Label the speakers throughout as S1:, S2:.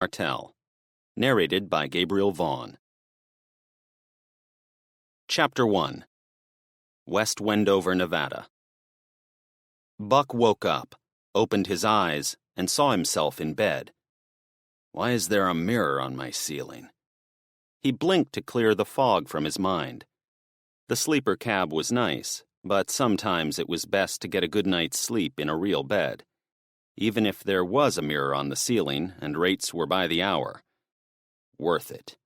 S1: Martell. Narrated by Gabriel Vaughn. Chapter 1. West Wendover, Nevada. Buck woke up, opened his eyes, and saw himself in bed. Why is there a mirror on my ceiling? He blinked to clear the fog from his mind. The sleeper cab was nice, but sometimes it was best to get a good night's sleep in a real bed, even if there was a mirror on the ceiling and rates were by the hour. Worth it.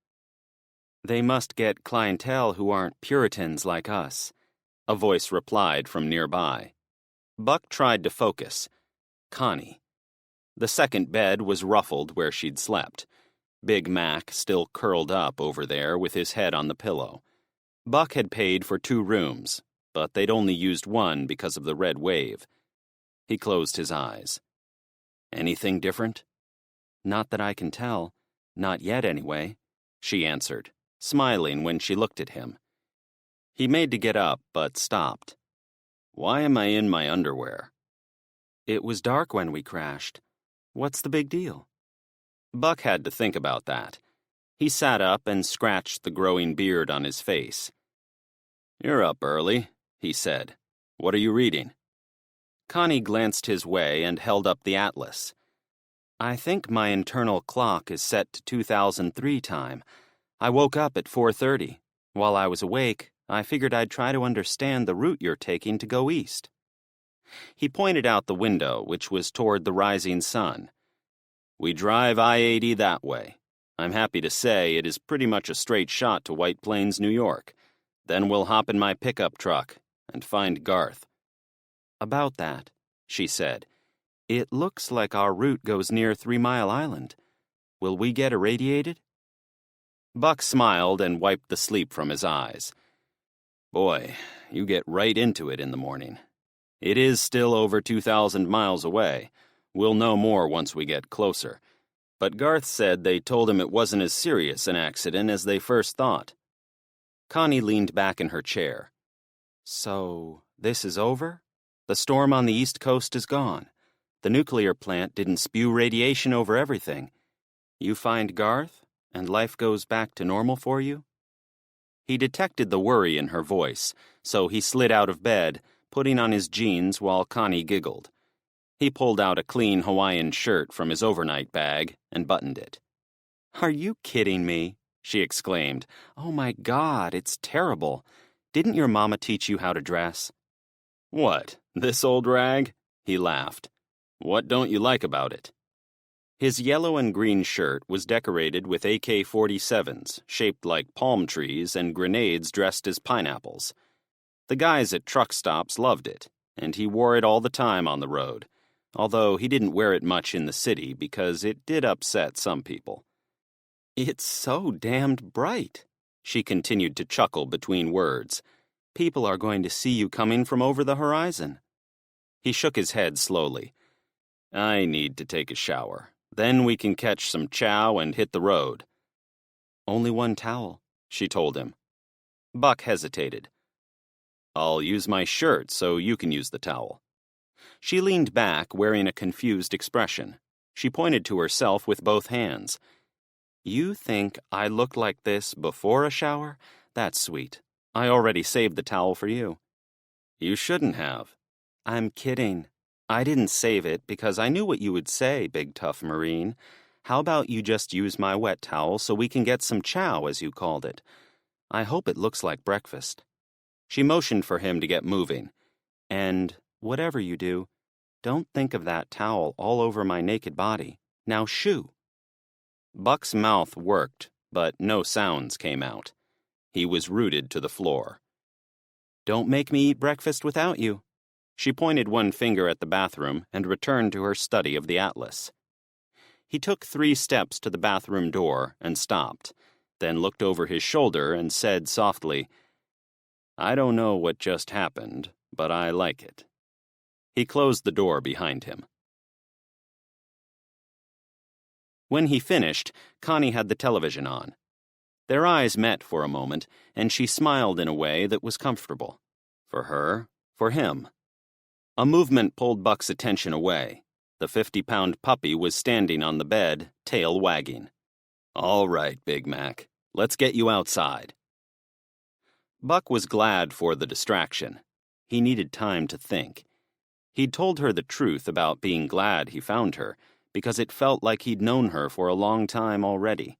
S1: They must get clientele who aren't Puritans like us, a voice replied from nearby. Buck tried to focus. Connie. The second bed was ruffled where she'd slept. Big Mac still curled up over there with his head on the pillow. Buck had paid for 2 rooms, but they'd only used one because of the red wave. He closed his eyes. Anything different? Not that I can tell. Not yet, anyway, she answered, smiling when she looked at him. He made to get up, but stopped. Why am I in my underwear? It was dark when we crashed. What's the big deal? Buck had to think about that. He sat up and scratched the growing beard on his face. You're up early, he said. What are you reading? Connie glanced his way and held up the atlas. I think my internal clock is set to 2003 time. I woke up at 4:30. While I was awake, I figured I'd try to understand the route you're taking to go east. He pointed out the window, which was toward the rising sun. We drive I-80 that way. I'm happy to say it is pretty much a straight shot to White Plains, New York. Then we'll hop in my pickup truck and find Garth. About that, she said, it looks like our route goes near 3 Mile Island. Will we get irradiated? Buck smiled and wiped the sleep from his eyes. Boy, you get right into it in the morning. It is still over 2,000 miles away. We'll know more once we get closer. But Garth said they told him it wasn't as serious an accident as they first thought. Connie leaned back in her chair. So, this is over? The storm on the East Coast is gone. The nuclear plant didn't spew radiation over everything. You find Garth, and life goes back to normal for you? He detected the worry in her voice, so he slid out of bed, putting on his jeans while Connie giggled. He pulled out a clean Hawaiian shirt from his overnight bag and buttoned it. Are you kidding me? She exclaimed. Oh my God, it's terrible. Didn't your mama teach you how to dress? What, this old rag? He laughed. What don't you like about it? His yellow and green shirt was decorated with AK-47s, shaped like palm trees, and grenades dressed as pineapples. The guys at truck stops loved it, and he wore it all the time on the road, although he didn't wear it much in the city because it did upset some people. It's so damned bright, she continued to chuckle between words. People are going to see you coming from over the horizon. He shook his head slowly. I need to take a shower. Then we can catch some chow and hit the road. Only one towel, she told him. Buck hesitated. I'll use my shirt so you can use the towel. She leaned back, wearing a confused expression. She pointed to herself with both hands. You think I looked like this before a shower? That's sweet. I already saved the towel for you. You shouldn't have. I'm kidding. I didn't save it because I knew what you would say, big tough Marine. How about you just use my wet towel so we can get some chow, as you called it? I hope it looks like breakfast. She motioned for him to get moving. And whatever you do, don't think of that towel all over my naked body. Now shoo. Buck's mouth worked, but no sounds came out. He was rooted to the floor. Don't make me eat breakfast without you. She pointed one finger at the bathroom and returned to her study of the atlas. He took 3 steps to the bathroom door and stopped, then looked over his shoulder and said softly, I don't know what just happened, but I like it. He closed the door behind him. When he finished, Connie had the television on. Their eyes met for a moment, and she smiled in a way that was comfortable. For her, for him. A movement pulled Buck's attention away. The 50-pound puppy was standing on the bed, tail wagging. "All right, Big Mac. Let's get you outside." Buck was glad for the distraction. He needed time to think. He'd told her the truth about being glad he found her, because it felt like he'd known her for a long time already.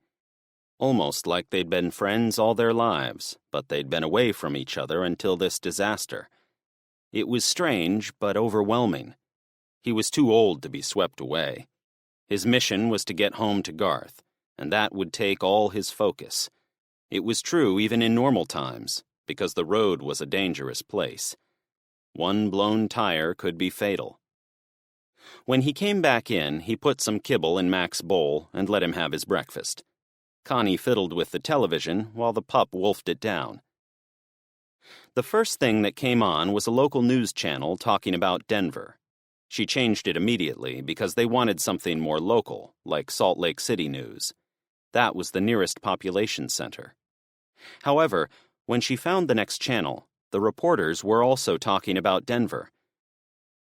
S1: Almost like they'd been friends all their lives, but they'd been away from each other until this disaster. It was strange, but overwhelming. He was too old to be swept away. His mission was to get home to Garth, and that would take all his focus. It was true even in normal times, because the road was a dangerous place. One blown tire could be fatal. When he came back in, he put some kibble in Mac's bowl and let him have his breakfast. Connie fiddled with the television while the pup wolfed it down. The first thing that came on was a local news channel talking about Denver. She changed it immediately because they wanted something more local, like Salt Lake City news. That was the nearest population center. However, when she found the next channel, the reporters were also talking about Denver.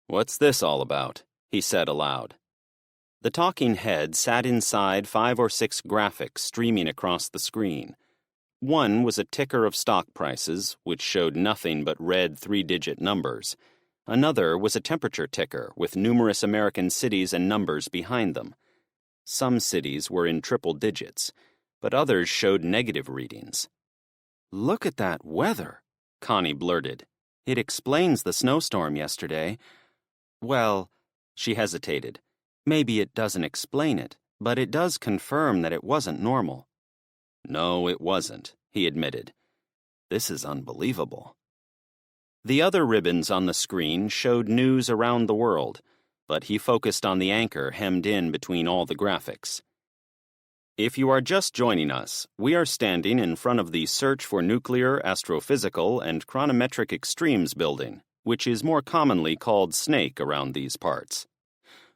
S1: "What's this all about?" he said aloud. The talking head sat inside 5 or 6 graphics streaming across the screen. One was a ticker of stock prices, which showed nothing but red 3-digit numbers. Another was a temperature ticker with numerous American cities and numbers behind them. Some cities were in triple digits, but others showed negative readings. "Look at that weather," Connie blurted. "It explains the snowstorm yesterday." "Well," she hesitated. "Maybe it doesn't explain it, but it does confirm that it wasn't normal." "No, it wasn't," he admitted. "This is unbelievable." The other ribbons on the screen showed news around the world, but he focused on the anchor hemmed in between all the graphics. If you are just joining us, we are standing in front of the Search for Nuclear, Astrophysical, and Chronometric Extremes building, which is more commonly called SNAKE around these parts.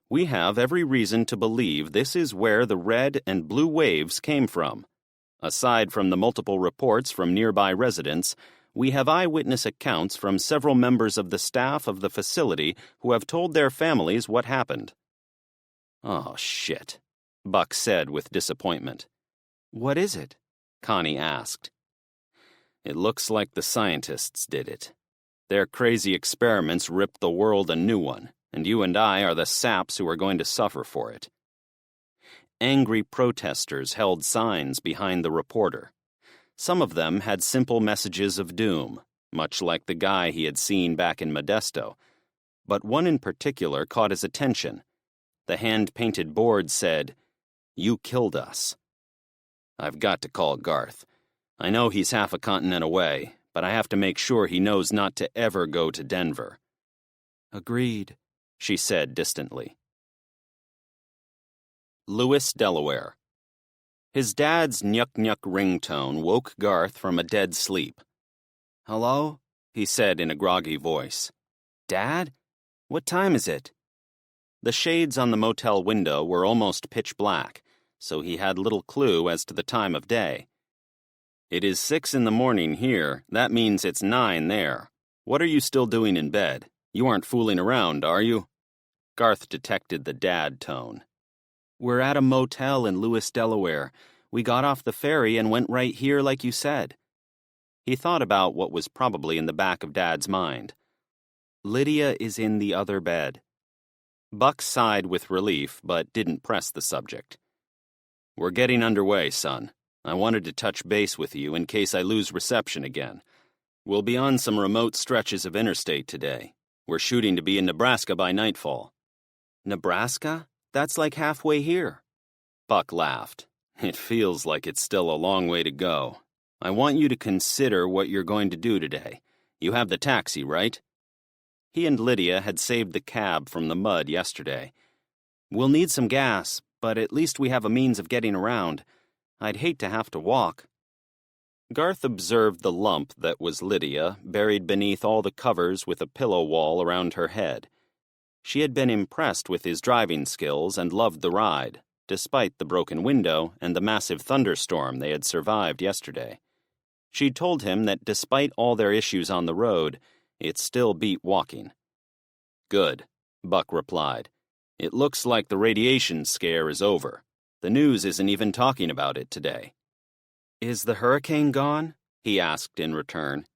S1: We have every reason to believe this is where the red and blue waves came from. Aside from the multiple reports from nearby residents, we have eyewitness accounts from several members of the staff of the facility who have told their families what happened. "Oh, shit," Buck said with disappointment. "What is it?" Connie asked. "It looks like the scientists did it. Their crazy experiments ripped the world a new one, and you and I are the saps who are going to suffer for it." Angry protesters held signs behind the reporter. Some of them had simple messages of doom, much like the guy he had seen back in Modesto. But one in particular caught his attention. The hand-painted board said, "You killed us." "I've got to call Garth. I know he's half a continent away, but I have to make sure he knows not to ever go to Denver." "Agreed," she said distantly. Lewis, Delaware. His dad's nyuk-nyuk ringtone woke Garth from a dead sleep. "Hello?" he said in a groggy voice. "Dad? What time is it?" The shades on the motel window were almost pitch black, so he had little clue as to the time of day. "It is 6 in the morning here. That means it's 9 there. What are you still doing in bed? You aren't fooling around, are you?" Garth detected the dad tone. "We're at a motel in Lewis, Delaware. We got off the ferry and went right here like you said." He thought about what was probably in the back of Dad's mind. "Lydia is in the other bed." Buck sighed with relief, but didn't press the subject. "We're getting underway, son. I wanted to touch base with you in case I lose reception again. We'll be on some remote stretches of interstate today. We're shooting to be in Nebraska by nightfall." "Nebraska? That's like halfway here." Buck laughed. "It feels like it's still a long way to go. I want you to consider what you're going to do today. You have the taxi, right?" He and Lydia had saved the cab from the mud yesterday. "We'll need some gas, but at least we have a means of getting around. I'd hate to have to walk." Garth observed the lump that was Lydia, buried beneath all the covers with a pillow wall around her head. She had been impressed with his driving skills and loved the ride, despite the broken window and the massive thunderstorm they had survived yesterday. She'd told him that despite all their issues on the road, it still beat walking. "Good," Buck replied. It looks like the radiation scare is over. The news isn't even talking about it today. Is the hurricane gone? He asked in return.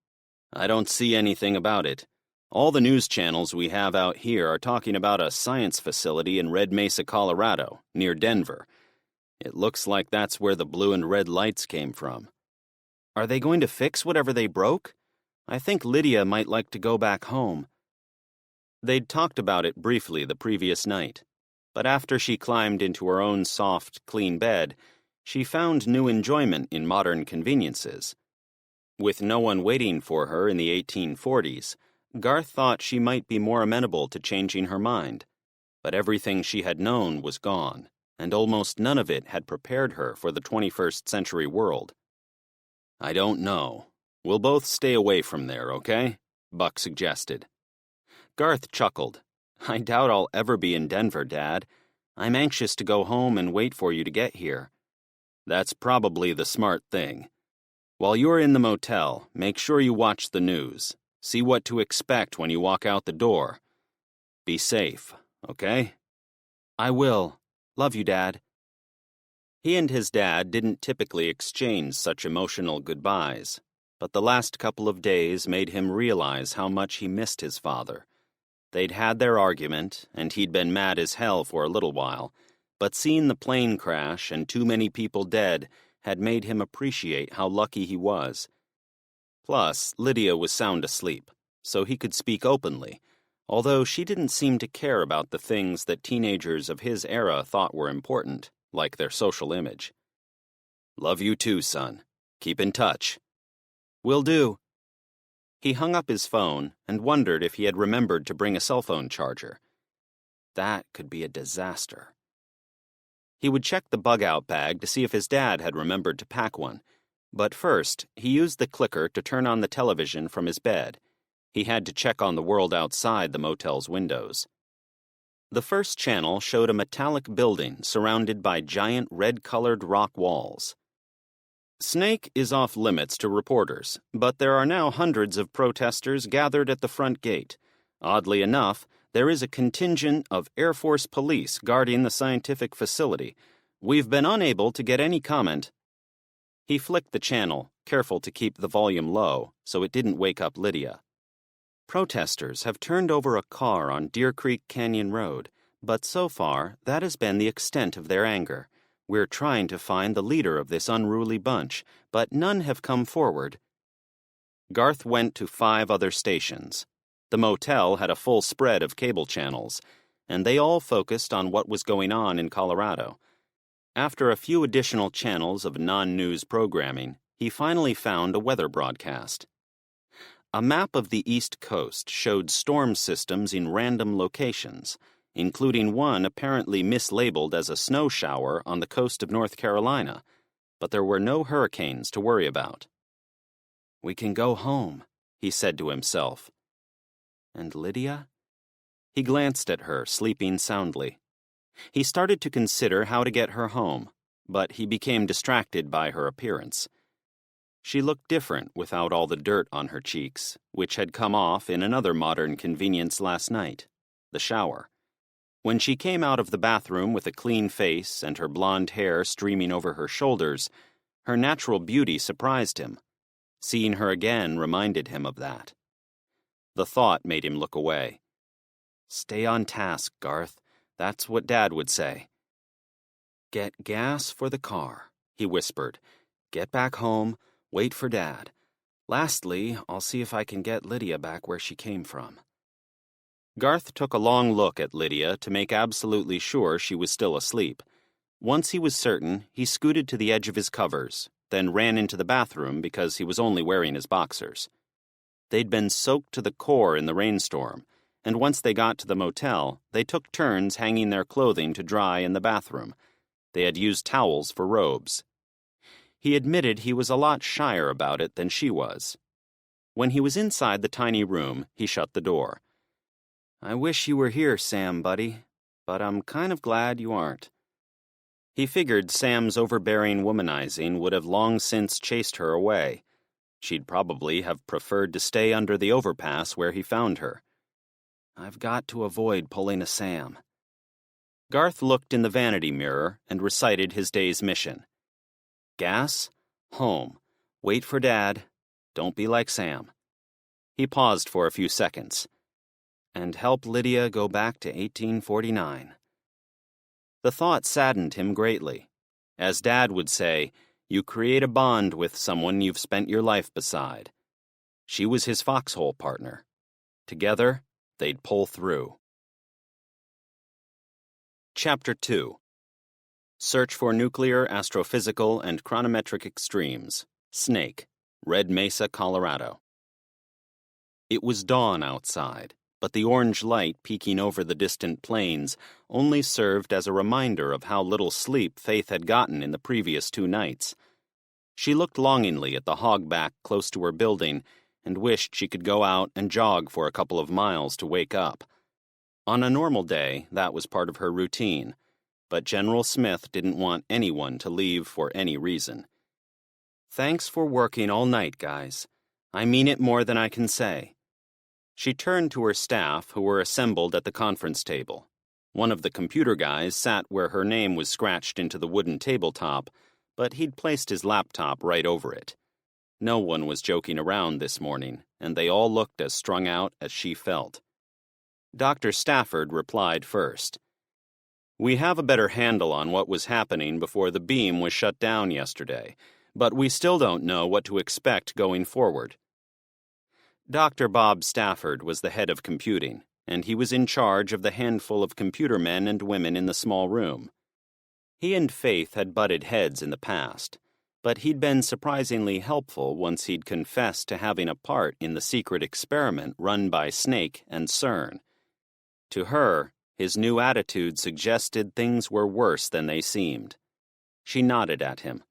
S1: I don't see anything about it. All the news channels we have out here are talking about a science facility in Red Mesa, Colorado, near Denver. It looks like that's where the blue and red lights came from. Are they going to fix whatever they broke? I think Lydia might like to go back home. They'd talked about it briefly the previous night, but after she climbed into her own soft, clean bed, she found new enjoyment in modern conveniences. With no one waiting for her in the 1840s, Garth thought she might be more amenable to changing her mind, but everything she had known was gone, and almost none of it had prepared her for the 21st century world. I don't know. We'll both stay away from there, okay? Buck suggested. Garth chuckled. I doubt I'll ever be in Denver, Dad. I'm anxious to go home and wait for you to get here. That's probably the smart thing. While you're in the motel, make sure you watch the news. See what to expect when you walk out the door. Be safe, okay? I will. Love you, Dad. He and his dad didn't typically exchange such emotional goodbyes, but the last couple of days made him realize how much he missed his father. They'd had their argument, and he'd been mad as hell for a little while, but seeing the plane crash and too many people dead had made him appreciate how lucky he was. Plus, Lydia was sound asleep, so he could speak openly, although she didn't seem to care about the things that teenagers of his era thought were important, like their social image. Love you too, son. Keep in touch. Will do. He hung up his phone and wondered if he had remembered to bring a cell phone charger. That could be a disaster. He would check the bug-out bag to see if his dad had remembered to pack one, but first, he used the clicker to turn on the television from his bed. He had to check on the world outside the motel's windows. The first channel showed a metallic building surrounded by giant red-colored rock walls. Snake is off limits to reporters, but there are now hundreds of protesters gathered at the front gate. Oddly enough, there is a contingent of Air Force police guarding the scientific facility. We've been unable to get any comment. He flicked the channel, careful to keep the volume low, so it didn't wake up Lydia. Protesters have turned over a car on Deer Creek Canyon Road, but so far, that has been the extent of their anger. We're trying to find the leader of this unruly bunch, but none have come forward. Garth went to 5 other stations. The motel had a full spread of cable channels, and they all focused on what was going on in Colorado. After a few additional channels of non-news programming, he finally found a weather broadcast. A map of the East Coast showed storm systems in random locations, including one apparently mislabeled as a snow shower on the coast of North Carolina, but there were no hurricanes to worry about. We can go home, he said to himself. And Lydia? He glanced at her, sleeping soundly. He started to consider how to get her home, but he became distracted by her appearance. She looked different without all the dirt on her cheeks, which had come off in another modern convenience last night, the shower. When she came out of the bathroom with a clean face and her blonde hair streaming over her shoulders, her natural beauty surprised him. Seeing her again reminded him of that. The thought made him look away. Stay on task, Garth. That's what Dad would say. Get gas for the car, he whispered. Get back home, wait for Dad. Lastly, I'll see if I can get Lydia back where she came from. Garth took a long look at Lydia to make absolutely sure she was still asleep. Once he was certain, he scooted to the edge of his covers, then ran into the bathroom because he was only wearing his boxers. They'd been soaked to the core in the rainstorm, and once they got to the motel, they took turns hanging their clothing to dry in the bathroom. They had used towels for robes. He admitted he was a lot shyer about it than she was. When he was inside the tiny room, he shut the door. I wish you were here, Sam, buddy, but I'm kind of glad you aren't. He figured Sam's overbearing womanizing would have long since chased her away. She'd probably have preferred to stay under the overpass where he found her. I've got to avoid pulling a Sam. Garth looked in the vanity mirror and recited his day's mission. Gas, home, wait for Dad, don't be like Sam. He paused for a few seconds. And help Lydia go back to 1849. The thought saddened him greatly. As Dad would say, you create a bond with someone you've spent your life beside. She was his foxhole partner. Together, they'd pull through. Chapter 2. Search for Nuclear, Astrophysical, and Chronometric Extremes. Snake, Red Mesa, Colorado. It was dawn outside, but the orange light peeking over the distant plains only served as a reminder of how little sleep Faith had gotten in the previous 2 nights. She looked longingly at the hogback close to her building and wished she could go out and jog for a couple of miles to wake up. On a normal day, that was part of her routine, but General Smith didn't want anyone to leave for any reason. Thanks for working all night, guys. I mean it more than I can say. She turned to her staff, who were assembled at the conference table. One of the computer guys sat where her name was scratched into the wooden tabletop, but he'd placed his laptop right over it. No one was joking around this morning, and they all looked as strung out as she felt. Dr. Stafford replied first. We have a better handle on what was happening before the beam was shut down yesterday, but we still don't know what to expect going forward. Dr. Bob Stafford was the head of computing, and he was in charge of the handful of computer men and women in the small room. He and Faith had butted heads in the past, but he'd been surprisingly helpful once he'd confessed to having a part in the secret experiment run by Snake and CERN. To her, his new attitude suggested things were worse than they seemed. She nodded at him.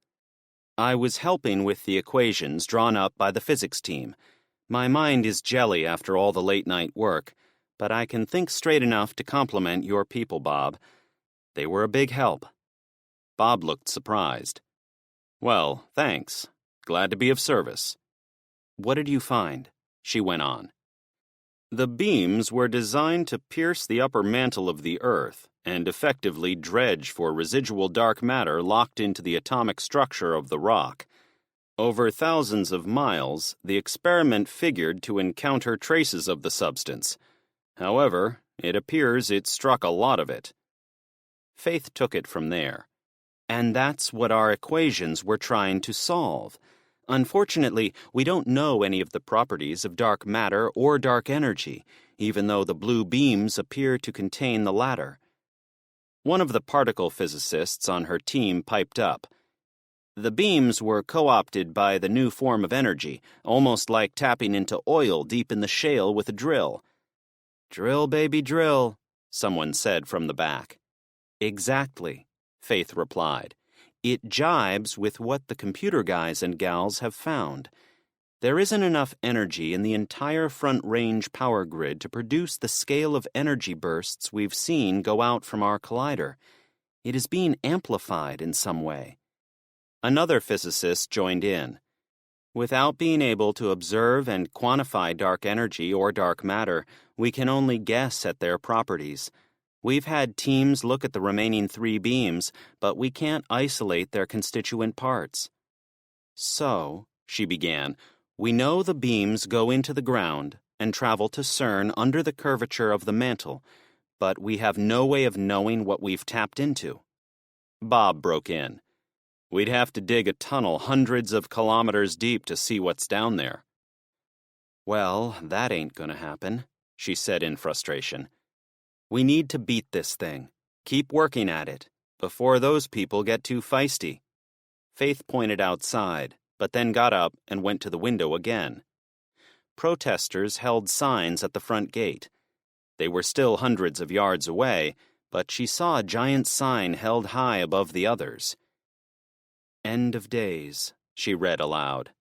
S1: I was helping with the equations drawn up by the physics team. My mind is jelly after all the late-night work, but I can think straight enough to compliment your people, Bob. They were a big help. Bob looked surprised. Well, thanks. Glad to be of service. What did you find? She went on. The beams were designed to pierce the upper mantle of the Earth and effectively dredge for residual dark matter locked into the atomic structure of the rock. Over thousands of miles, the experiment figured to encounter traces of the substance. However, it appears it struck a lot of it. Faith took it from there. And that's what our equations were trying to solve. Unfortunately, we don't know any of the properties of dark matter or dark energy, even though the blue beams appear to contain the latter. One of the particle physicists on her team piped up. The beams were co-opted by the new form of energy, almost like tapping into oil deep in the shale with a drill. Drill, baby, drill, someone said from the back. Exactly, Faith replied. It jibes with what the computer guys and gals have found. There isn't enough energy in the entire Front Range power grid to produce the scale of energy bursts we've seen go out from our collider. It is being amplified in some way. Another physicist joined in. Without being able to observe and quantify dark energy or dark matter, we can only guess at their properties. We've had teams look at the remaining 3 beams, but we can't isolate their constituent parts. So, she began, we know the beams go into the ground and travel to CERN under the curvature of the mantle, but we have no way of knowing what we've tapped into. Bob broke in. We'd have to dig a tunnel hundreds of kilometers deep to see what's down there. Well, that ain't gonna happen, she said in frustration. We need to beat this thing. Keep working at it, before those people get too feisty. Faith pointed outside, but then got up and went to the window again. Protesters held signs at the front gate. They were still hundreds of yards away, but she saw a giant sign held high above the others. End of days, she read aloud.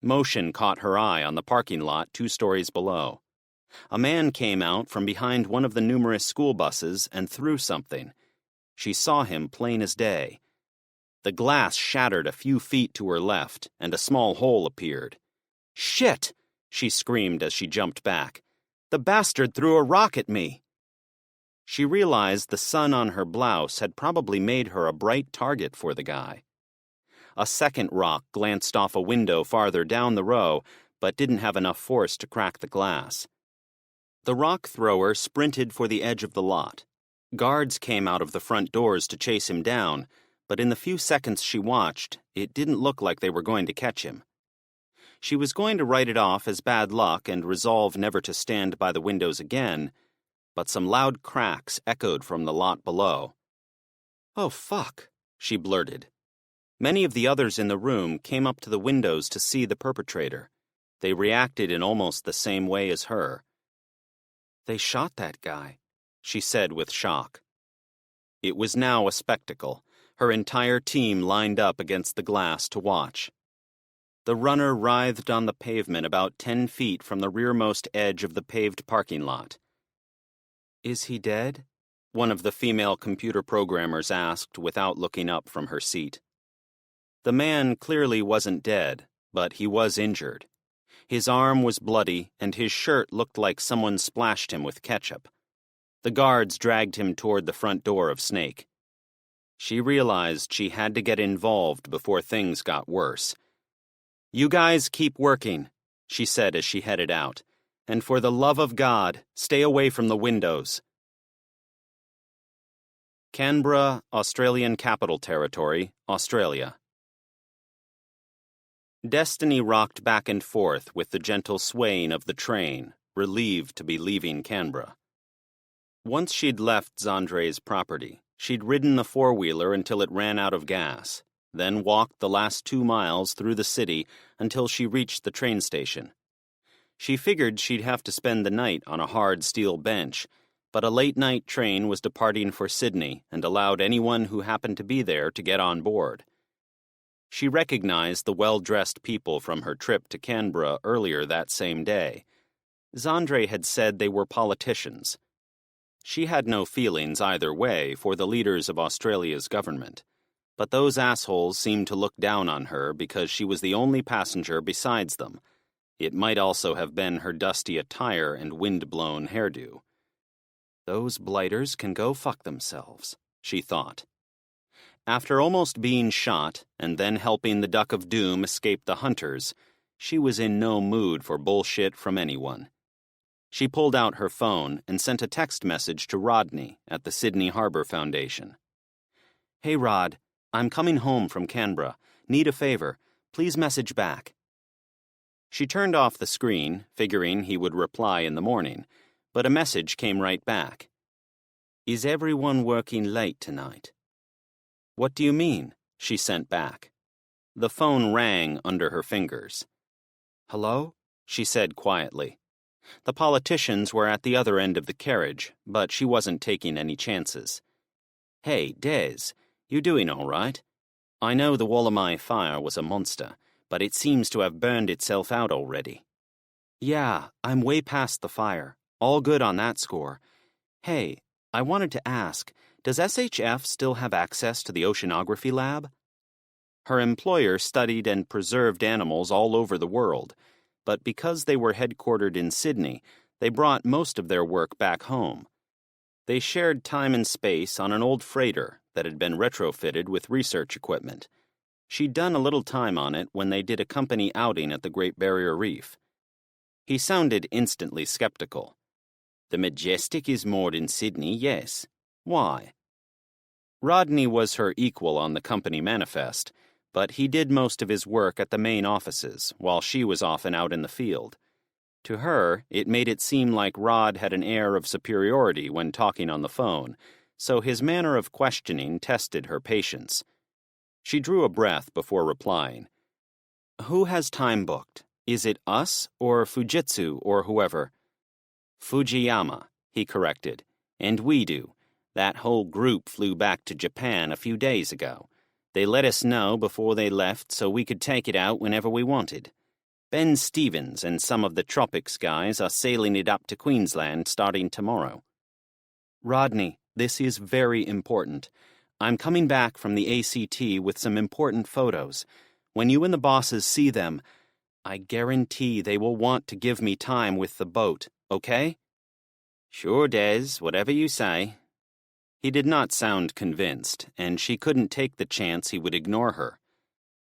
S1: Motion caught her eye on the parking lot 2 stories below. A man came out from behind one of the numerous school buses and threw something. She saw him plain as day. The glass shattered a few feet to her left, and a small hole appeared. Shit! She screamed as she jumped back. The bastard threw a rock at me. She realized the sun on her blouse had probably made her a bright target for the guy. A second rock glanced off a window farther down the row, but didn't have enough force to crack the glass. The rock thrower sprinted for the edge of the lot. Guards came out of the front doors to chase him down, but in the few seconds she watched, it didn't look like they were going to catch him. She was going to write it off as bad luck and resolve never to stand by the windows again, but some loud cracks echoed from the lot below. "Oh, fuck," she blurted. Many of the others in the room came up to the windows to see the perpetrator. They reacted in almost the same way as her. "They shot that guy," she said with shock. It was now a spectacle, her entire team lined up against the glass to watch. The runner writhed on the pavement about 10 feet from the rearmost edge of the paved parking lot. "Is he dead?" one of the female computer programmers asked without looking up from her seat. The man clearly wasn't dead, but he was injured. His arm was bloody, and his shirt looked like someone splashed him with ketchup. The guards dragged him toward the front door of Snake. She realized she had to get involved before things got worse. "You guys keep working," she said as she headed out, "and for the love of God, stay away from the windows." Canberra, Australian Capital Territory, Australia. Destiny rocked back and forth with the gentle swaying of the train, relieved to be leaving Canberra. Once she'd left Zandre's property, she'd ridden the four-wheeler until it ran out of gas, then walked the last 2 miles through the city until she reached the train station. She figured she'd have to spend the night on a hard steel bench, but a late-night train was departing for Sydney and allowed anyone who happened to be there to get on board. She recognized the well-dressed people from her trip to Canberra earlier that same day. Zandre had said they were politicians. She had no feelings either way for the leaders of Australia's government, but those assholes seemed to look down on her because she was the only passenger besides them. It might also have been her dusty attire and wind-blown hairdo. "Those blighters can go fuck themselves," she thought. After almost being shot and then helping the Duck of Doom escape the hunters, she was in no mood for bullshit from anyone. She pulled out her phone and sent a text message to Rodney at the Sydney Harbour Foundation. "Hey Rod, I'm coming home from Canberra. Need a favor. Please message back." She turned off the screen, figuring he would reply in the morning, but a message came right back. "Is everyone working late tonight?" "What do you mean?" she sent back. The phone rang under her fingers. "Hello?" she said quietly. The politicians were at the other end of the carriage, but she wasn't taking any chances. "Hey, Des, you doing all right? I know the Wallamai fire was a monster, but it seems to have burned itself out already." "Yeah, I'm way past the fire. All good on that score. Hey, I wanted to ask, does SHF still have access to the oceanography lab?" Her employer studied and preserved animals all over the world, but because they were headquartered in Sydney, they brought most of their work back home. They shared time and space on an old freighter that had been retrofitted with research equipment. She'd done a little time on it when they did a company outing at the Great Barrier Reef. He sounded instantly skeptical. "The Majestic is moored in Sydney, yes. Why?" Rodney was her equal on the company manifest, but he did most of his work at the main offices, while she was often out in the field. To her, it made it seem like Rod had an air of superiority when talking on the phone, so his manner of questioning tested her patience. She drew a breath before replying. "Who has time booked? Is it us, or Fujitsu, or whoever?" "Fujiyama," he corrected. "And we do. That whole group flew back to Japan a few days ago. They let us know before they left so we could take it out whenever we wanted. Ben Stevens and some of the Tropics guys are sailing it up to Queensland starting tomorrow." "Rodney, this is very important. I'm coming back from the ACT with some important photos. When you and the bosses see them, I guarantee they will want to give me time with the boat, okay?" Sure, Des, whatever you say. He did not sound convinced, and she couldn't take the chance he would ignore her.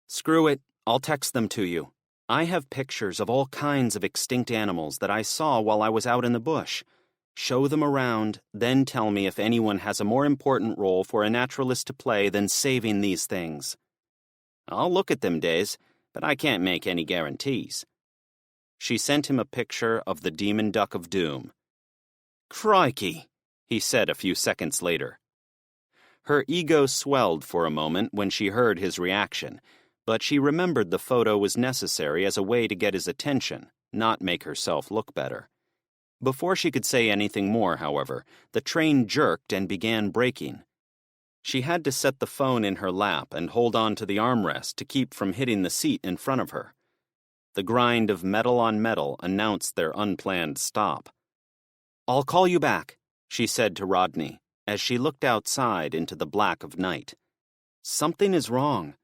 S1: Screw it, I'll text them to you. I have pictures of all kinds of extinct animals that I saw while I was out in the bush. Show them around, then tell me if anyone has a more important role for a naturalist to play than saving these things. I'll look at them, Des, but I can't make any guarantees. She sent him a picture of the demon duck of doom. Crikey, he said a few seconds later. Her ego swelled for a moment when she heard his reaction, but she remembered the photo was necessary as a way to get his attention, not make herself look better. Before she could say anything more, however, the train jerked and began braking. She had to set the phone in her lap and hold on to the armrest to keep from hitting the seat in front of her. The grind of metal on metal announced their unplanned stop. I'll call you back, she said to Rodney as she looked outside into the black of night. Something is wrong.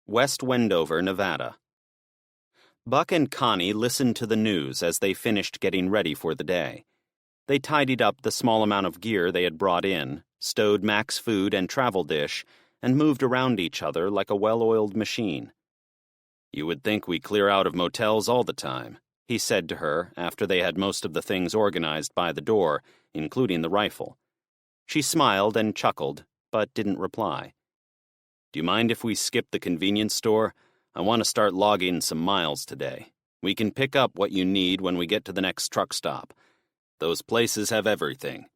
S1: West Wendover, Nevada. Buck and Connie listened to the news as they finished getting ready for the day. They tidied up the small amount of gear they had brought in, stowed Mac's food and travel dish, and moved around each other like a well-oiled machine. You would think we clear out of motels all the time, he said to her after they had most of the things organized by the door, including the rifle. She smiled and chuckled, but didn't reply. Do you mind if we skip the convenience store? I want to start logging some miles today. We can pick up what you need when we get to the next truck stop. Those places have everything.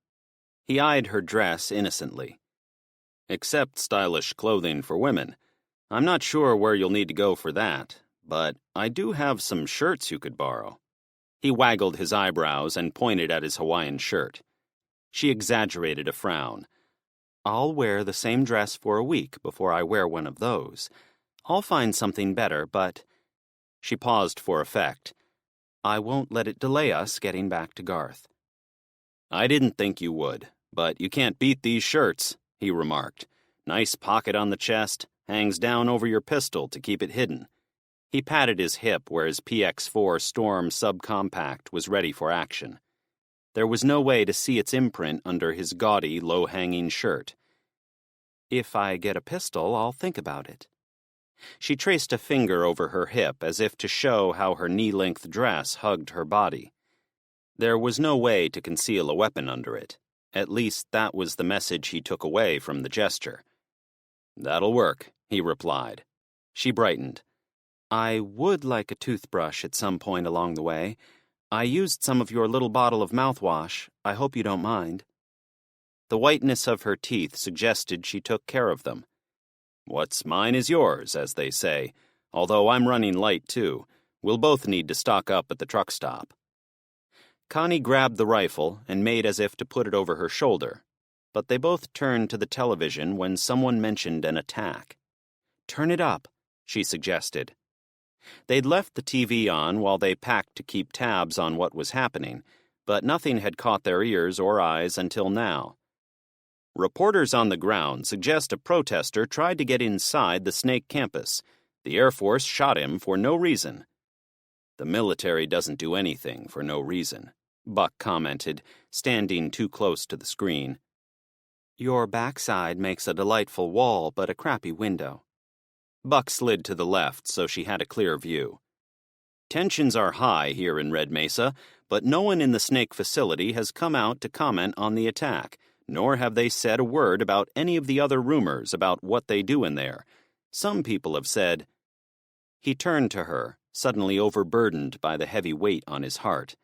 S1: He eyed her dress innocently. Except stylish clothing for women. I'm not sure where you'll need to go for that, but I do have some shirts you could borrow. He waggled his eyebrows and pointed at his Hawaiian shirt. She exaggerated a frown. I'll wear the same dress for a week before I wear one of those. I'll find something better, but... She paused for effect. I won't let it delay us getting back to Garth. I didn't think you would, but you can't beat these shirts, he remarked. Nice pocket on the chest, hangs down over your pistol to keep it hidden. He patted his hip where his PX-4 Storm subcompact was ready for action. There was no way to see its imprint under his gaudy, low-hanging shirt. If I get a pistol, I'll think about it. She traced a finger over her hip as if to show how her knee-length dress hugged her body. There was no way to conceal a weapon under it. At least that was the message he took away from the gesture. That'll work, he replied. She brightened. I would like a toothbrush at some point along the way. I used some of your little bottle of mouthwash. I hope you don't mind. The whiteness of her teeth suggested she took care of them. What's mine is yours, as they say, although I'm running light, too. We'll both need to stock up at the truck stop. Connie grabbed the rifle and made as if to put it over her shoulder, but they both turned to the television when someone mentioned an attack. Turn it up, she suggested. They'd left the TV on while they packed to keep tabs on what was happening, but nothing had caught their ears or eyes until now. Reporters on the ground suggest a protester tried to get inside the Snake campus. The Air Force shot him for no reason. The military doesn't do anything for no reason, Buck commented, standing too close to the screen. Your backside makes a delightful wall, but a crappy window. Buck slid to the left so she had a clear view. Tensions are high here in Red Mesa, but no one in the Snake facility has come out to comment on the attack, nor have they said a word about any of the other rumors about what they do in there. Some people have said... He turned to her, suddenly overburdened by the heavy weight on his heart.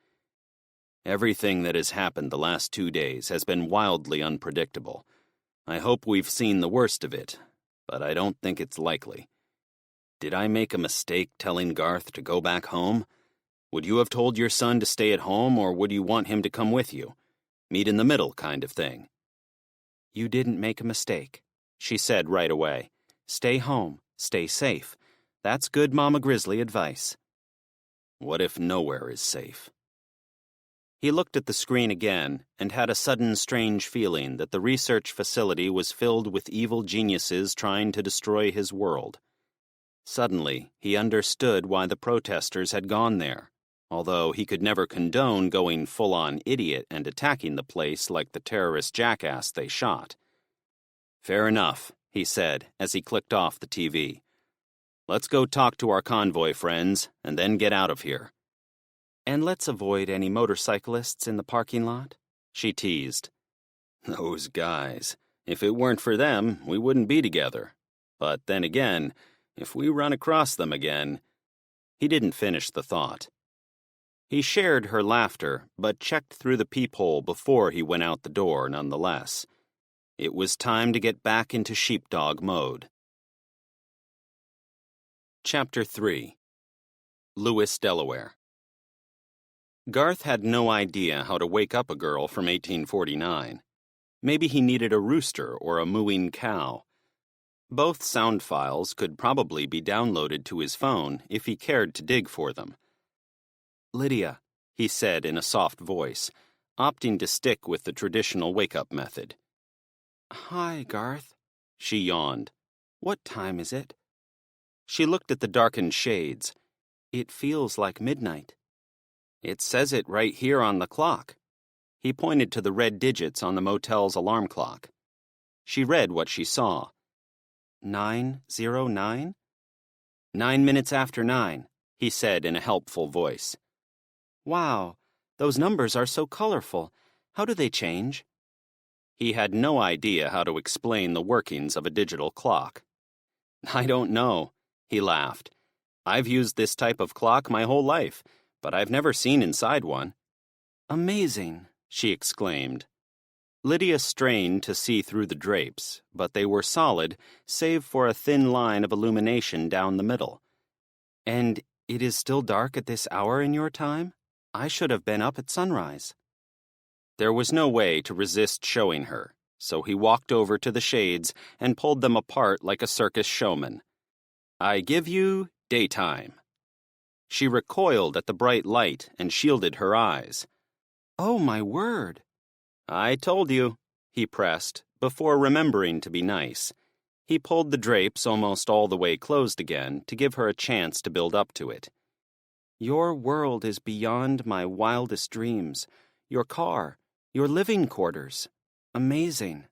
S1: Everything that has happened the last 2 days has been wildly unpredictable. I hope we've seen the worst of it, but I don't think it's likely. Did I make a mistake telling Garth to go back home? Would you have told your son to stay at home, or would you want him to come with you? Meet in the middle kind of thing. You didn't make a mistake, she said right away. Stay home, stay safe. That's good Mama Grizzly advice. What if nowhere is safe? He looked at the screen again and had a sudden strange feeling that the research facility was filled with evil geniuses trying to destroy his world. Suddenly, he understood why the protesters had gone there. although he could never condone going full-on idiot and attacking the place like the terrorist jackass they shot. "Fair enough," he said as he clicked off the TV. "Let's go talk to our convoy friends and then get out of here." "And let's avoid any motorcyclists in the parking lot," she teased. "Those guys. If it weren't for them, we wouldn't be together. But then again, if we run across them again..." He didn't finish the thought. He shared her laughter, but checked through the peephole before he went out the door nonetheless. It was time to get back into sheepdog mode. Chapter 3. Lewis, Delaware. Garth had no idea how to wake up a girl from 1849. Maybe he needed a rooster or a mooing cow. Both sound files could probably be downloaded to his phone if he cared to dig for them. "Lydia," he said in a soft voice, opting to stick with the traditional wake-up method. "Hi, Garth," she yawned. "What time is it?" She looked at the darkened shades. "It feels like midnight." "It says it right here on the clock." He pointed to the red digits on the motel's alarm clock. She read what she saw. 9:09? 9 minutes after 9, he said in a helpful voice. "Wow, those numbers are so colorful. How do they change?" He had no idea how to explain the workings of a digital clock. "I don't know," he laughed. "I've used this type of clock my whole life, but I've never seen inside one." "Amazing," she exclaimed. Lydia strained to see through the drapes, but they were solid, save for a thin line of illumination down the middle. "And it is still dark at this hour in your time? I should have been up at sunrise." There was no way to resist showing her, so he walked over to the shades and pulled them apart like a circus showman. "I give you daytime." She recoiled at the bright light and shielded her eyes. "Oh, my word." "I told you," he pressed, before remembering to be nice. He pulled the drapes almost all the way closed again to give her a chance to build up to it. "Your world is beyond my wildest dreams. Your car, your living quarters. Amazing."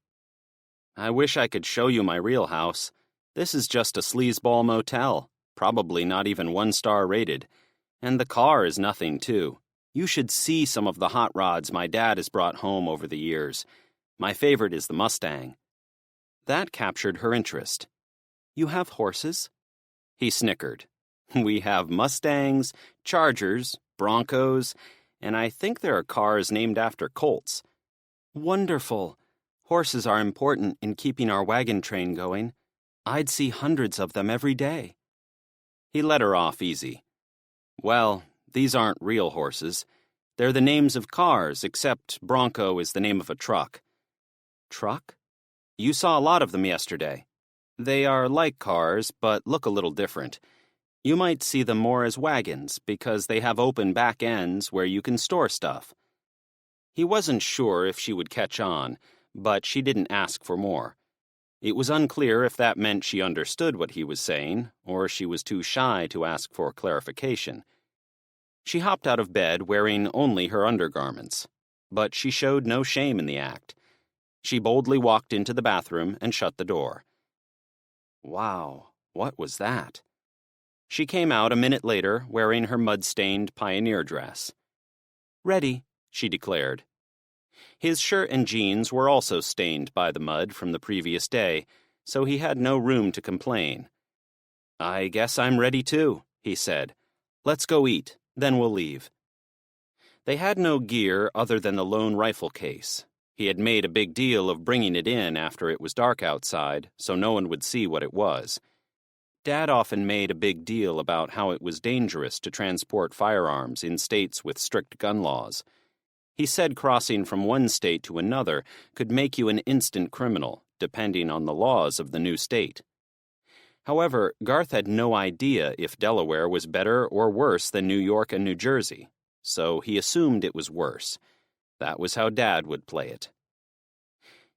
S1: "I wish I could show you my real house. This is just a sleazeball motel, probably not even 1-star rated. And the car is nothing, too. You should see some of the hot rods my dad has brought home over the years. My favorite is the Mustang." That captured her interest. "You have horses?" He snickered. "We have Mustangs, Chargers, Broncos, and I think there are cars named after Colts." "Wonderful. Horses are important in keeping our wagon train going. I'd see hundreds of them every day." He let her off easy. "Well, these aren't real horses. They're the names of cars, except Bronco is the name of a truck." "Truck?" "You saw a lot of them yesterday. They are like cars, but look a little different. You might see them more as wagons because they have open back ends where you can store stuff." He wasn't sure if she would catch on, but she didn't ask for more. It was unclear if that meant she understood what he was saying, or she was too shy to ask for clarification. She hopped out of bed wearing only her undergarments, but she showed no shame in the act. She boldly walked into the bathroom and shut the door. Wow, what was that? She came out a minute later wearing her mud-stained pioneer dress. "Ready," she declared. His shirt and jeans were also stained by the mud from the previous day, so he had no room to complain. "I guess I'm ready too," he said. "Let's go eat, then we'll leave." They had no gear other than the lone rifle case. He had made a big deal of bringing it in after it was dark outside, so no one would see what it was. Dad often made a big deal about how it was dangerous to transport firearms in states with strict gun laws. He said crossing from one state to another could make you an instant criminal, depending on the laws of the new state. However, Garth had no idea if Delaware was better or worse than New York and New Jersey, so he assumed it was worse. That was how Dad would play it.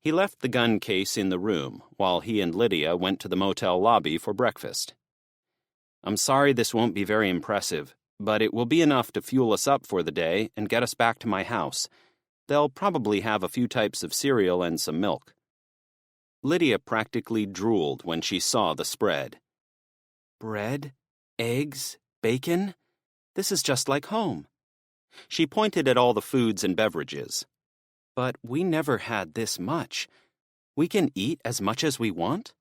S1: He left the gun case in the room while he and Lydia went to the motel lobby for breakfast. "I'm sorry this won't be very impressive, but it will be enough to fuel us up for the day and get us back to my house. They'll probably have a few types of cereal and some milk." Lydia practically drooled when she saw the spread. "Bread, eggs, bacon? This is just like home." She pointed at all the foods and beverages. "But we never had this much. We can eat as much as we want?"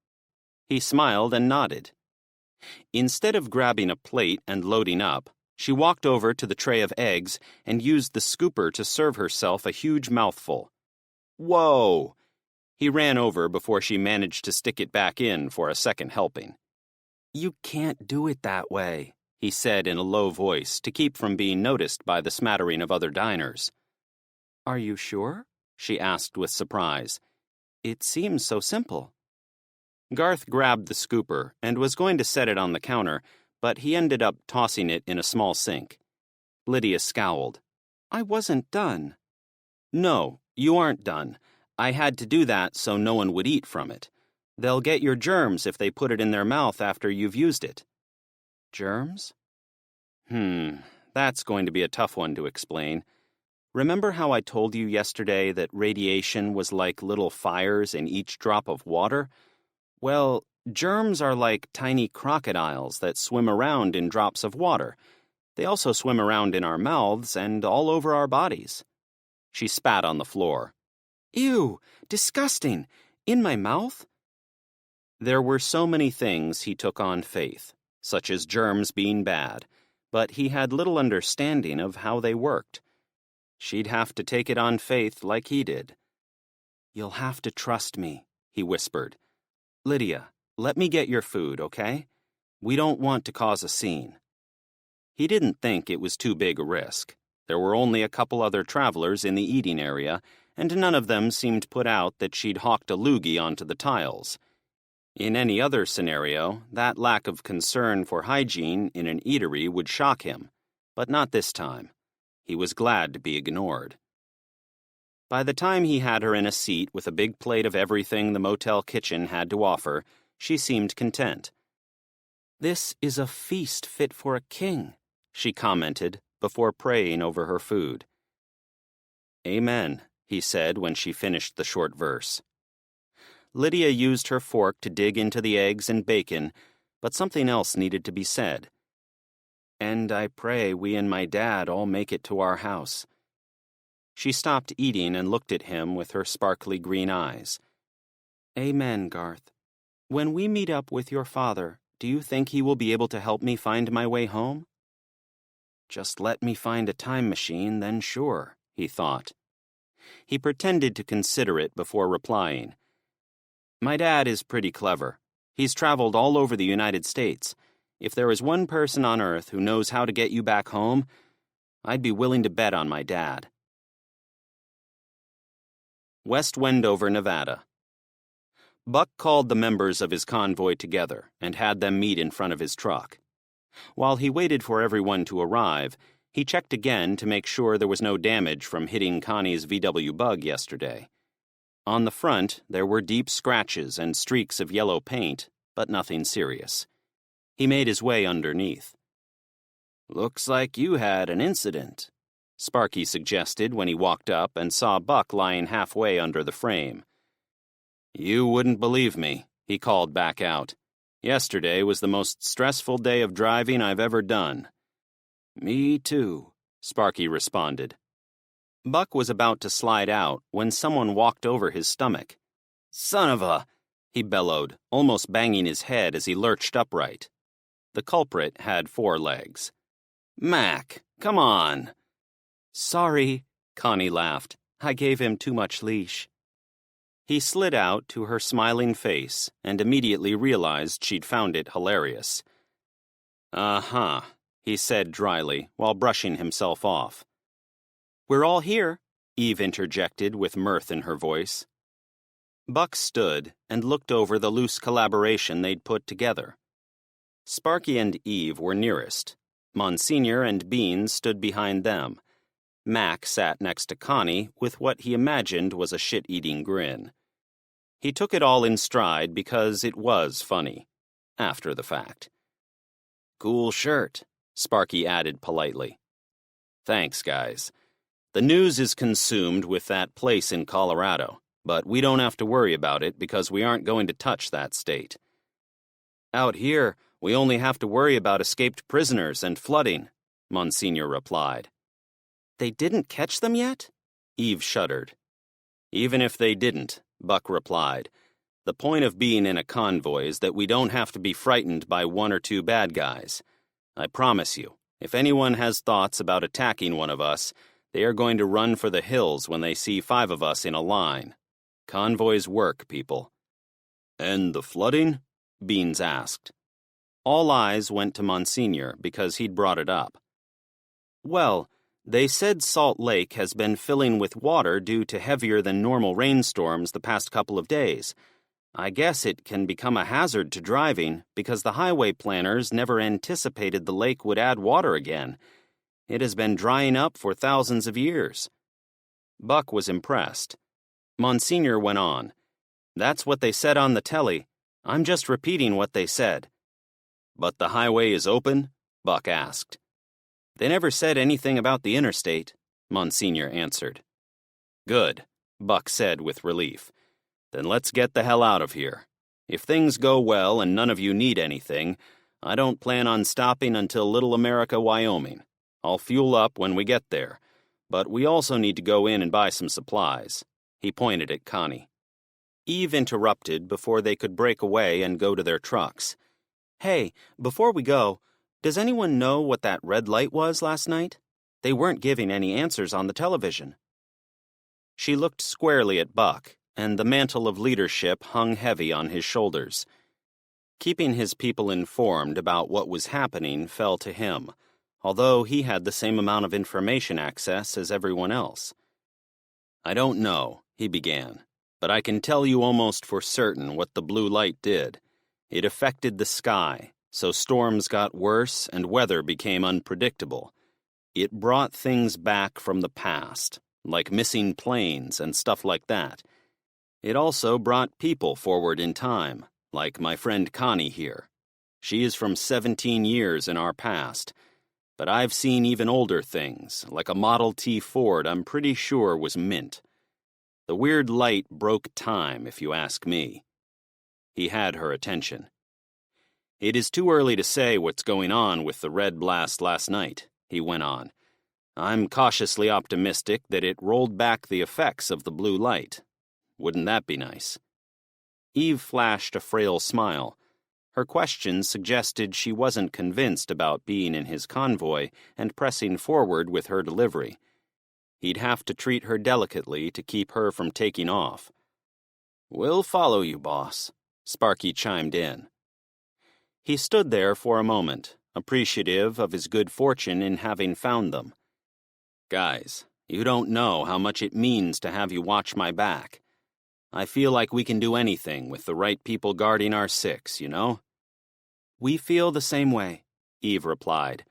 S1: He smiled and nodded. Instead of grabbing a plate and loading up, she walked over to the tray of eggs and used the scooper to serve herself a huge mouthful. "Whoa!" He ran over before she managed to stick it back in for a second helping. "You can't do it that way," he said in a low voice to keep from being noticed by the smattering of other diners. "Are you sure?" she asked with surprise. "It seems so simple." Garth grabbed the scooper and was going to set it on the counter, but he ended up tossing it in a small sink. Lydia scowled. "I wasn't done." "No, you aren't done. I had to do that so no one would eat from it. They'll get your germs if they put it in their mouth after you've used it." "Germs?" That's going to be a tough one to explain. Remember how I told you yesterday that radiation was like little fires in each drop of water? Well, germs are like tiny crocodiles that swim around in drops of water. They also swim around in our mouths and all over our bodies. She spat on the floor. "Ew, disgusting! In my mouth?" There were so many things he took on faith, such as germs being bad, but he had little understanding of how they worked. She'd have to take it on faith like he did. "You'll have to trust me," he whispered. "Lydia, let me get your food, okay? We don't want to cause a scene." He didn't think it was too big a risk. There were only a couple other travelers in the eating area, and none of them seemed put out that she'd hawked a loogie onto the tiles. In any other scenario, that lack of concern for hygiene in an eatery would shock him, but not this time. He was glad to be ignored. By the time he had her in a seat with a big plate of everything the motel kitchen had to offer, she seemed content. "This is a feast fit for a king," she commented before praying over her food. "Amen," he said when she finished the short verse. Lydia used her fork to dig into the eggs and bacon, but something else needed to be said. "And I pray we and my dad all make it to our house." She stopped eating and looked at him with her sparkly green eyes. "Amen, Garth. When we meet up with your father, do you think he will be able to help me find my way home?" Just let me find a time machine, then sure, he thought. He pretended to consider it before replying. "My dad is pretty clever. He's traveled all over the United States. If there is one person on Earth who knows how to get you back home, I'd be willing to bet on my dad." West Wendover, Nevada. Buck called the members of his convoy together and had them meet in front of his truck. While he waited for everyone to arrive, he checked again to make sure there was no damage from hitting Connie's VW Bug yesterday. On the front, there were deep scratches and streaks of yellow paint, but nothing serious. He made his way underneath. "Looks like you had an incident," Sparky suggested when he walked up and saw Buck lying halfway under the frame. "You wouldn't believe me," he called back out. "Yesterday was the most stressful day of driving I've ever done." "Me too," Sparky responded. Buck was about to slide out when someone walked over his stomach. "Son of a..." he bellowed, almost banging his head as he lurched upright. The culprit had 4 legs. "Mac, come on." "Sorry," Connie laughed. "I gave him too much leash." He slid out to her smiling face and immediately realized she'd found it hilarious. "Uh-huh," he said dryly while brushing himself off. "We're all here," Eve interjected with mirth in her voice. Buck stood and looked over the loose collaboration they'd put together. Sparky and Eve were nearest. Monsignor and Beans stood behind them. Mac sat next to Connie with what he imagined was a shit-eating grin. He took it all in stride because it was funny, after the fact. "Cool shirt," Sparky added politely. Thanks, guys. The news is consumed with that place in Colorado, but we don't have to worry about it because we aren't going to touch that state. Out here, we only have to worry about escaped prisoners and flooding, Monsignor replied. They didn't catch them yet? Eve shuddered. Even if they didn't, Buck replied, the point of being in a convoy is that we don't have to be frightened by one or two bad guys. I promise you, if anyone has thoughts about attacking one of us, they are going to run for the hills when they see 5 of us in a line. Convoys work, people. And the flooding? Beans asked. All eyes went to Monsignor because he'd brought it up. Well, they said Salt Lake has been filling with water due to heavier than normal rainstorms the past couple of days. I guess it can become a hazard to driving because the highway planners never anticipated the lake would add water again. It has been drying up for thousands of years. Buck was impressed. Monsignor went on. That's what they said on the telly. I'm just repeating what they said. But the highway is open? Buck asked. They never said anything about the interstate, Monsignor answered. Good, Buck said with relief. Then let's get the hell out of here. If things go well and none of you need anything, I don't plan on stopping until Little America, Wyoming. I'll fuel up when we get there, but we also need to go in and buy some supplies. He pointed at Connie. Eve interrupted before they could break away and go to their trucks. Hey, before we go, does anyone know what that red light was last night? They weren't giving any answers on the television. She looked squarely at Buck, and the mantle of leadership hung heavy on his shoulders. Keeping his people informed about what was happening fell to him, although he had the same amount of information access as everyone else. I don't know, he began, but I can tell you almost for certain what the blue light did. It affected the sky, so storms got worse and weather became unpredictable. It brought things back from the past, like missing planes and stuff like that. It also brought people forward in time, like my friend Connie here. She is from 17 years in our past, but I've seen even older things, like a Model T Ford I'm pretty sure was mint. The weird light broke time, if you ask me. He had her attention. It is too early to say what's going on with the red blast last night, he went on. I'm cautiously optimistic that it rolled back the effects of the blue light. Wouldn't that be nice? Eve flashed a frail smile. Her question suggested she wasn't convinced about being in his convoy and pressing forward with her delivery. He'd have to treat her delicately to keep her from taking off. We'll follow you, boss, Sparky chimed in. He stood there for a moment, appreciative of his good fortune in having found them. Guys, you don't know how much it means to have you watch my back. I feel like we can do anything with the right people guarding our 6, you know? We feel the same way, Eve replied.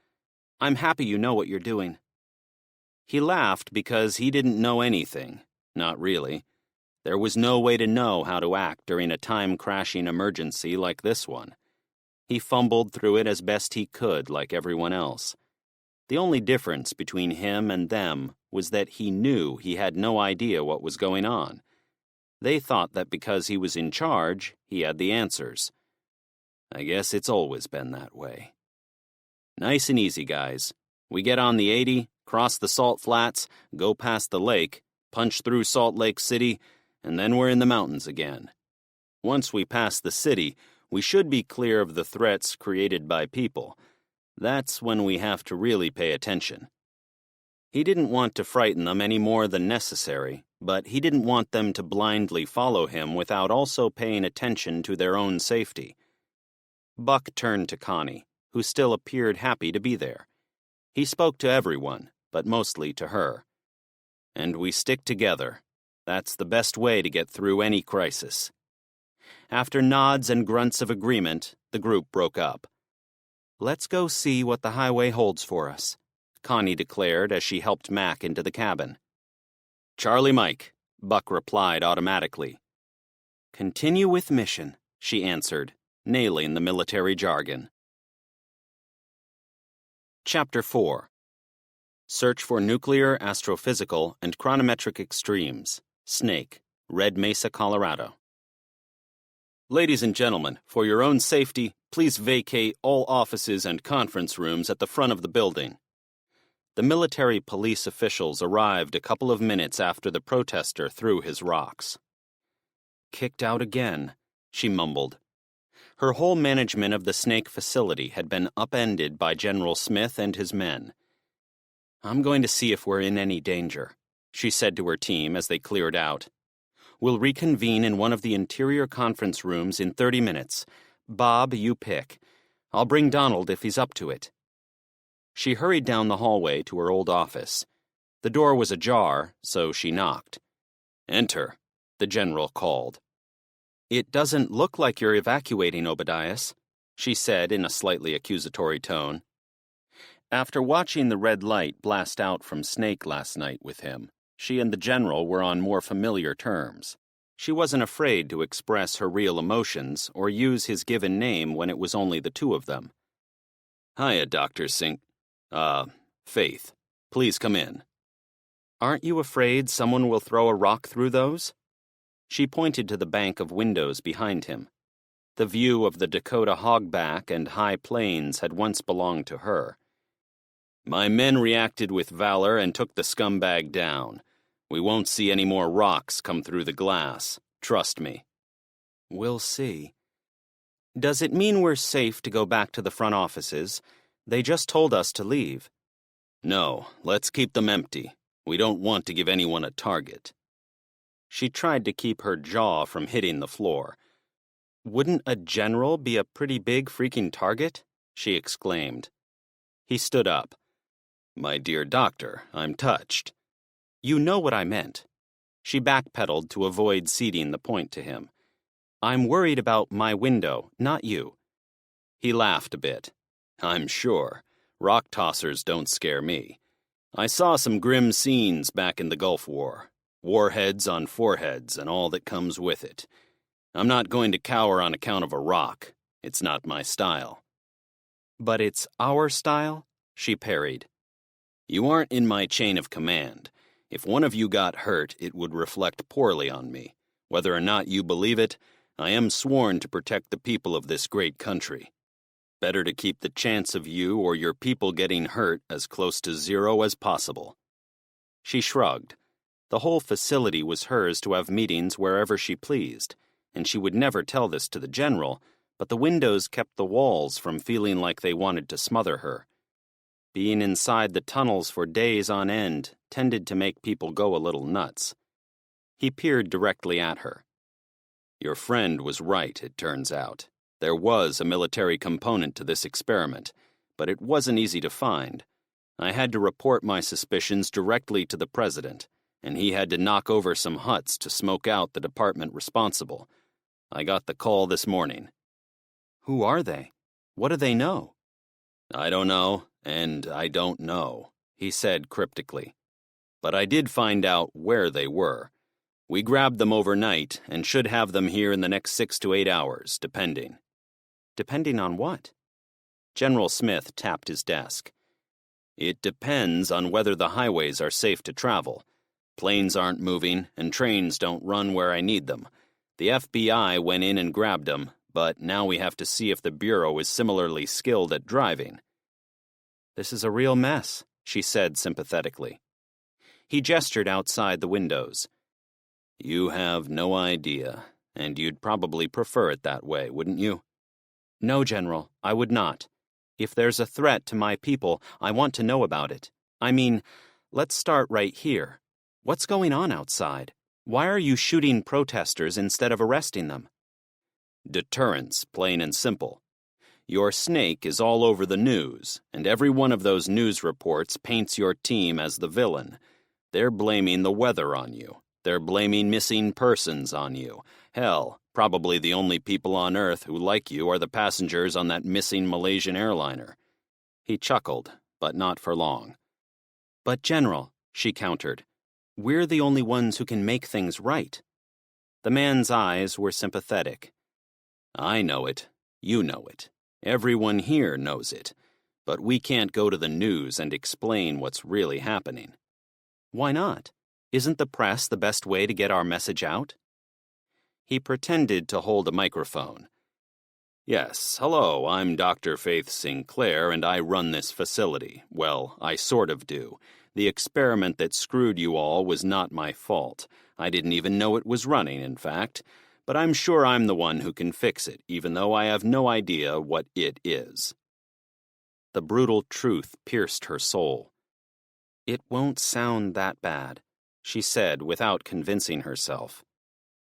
S1: I'm happy you know what you're doing. He laughed because he didn't know anything. Not really. There was no way to know how to act during a time-crashing emergency like this one. He fumbled through it as best he could, like everyone else. The only difference between him and them was that he knew he had no idea what was going on. They thought that because he was in charge, he had the answers. I guess it's always been that way. Nice and easy, guys. We get on the 80, cross the Salt Flats, go past the lake, punch through Salt Lake City, and then we're in the mountains again. Once we pass the city, we should be clear of the threats created by people. That's when we have to really pay attention. He didn't want to frighten them any more than necessary, but he didn't want them to blindly follow him without also paying attention to their own safety. Buck turned to Connie, who still appeared happy to be there. He spoke to everyone, but mostly to her. And we stick together. That's the best way to get through any crisis. After nods and grunts of agreement, the group broke up. Let's go see what the highway holds for us, Connie declared as she helped Mac into the cabin. Charlie Mike, Buck replied automatically. Continue with mission, she answered, nailing the military jargon. Chapter 4. Search for Nuclear, Astrophysical, and Chronometric Extremes. Snake, Red Mesa, Colorado. Ladies and gentlemen, for your own safety, please vacate all offices and conference rooms at the front of the building. The military police officials arrived a couple of minutes after the protester threw his rocks. Kicked out again, she mumbled. Her whole management of the Snake facility had been upended by General Smith and his men. I'm going to see if we're in any danger, she said to her team as they cleared out. We'll reconvene in one of the interior conference rooms in 30 minutes. Bob, you pick. I'll bring Donald if he's up to it. She hurried down the hallway to her old office. The door was ajar, so she knocked. Enter, the general called. It doesn't look like you're evacuating, Obadias, she said in a slightly accusatory tone. After watching the red light blast out from Snake last night with him, she and the general were on more familiar terms. She wasn't afraid to express her real emotions or use his given name when it was only the two of them. Hiya, Dr. Faith. Please come in. Aren't you afraid someone will throw a rock through those? She pointed to the bank of windows behind him. The view of the Dakota hogback and high plains had once belonged to her. My men reacted with valor and took the scumbag down. We won't see any more rocks come through the glass. Trust me. We'll see. Does it mean we're safe to go back to the front offices? They just told us to leave. No, let's keep them empty. We don't want to give anyone a target. She tried to keep her jaw from hitting the floor. Wouldn't a general be a pretty big freaking target? She exclaimed. He stood up. My dear doctor, I'm touched. You know what I meant. She backpedaled to avoid ceding the point to him. I'm worried about my window, not you. He laughed a bit. I'm sure. Rock tossers don't scare me. I saw some grim scenes back in the Gulf War. Warheads on foreheads and all that comes with it. I'm not going to cower on account of a rock. It's not my style. But it's our style? She parried. You aren't in my chain of command. If one of you got hurt, it would reflect poorly on me. Whether or not you believe it, I am sworn to protect the people of this great country. Better to keep the chance of you or your people getting hurt as close to zero as possible. She shrugged. The whole facility was hers to have meetings wherever she pleased, and she would never tell this to the general, but the windows kept the walls from feeling like they wanted to smother her. Being inside the tunnels for days on end tended to make people go a little nuts. He peered directly at her. Your friend was right, it turns out. There was a military component to this experiment, but it wasn't easy to find. I had to report my suspicions directly to the president, and he had to knock over some huts to smoke out the department responsible. I got the call this morning. Who are they? What do they know? I don't know, and I don't know, he said cryptically. But I did find out where they were. We grabbed them overnight and should have them here in the next 6 to 8 hours, depending. Depending on what? General Smith tapped his desk. It depends on whether the highways are safe to travel. Planes aren't moving, and trains don't run where I need them. The FBI went in and grabbed them, but now we have to see if the Bureau is similarly skilled at driving. This is a real mess, she said sympathetically. He gestured outside the windows. You have no idea, and you'd probably prefer it that way, wouldn't you? No, General, I would not. If there's a threat to my people, I want to know about it. I mean, let's start right here. What's going on outside? Why are you shooting protesters instead of arresting them? Deterrence, plain and simple. Your snake is all over the news, and every one of those news reports paints your team as the villain. They're blaming the weather on you. They're blaming missing persons on you. Hell, probably the only people on Earth who like you are the passengers on that missing Malaysian airliner. He chuckled, but not for long. But, General, she countered, we're the only ones who can make things right. The man's eyes were sympathetic. I know it. You know it. Everyone here knows it. but we can't go to the news and explain what's really happening." "Why not? Isn't the press the best way to get our message out?" He pretended to hold a microphone. "Yes, hello, I'm Dr. Faith Sinclair, and I run this facility. Well, I sort of do. The experiment that screwed you all was not my fault. I didn't even know it was running, in fact. But I'm sure I'm the one who can fix it, even though I have no idea what it is." The brutal truth pierced her soul. "It won't sound that bad," she said without convincing herself.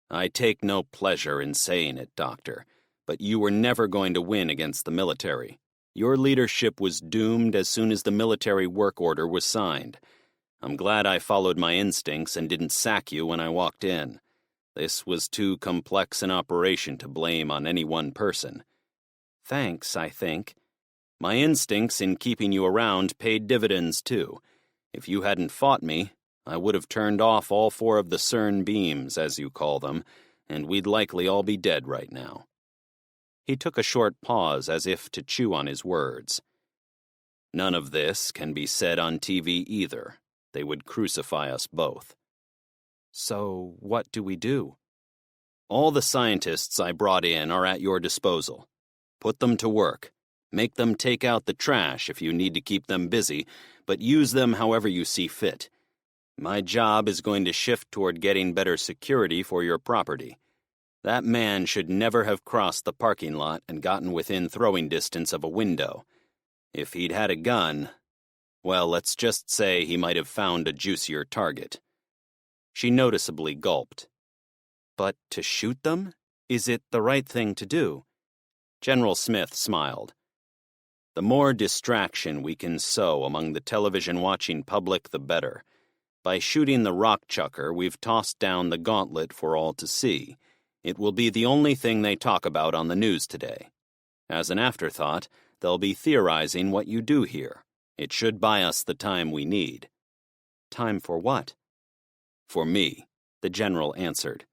S1: "I take no pleasure in saying it, Doctor, but you were never going to win against the military. Your leadership was doomed as soon as the military work order was signed. I'm glad I followed my instincts and didn't sack you when I walked in. This was too complex an operation to blame on any one person." "Thanks, I think." "My instincts in keeping you around paid dividends, too. If you hadn't fought me, I would have turned off all 4 of the CERN beams, as you call them, and we'd likely all be dead right now." He took a short pause as if to chew on his words. "None of this can be said on TV either. They would crucify us both." "So what do we do?" "All the scientists I brought in are at your disposal. Put them to work. Make them take out the trash if you need to keep them busy, but use them however you see fit. My job is going to shift toward getting better security for your property. That man should never have crossed the parking lot and gotten within throwing distance of a window. If he'd had a gun, well, let's just say he might have found a juicier target." She noticeably gulped. "But to shoot them? Is it the right thing to do?" General Smith smiled. "The more distraction we can sow among the television-watching public, the better. By shooting the rock chucker, we've tossed down the gauntlet for all to see. It will be the only thing they talk about on the news today. As an afterthought, they'll be theorizing what you do here. It should buy us the time we need." "Time for what?" "For me," the general answered.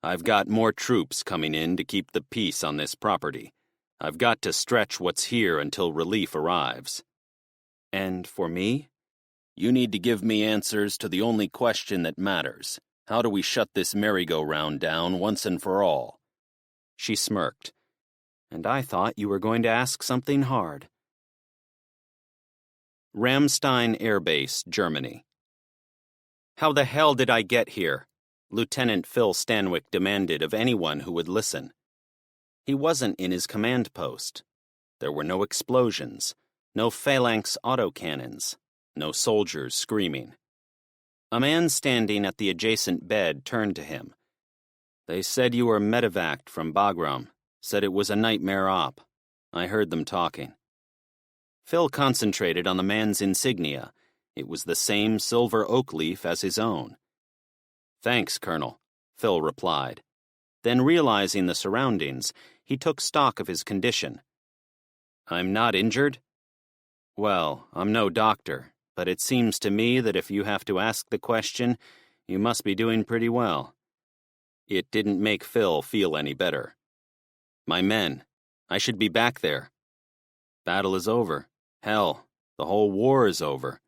S1: "I've got more troops coming in to keep the peace on this property. I've got to stretch what's here until relief arrives." "And for me?" "You need to give me answers to the only question that matters. How do we shut this merry-go-round down once and for all?" She smirked. "And I thought you were going to ask something hard." Ramstein Air Base, Germany. "How the hell did I get here?" Lieutenant Phil Stanwyck demanded of anyone who would listen. He wasn't in his command post. There were no explosions, no phalanx autocannons, no soldiers screaming. A man standing at the adjacent bed turned to him. "They said you were medevaced from Bagram, said it was a nightmare op. I heard them talking." Phil concentrated on the man's insignia. It was the same silver oak leaf as his own. "Thanks, Colonel," Phil replied. Then, realizing the surroundings, he took stock of his condition. "I'm not injured?" "Well, I'm no doctor, but it seems to me that if you have to ask the question, you must be doing pretty well." It didn't make Phil feel any better. "My men. I should be back there." "Battle is over. Hell, the whole war is over.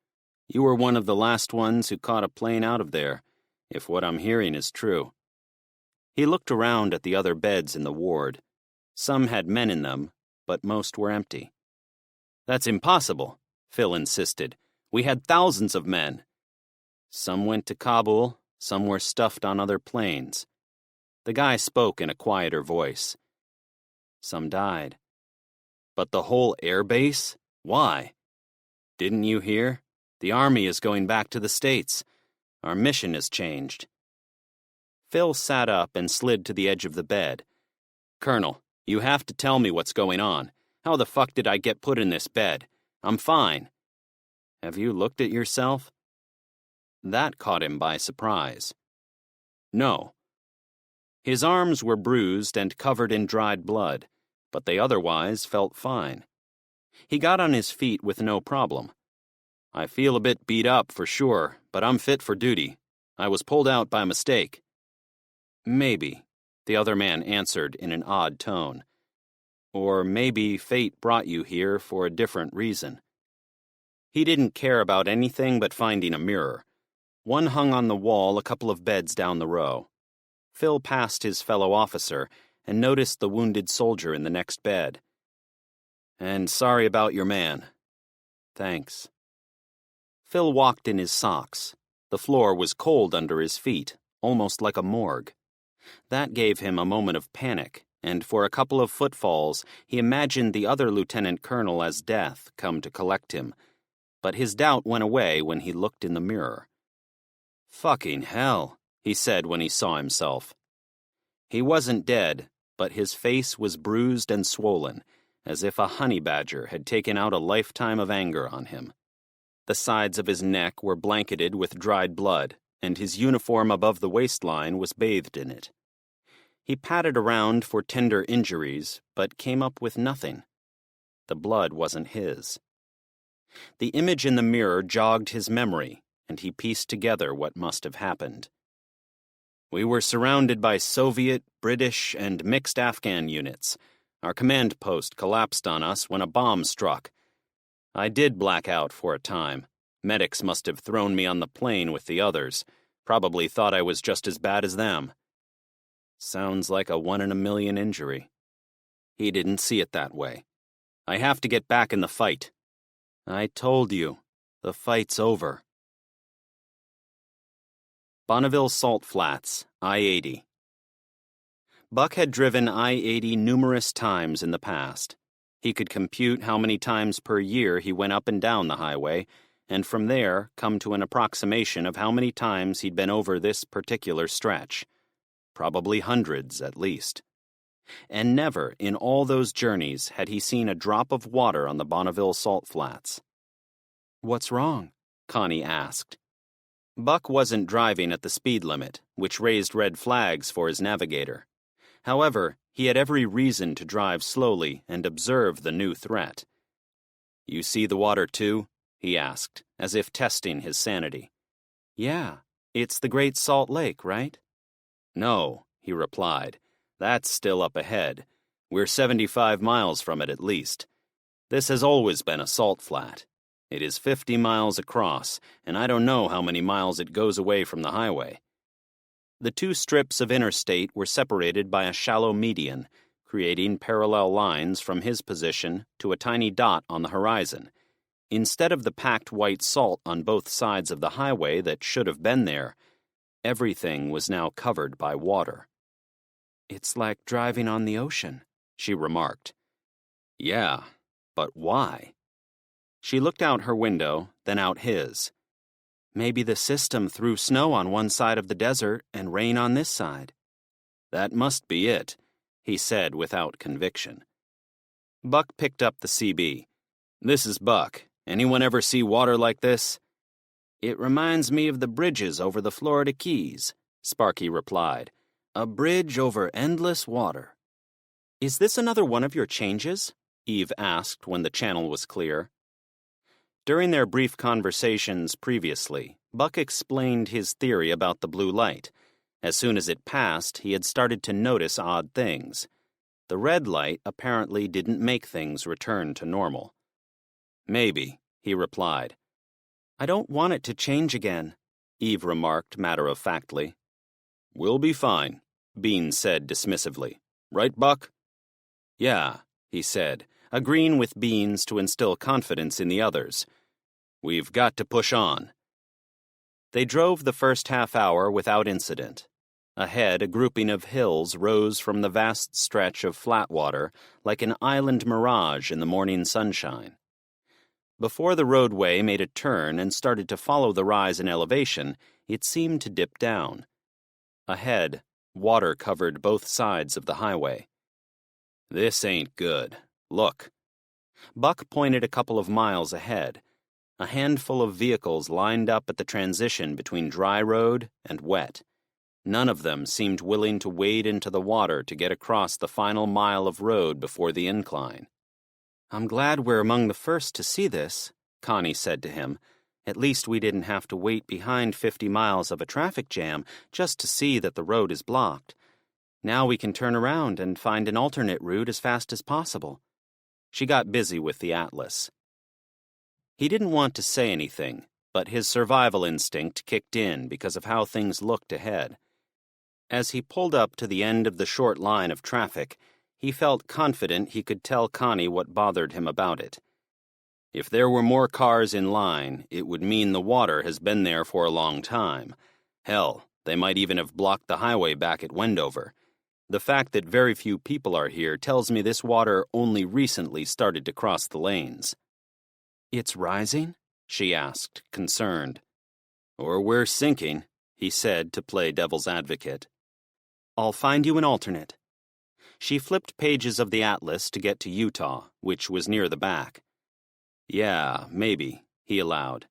S1: You were one of the last ones who caught a plane out of there, if what I'm hearing is true." He looked around at the other beds in the ward. Some had men in them, but most were empty. "That's impossible," Phil insisted. "We had thousands of men." "Some went to Kabul, some were stuffed on other planes." The guy spoke in a quieter voice. "Some died." "But the whole air base? Why?" "Didn't you hear? The Army is going back to the States. Our mission has changed." Phil sat up and slid to the edge of the bed. "Colonel, you have to tell me what's going on. How the fuck did I get put in this bed? I'm fine." "Have you looked at yourself?" That caught him by surprise. "No." His arms were bruised and covered in dried blood, but they otherwise felt fine. He got on his feet with no problem. "I feel a bit beat up for sure, but I'm fit for duty. I was pulled out by mistake." "Maybe," the other man answered in an odd tone. "Or maybe fate brought you here for a different reason." He didn't care about anything but finding a mirror. One hung on the wall a couple of beds down the row. Phil passed his fellow officer and noticed the wounded soldier in the next bed. "And sorry about your man." "Thanks." Phil walked in his socks. The floor was cold under his feet, almost like a morgue. That gave him a moment of panic, and for a couple of footfalls he imagined the other lieutenant colonel as Death come to collect him. But his doubt went away when he looked in the mirror. "Fucking hell," he said when he saw himself. He wasn't dead, but his face was bruised and swollen, as if a honey badger had taken out a lifetime of anger on him. The sides of his neck were blanketed with dried blood, and his uniform above the waistline was bathed in it. He patted around for tender injuries, but came up with nothing. The blood wasn't his. The image in the mirror jogged his memory, and he pieced together what must have happened. "We were surrounded by Soviet, British, and mixed Afghan units. Our command post collapsed on us when a bomb struck. I did black out for a time. Medics must have thrown me on the plane with the others. Probably thought I was just as bad as them." Sounds like a 1 in a million injury. He didn't see it that way. "I have to get back in the fight." "I told you, the fight's over." Bonneville Salt Flats, I-80. Buck had driven I-80 numerous times in the past. He could compute how many times per year he went up and down the highway, and from there come to an approximation of how many times he'd been over this particular stretch. Probably hundreds, at least. And never in all those journeys had he seen a drop of water on the Bonneville Salt Flats. "What's wrong?" Connie asked. Buck wasn't driving at the speed limit, which raised red flags for his navigator. However, he had every reason to drive slowly and observe the new threat. "You see the water too?" he asked, as if testing his sanity. "Yeah, it's the Great Salt Lake, right?" "No," he replied. "That's still up ahead. We're 75 miles from it at least. This has always been a salt flat. It is 50 miles across, and I don't know how many miles it goes away from the highway." The two strips of interstate were separated by a shallow median, creating parallel lines from his position to a tiny dot on the horizon. Instead of the packed white salt on both sides of the highway that should have been there, everything was now covered by water. "It's like driving on the ocean," she remarked. "Yeah, but why?" She looked out her window, then out his. "Maybe the system threw snow on one side of the desert and rain on this side." "That must be it," he said without conviction. Buck picked up the CB. "This is Buck. Anyone ever see water like this?" "It reminds me of the bridges over the Florida Keys," Sparky replied. "A bridge over endless water." "Is this another one of your changes?" Eve asked when the channel was clear. During their brief conversations previously, Buck explained his theory about the blue light. As soon as it passed, he had started to notice odd things. The red light apparently didn't make things return to normal. "Maybe," he replied. "I don't want it to change again," Eve remarked matter-of-factly. "We'll be fine," Bean said dismissively. "Right, Buck?" "Yeah," he said, agreeing with Beans to instill confidence in the others. "We've got to push on." They drove the first half hour without incident. Ahead, a grouping of hills rose from the vast stretch of flat water like an island mirage in the morning sunshine. Before the roadway made a turn and started to follow the rise in elevation, it seemed to dip down. Ahead, water covered both sides of the highway. "This ain't good. Look." Buck pointed a couple of miles ahead. A handful of vehicles lined up at the transition between dry road and wet. None of them seemed willing to wade into the water to get across the final mile of road before the incline. "I'm glad we're among the first to see this," Connie said to him. "At least we didn't have to wait behind 50 miles of a traffic jam just to see that the road is blocked. Now we can turn around and find an alternate route as fast as possible." She got busy with the atlas. He didn't want to say anything, but his survival instinct kicked in because of how things looked ahead. As he pulled up to the end of the short line of traffic, he felt confident he could tell Connie what bothered him about it. If there were more cars in line, it would mean the water has been there for a long time. Hell, they might even have blocked the highway back at Wendover. The fact that very few people are here tells me this water only recently started to cross the lanes. "It's rising?" she asked, concerned. "Or we're sinking," he said to play devil's advocate. "I'll find you an alternate." She flipped pages of the atlas to get to Utah, which was near the back. "Yeah, maybe," he allowed.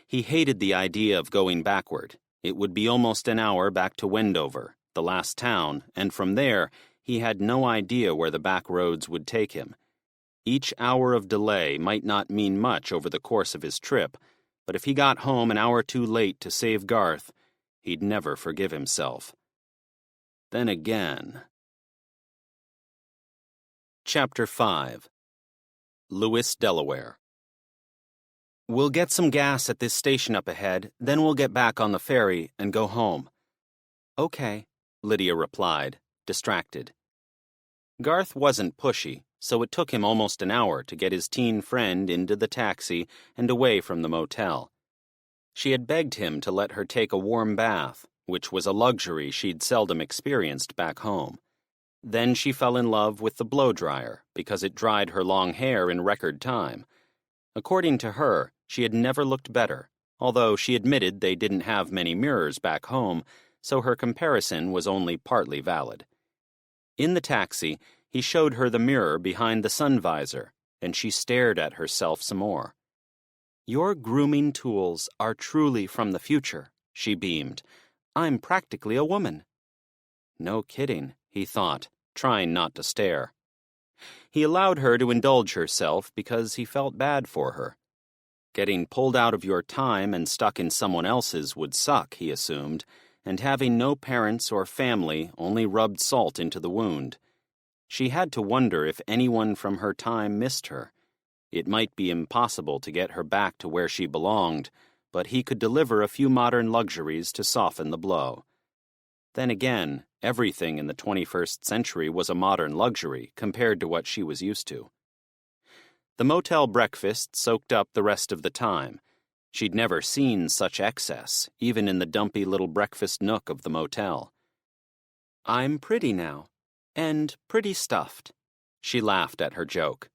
S1: He hated the idea of going backward. It would be almost an hour back to Wendover, the last town, and from there, he had no idea where the back roads would take him. Each hour of delay might not mean much over the course of his trip, but if he got home an hour too late to save Garth, he'd never forgive himself. Then again... Chapter 5. Lewis, Delaware. "We'll get some gas at this station up ahead, then we'll get back on the ferry and go home." "Okay," Lydia replied, distracted. Garth wasn't pushy, so it took him almost an hour to get his teen friend into the taxi and away from the motel. She had begged him to let her take a warm bath, which was a luxury she'd seldom experienced back home. Then she fell in love with the blow-dryer because it dried her long hair in record time. According to her, she had never looked better, although she admitted they didn't have many mirrors back home, so her comparison was only partly valid. In the taxi, he showed her the mirror behind the sun visor, and she stared at herself some more. "Your grooming tools are truly from the future," she beamed. "I'm practically a woman." No kidding, he thought, trying not to stare. He allowed her to indulge herself because he felt bad for her. Getting pulled out of your time and stuck in someone else's would suck, he assumed, and having no parents or family only rubbed salt into the wound. She had to wonder if anyone from her time missed her. It might be impossible to get her back to where she belonged, but he could deliver a few modern luxuries to soften the blow. Then again, everything in the 21st century was a modern luxury compared to what she was used to. The motel breakfast soaked up the rest of the time. She'd never seen such excess, even in the dumpy little breakfast nook of the motel. "I'm pretty now, and pretty stuffed." She laughed at her joke.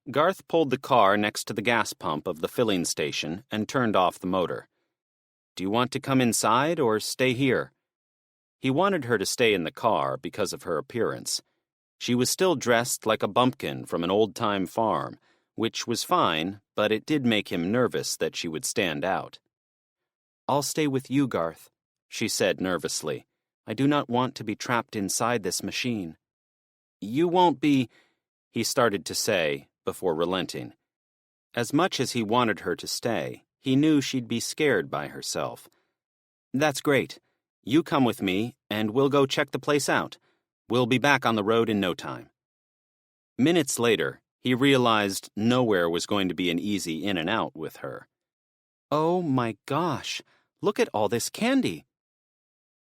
S1: Garth pulled the car next to the gas pump of the filling station and turned off the motor. "Do you want to come inside or stay here?" He wanted her to stay in the car because of her appearance. She was still dressed like a bumpkin from an old-time farm, which was fine, but it did make him nervous that she would stand out. "I'll stay with you, Garth," she said nervously. "I do not want to be trapped inside this machine." "You won't be," he started to say, before relenting. As much as he wanted her to stay, he knew she'd be scared by herself. "That's great. You come with me, and we'll go check the place out. We'll be back on the road in no time." Minutes later, he realized nowhere was going to be an easy in and out with her. "Oh my gosh, look at all this candy."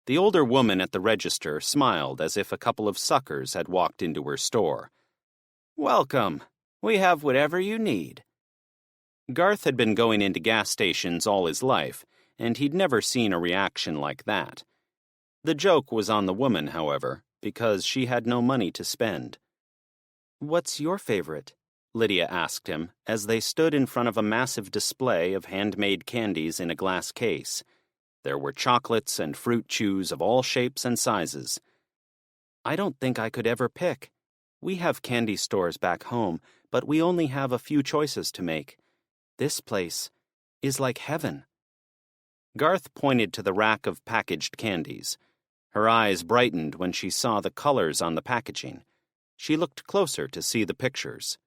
S1: The older woman at the register smiled as if a couple of suckers had walked into her store. "Welcome. We have whatever you need." Garth had been going into gas stations all his life, and he'd never seen a reaction like that. The joke was on the woman, however, because she had no money to spend. "What's your favorite?" Lydia asked him as they stood in front of a massive display of handmade candies in a glass case. There were chocolates and fruit chews of all shapes and sizes. "I don't think I could ever pick. We have candy stores back home, but we only have a few choices to make. This place is like heaven." Garth pointed to the rack of packaged candies. Her eyes brightened when she saw the colors on the packaging. She looked closer to see the pictures.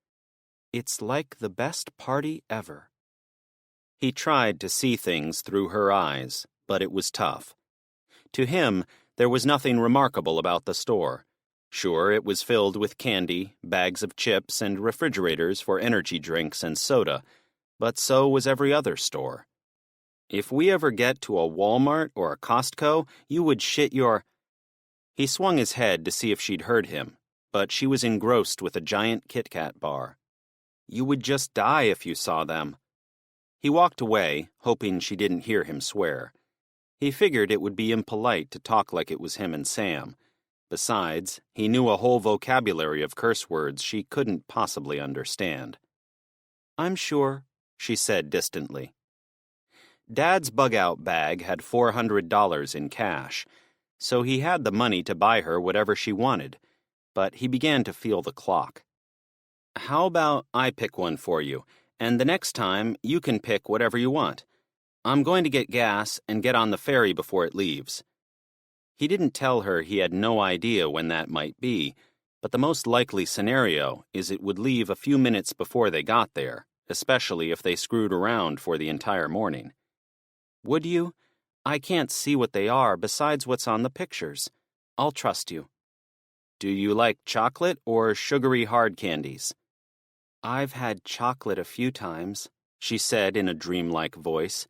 S1: "It's like the best party ever." He tried to see things through her eyes, but it was tough. To him, there was nothing remarkable about the store. Sure, it was filled with candy, bags of chips, and refrigerators for energy drinks and soda, but so was every other store. If we ever get to a Walmart or a Costco, you would shit your... He swung his head to see if she'd heard him, but she was engrossed with a giant Kit Kat bar. You would just die if you saw them. He walked away, hoping she didn't hear him swear. He figured it would be impolite to talk like it was him and Sam. Besides, he knew a whole vocabulary of curse words she couldn't possibly understand. "I'm sure," she said distantly. Dad's bug-out bag had $400 in cash, so he had the money to buy her whatever she wanted, but he began to feel the clock. "How about I pick one for you, and the next time you can pick whatever you want? I'm going to get gas and get on the ferry before it leaves." He didn't tell her he had no idea when that might be, but the most likely scenario is it would leave a few minutes before they got there, especially if they screwed around for the entire morning. "Would you? I can't see what they are besides what's on the pictures. I'll trust you." "Do you like chocolate or sugary hard candies?" "I've had chocolate a few times," she said in a dreamlike voice.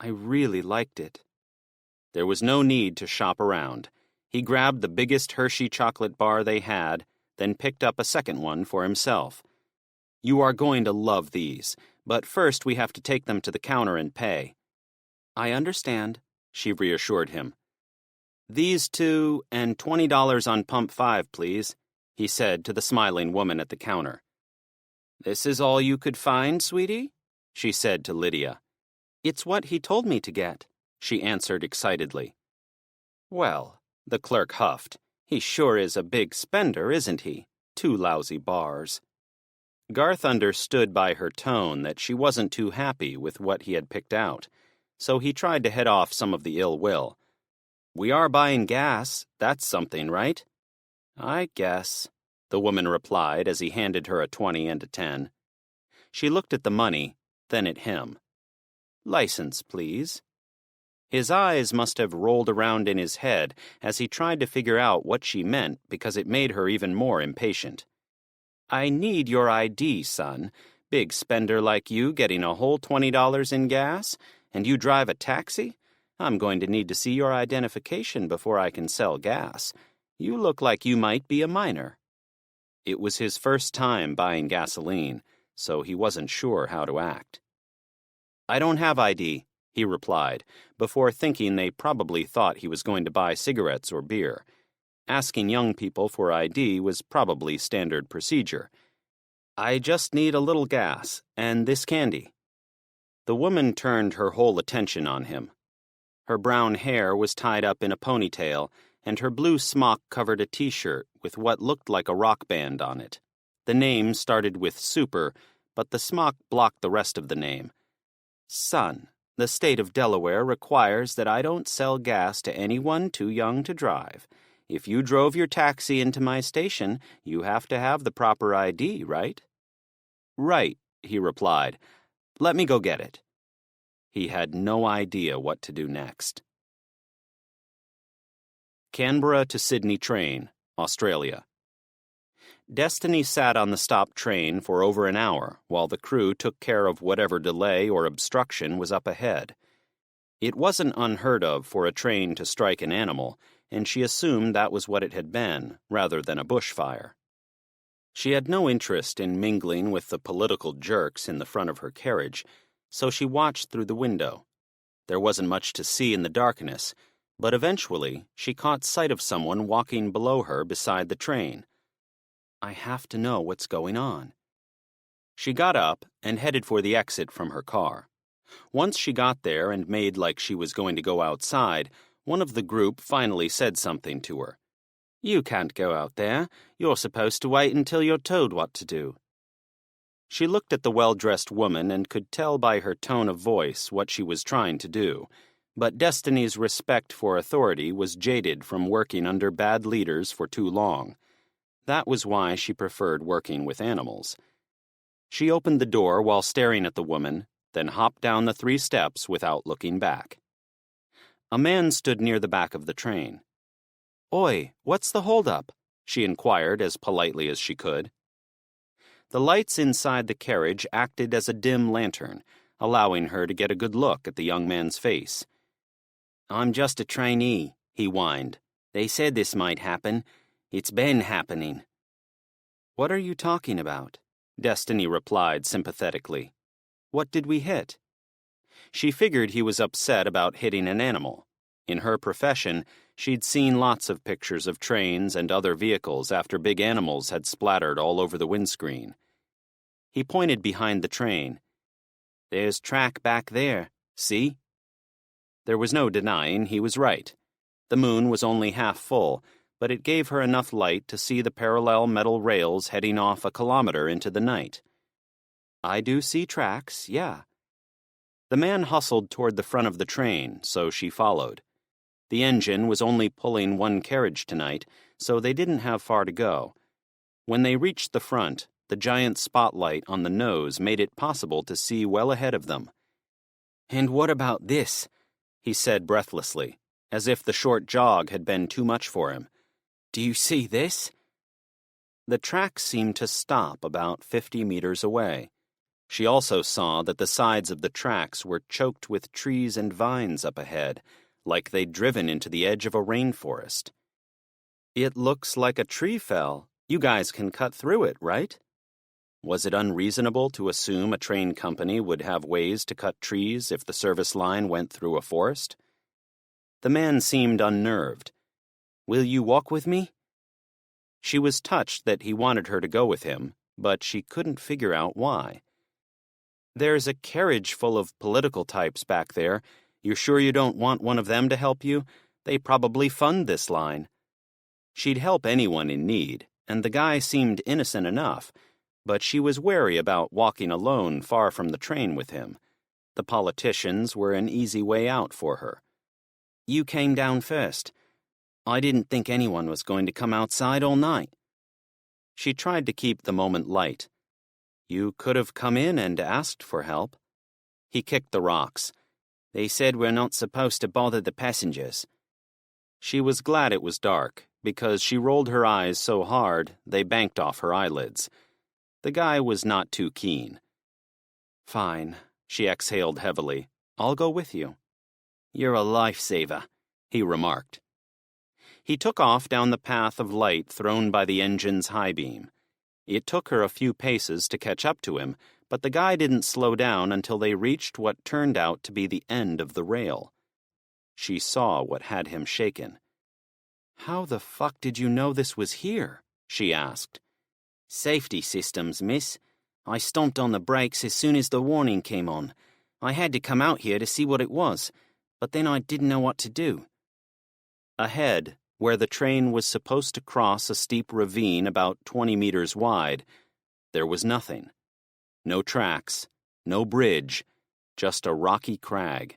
S1: "I really liked it." There was no need to shop around. He grabbed the biggest Hershey chocolate bar they had, then picked up a second one for himself. "You are going to love these, but first we have to take them to the counter and pay." "I understand," she reassured him. "These two and $20 on pump 5, please," he said to the smiling woman at the counter. "This is all you could find, sweetie?" she said to Lydia. "It's what he told me to get," she answered excitedly. "Well," the clerk huffed, "he sure is a big spender, isn't he? 2 lousy bars." Garth understood by her tone that she wasn't too happy with what he had picked out, so he tried to head off some of the ill will. "We are buying gas, that's something, right?" "I guess," the woman replied as he handed her a 20 and a 10. She looked at the money, then at him. "License, please." His eyes must have rolled around in his head as he tried to figure out what she meant because it made her even more impatient. "I need your ID, son. Big spender like you getting a whole $20 in gas? And you drive a taxi? I'm going to need to see your identification before I can sell gas. You look like you might be a minor." It was his first time buying gasoline, so he wasn't sure how to act. "I don't have ID," he replied, before thinking they probably thought he was going to buy cigarettes or beer. Asking young people for ID was probably standard procedure. "I just need a little gas, and this candy." The woman turned her whole attention on him. Her brown hair was tied up in a ponytail, and her blue smock covered a t-shirt with what looked like a rock band on it. The name started with Super, but the smock blocked the rest of the name. "Son, the state of Delaware requires that I don't sell gas to anyone too young to drive. If you drove your taxi into my station, you have to have the proper ID, right?" "Right," he replied. "Let me go get it." He had no idea what to do next. Canberra to Sydney train, Australia. Destiny sat on the stopped train for over an hour while the crew took care of whatever delay or obstruction was up ahead. It wasn't unheard of for a train to strike an animal, and she assumed that was what it had been, rather than a bushfire. She had no interest in mingling with the political jerks in the front of her carriage, so she watched through the window. There wasn't much to see in the darkness, but eventually she caught sight of someone walking below her beside the train. "I have to know what's going on." She got up and headed for the exit from her car. Once she got there and made like she was going to go outside, one of the group finally said something to her. "You can't go out there. You're supposed to wait until you're told what to do." She looked at the well-dressed woman and could tell by her tone of voice what she was trying to do, but Destiny's respect for authority was jaded from working under bad leaders for too long. That was why she preferred working with animals. She opened the door while staring at the woman, then hopped down the 3 steps without looking back. A man stood near the back of the train. "Oi, what's the holdup?" she inquired as politely as she could. The lights inside the carriage acted as a dim lantern, allowing her to get a good look at the young man's face. "I'm just a trainee," he whined. "They said this might happen. It's been happening." "What are you talking about?" Destiny replied sympathetically. "What did we hit?" She figured he was upset about hitting an animal. In her profession, she'd seen lots of pictures of trains and other vehicles after big animals had splattered all over the windscreen. He pointed behind the train. "There's track back there, see?" There was no denying he was right. The moon was only half full, but it gave her enough light to see the parallel metal rails heading off a kilometer into the night. "I do see tracks, yeah." The man hustled toward the front of the train, so she followed. The engine was only pulling one carriage tonight, so they didn't have far to go. When they reached the front, the giant spotlight on the nose made it possible to see well ahead of them. "And what about this?" he said breathlessly, as if the short jog had been too much for him. "Do you see this?" The tracks seemed to stop about 50 meters away. She also saw that the sides of the tracks were choked with trees and vines up ahead, like they'd driven into the edge of a rainforest. "It looks like a tree fell. You guys can cut through it, right?" Was it unreasonable to assume a train company would have ways to cut trees if the service line went through a forest? The man seemed unnerved. "Will you walk with me?" She was touched that he wanted her to go with him, but she couldn't figure out why. "There's a carriage full of political types back there. You're sure you don't want one of them to help you? They probably fund this line." She'd help anyone in need, and the guy seemed innocent enough, but she was wary about walking alone far from the train with him. The politicians were an easy way out for her. "You came down first. I didn't think anyone was going to come outside all night." She tried to keep the moment light. "You could have come in and asked for help." He kicked the rocks. "They said we're not supposed to bother the passengers." She was glad it was dark, because she rolled her eyes so hard they banked off her eyelids. The guy was not too keen. "Fine," she exhaled heavily. "I'll go with you." "You're a lifesaver," he remarked. He took off down the path of light thrown by the engine's high beam. It took her a few paces to catch up to him, but the guy didn't slow down until they reached what turned out to be the end of the rail. She saw what had him shaken. "How the fuck did you know this was here?" she asked. "Safety systems, miss. I stomped on the brakes as soon as the warning came on. I had to come out here to see what it was, but then I didn't know what to do." Ahead, where the train was supposed to cross a steep ravine about 20 meters wide, there was nothing. No tracks, no bridge, just a rocky crag.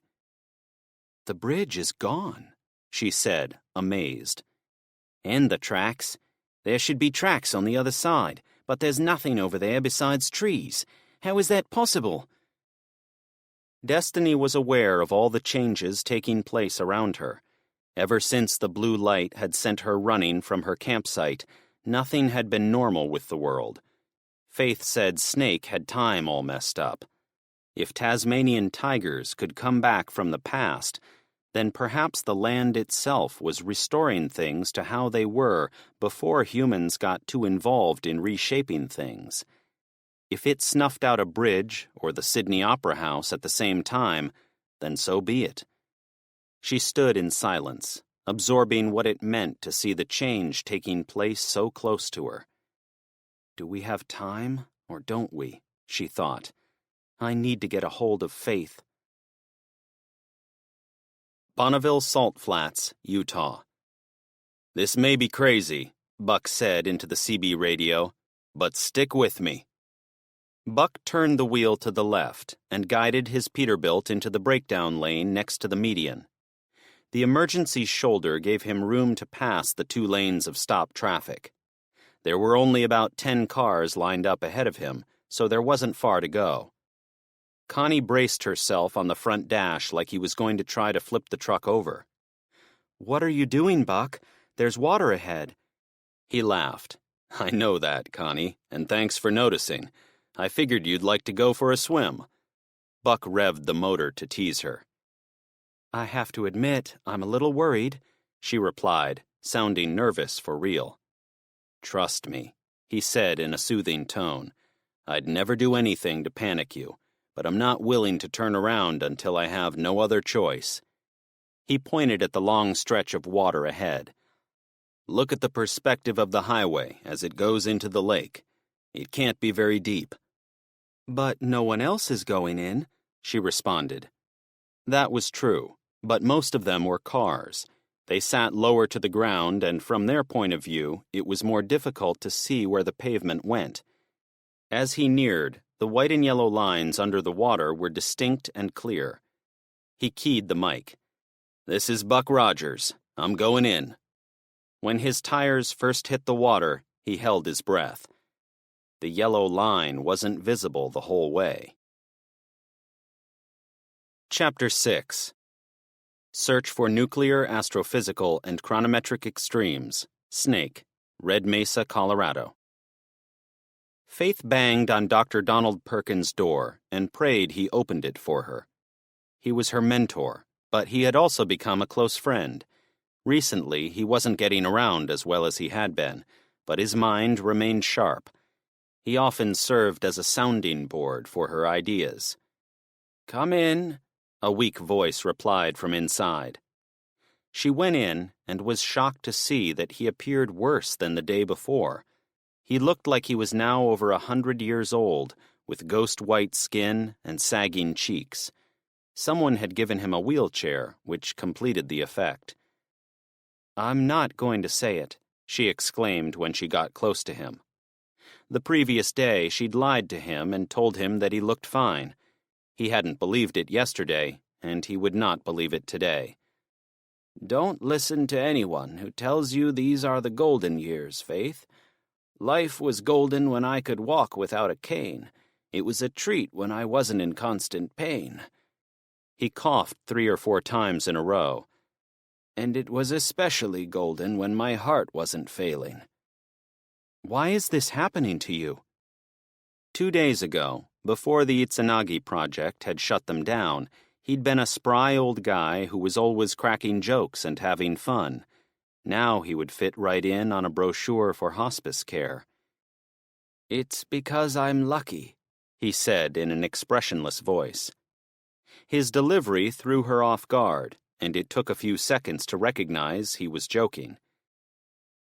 S1: "The bridge is gone," she said, amazed. "And the tracks. There should be tracks on the other side, but there's nothing over there besides trees. How is that possible?" Destiny was aware of all the changes taking place around her. Ever since the blue light had sent her running from her campsite, nothing had been normal with the world. Faith said Snake had time all messed up. If Tasmanian tigers could come back from the past, then perhaps the land itself was restoring things to how they were before humans got too involved in reshaping things. If it snuffed out a bridge or the Sydney Opera House at the same time, then so be it. She stood in silence, absorbing what it meant to see the change taking place so close to her. "Do we have time, or don't we?" she thought. "I need to get a hold of Faith." Bonneville Salt Flats, Utah. "This may be crazy," Buck said into the CB radio, "but stick with me." Buck turned the wheel to the left and guided his Peterbilt into the breakdown lane next to the median. The emergency shoulder gave him room to pass the 2 lanes of stop traffic. There were only about 10 cars lined up ahead of him, so there wasn't far to go. Connie braced herself on the front dash like he was going to try to flip the truck over. "What are you doing, Buck? There's water ahead." He laughed. I know that, Connie, and thanks for noticing. I figured you'd like to go for a swim. Buck revved the motor to tease her.
S2: I have to admit, I'm a little worried, she replied, sounding nervous for real.
S1: Trust me, he said in a soothing tone. I'd never do anything to panic you, but I'm not willing to turn around until I have no other choice. He pointed at the long stretch of water ahead. Look at the perspective of the highway as it goes into the lake. It can't be very deep.
S2: But no one else is going in, she responded.
S1: That was true, but most of them were cars. They sat lower to the ground, and from their point of view, it was more difficult to see where the pavement went. As he neared, the white and yellow lines under the water were distinct and clear. He keyed the mic. This is Buck Rogers. I'm going in. When his tires first hit the water, he held his breath. The yellow line wasn't visible the whole way. Chapter 6. Search for Nuclear, Astrophysical, and Chronometric Extremes. Snake, Red Mesa, Colorado. Faith banged on Dr. Donald Perkins' door and prayed he opened it for her. He was her mentor, but he had also become a close friend. Recently, he wasn't getting around as well as he had been, but his mind remained sharp. He often served as a sounding board for her ideas. "Come in," a weak voice replied from inside. She went in and was shocked to see that he appeared worse than the day before. He looked like he was now over 100 years old, with ghost-white skin and sagging cheeks. Someone had given him a wheelchair, which completed the effect. "I'm not going to say it," she exclaimed when she got close to him. The previous day, she'd lied to him and told him that he looked fine. He hadn't believed it yesterday, and he would not believe it today. "Don't listen to anyone who tells you these are the golden years, Faith. Life was golden when I could walk without a cane. It was a treat when I wasn't in constant pain." He coughed 3 or 4 times in a row. "And it was especially golden when my heart wasn't failing."
S2: Why is this happening to you?
S1: 2 days ago, before the Itsunagi project had shut them down, he'd been a spry old guy who was always cracking jokes and having fun. Now he would fit right in on a brochure for hospice care. "It's because I'm lucky," he said in an expressionless voice. His delivery threw her off guard, and it took a few seconds to recognize he was joking.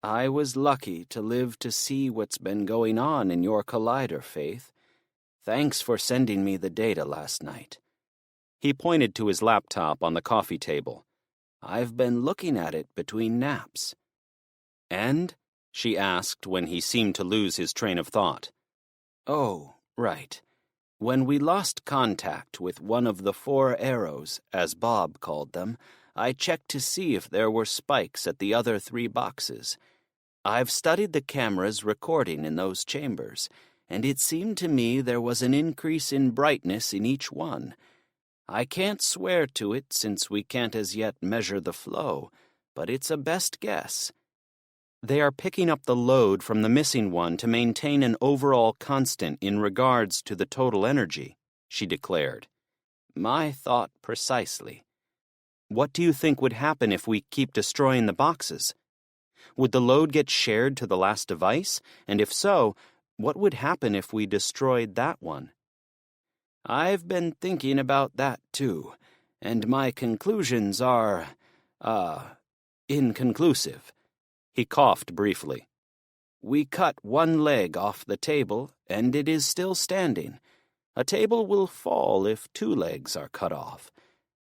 S1: "I was lucky to live to see what's been going on in your collider, Faith. Thanks for sending me the data last night." He pointed to his laptop on the coffee table. "I've been looking at it between naps." "And?" she asked when he seemed to lose his train of thought. "Oh, right. When we lost contact with one of the 4 arrows, as Bob called them, I checked to see if there were spikes at the other 3 boxes. I've studied the cameras recording in those chambers, and it seemed to me there was an increase in brightness in each one. I can't swear to it since we can't as yet measure the flow, but it's a best guess."
S2: They are picking up the load from the missing one to maintain an overall constant in regards to the total energy, she declared.
S1: "My thought precisely."
S2: "What do you think would happen if we keep destroying the boxes? Would the load get shared to the last device? And if so, what would happen if we destroyed that one?"
S1: "I've been thinking about that too, and my conclusions are, inconclusive." He coughed briefly. "We cut one leg off the table, and it is still standing. A table will fall if 2 legs are cut off.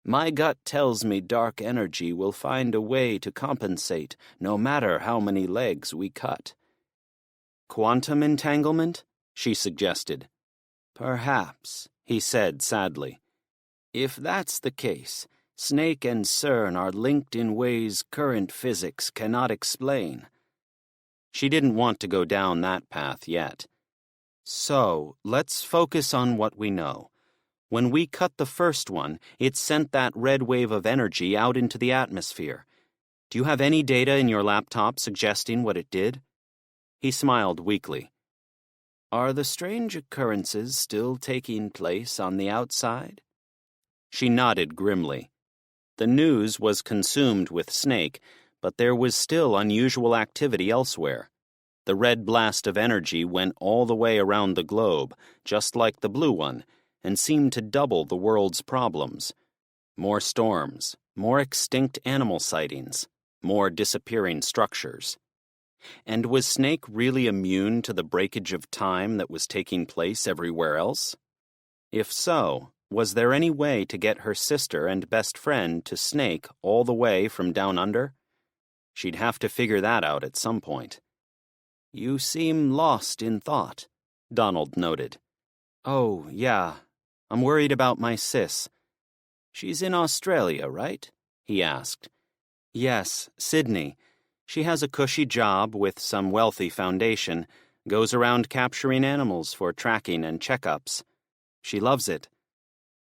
S1: My gut tells me dark energy will find a way to compensate no matter how many legs we cut."
S2: "Quantum entanglement?" she suggested.
S1: "Perhaps," he said sadly. "If that's the case, Snake and CERN are linked in ways current physics cannot explain."
S2: She didn't want to go down that path yet. "So, let's focus on what we know. When we cut the first one, it sent that red wave of energy out into the atmosphere. Do you have any data in your laptop suggesting what it did?" He smiled weakly. Are the strange occurrences still taking place on the outside? She nodded grimly. The news was consumed with Snake, but there was still unusual activity elsewhere. The red blast of energy went all the way around the globe, just like the blue one, and seemed to double the world's problems. More storms, more extinct animal sightings, more disappearing structures. And was Snake really immune to the breakage of time that was taking place everywhere else? If so, was there any way to get her sister and best friend to Snake all the way from down under? She'd have to figure that out at some point. You seem lost in thought, Donald noted. Oh, yeah. I'm worried about my sis. She's in Australia, right? He asked. Yes, Sydney. She has a cushy job with some wealthy foundation, goes around capturing animals for tracking and checkups. She loves it.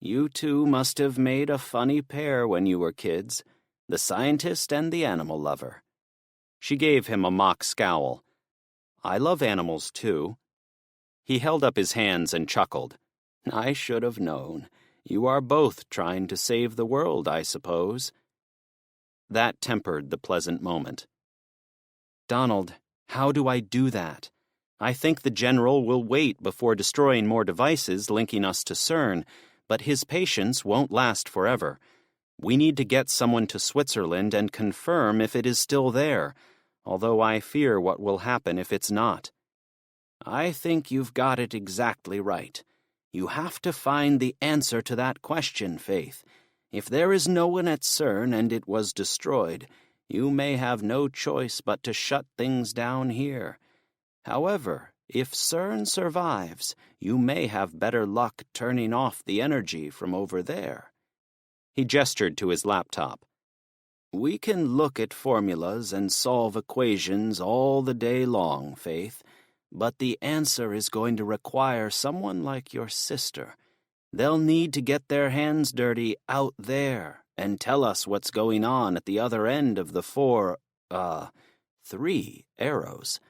S2: You two must have made a funny pair when you were kids, the scientist and the animal lover. She gave him a mock scowl. I love animals, too. He held up his hands and chuckled. I should have known. You are both trying to save the world, I suppose. That tempered the pleasant moment. Donald, how do I do that? I think the General will wait before destroying more devices linking us to CERN, but his patience won't last forever. We need to get someone to Switzerland and confirm if it is still there, although I fear what will happen if it's not. I think you've got it exactly right. You have to find the answer to that question, Faith. If there is no one at CERN and it was destroyed, you may have no choice but to shut things down here. However, if CERN survives, you may have better luck turning off the energy from over there. He gestured to his laptop. We can look at formulas and solve equations all the day long, Faith, but the answer is going to require someone like your sister. They'll need to get their hands dirty out there and tell us what's going on at the other end of the 3 arrows.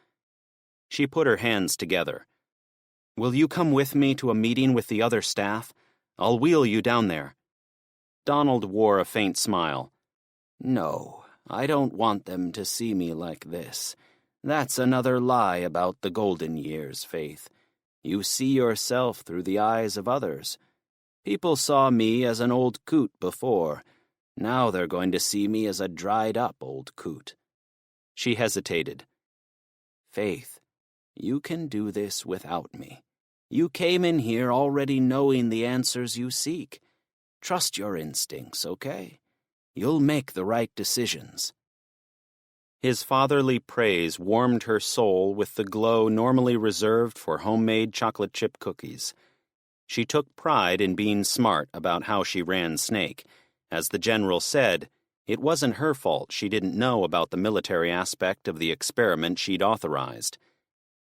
S2: She put her hands together. Will you come with me to a meeting with the other staff? I'll wheel you down there. Donald wore a faint smile. No, I don't want them to see me like this. That's another lie about the golden years, Faith. You see yourself through the eyes of others. People saw me as an old coot before. Now they're going to see me as a dried-up old coot. She hesitated. Faith, you can do this without me. You came in here already knowing the answers you seek. Trust your instincts, okay? You'll make the right decisions. His fatherly praise warmed her soul with the glow normally reserved for homemade chocolate chip cookies. She took pride in being smart about how she ran Snake. As the General said, it wasn't her fault she didn't know about the military aspect of the experiment she'd authorized.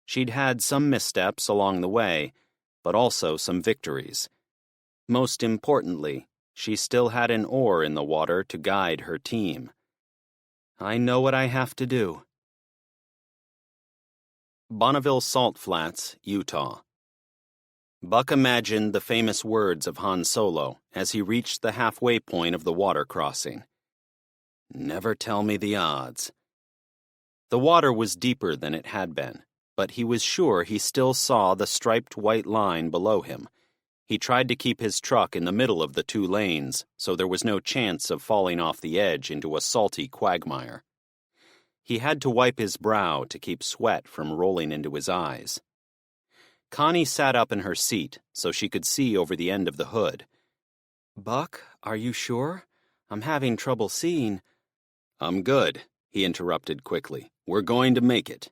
S2: She'd had some missteps along the way, but also some victories. Most importantly, she still had an oar in the water to guide her team. I know what I have to do. Bonneville Salt Flats, Utah. Buck imagined the famous words of Han Solo as he reached the halfway point of the water crossing. Never tell me the odds. The water was deeper than it had been, but he was sure he still saw the striped white line below him. He tried to keep his truck in the middle of the 2 lanes, so there was no chance of falling off the edge into a salty quagmire. He had to wipe his brow to keep sweat from rolling into his eyes. Connie sat up in her seat so she could see over the end of the hood. Buck, are you sure? I'm having trouble seeing. I'm good, he interrupted quickly. We're going to make it.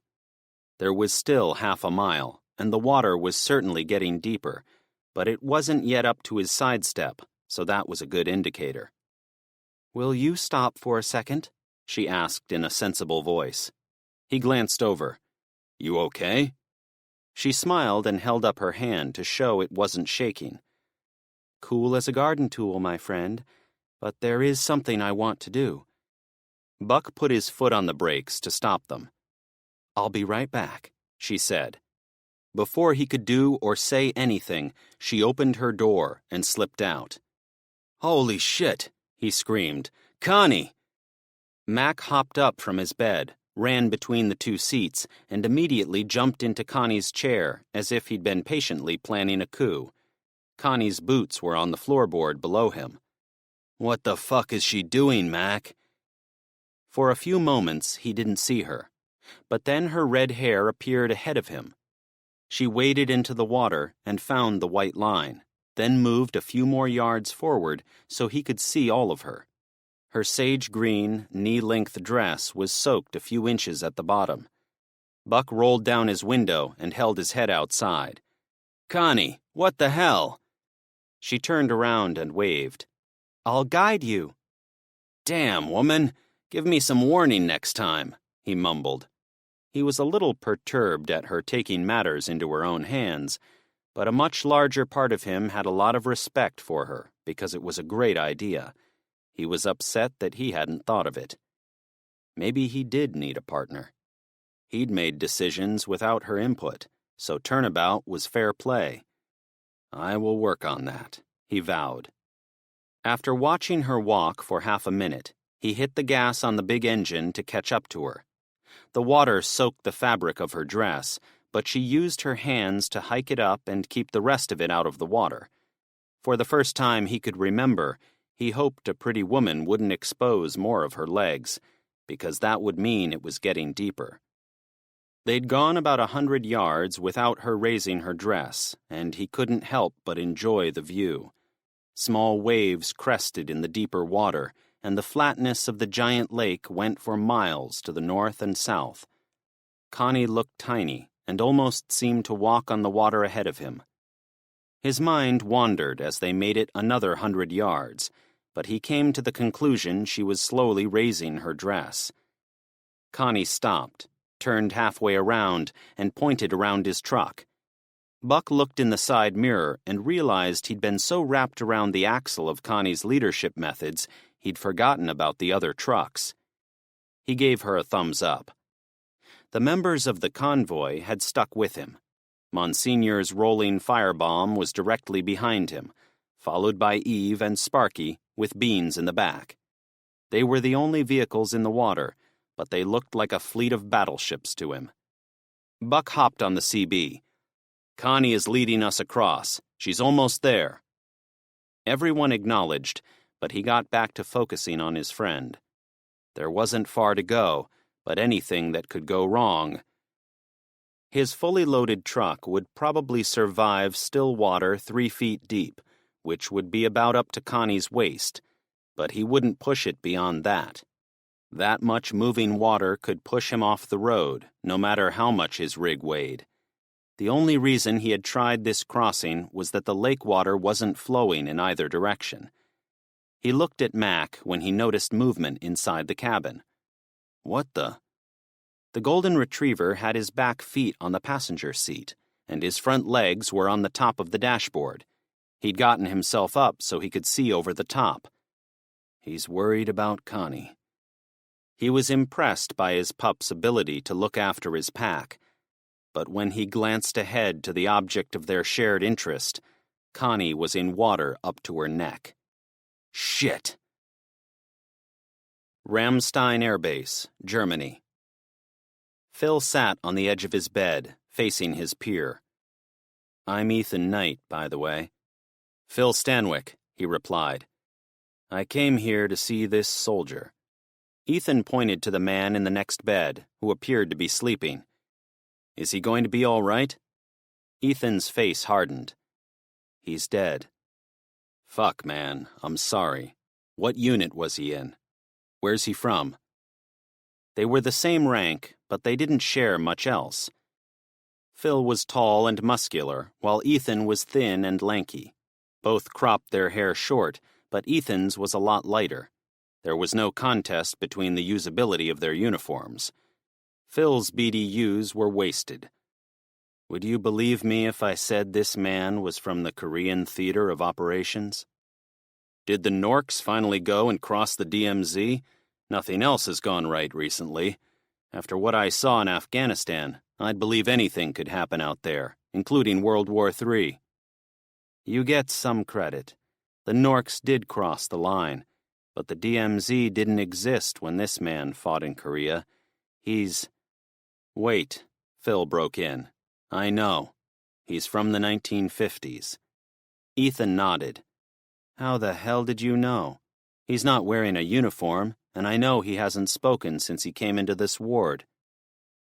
S2: There was still half a mile, and the water was certainly getting deeper, but it wasn't yet up to his sidestep, so that was a good indicator. Will you stop for a second? She asked in a sensible voice. He glanced over. You okay? She smiled and held up her hand to show it wasn't shaking. Cool as a garden tool, my friend, but there is something I want to do. Buck put his foot on the brakes to stop them. I'll be right back.
S1: she said. Before he could do or say anything, she opened her door and slipped out. "Holy shit," he screamed. "Connie!" Mac hopped up from his bed, ran between the two seats, and immediately jumped into Connie's chair as if he'd been patiently planning a coup. Connie's boots were on the floorboard below him. "What the fuck is she doing, Mac?" For a few moments, he didn't see her, but then her red hair appeared ahead of him. She waded into the water and found the white line, then moved a few more yards forward so he could see all of her. Her sage-green, knee-length dress was soaked a few inches at the bottom. Buck rolled down his window and held his head outside. "Connie, what the hell?" She turned around and waved. "I'll guide you." "Damn, woman, give me some warning next time," he mumbled. He was a little perturbed at her taking matters into her own hands, but a much larger part of him had a lot of respect for her because it was a great idea. He was upset that he hadn't thought of it. Maybe he did need a partner. He'd made decisions without her input, so turnabout was fair play. "I will work on that," he vowed. After watching her walk for half a minute, he hit the gas on the big engine to catch up to her. The water soaked the fabric of her dress, but she used her hands to hike it up and keep the rest of it out of the water. For the first time he could remember, he hoped a pretty woman wouldn't expose more of her legs, because that would mean it was getting deeper. They'd gone about 100 yards without her raising her dress, and he couldn't help but enjoy the view. Small waves crested in the deeper water, and the flatness of the giant lake went for miles to the north and south. Connie looked tiny and almost seemed to walk on the water ahead of him. His mind wandered as they made it another 100 yards, but he came to the conclusion she was slowly raising her dress. Connie stopped, turned halfway around, and pointed around his truck. Buck looked in the side mirror and realized he'd been so wrapped around the axle of Connie's leadership methods, he'd forgotten about the other trucks. He gave her a thumbs up. The members of the convoy had stuck with him. Monsignor's rolling firebomb was directly behind him, followed by Eve and Sparky with Beans in the back. They were the only vehicles in the water, but they looked like a fleet of battleships to him. Buck hopped on the CB. "Connie is leading us across. She's almost there." Everyone acknowledged, but he got back to focusing on his friend. There wasn't far to go, but anything that could go wrong. His fully loaded truck would probably survive still water 3 feet deep, which would be about up to Connie's waist, but he wouldn't push it beyond that. That much moving water could push him off the road, no matter how much his rig weighed. The only reason he had tried this crossing was that the lake water wasn't flowing in either direction. He looked at Mac when he noticed movement inside the cabin. What the? The golden retriever had his back feet on the passenger seat, and his front legs were on the top of the dashboard. He'd gotten himself up so he could see over the top. He's worried about Connie. He was impressed by his pup's ability to look after his pack, but when he glanced ahead to the object of their shared interest, Connie was in water up to her neck. Shit! Ramstein Air Base, Germany. Phil sat on the edge of his bed, facing his peer. "I'm Ethan Knight, by the way." "Phil Stanwyck," he replied. "I came here to see this soldier." Ethan pointed to the man in the next bed, who appeared to be sleeping. "Is he going to be all right?" Ethan's face hardened. "He's dead." "Fuck, man, I'm sorry. What unit was he in? Where's he from?" They were the same rank, but they didn't share much else. Phil was tall and muscular, while Ethan was thin and lanky. Both cropped their hair short, but Ethan's was a lot lighter. There was no contest between the usability of their uniforms. Phil's BDUs were wasted. Would you believe me if I said this man was from the Korean Theater of Operations? Did the Norks finally go and cross the DMZ? Nothing else has gone right recently.
S2: After what I saw in Afghanistan, I'd believe anything could happen out there, including World War III. You get some credit. The Norks did cross the line, but the DMZ didn't exist when this man fought in Korea. Wait, Phil broke in. I know. He's from the 1950s. Ethan nodded. How the hell did you know? He's not wearing a uniform, and I know he hasn't spoken since he came into this ward.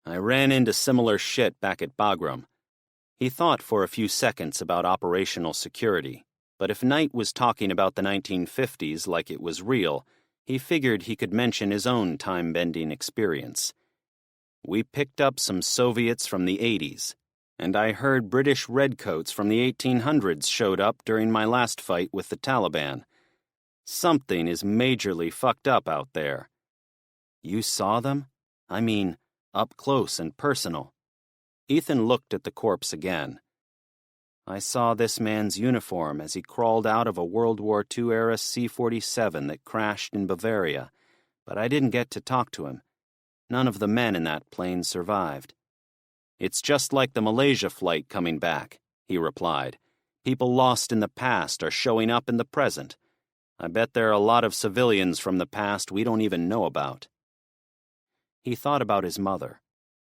S2: I ran into similar shit back at Bagram. He thought for a few seconds about operational security, but if Knight was talking about the 1950s like it was real, he figured he could mention his own time-bending experience. We picked up some Soviets from the 80s, and I heard British redcoats from the 1800s showed up during my last fight with the Taliban. Something is majorly fucked up out there. You saw them? I mean, up close and personal. Ethan looked at the corpse again. I saw this man's uniform as he crawled out of a World War II-era C-47 that crashed in Bavaria, but I didn't get to talk to him. None of the men in that plane survived. It's just like the Malaysia flight coming back, he replied. People lost in the past are showing up in the present. I bet there are a lot of civilians from the past we don't even know about. He thought about his mother.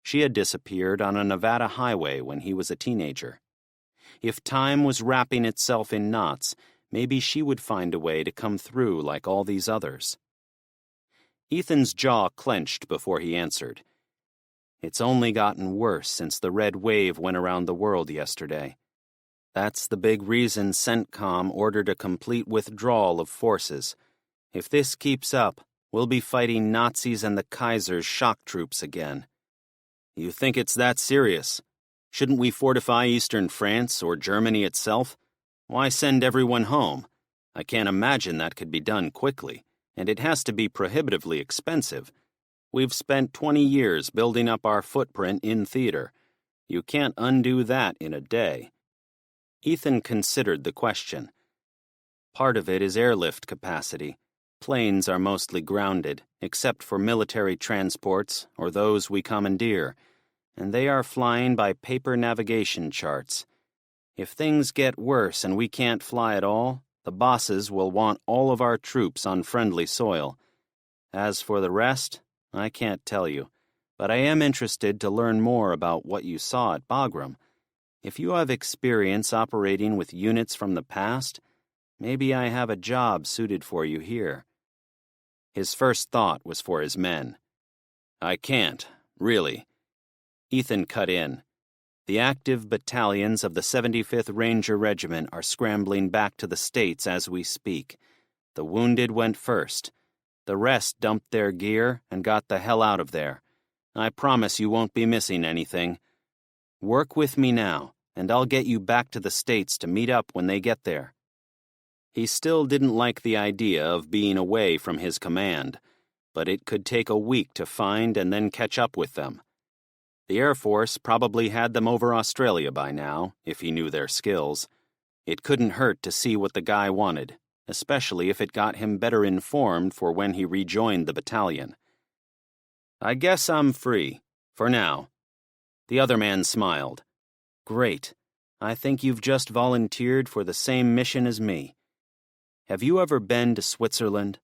S2: She had disappeared on a Nevada highway when he was a teenager. If time was wrapping itself in knots, maybe she would find a way to come through like all these others. Ethan's jaw clenched before he answered. It's only gotten worse since the red wave went around the world yesterday. That's the big reason CENTCOM ordered a complete withdrawal of forces. If this keeps up, we'll be fighting Nazis and the Kaiser's shock troops again. You think it's that serious? Shouldn't we fortify eastern France or Germany itself? Why send everyone home? I can't imagine that could be done quickly, and it has to be prohibitively expensive. We've spent 20 years building up our footprint in theater. You can't undo that in a day. Ethan considered the question. Part of it is airlift capacity. Planes are mostly grounded, except for military transports or those we commandeer, and they are flying by paper navigation charts. If things get worse and we can't fly at all, the bosses will want all of our troops on friendly soil. As for the rest, I can't tell you, but I am interested to learn more about what you saw at Bagram. If you have experience operating with units from the past, maybe I have a job suited for you here. His first thought was for his men. I can't, really. Ethan cut in. The active battalions of the 75th Ranger Regiment are scrambling back to the States as we speak. The wounded went first. The rest dumped their gear and got the hell out of there. I promise you won't be missing anything. Work with me now, and I'll get you back to the States to meet up when they get there. He still didn't like the idea of being away from his command, but it could take a week to find and then catch up with them. The Air Force probably had them over Australia by now, if he knew their skills. It couldn't hurt to see what the guy wanted, especially if it got him better informed for when he rejoined the battalion. I guess I'm free, for now. The other man smiled. Great. I think you've just volunteered for the same mission as me. Have you ever been to Switzerland?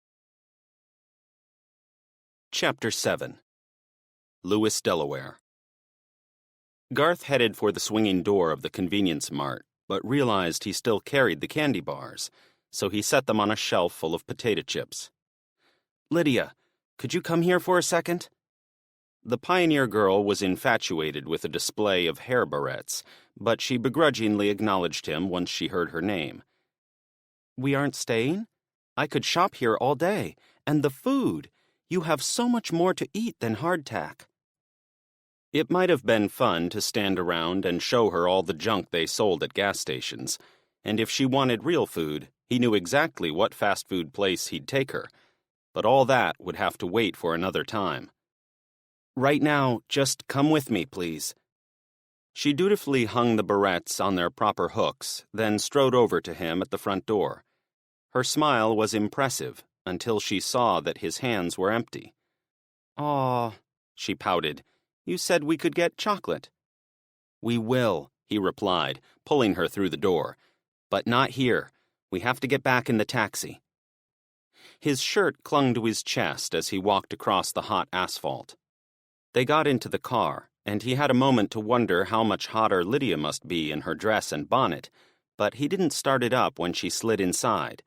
S2: Chapter 7. Lewis, Delaware. Garth headed for the swinging door of the convenience mart, but realized he still carried the candy bars, so he set them on a shelf full of potato chips. Lydia, could you come here for a second? The pioneer girl was infatuated with a display of hair barrettes, but she begrudgingly acknowledged him once she heard her name. We aren't staying? I could shop here all day. And the food! You have so much more to eat than hardtack. It might have been fun to stand around and show her all the junk they sold at gas stations, and if she wanted real food, he knew exactly what fast food place he'd take her, but all that would have to wait for another time. Right now, just come with me, please. She dutifully hung the barrettes on their proper hooks, then strode over to him at the front door. Her smile was impressive until she saw that his hands were empty. Aw, she pouted. "You said we could get chocolate." "We will," he replied, pulling her through the door. "But not here. We have to get back in the taxi." His shirt clung to his chest as he walked across the hot asphalt. They got into the car, and he had a moment to wonder how much hotter Lydia must be in her dress and bonnet, but he didn't start it up when she slid inside.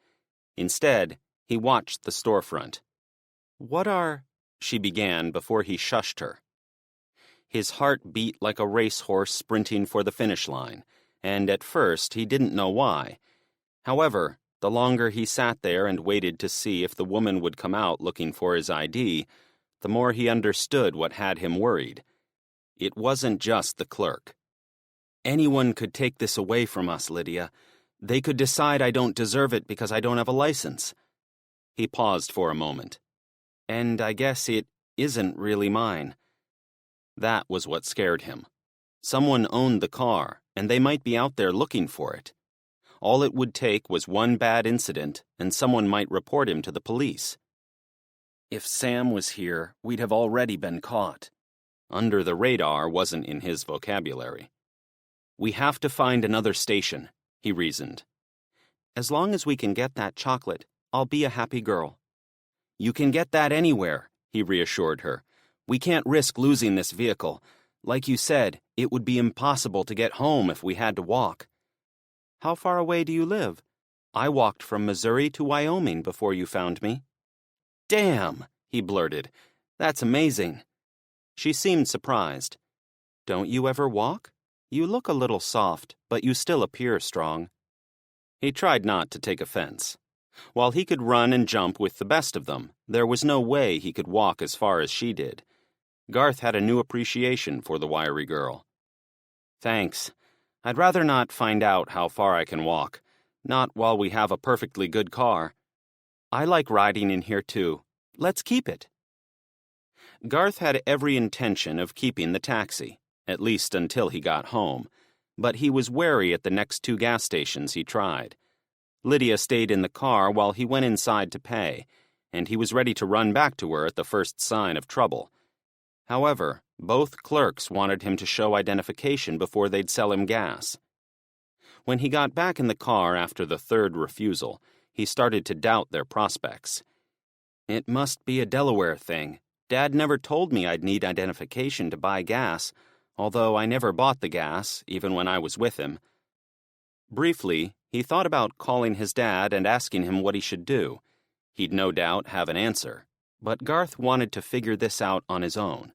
S2: Instead, he watched the storefront. "What are—" she began before he shushed her. His heart beat like a racehorse sprinting for the finish line, and at first he didn't know why. However, the longer he sat there and waited to see if the woman would come out looking for his ID, the more he understood what had him worried. It wasn't just the clerk. "Anyone could take this away from us, Lydia. They could decide I don't deserve it because I don't have a license." He paused for a moment. "And I guess it isn't really mine." That was what scared him. Someone owned the car, and they might be out there looking for it. All it would take was one bad incident, and someone might report him to the police. If Sam was here, we'd have already been caught. Under the radar wasn't in his vocabulary. "We have to find another station," he reasoned. "As long as we can get that chocolate, I'll be a happy girl." "You can get that anywhere," he reassured her. "We can't risk losing this vehicle. Like you said, it would be impossible to get home if we had to walk." "How far away do you live? I walked from Missouri to Wyoming before you found me." "Damn," he blurted. "That's amazing." She seemed surprised. "Don't you ever walk? You look a little soft, but you still appear strong." He tried not to take offense. While he could run and jump with the best of them, there was no way he could walk as far as she did. Garth had a new appreciation for the wiry girl. "Thanks. I'd rather not find out how far I can walk, not while we have a perfectly good car. I like riding in here too. Let's keep it." Garth had every intention of keeping the taxi, at least until he got home, but he was wary at the next 2 gas stations he tried. Lydia stayed in the car while he went inside to pay, and he was ready to run back to her at the first sign of trouble. However, both clerks wanted him to show identification before they'd sell him gas. When he got back in the car after the 3rd refusal, he started to doubt their prospects. "It must be a Delaware thing. Dad never told me I'd need identification to buy gas, although I never bought the gas, even when I was with him." Briefly, he thought about calling his dad and asking him what he should do. He'd no doubt have an answer, but Garth wanted to figure this out on his own.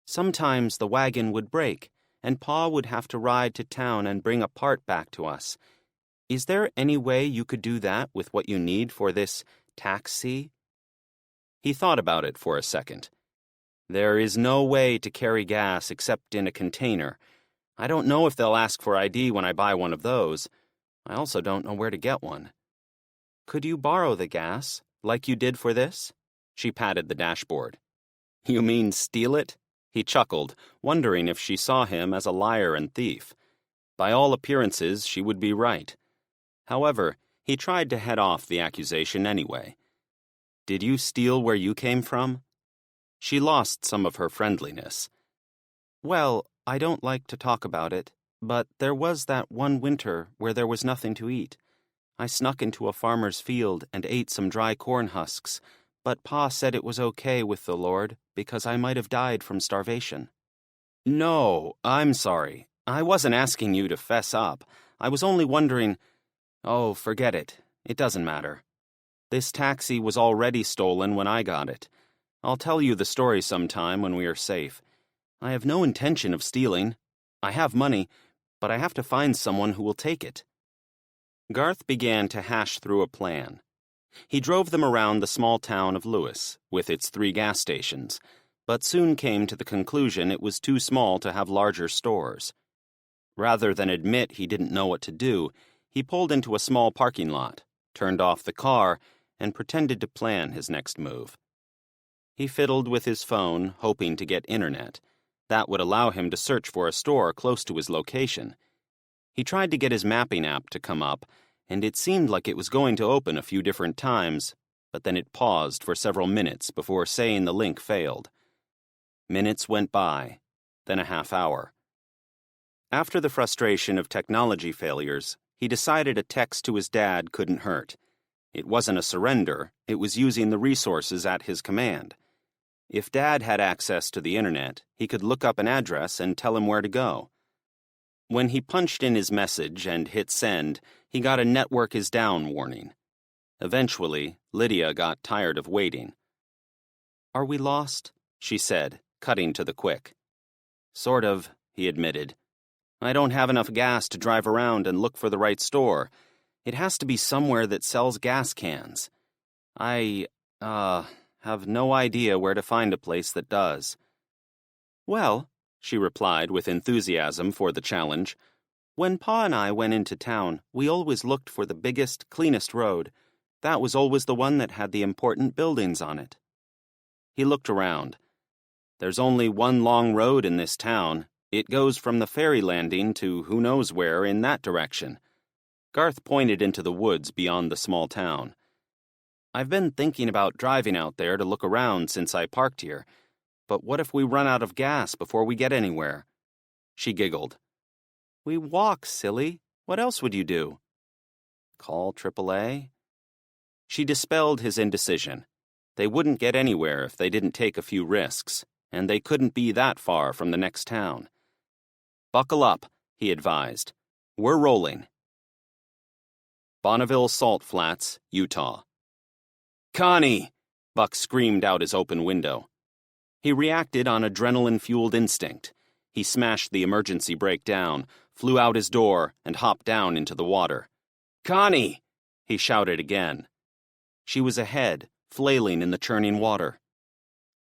S2: "Sometimes the wagon would break, and Pa would have to ride to town and bring a part back to us. Is there any way you could do that with what you need for this taxi?" He thought about it for a second. "There is no way to carry gas except in a container. I don't know if they'll ask for ID when I buy one of those. I also don't know where to get one." "Could you borrow the gas, like you did for this?" She patted the dashboard. "You mean steal it?" He chuckled, wondering if she saw him as a liar and thief. By all appearances, she would be right. However, he tried to head off the accusation anyway. "Did you steal where you came from?" She lost some of her friendliness. "Well, I don't like to talk about it, but there was that one winter where there was nothing to eat. I snuck into a farmer's field and ate some dry corn husks, but Pa said it was okay with the Lord because I might have died from starvation." "No, I'm sorry. I wasn't asking you to fess up. I was only wondering—" "Oh, forget it. It doesn't matter. This taxi was already stolen when I got it. I'll tell you the story sometime when we are safe. I have no intention of stealing. I have money, but I have to find someone who will take it." Garth began to hash through a plan. He drove them around the small town of Lewis, with its 3 gas stations, but soon came to the conclusion it was too small to have larger stores. Rather than admit he didn't know what to do, he pulled into a small parking lot, turned off the car, and pretended to plan his next move. He fiddled with his phone, hoping to get internet. That would allow him to search for a store close to his location. He tried to get his mapping app to come up, and it seemed like it was going to open a few different times, but then it paused for several minutes before saying the link failed. Minutes went by, then a half hour. After the frustration of technology failures, he decided a text to his dad couldn't hurt. It wasn't a surrender, it was using the resources at his command. If Dad had access to the internet, he could look up an address and tell him where to go. When he punched in his message and hit send, he got a network is down warning. Eventually, Lydia got tired of waiting. "Are we lost?" she said, cutting to the quick. "Sort of," he admitted. "I don't have enough gas to drive around and look for the right store. It has to be somewhere that sells gas cans. I have no idea where to find a place that does." "Well," she replied with enthusiasm for the challenge, "when Pa and I went into town, we always looked for the biggest, cleanest road. That was always the one that had the important buildings on it." He looked around. "There's only one long road in this town. It goes from the ferry landing to who knows where in that direction." Garth pointed into the woods beyond the small town. "I've been thinking about driving out there to look around since I parked here. But what if we run out of gas before we get anywhere?" She giggled. "We walk, silly. What else would you do?" "Call AAA?" She dispelled his indecision. They wouldn't get anywhere if they didn't take a few risks, and they couldn't be that far from the next town. "Buckle up," he advised. "We're rolling." Bonneville Salt Flats, Utah. "Connie!" Buck screamed out his open window. He reacted on adrenaline-fueled instinct. He smashed the emergency brake down, flew out his door, and hopped down into the water. "Connie!" he shouted again. She was ahead, flailing in the churning water.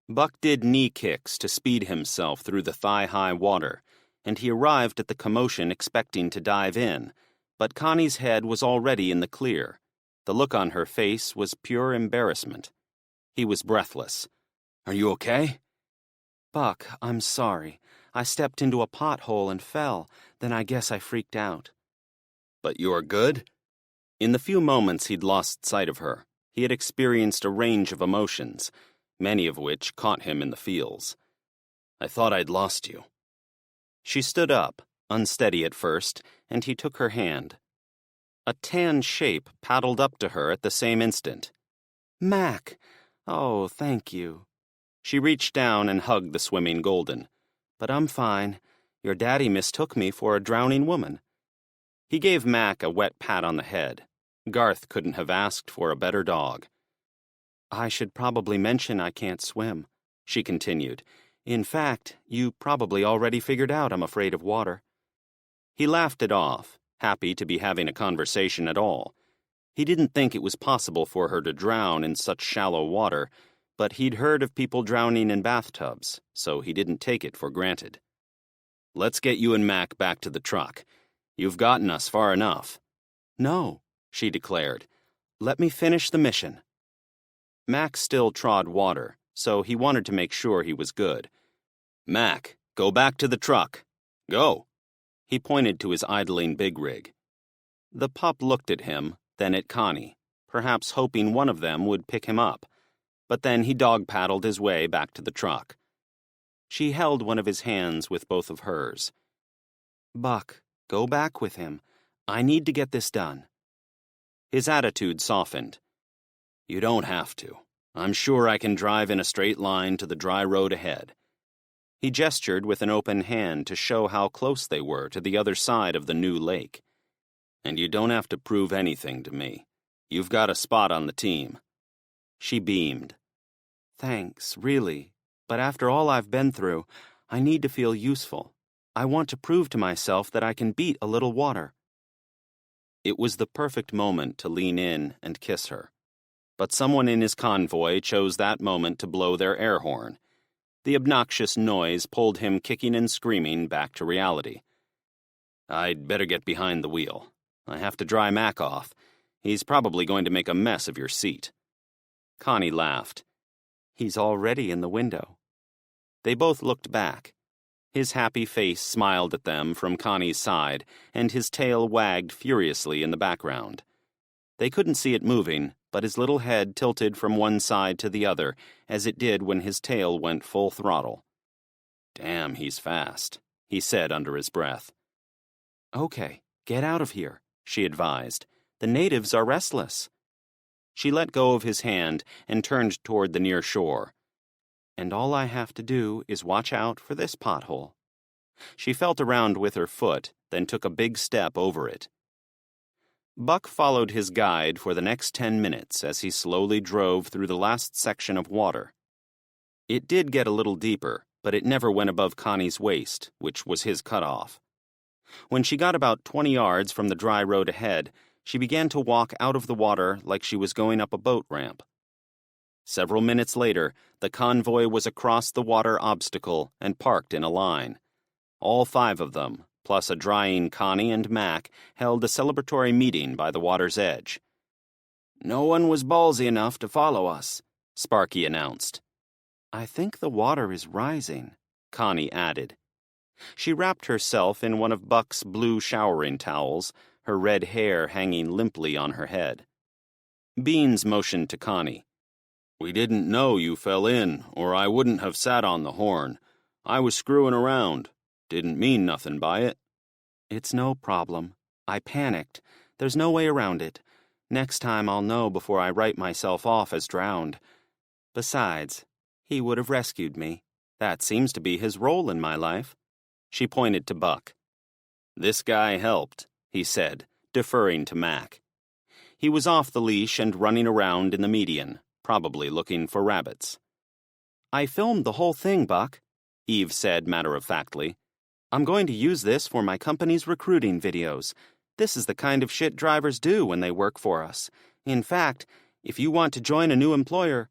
S2: Buck did knee kicks to speed himself through the thigh-high water, and he arrived at the commotion expecting to dive in, but Connie's head was already in the clear. The look on her face was pure embarrassment. He was breathless. "Are you okay?" "Buck, I'm sorry. I stepped into a pothole and fell. Then I guess I freaked out." "But you're good?" In the few moments he'd lost sight of her, he had experienced a range of emotions, many of which caught him in the feels. "I thought I'd lost you." She stood up, unsteady at first, and he took her hand. A tan shape paddled up to her at the same instant. "Mac! Oh, thank you." She reached down and hugged the swimming Golden. "But I'm fine. Your daddy mistook me for a drowning woman." He gave Mac a wet pat on the head. Garth couldn't have asked for a better dog. "I should probably mention I can't swim," she continued. "In fact, you probably already figured out I'm afraid of water." He laughed it off, happy to be having a conversation at all. He didn't think it was possible for her to drown in such shallow water, but he'd heard of people drowning in bathtubs, so he didn't take it for granted. "Let's get you and Mac back to the truck. You've gotten us far enough." "No," she declared. "Let me finish the mission." Mac still trod water, so he wanted to make sure he was good. "Mac, go back to the truck. Go." He pointed to his idling big rig. The pup looked at him, then at Connie, perhaps hoping one of them would pick him up. But then he dog-paddled his way back to the truck. She held one of his hands with both of hers. "Buck, go back with him. I need to get this done." His attitude softened. "You don't have to. I'm sure I can drive in a straight line to the dry road ahead." He gestured with an open hand to show how close they were to the other side of the new lake. "And you don't have to prove anything to me. You've got a spot on the team." She beamed. "Thanks, really. But after all I've been through, I need to feel useful. I want to prove to myself that I can beat a little water." It was the perfect moment to lean in and kiss her. But someone in his convoy chose that moment to blow their air horn. The obnoxious noise pulled him kicking and screaming back to reality. "I'd better get behind the wheel. I have to dry Mac off. He's probably going to make a mess of your seat." Connie laughed. "He's already in the window." They both looked back. His happy face smiled at them from Connie's side, and his tail wagged furiously in the background. They couldn't see it moving, but his little head tilted from one side to the other, as it did when his tail went full throttle.
S1: Damn, he's fast, he said under his breath.
S2: Okay, get out of here, she advised. The natives are restless. She let go of his hand and turned toward the near shore. And all I have to do is watch out for this pothole. She felt around with her foot, then took a big step over it. Buck followed his guide for the next 10 minutes as he slowly drove through the last section of water. It did get a little deeper, but it never went above Connie's waist, which was his cutoff. When she got about 20 yards from the dry road ahead, she began to walk out of the water like she was going up a boat ramp. Several minutes later, the convoy was across the water obstacle and parked in a line. All 5 of them, plus a drying Connie and Mac, held a celebratory meeting by the water's edge.
S1: No one was ballsy enough to follow us, Sparky announced.
S2: I think the water is rising, Connie added. She wrapped herself in one of Buck's blue showering towels, her red hair hanging limply on her head. Beans motioned to Connie.
S1: We didn't know you fell in, or I wouldn't have sat on the horn. I was screwing around. Didn't mean nothing by it.
S2: It's no problem. I panicked. There's no way around it. Next time I'll know before I write myself off as drowned. Besides, he would have rescued me. That seems to be his role in my life. She pointed to Buck.
S1: This guy helped, he said, deferring to Mac.
S2: He was off the leash and running around in the median, probably looking for rabbits. I filmed the whole thing, Buck, Eve said matter-of-factly. I'm going to use this for my company's recruiting videos. This is the kind of shit drivers do when they work for us. In fact, if you want to join a new employer...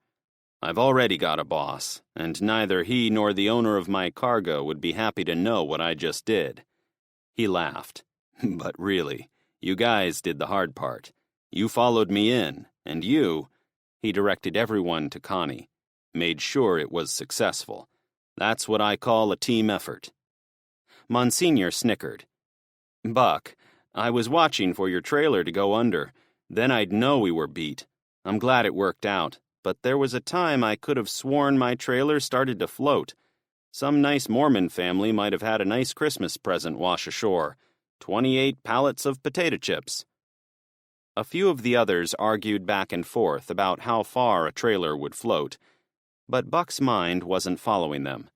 S1: I've already got a boss, and neither he nor the owner of my cargo would be happy to know what I just did. He laughed. But really, you guys did the hard part. You followed me in, and you, he directed everyone to Connie, made sure it was successful. That's what I call a team effort.
S2: Monsignor snickered.
S1: Buck, I was watching for your trailer to go under. Then I'd know we were beat. I'm glad it worked out. But there was a time I could have sworn my trailer started to float. Some nice Mormon family might have had a nice Christmas present wash ashore. 28 pallets of potato chips.
S2: A few of the others argued back and forth about how far a trailer would float, but Buck's mind wasn't following them.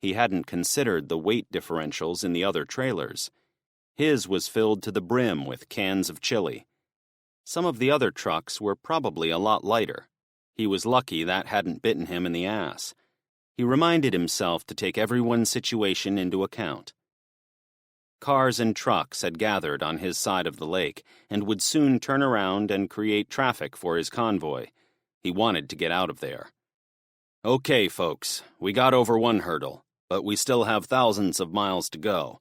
S2: He hadn't considered the weight differentials in the other trailers. His was filled to the brim with cans of chili. Some of the other trucks were probably a lot lighter. He was lucky that hadn't bitten him in the ass. He reminded himself to take everyone's situation into account. Cars and trucks had gathered on his side of the lake and would soon turn around and create traffic for his convoy. He wanted to get out of there.
S1: Okay, folks, we got over one hurdle, but we still have thousands of miles to go.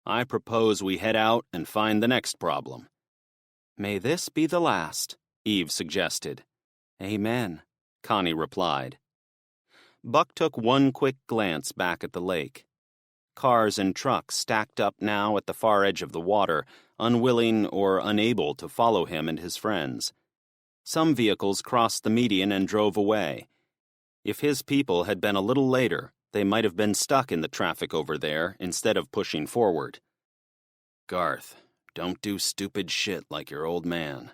S1: I propose we head out and find the next problem.
S2: May this be the last, Eve suggested. Amen, Connie replied. Buck took one quick glance back at the lake. Cars and trucks stacked up now at the far edge of the water, unwilling or unable to follow him and his friends. Some vehicles crossed the median and drove away. If his people had been a little later, they might have been stuck in the traffic over there instead of pushing forward.
S1: Garth, don't do stupid shit like your old man.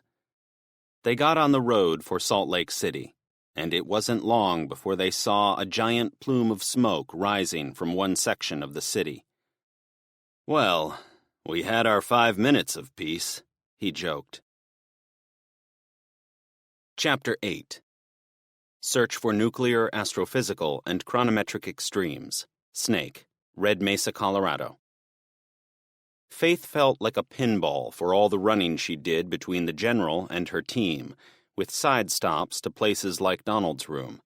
S2: They got on the road for Salt Lake City, and it wasn't long before they saw a giant plume of smoke rising from one section of the city.
S1: Well, we had our 5 minutes of peace, he joked.
S2: Chapter 8. Search for Nuclear, Astrophysical, and Chronometric Extremes. Snake, Red Mesa, Colorado. Faith felt like a pinball for all the running she did between the general and her team, with side stops to places like Donald's room.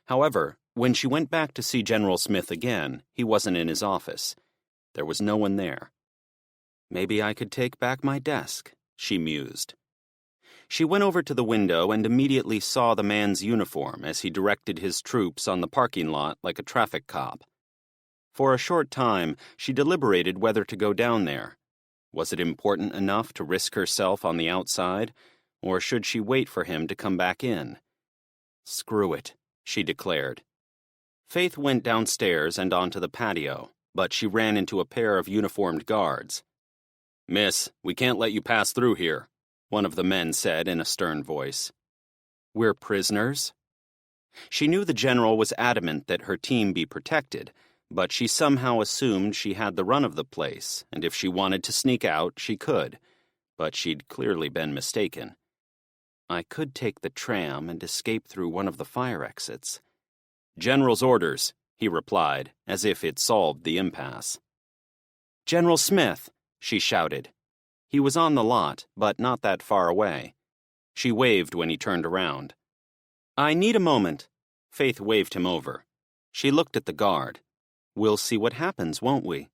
S2: However, when she went back to see General Smith again, he wasn't in his office. There was no one there. Maybe I could take back my desk, she mused. She went over to the window and immediately saw the man's uniform as he directed his troops on the parking lot like a traffic cop. For a short time, she deliberated whether to go down there. Was it important enough to risk herself on the outside, or should she wait for him to come back in? Screw it, she declared. Faith went downstairs and onto the patio, but she ran into a pair of uniformed guards. "Miss, we can't let you pass through here," one of the men said in a stern voice. "We're prisoners?" She knew the general was adamant that her team be protected, but she somehow assumed she had the run of the place, and if she wanted to sneak out, she could. But she'd clearly been mistaken. "I could take the tram and escape through one of the fire exits." "General's orders," he replied, as if it solved the impasse. "General Smith!" she shouted. He was on the lot, but not that far away. She waved when he turned around. "I need a moment." Faith waved him over. She looked at the guard. "We'll see what happens, won't we?"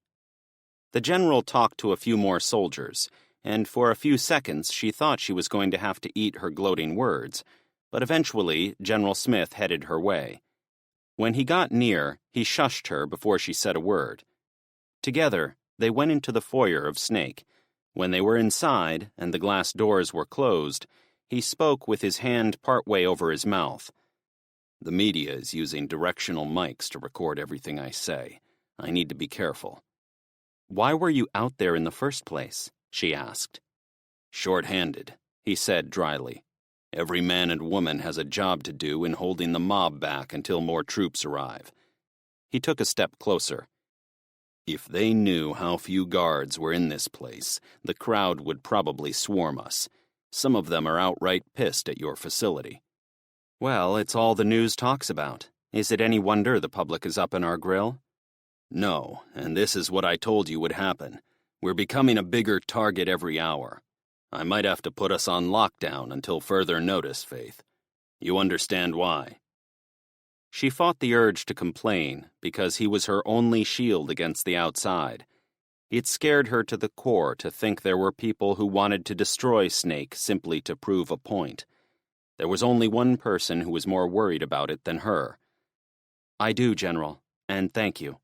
S2: The general talked to a few more soldiers, and for a few seconds she thought she was going to have to eat her gloating words, but eventually General Smith headed her way. When he got near, he shushed her before she said a word. Together, they went into the foyer of Snake. When they were inside, and the glass doors were closed, he spoke with his hand partway over his mouth. "The media is using directional mics to record everything I say. I need to be careful." "Why were you out there in the first place?" she asked. "Short-handed," he said dryly. "Every man and woman has a job to do in holding the mob back until more troops arrive." He took a step closer. "If they knew how few guards were in this place, the crowd would probably swarm us. Some of them are outright pissed at your facility." "Well, it's all the news talks about. Is it any wonder the public is up in our grill?" "No, and this is what I told you would happen. We're becoming a bigger target every hour. I might have to put us on lockdown until further notice, Faith. You understand why?" She fought the urge to complain, because he was her only shield against the outside. It scared her to the core to think there were people who wanted to destroy Snake simply to prove a point. There was only one person who was more worried about it than her. "I do, General, and thank you."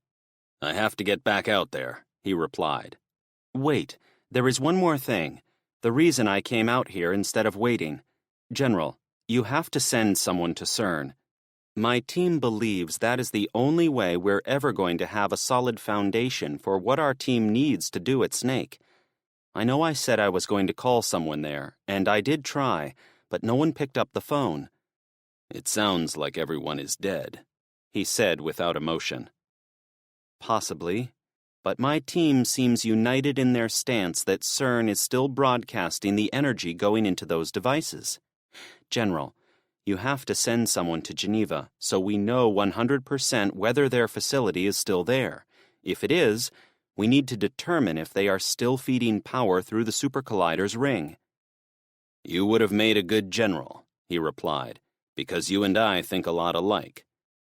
S2: "I have to get back out there," he replied. "Wait, there is one more thing. The reason I came out here instead of waiting. General, you have to send someone to CERN. My team believes that is the only way we're ever going to have a solid foundation for what our team needs to do at Snake. I know I said I was going to call someone there, and I did try, but no one picked up the phone." "It sounds like everyone is dead," he said without emotion. "Possibly, but my team seems united in their stance that CERN is still broadcasting the energy going into those devices. General, you have to send someone to Geneva so we know 100% whether their facility is still there. If it is, we need to determine if they are still feeding power through the supercollider's ring." "You would have made a good general," he replied, "because you and I think a lot alike.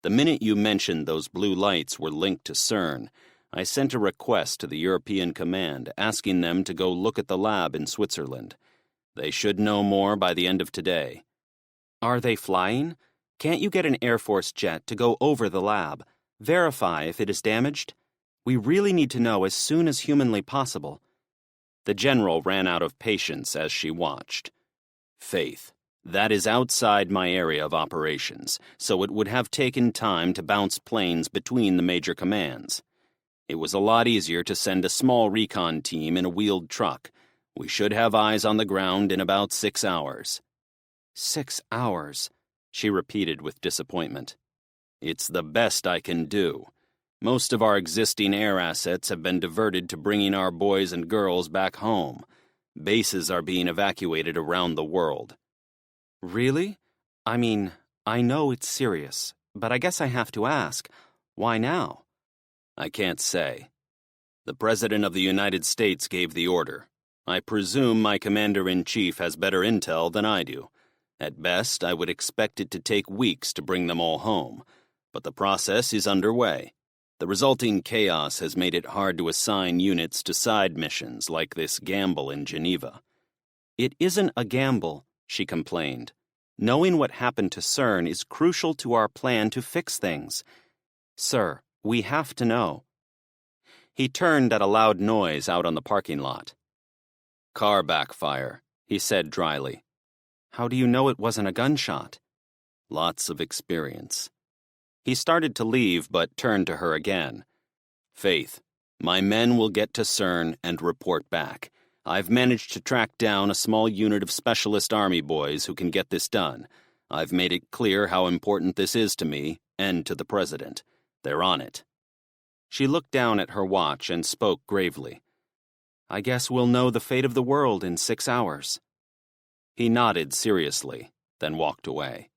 S2: The minute you mentioned those blue lights were linked to CERN, I sent a request to the European Command asking them to go look at the lab in Switzerland. They should know more by the end of today." "Are they flying? Can't you get an Air Force jet to go over the lab, verify if it is damaged? We really need to know as soon as humanly possible." The general ran out of patience as she watched. "Faith, that is outside my area of operations, so it would have taken time to bounce planes between the major commands. It was a lot easier to send a small recon team in a wheeled truck. We should have eyes on the ground in about 6 hours." 6 hours, she repeated with disappointment. "It's the best I can do. Most of our existing air assets have been diverted to bringing our boys and girls back home. Bases are being evacuated around the world." "Really? I mean, I know it's serious, but I guess I have to ask, why now?"
S1: "I can't say. The President of the United States gave the order. I presume my Commander-in-Chief has better intel than I do. At best, I would expect it to take weeks to bring them all home, but the process is underway. The resulting chaos has made it hard to assign units to side missions like this gamble in Geneva."
S2: "It isn't a gamble," she complained. "Knowing what happened to CERN is crucial to our plan to fix things. Sir, we have to know." He turned at a loud noise out on the parking lot.
S1: "Car backfire," he said dryly.
S2: "How do you know it wasn't a gunshot?"
S1: "Lots of experience." He started to leave, but turned to her again. Faith, my men will get to CERN and report back. I've managed to track down a small unit of specialist army boys who can get this done. I've made it clear how important this is to me and to the president. They're on it. She looked down at her watch and spoke gravely. I guess we'll know the fate of the world in 6 hours. He nodded seriously, then walked away.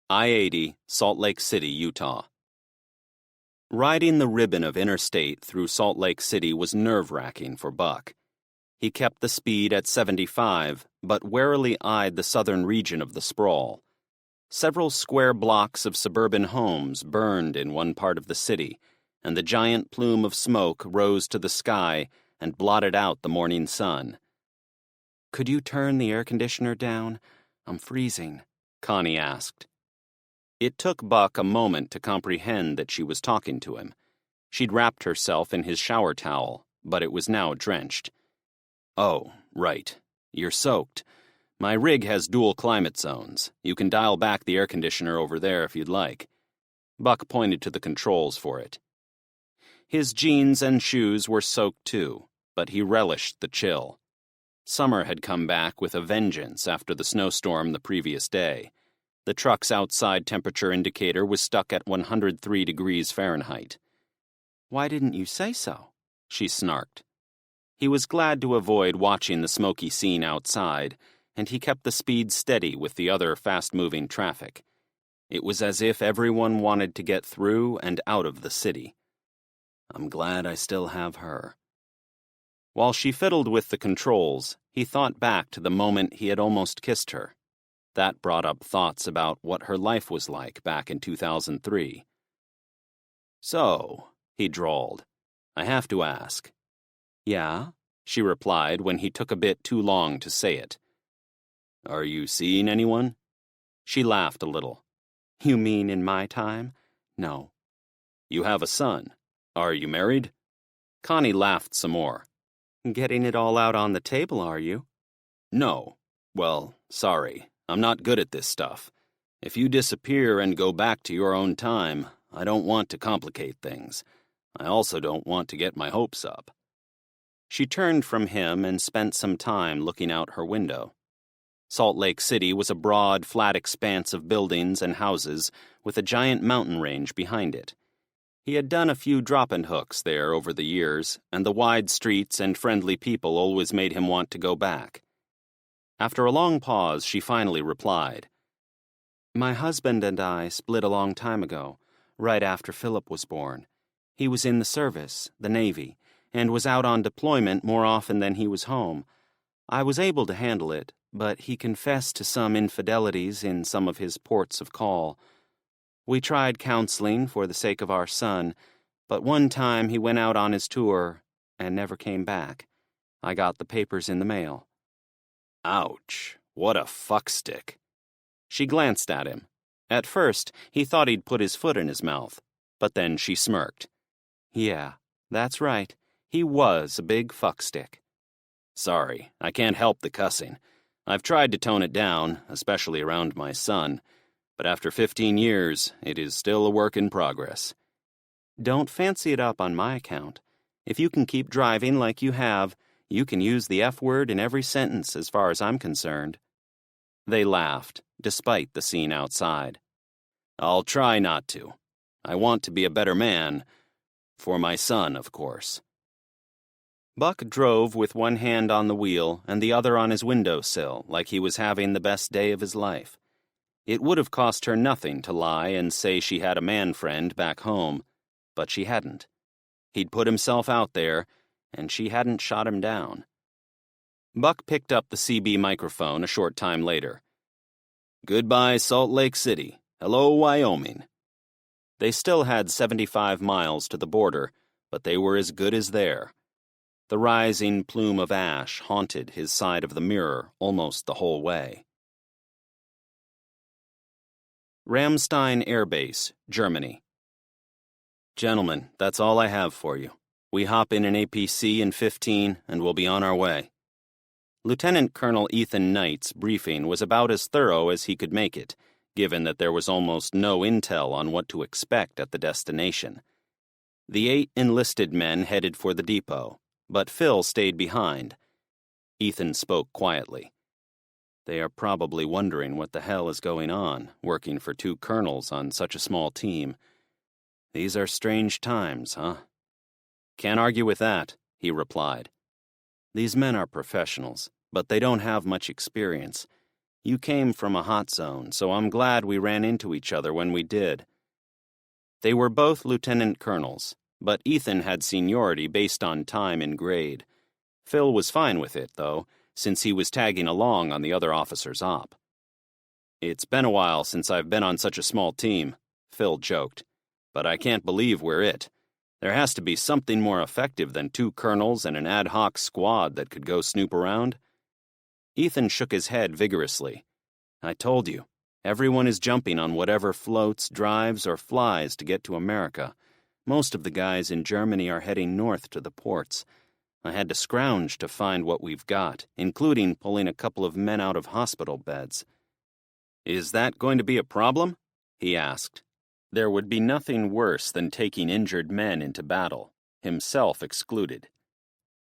S1: I-80, Salt Lake City, Utah. Riding the ribbon of interstate through Salt Lake City was nerve-wracking for Buck. He kept the speed at 75, but warily eyed the southern region of the sprawl. Several square blocks of suburban homes burned in one part of the city, and the giant plume of smoke rose to the sky and blotted out the morning sun. Could you turn the air conditioner down? I'm freezing, Connie asked. It took Buck a moment to comprehend that she was talking to him. She'd wrapped herself in his shower towel, but it was now drenched. Oh, right. You're soaked. My rig has dual climate zones. You can dial back the air conditioner over there if you'd like. Buck pointed to the controls for it. His jeans and shoes were soaked too, but he relished the chill. Summer had come back with a vengeance after the snowstorm the previous day. The truck's outside temperature indicator was stuck at 103 degrees Fahrenheit. Why didn't you say so? She snarked. He was glad to avoid watching the smoky scene outside, and he kept the speed steady with the other fast-moving traffic. It was as if everyone wanted to get through and out of the city. I'm glad I still have her. While she fiddled with the controls, he thought back to the moment he had almost kissed her. That brought up thoughts about what her life was like back in 2003. So, he drawled, I have to ask. Yeah, she replied when he took a bit too long to say it. Are you seeing anyone? She laughed a little. You mean in my time? No. You have a son. Are you married? Connie laughed some more. Getting it all out on the table, are you? No. Well, sorry. I'm not good at this stuff. If you disappear and go back to your own time, I don't want to complicate things. I also don't want to get my hopes up. She turned from him and spent some time looking out her window. Salt Lake City was a broad, flat expanse of buildings and houses with a giant mountain range behind it. He had done a few drop-in hooks there over the years, and the wide streets and friendly people always made him want to go back. After a long pause, she finally replied. My husband and I split a long time ago, right after Philip was born. He was in the service, the Navy, and was out on deployment more often than he was home. I was able to handle it, but he confessed to some infidelities in some of his ports of call. We tried counseling for the sake of our son, but one time he went out on his tour and never came back. I got the papers in the mail. Ouch, what a fuckstick. She glanced at him. At first, he thought he'd put his foot in his mouth, but then she smirked. Yeah, that's right. He was a big fuckstick. Sorry, I can't help the cussing. I've tried to tone it down, especially around my son, but after 15 years, it is still a work in progress. Don't fancy it up on my account. If you can keep driving like you have, you can use the F word in every sentence as far as I'm concerned. They laughed, despite the scene outside. I'll try not to. I want to be a better man. For my son, of course. Buck drove with one hand on the wheel and the other on his windowsill like he was having the best day of his life. It would have cost her nothing to lie and say she had a man friend back home, but she hadn't. He'd put himself out there, and she hadn't shot him down. Buck picked up the CB microphone a short time later. Goodbye, Salt Lake City. Hello, Wyoming. They still had 75 miles to the border, but they were as good as there. The rising plume of ash haunted his side of the mirror almost the whole way. Ramstein Air Base, Germany. Gentlemen, that's all I have for you. We hop in an APC in 15 and we'll be on our way. Lieutenant Colonel Ethan Knight's briefing was about as thorough as he could make it, given that there was almost no intel on what to expect at the destination. The 8 enlisted men headed for the depot, but Phil stayed behind. Ethan spoke quietly. They are probably wondering what the hell is going on, working for 2 colonels on such a small team. These are strange times, huh? Can't argue with that, he replied. These men are professionals, but they don't have much experience. You came from a hot zone, so I'm glad we ran into each other when we did. They were both lieutenant colonels, but Ethan had seniority based on time and grade. Phil was fine with it, though, since he was tagging along on the other officer's op. It's been a while since I've been on such a small team, Phil joked, but I can't believe we're it. There has to be something more effective than 2 colonels and an ad hoc squad that could go snoop around. Ethan shook his head vigorously. I told you, everyone is jumping on whatever floats, drives, or flies to get to America. Most of the guys in Germany are heading north to the ports. I had to scrounge to find what we've got, including pulling a couple of men out of hospital beds. Is that going to be a problem? He asked. There would be nothing worse than taking injured men into battle, himself excluded.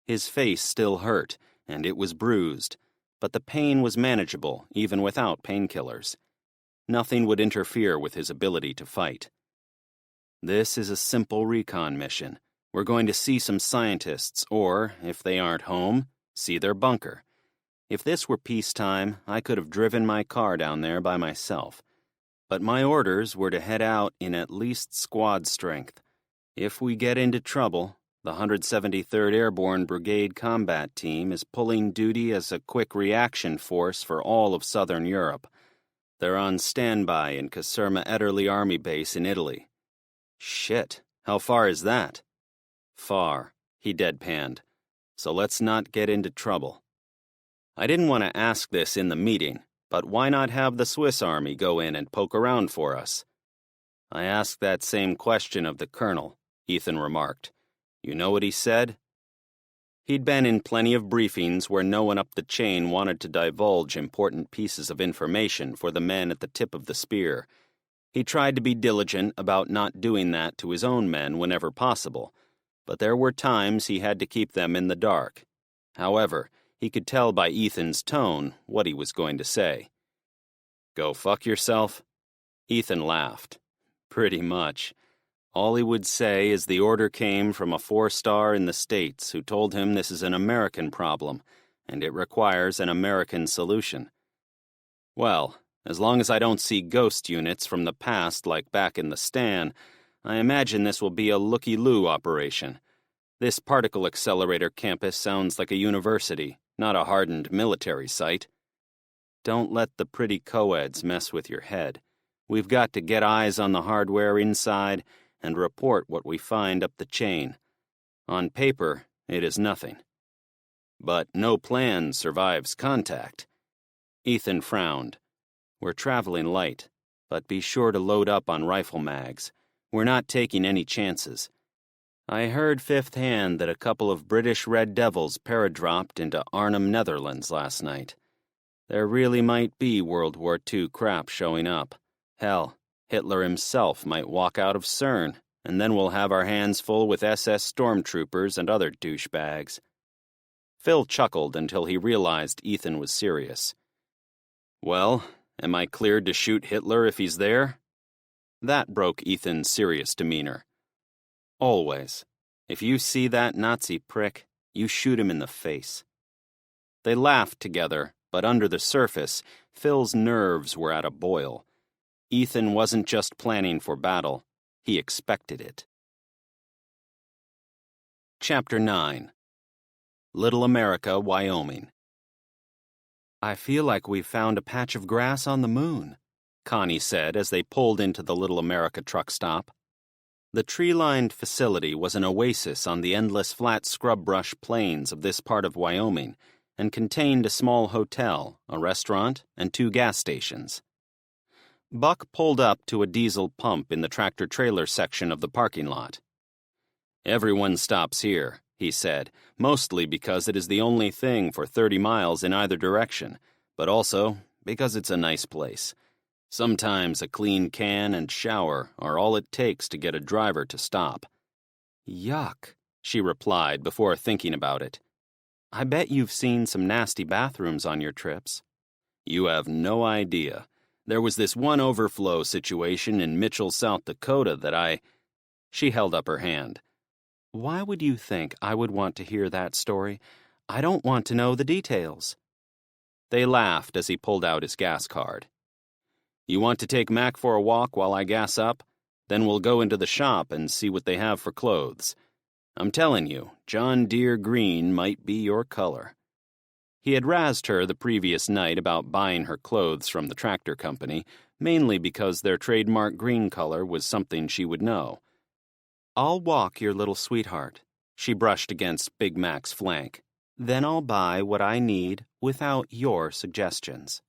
S1: His face still hurt, and it was bruised, but the pain was manageable even without painkillers. Nothing would interfere with his ability to fight. This is a simple recon mission. We're going to see some scientists, or, if they aren't home, see their bunker. If this were peacetime, I could have driven my car down there by myself. But my orders were to head out in at least squad strength. If we get into trouble, the 173rd Airborne Brigade Combat Team is pulling duty as a quick reaction force for all of southern Europe. They're on standby in Caserma Ederle Army Base in Italy. Shit, how far is that? Far, he deadpanned. So let's not get into trouble. I didn't want to ask this in the meeting, but why not have the Swiss Army go in and poke around for us? I asked that same question of the colonel, Ethan remarked. You know what he said? He'd been in plenty of briefings where no one up the chain wanted to divulge important pieces of information for the men at the tip of the spear. He tried to be diligent about not doing that to his own men whenever possible, but there were times he had to keep them in the dark. However, he could tell by Ethan's tone what he was going to say. Go fuck yourself? Ethan laughed. Pretty much. All he would say is the order came from a 4-star in the States who told him this is an American problem, and it requires an American solution. Well, as long as I don't see ghost units from the past like back in the Stan, I imagine this will be a looky-loo operation. This particle accelerator campus sounds like a university, not a hardened military site. Don't let the pretty co-eds mess with your head. We've got to get eyes on the hardware inside and report what we find up the chain. On paper, it is nothing. But no plan survives contact. Ethan frowned. We're traveling light, but be sure to load up on rifle mags. We're not taking any chances. I heard 5th hand that a couple of British Red Devils paradropped into Arnhem, Netherlands last night. There really might be World War II crap showing up. Hell, Hitler himself might walk out of CERN, and then we'll have our hands full with SS stormtroopers and other douchebags. Phil chuckled until he realized Ethan was serious. Well, am I cleared to shoot Hitler if he's there? That broke Ethan's serious demeanor. Always. If you see that Nazi prick, you shoot him in the face. They laughed together, but under the surface, Phil's nerves were at a boil. Ethan wasn't just planning for battle, he expected it. Chapter 9. Little America, Wyoming. I feel like we've found a patch of grass on the moon, Connie said as they pulled into the Little America truck stop. The tree-lined facility was an oasis on the endless flat scrub-brush plains of this part of Wyoming and contained a small hotel, a restaurant, and 2 gas stations. Buck pulled up to a diesel pump in the tractor-trailer section of the parking lot. Everyone stops here, he said, mostly because it is the only thing for 30 miles in either direction, but also because it's a nice place. Sometimes a clean can and shower are all it takes to get a driver to stop.
S2: Yuck, she replied before thinking about it. I bet you've seen some nasty bathrooms on your trips.
S1: You have no idea. There was this one overflow situation in Mitchell, South Dakota that
S2: She held up her hand. Why would you think I would want to hear that story? I don't want to know the details. They laughed as he pulled out his gas card.
S1: You want to take Mac for a walk while I gas up? Then we'll go into the shop and see what they have for clothes. I'm telling you, John Deere green might be your color.
S2: He had razzed her the previous night about buying her clothes from the tractor company, mainly because their trademark green color was something she would know. I'll walk your little sweetheart. She brushed against Big Mac's flank. Then I'll buy what I need without your suggestions.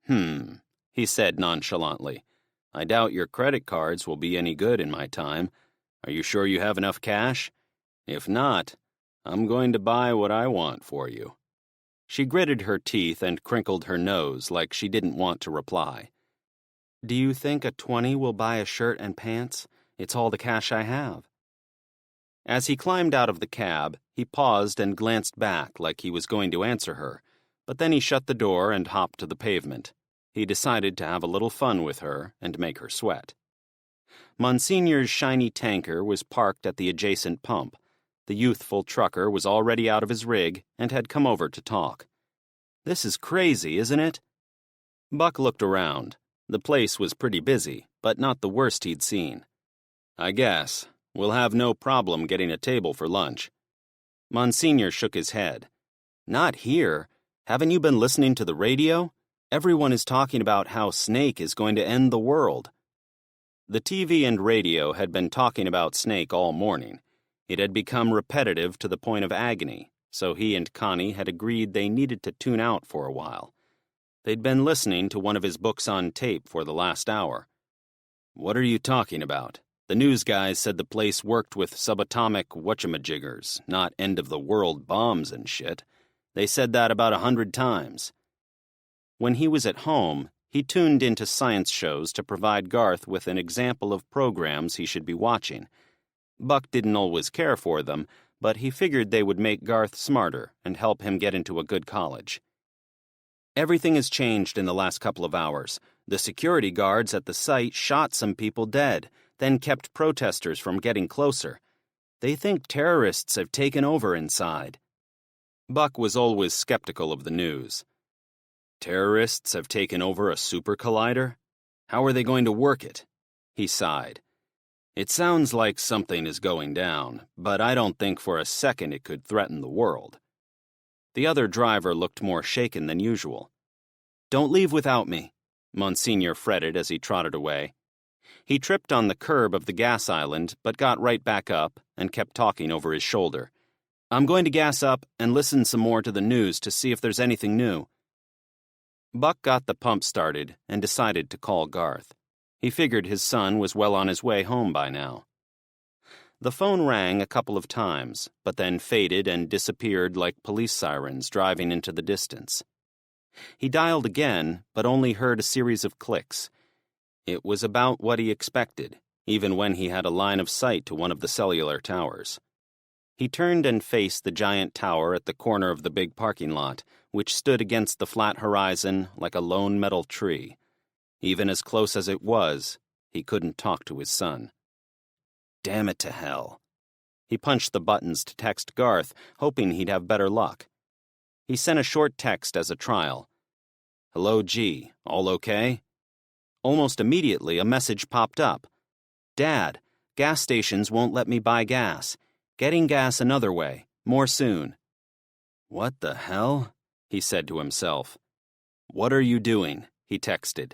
S1: He said nonchalantly. I doubt your credit cards will be any good in my time. Are you sure you have enough cash? If not, I'm going to buy what I want for you.
S2: She gritted her teeth and crinkled her nose like she didn't want to reply. Do you think a 20 will buy a shirt and pants? It's all the cash I have. As he climbed out of the cab, he paused and glanced back like he was going to answer her, but then he shut the door and hopped to the pavement. He decided to have a little fun with her and make her sweat. Monsignor's shiny tanker was parked at the adjacent pump. The youthful trucker was already out of his rig and had come over to talk. This is crazy, isn't it? Buck looked around. The place was pretty busy, but not the worst he'd seen.
S1: I guess. We'll have no problem getting a table for lunch.
S2: Monsignor shook his head. Not here. Haven't you been listening to the radio? Everyone is talking about how Snake is going to end the world. The TV and radio had been talking about Snake all morning. It had become repetitive to the point of agony, so he and Connie had agreed they needed to tune out for a while. They'd been listening to one of his books on tape for the last hour.
S1: What are you talking about? The news guys said the place worked with subatomic whatchamajiggers, not end-of-the-world bombs and shit. They said that about 100 times.
S2: When he was at home, he tuned into science shows to provide Garth with an example of programs he should be watching. Buck didn't always care for them, but he figured they would make Garth smarter and help him get into a good college. Everything has changed in the last couple of hours. The security guards at the site shot some people dead, then kept protesters from getting closer. They think terrorists have taken over inside. Buck was always skeptical of the news.
S1: Terrorists have taken over a super collider? How are they going to work it? He sighed. It sounds like something is going down, but I don't think for a second it could threaten the world.
S2: The other driver looked more shaken than usual. Don't leave without me, Monsignor fretted as he trotted away. He tripped on the curb of the gas island, but got right back up and kept talking over his shoulder. I'm going to gas up and listen some more to the news to see if there's anything new. Buck got the pump started and decided to call Garth. He figured his son was well on his way home by now. The phone rang a couple of times, but then faded and disappeared like police sirens driving into the distance. He dialed again, but only heard a series of clicks. It was about what he expected, even when he had a line of sight to one of the cellular towers. He turned and faced the giant tower at the corner of the big parking lot, which stood against the flat horizon like a lone metal tree. Even as close as it was, he couldn't talk to his son. Damn it to hell. He punched the buttons to text Garth, hoping he'd have better luck. He sent a short text as a trial. Hello, G. All okay? Almost immediately, a message popped up. Dad, gas stations won't let me buy gas. Getting gas another way. More soon. What the hell? He said to himself. What are you doing? He texted.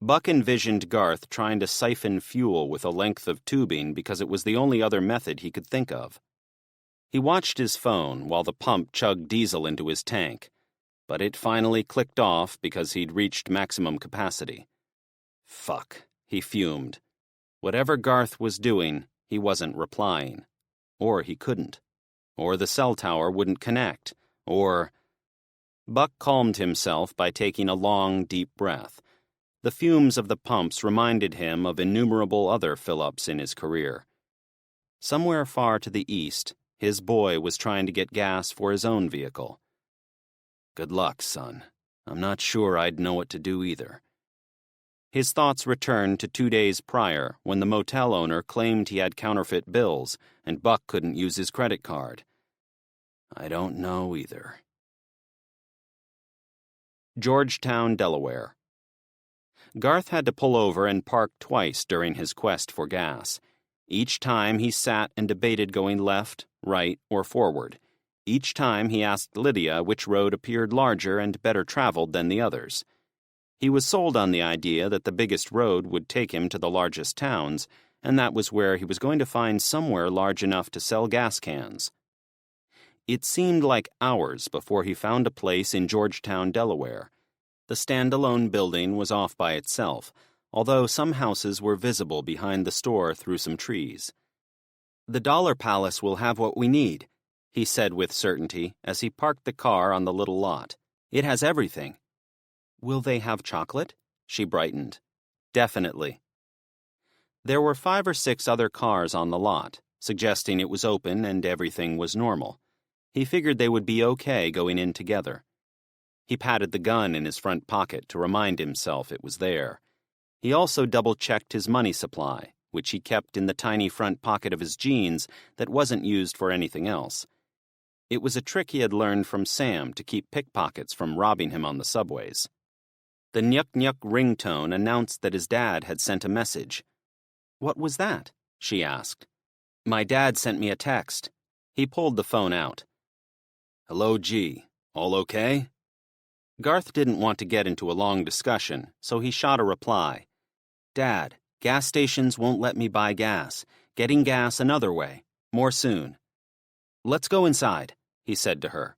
S2: Buck envisioned Garth trying to siphon fuel with a length of tubing because it was the only other method he could think of. He watched his phone while the pump chugged diesel into his tank, but it finally clicked off because he'd reached maximum capacity. Fuck, he fumed. Whatever Garth was doing, he wasn't replying. Or he couldn't. Or the cell tower wouldn't connect. Or... Buck calmed himself by taking a long, deep breath. The fumes of the pumps reminded him of innumerable other fill-ups in his career. Somewhere far to the east, his boy was trying to get gas for his own vehicle. "Good luck, son. I'm not sure I'd know what to do either." His thoughts returned to 2 days prior when the motel owner claimed he had counterfeit bills and Buck couldn't use his credit card. "I don't know either." Georgetown, Delaware. Garth had to pull over and park twice during his quest for gas. Each time he sat and debated going left, right, or forward. Each time he asked Lydia which road appeared larger and better traveled than the others. He was sold on the idea that the biggest road would take him to the largest towns, and that was where he was going to find somewhere large enough to sell gas cans. It seemed like hours before he found a place in Georgetown, Delaware. The standalone building was off by itself, although some houses were visible behind the store through some trees. "The Dollar Palace will have what we need," he said with certainty as he parked the car on the little lot. "It has everything." "Will they have chocolate?" She brightened. "Definitely." There were 5 or 6 other cars on the lot, suggesting it was open and everything was normal. He figured they would be okay going in together. He patted the gun in his front pocket to remind himself it was there. He also double-checked his money supply, which he kept in the tiny front pocket of his jeans that wasn't used for anything else. It was a trick he had learned from Sam to keep pickpockets from robbing him on the subways. The nyuk-nyuk ringtone announced that his dad had sent a message. "What was that?" she asked. "My dad sent me a text." He pulled the phone out. "Hello, G. All okay?" Garth didn't want to get into a long discussion, so he shot a reply. "Dad, gas stations won't let me buy gas. Getting gas another way. More soon." "Let's go inside," he said to her.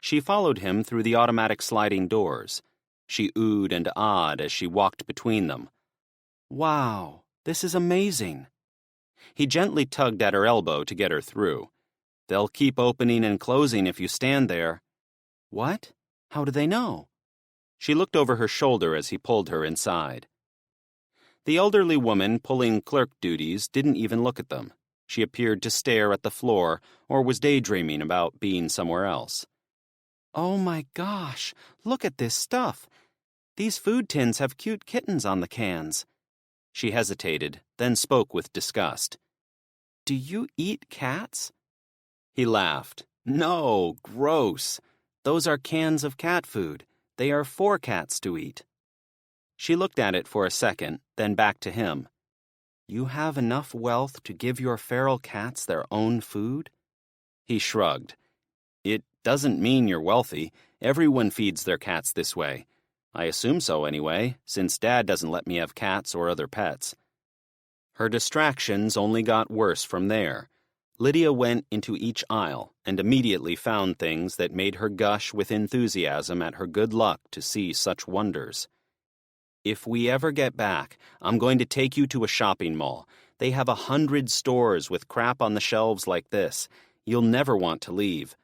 S2: She followed him through the automatic sliding doors. She oohed and ahed as she walked between them. "Wow, this is amazing." He gently tugged at her elbow to get her through. "They'll keep opening and closing if you stand there." "What? How do they know?" She looked over her shoulder as he pulled her inside. The elderly woman pulling clerk duties didn't even look at them. She appeared to stare at the floor or was daydreaming about being somewhere else. "Oh my gosh, look at this stuff. These food tins have cute kittens on the cans." She hesitated, then spoke with disgust. "Do you eat cats?" He laughed. "No, gross. Those are cans of cat food. They are for cats to eat." She looked at it for a second, then back to him. "You have enough wealth to give your feral cats their own food?" He shrugged. "It doesn't mean you're wealthy. Everyone feeds their cats this way. I assume so anyway, since Dad doesn't let me have cats or other pets." Her distractions only got worse from there. Lydia went into each aisle and immediately found things that made her gush with enthusiasm at her good luck to see such wonders. "If we ever get back, I'm going to take you to a shopping mall. They have 100 stores with crap on the shelves like this. You'll never want to leave."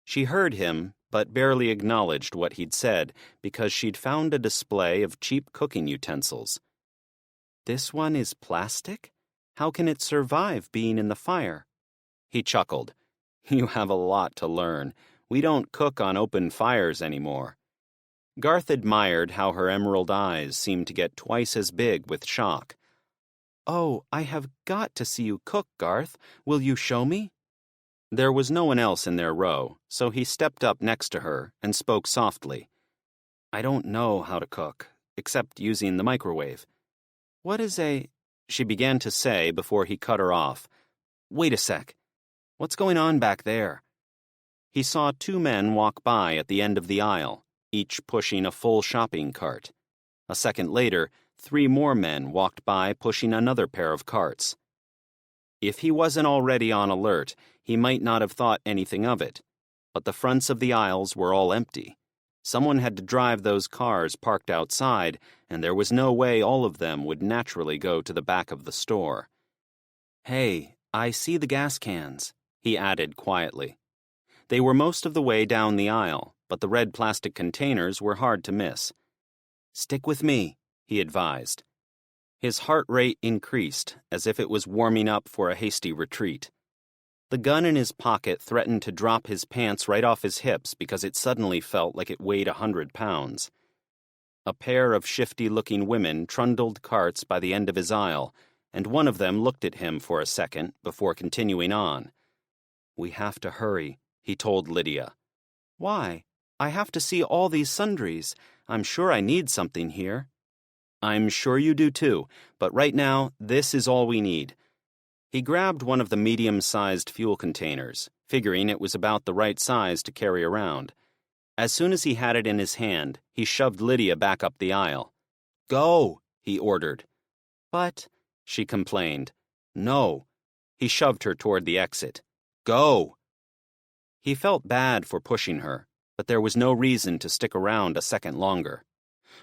S2: She heard him, but barely acknowledged what he'd said because she'd found a display of cheap cooking utensils. "This one is plastic? How can it survive being in the fire?" He chuckled. "You have a lot to learn. We don't cook on open fires anymore." Garth admired how her emerald eyes seemed to get twice as big with shock. "Oh, I have got to see you cook, Garth. Will you show me?" There was no one else in their row, so he stepped up next to her and spoke softly. "I don't know how to cook, except using the microwave." "What is a—" she began to say before he cut her off. "Wait a sec. What's going on back there?" He saw 2 men walk by at the end of the aisle, each pushing a full shopping cart. A second later, 3 more men walked by pushing another pair of carts. If he wasn't already on alert, he might not have thought anything of it. But the fronts of the aisles were all empty. Someone had to drive those cars parked outside, and there was no way all of them would naturally go to the back of the store. "Hey, I see the gas cans," he added quietly. They were most of the way down the aisle, but the red plastic containers were hard to miss. Stick with me, he advised. His heart rate increased, as if it was warming up for a hasty retreat. The gun in his pocket threatened to drop his pants right off his hips because it suddenly felt like it weighed 100 pounds. A pair of shifty-looking women trundled carts by the end of his aisle, and one of them looked at him for a second before continuing on. "We have to hurry," he told Lydia. "Why? I have to see all these sundries. I'm sure I need something here." "I'm sure you do too, but right now, this is all we need." He grabbed one of the medium-sized fuel containers, figuring it was about the right size to carry around. As soon as he had it in his hand, he shoved Lydia back up the aisle. "Go," he ordered. "But," she complained. "No." He shoved her toward the exit. "Go." He felt bad for pushing her, but there was no reason to stick around a second longer.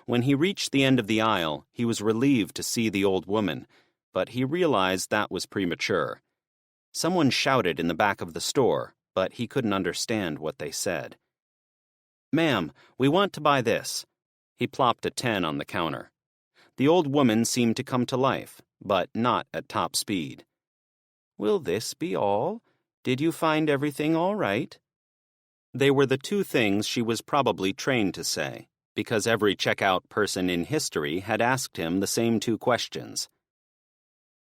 S2: When he reached the end of the aisle, he was relieved to see the old woman, but he realized that was premature. Someone shouted in the back of the store, but he couldn't understand what they said. "Ma'am, we want to buy this." He plopped a 10 on the counter. The old woman seemed to come to life, but not at top speed. "Will this be all? Did you find everything all right?" They were the two things she was probably trained to say, because every checkout person in history had asked him the same two questions.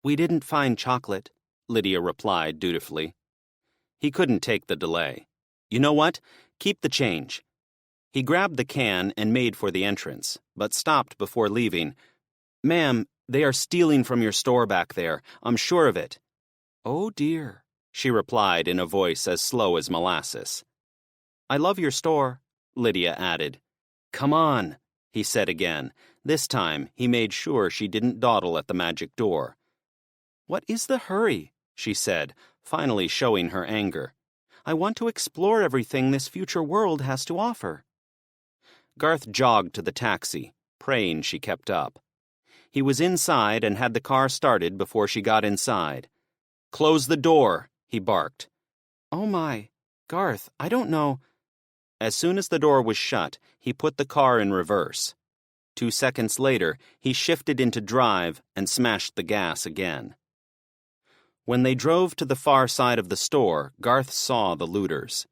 S2: "We didn't find chocolate," Lydia replied dutifully. He couldn't take the delay. "You know what? Keep the change." He grabbed the can and made for the entrance, but stopped before leaving. "Ma'am, they are stealing from your store back there. I'm sure of it." "Oh dear," she replied in a voice as slow as molasses. "I love your store," Lydia added. "Come on," he said again. This time, he made sure she didn't dawdle at the magic door. "What is the hurry?" she said, finally showing her anger. "I want to explore everything this future world has to offer." Garth jogged to the taxi, praying she kept up. He was inside and had the car started before she got inside. "Close the door," he barked. "Oh my, Garth, I don't know." As soon as the door was shut, he put the car in reverse. 2 seconds later, he shifted into drive and smashed the gas again. When they drove to the far side of the store, Garth saw the looters.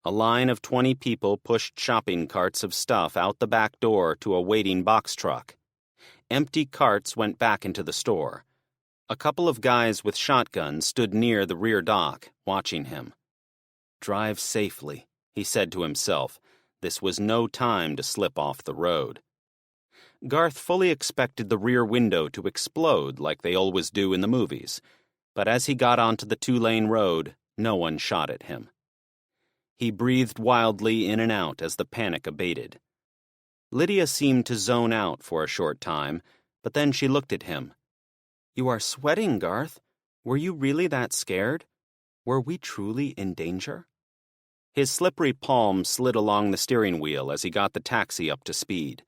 S2: A line of 20 people pushed shopping carts of stuff out the back door to a waiting box truck. Empty carts went back into the store. A couple of guys with shotguns stood near the rear dock, watching him. "Drive safely," he said to himself. This was no time to slip off the road. Garth fully expected the rear window to explode like they always do in the movies, but as he got onto the 2-lane road, no one shot at him. He breathed wildly in and out as the panic abated. Lydia seemed to zone out for a short time, but then she looked at him. "You are sweating, Garth. Were you really that scared? Were we truly in danger?" His slippery palm slid along the steering wheel as he got the taxi up to speed.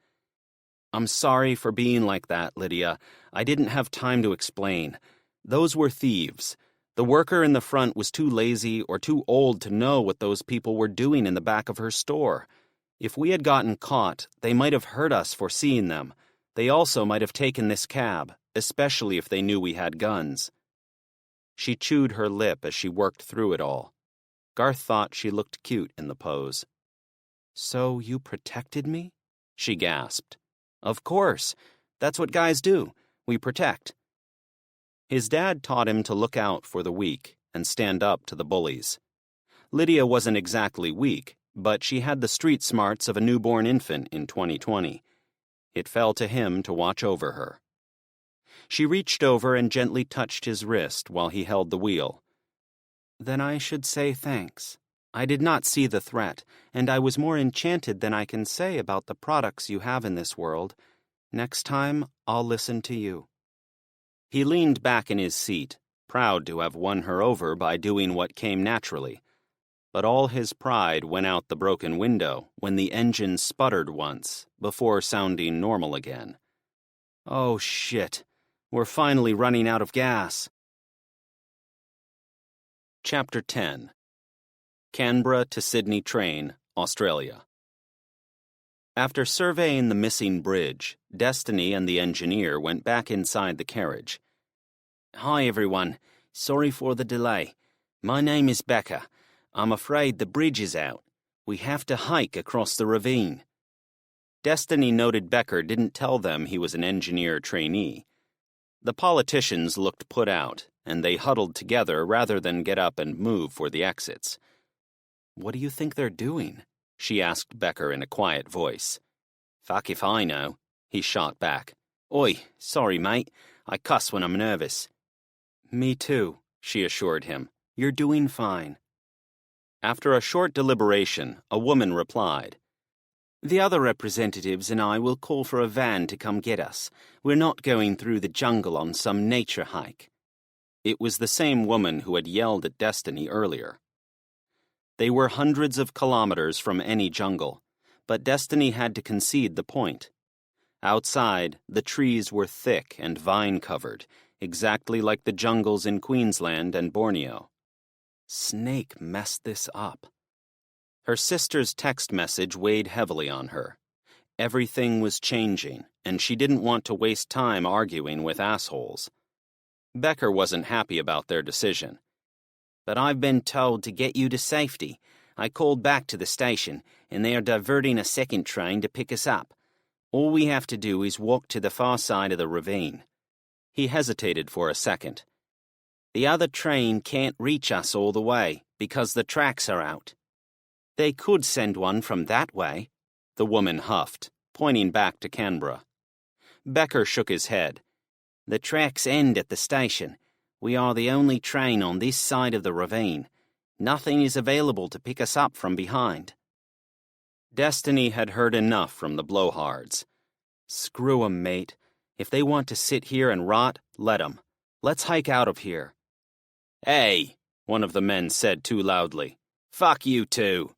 S2: "I'm sorry for being like that, Lydia. I didn't have time to explain. Those were thieves. The worker in the front was too lazy or too old to know what those people were doing in the back of her store. If we had gotten caught, they might have hurt us for seeing them. They also might have taken this cab, especially if they knew we had guns." She chewed her lip as she worked through it all. Garth thought she looked cute in the pose. "So you protected me?" she gasped. "Of course. That's what guys do. We protect." His dad taught him to look out for the weak and stand up to the bullies. Lydia wasn't exactly weak, but she had the street smarts of a newborn infant in 2020. It fell to him to watch over her. She reached over and gently touched his wrist while he held the wheel. "Then I should say thanks. I did not see the threat, and I was more enchanted than I can say about the products you have in this world. Next time, I'll listen to you." He leaned back in his seat, proud to have won her over by doing what came naturally. But all his pride went out the broken window when the engine sputtered once, before sounding normal again. "Oh, shit. We're finally running out of gas." Chapter 10. Canberra to Sydney train, Australia. After surveying the missing bridge, Destiny and the engineer went back inside the carriage. "Hi, everyone. Sorry for the delay. My name is Becca. I'm afraid the bridge is out. We have to hike across the ravine." Destiny noted Becker didn't tell them he was an engineer trainee. The politicians looked put out, and they huddled together rather than get up and move for the exits. "What do you think they're doing?" she asked Becker in a quiet voice. "Fuck if I know," he shot back. "Oi, sorry, mate. I cuss when I'm nervous." "Me too," she assured him. "You're doing fine." After a short deliberation, a woman replied, "The other representatives and I will call for a van to come get us. We're not going through the jungle on some nature hike." It was the same woman who had yelled at Destiny earlier. They were hundreds of kilometers from any jungle, but Destiny had to concede the point. Outside, the trees were thick and vine-covered, exactly like the jungles in Queensland and Borneo. Snake messed this up. Her sister's text message weighed heavily on her. Everything was changing, and she didn't want to waste time arguing with assholes. Becker wasn't happy about their decision. "But I've been told to get you to safety. I called back to the station, and they are diverting a second train to pick us up. All we have to do is walk to the far side of the ravine." He hesitated for a second. "The other train can't reach us all the way, because the tracks are out." "They could send one from that way," the woman huffed, pointing back to Canberra. Becker shook his head. "The tracks end at the station. We are the only train on this side of the ravine. Nothing is available to pick us up from behind." Destiny had heard enough from the blowhards. "Screw 'em, mate. If they want to sit here and rot, let 'em. Let's hike out of here." "Hey," one of the men said too loudly. "Fuck you too."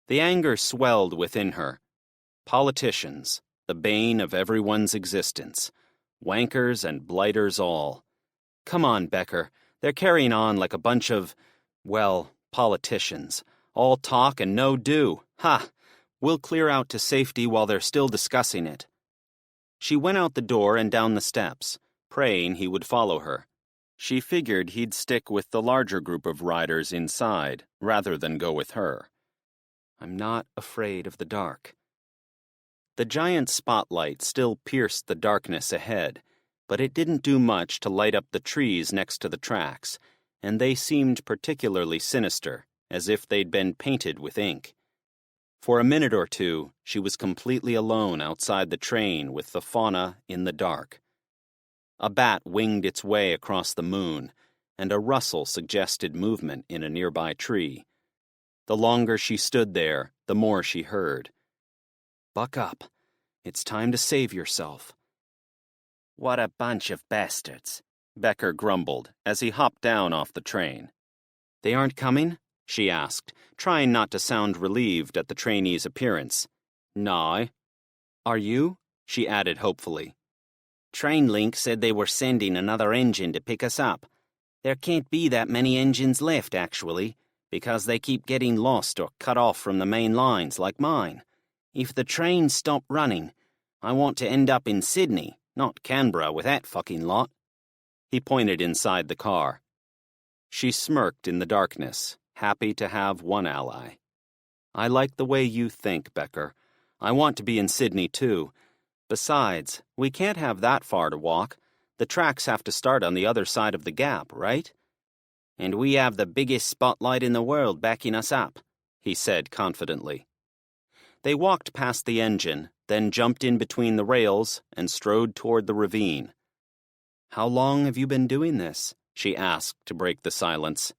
S2: The anger swelled within her. Politicians, the bane of everyone's existence. Wankers and blighters all. Come on, Becker. They're carrying on like a bunch of, well, politicians. All talk and no do. Ha! We'll clear out to safety while they're still discussing it. She went out the door and down the steps, praying he would follow her. She figured he'd stick with the larger group of riders inside, rather than go with her. I'm not afraid of the dark. The giant spotlight still pierced the darkness ahead, but it didn't do much to light up the trees next to the tracks, and they seemed particularly sinister, as if they'd been painted with ink. For a minute or two, she was completely alone outside the train with the fauna in the dark. A bat winged its way across the moon, and a rustle suggested movement in a nearby tree. The longer she stood there, the more she heard. Buck up. It's time to save yourself. What a bunch of bastards, Becker grumbled as he hopped down off the train. They aren't coming? She asked, trying not to sound relieved at the trainee's appearance. No. Are you? She added hopefully. TrainLink said they were sending another engine to pick us up. There can't be that many engines left, actually, because they keep getting lost or cut off from the main lines like mine. If the trains stop running, I want to end up in Sydney, not Canberra with that fucking lot. He pointed inside the car. She smirked in the darkness, happy to have one ally. I like the way you think, Becker. I want to be in Sydney, too. Besides, we can't have that far to walk. The tracks have to start on the other side of the gap, right? And we have the biggest spotlight in the world backing us up, he said confidently. They walked past the engine, then jumped in between the rails and strode toward the ravine. How long have you been doing this? She asked to break the silence.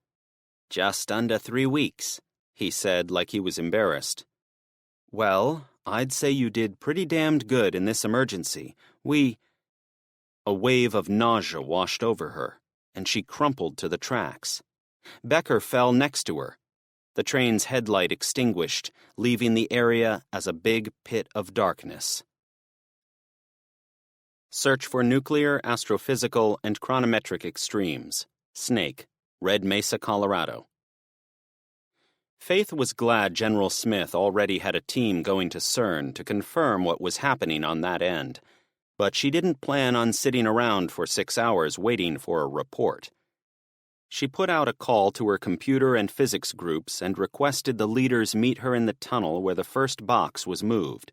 S2: Just under 3 weeks, he said like he was embarrassed. Well, I'd say you did pretty damned good in this emergency. A wave of nausea washed over her, and she crumpled to the tracks. Becker fell next to her. The train's headlight extinguished, leaving the area as a big pit of darkness. Search for nuclear, astrophysical, and chronometric extremes. Snake, Red Mesa, Colorado. Faith was glad General Smith already had a team going to CERN to confirm what was happening on that end, but she didn't plan on sitting around for 6 hours waiting for a report. She put out a call to her computer and physics groups and requested the leaders meet her in the tunnel where the first box was moved.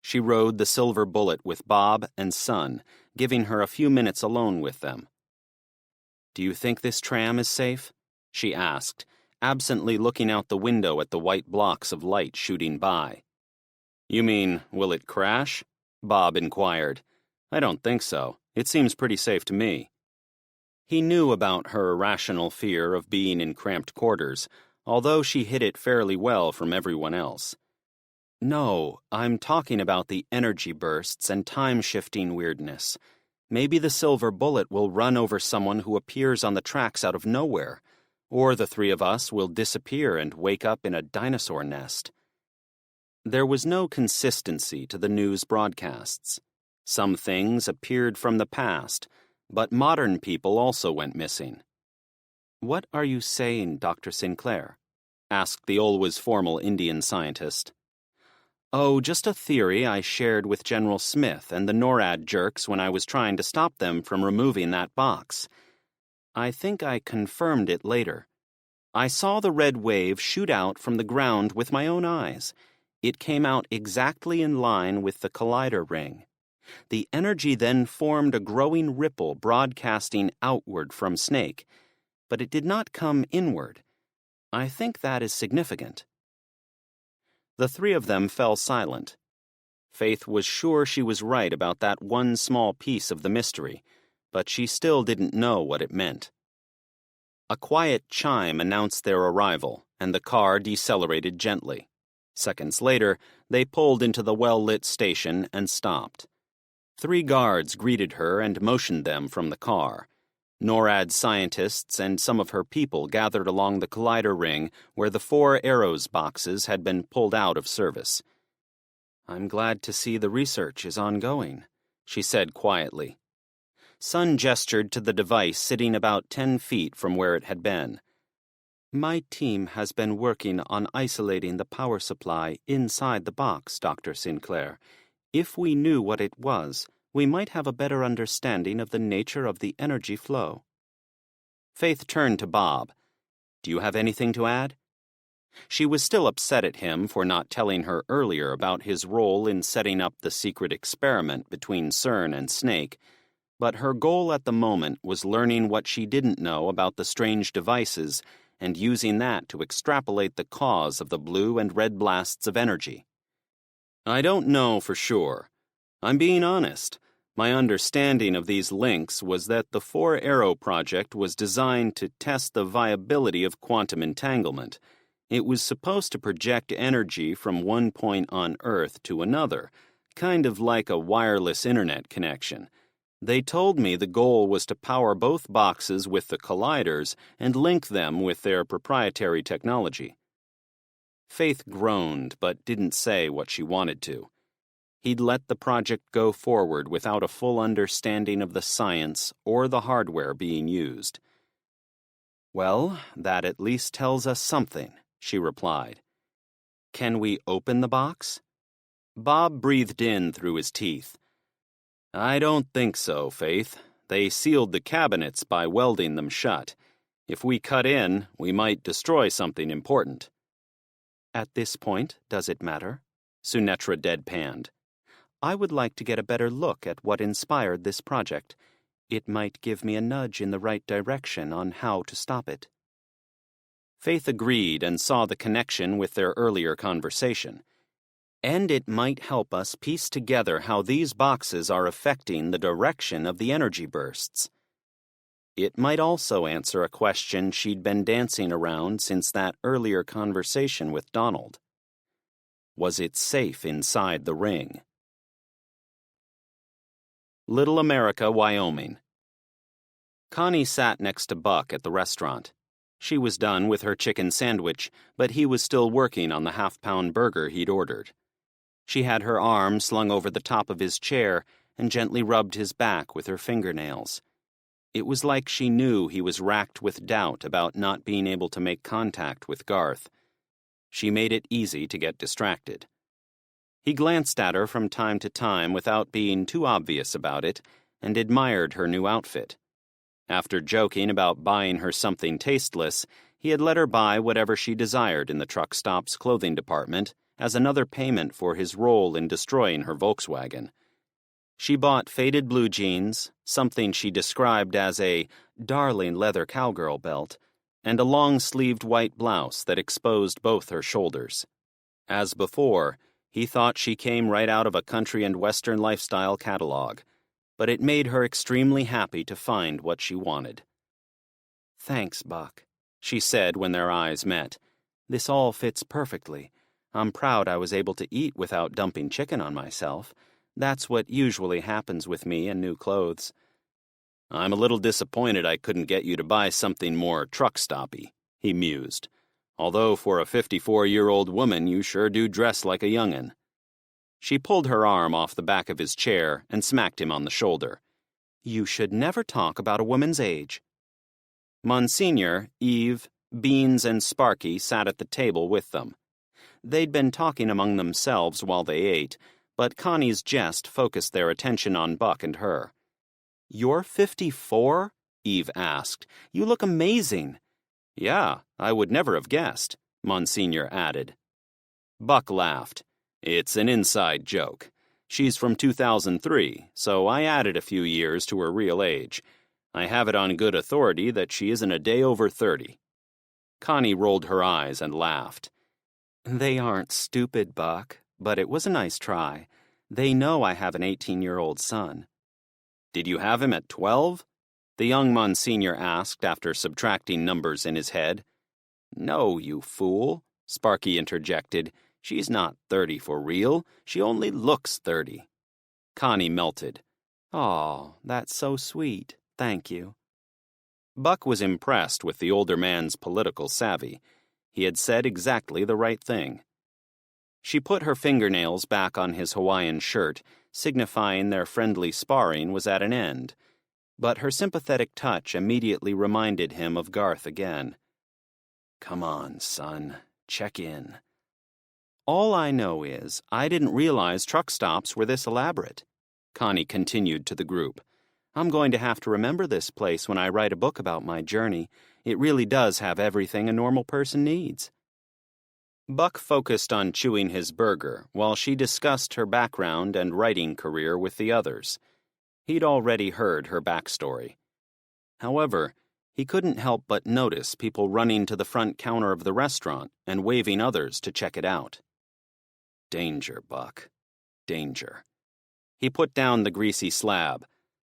S2: She rode the Silver Bullet with Bob and Son, giving her a few minutes alone with them. "Do you think this tram is safe?" she asked, absently looking out the window at the white blocks of light shooting by. "You mean, will it crash?" Bob inquired. "I don't think so. It seems pretty safe to me." He knew about her irrational fear of being in cramped quarters, although she hid it fairly well from everyone else. "No, I'm talking about the energy bursts and time-shifting weirdness. Maybe the Silver Bullet will run over someone who appears on the tracks out of nowhere, or the three of us will disappear and wake up in a dinosaur nest." There was no consistency to the news broadcasts. Some things appeared from the past, but modern people also went missing. "What are you saying, Dr. Sinclair?" asked the always formal Indian scientist. "Oh, just a theory I shared with General Smith and the NORAD jerks when I was trying to stop them from removing that box. I think I confirmed it later. I saw the red wave shoot out from the ground with my own eyes. It came out exactly in line with the collider ring. The energy then formed a growing ripple broadcasting outward from Snake, but it did not come inward. I think that is significant." The three of them fell silent. Faith was sure she was right about that one small piece of the mystery, but she still didn't know what it meant. A quiet chime announced their arrival, and the car decelerated gently. Seconds later, they pulled into the well-lit station and stopped. 3 guards greeted her and motioned them from the car. NORAD scientists and some of her people gathered along the collider ring where the 4 Arrows boxes had been pulled out of service. "I'm glad to see the research is ongoing," she said quietly. Sun gestured to the device sitting about 10 feet from where it had been. "My team has been working on isolating the power supply inside the box, Dr. Sinclair. If we knew what it was, we might have a better understanding of the nature of the energy flow." Faith turned to Bob. "Do you have anything to add?" She was still upset at him for not telling her earlier about his role in setting up the secret experiment between CERN and Snake, but her goal at the moment was learning what she didn't know about the strange devices and using that to extrapolate the cause of the blue and red blasts of energy. "I don't know for sure. I'm being honest. My understanding of these links was that the 4 Arrow project was designed to test the viability of quantum entanglement. It was supposed to project energy from one point on Earth to another, kind of like a wireless internet connection. They told me the goal was to power both boxes with the colliders and link them with their proprietary technology." Faith groaned but didn't say what she wanted to. He'd let the project go forward without a full understanding of the science or the hardware being used. "Well, that at least tells us something," she replied. "Can we open the box?" Bob breathed in through his teeth. "I don't think so, Faith. They sealed the cabinets by welding them shut. If we cut in, we might destroy something important." "At this point, does it matter?" Sunetra deadpanned. "I would like to get a better look at what inspired this project. It might give me a nudge in the right direction on how to stop it." Faith agreed and saw the connection with their earlier conversation. "And it might help us piece together how these boxes are affecting the direction of the energy bursts. It might also answer a question she'd been dancing around since that earlier conversation with Donald. Was it safe inside the ring? Little America, Wyoming. Connie sat next to Buck at the restaurant. She was done with her chicken sandwich, but he was still working on the half-pound burger he'd ordered. She had her arm slung over the top of his chair and gently rubbed his back with her fingernails. It was like she knew he was racked with doubt about not being able to make contact with Garth. She made it easy to get distracted. He glanced at her from time to time without being too obvious about it, and admired her new outfit. After joking about buying her something tasteless, he had let her buy whatever she desired in the truck stop's clothing department as another payment for his role in destroying her Volkswagen. She bought faded blue jeans, something she described as a darling leather cowgirl belt, and a long-sleeved white blouse that exposed both her shoulders. As before, he thought she came right out of a country and western lifestyle catalog, but it made her extremely happy to find what she wanted. "Thanks, Buck," she said when their eyes met. "This all fits perfectly. I'm proud I was able to eat without dumping chicken on myself. That's what usually happens with me and new clothes."
S1: "I'm a little disappointed I couldn't get you to buy something more truck-stoppy," he mused. "Although for a 54-year-old woman you sure do dress like a young'un." She pulled her arm off the back of his chair and smacked him on the shoulder. "You should never talk about a woman's age." Monsignor, Eve, Beans, and Sparky sat at the table with them. They'd been talking among themselves while they ate, but Connie's jest focused their attention on Buck and her. "You're 54?" Eve asked. "You look amazing." "Yeah, I would never have guessed," Monsignor added. Buck laughed. "It's an inside joke. She's from 2003, so I added a few years to her real age. I have it on good authority that she isn't a day over 30.
S2: Connie rolled her eyes and laughed. "They aren't stupid, Buck, but it was a nice try. They know I have an 18-year-old son."
S1: "Did you have him at 12? The young Monsignor asked after subtracting numbers in his head.
S2: "No, you fool," Sparky interjected. "She's not 30 for real. She only looks 30.
S1: Connie melted.
S2: "Aw, that's so sweet. Thank you."
S1: Buck was impressed with the older man's political savvy. He had said exactly the right thing.
S2: She put her fingernails back on his Hawaiian shirt, signifying their friendly sparring was at an end. But her sympathetic touch immediately reminded him of Garth again.
S1: "Come on, son. Check in."
S2: "All I know is I didn't realize truck stops were this elaborate," Connie continued to the group. "I'm going to have to remember this place when I write a book about my journey. It really does have everything a normal person needs."
S1: Buck focused on chewing his burger while she discussed her background and writing career with the others. He'd already heard her backstory. However, he couldn't help but notice people running to the front counter of the restaurant and waving others to check it out. Danger, Buck. Danger. He put down the greasy slab.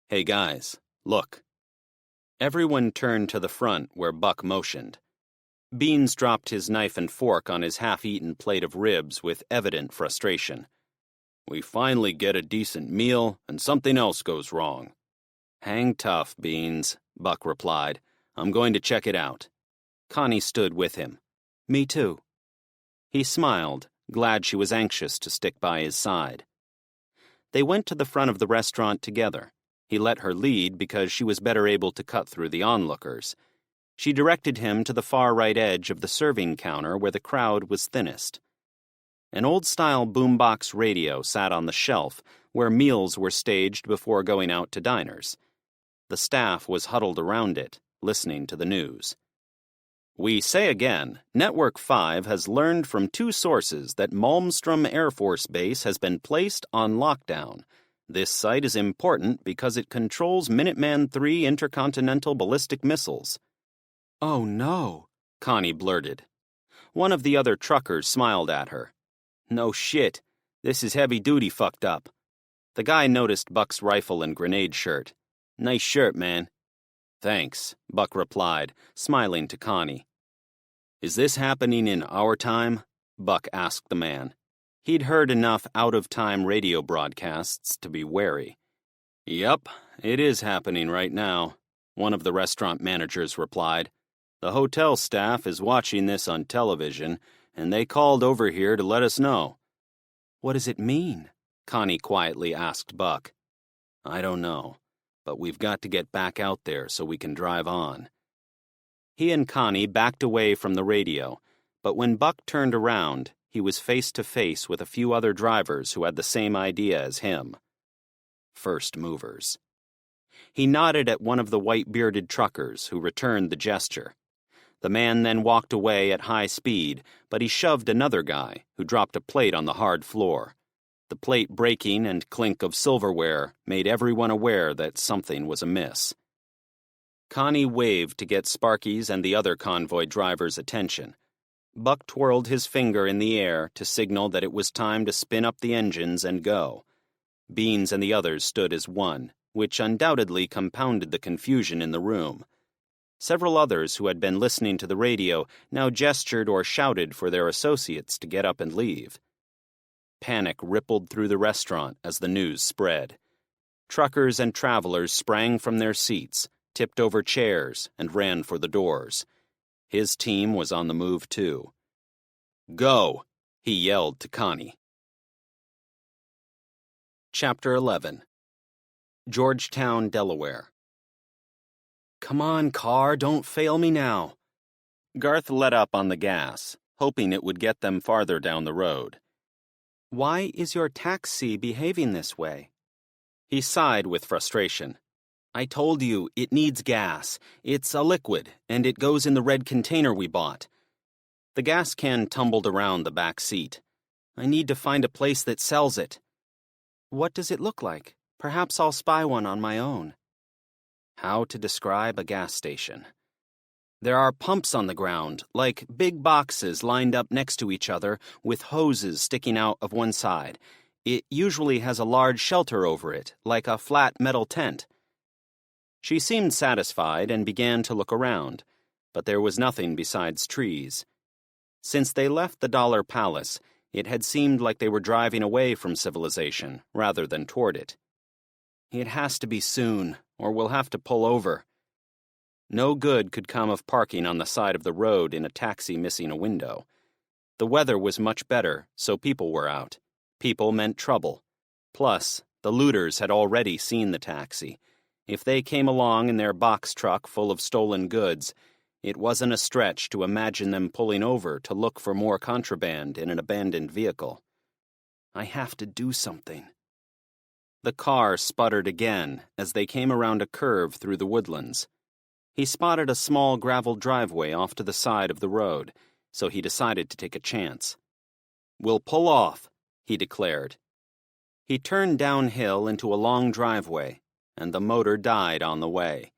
S1: "Hey guys, look." Everyone turned to the front where Buck motioned. Beans dropped his knife and fork on his half-eaten plate of ribs with evident frustration. "We finally get a decent meal, and something else goes wrong." "Hang tough, Beans," Buck replied. "I'm going to check it out." Connie stood with him. "Me too." He smiled, glad she was anxious to stick by his side. They went to the front of the restaurant together. He let her lead because she was better able to cut through the onlookers. She directed him to the far right edge of the serving counter where the crowd was thinnest. An old-style boombox radio sat on the shelf where meals were staged before going out to diners. The staff was huddled around it, listening to the news. "We say again, Network 5 has learned from 2 sources that Malmstrom Air Force Base has been placed on lockdown. This site is important because it controls Minuteman III intercontinental ballistic missiles."
S2: "Oh no,"
S1: Connie blurted. One of the other truckers smiled at her.
S2: "No shit. This is heavy-duty fucked up."
S1: The guy noticed Buck's rifle and grenade shirt.
S2: "Nice shirt, man."
S1: "Thanks," Buck replied, smiling to Connie. "Is this happening in our time?" Buck asked the man. He'd heard enough out-of-time radio broadcasts to be wary. "Yep, it is happening right now," one of the restaurant managers replied. "The hotel staff is watching this on television, and they called over here to let us know."
S2: "What does it mean?"
S1: Connie quietly asked Buck. "I don't know, but we've got to get back out there so we can drive on." He and Connie backed away from the radio,
S2: But when Buck turned around, he was face to face with a few other drivers who had the same idea as him. First movers. He nodded at one of the white-bearded truckers, who returned the gesture. The man then walked away at high speed, but he shoved another guy, who dropped a plate on the hard floor. The plate breaking and clink of silverware made everyone aware that something was amiss. Connie waved to get Sparky's and the other convoy driver's attention. Buck twirled his finger in the air to signal that it was time to spin up the engines and go. Beans and the others stood as one, which undoubtedly compounded the confusion in the room. Several others who had been listening to the radio now gestured or shouted for their associates to get up and leave. Panic rippled through the restaurant as the news spread. Truckers and travelers sprang from their seats, tipped over chairs, and ran for the doors. His team was on the move too. "Go!" he yelled to Connie. Chapter 11. Georgetown, Delaware. "Come on, car, don't fail me now." Garth let up on the gas, hoping it would get them farther down the road. "Why is your taxi behaving this way?" He sighed with frustration. "I told you, it needs gas. It's a liquid, and it goes in the red container we bought." The gas can tumbled around the back seat. "I need to find a place that sells it." "What does it look like? Perhaps I'll spy one on my own." How to describe a gas station. There are pumps on the ground, like big boxes lined up next to each other with hoses sticking out of one side. It usually has a large shelter over it, like a flat metal tent. She seemed satisfied and began to look around, but there was nothing besides trees. Since they left the Dollar Palace, it had seemed like they were driving away from civilization rather than toward it. "It has to be soon, or we'll have to pull over." No good could come of parking on the side of the road in a taxi missing a window. The weather was much better, so people were out. People meant trouble. Plus, the looters had already seen the taxi. If they came along in their box truck full of stolen goods, it wasn't a stretch to imagine them pulling over to look for more contraband in an abandoned vehicle. "I have to do something." The car sputtered again as they came around a curve through the woodlands. He spotted a small gravel driveway off to the side of the road, so he decided to take a chance. "We'll pull off," he declared. He turned downhill into a long driveway, and the motor died on the way.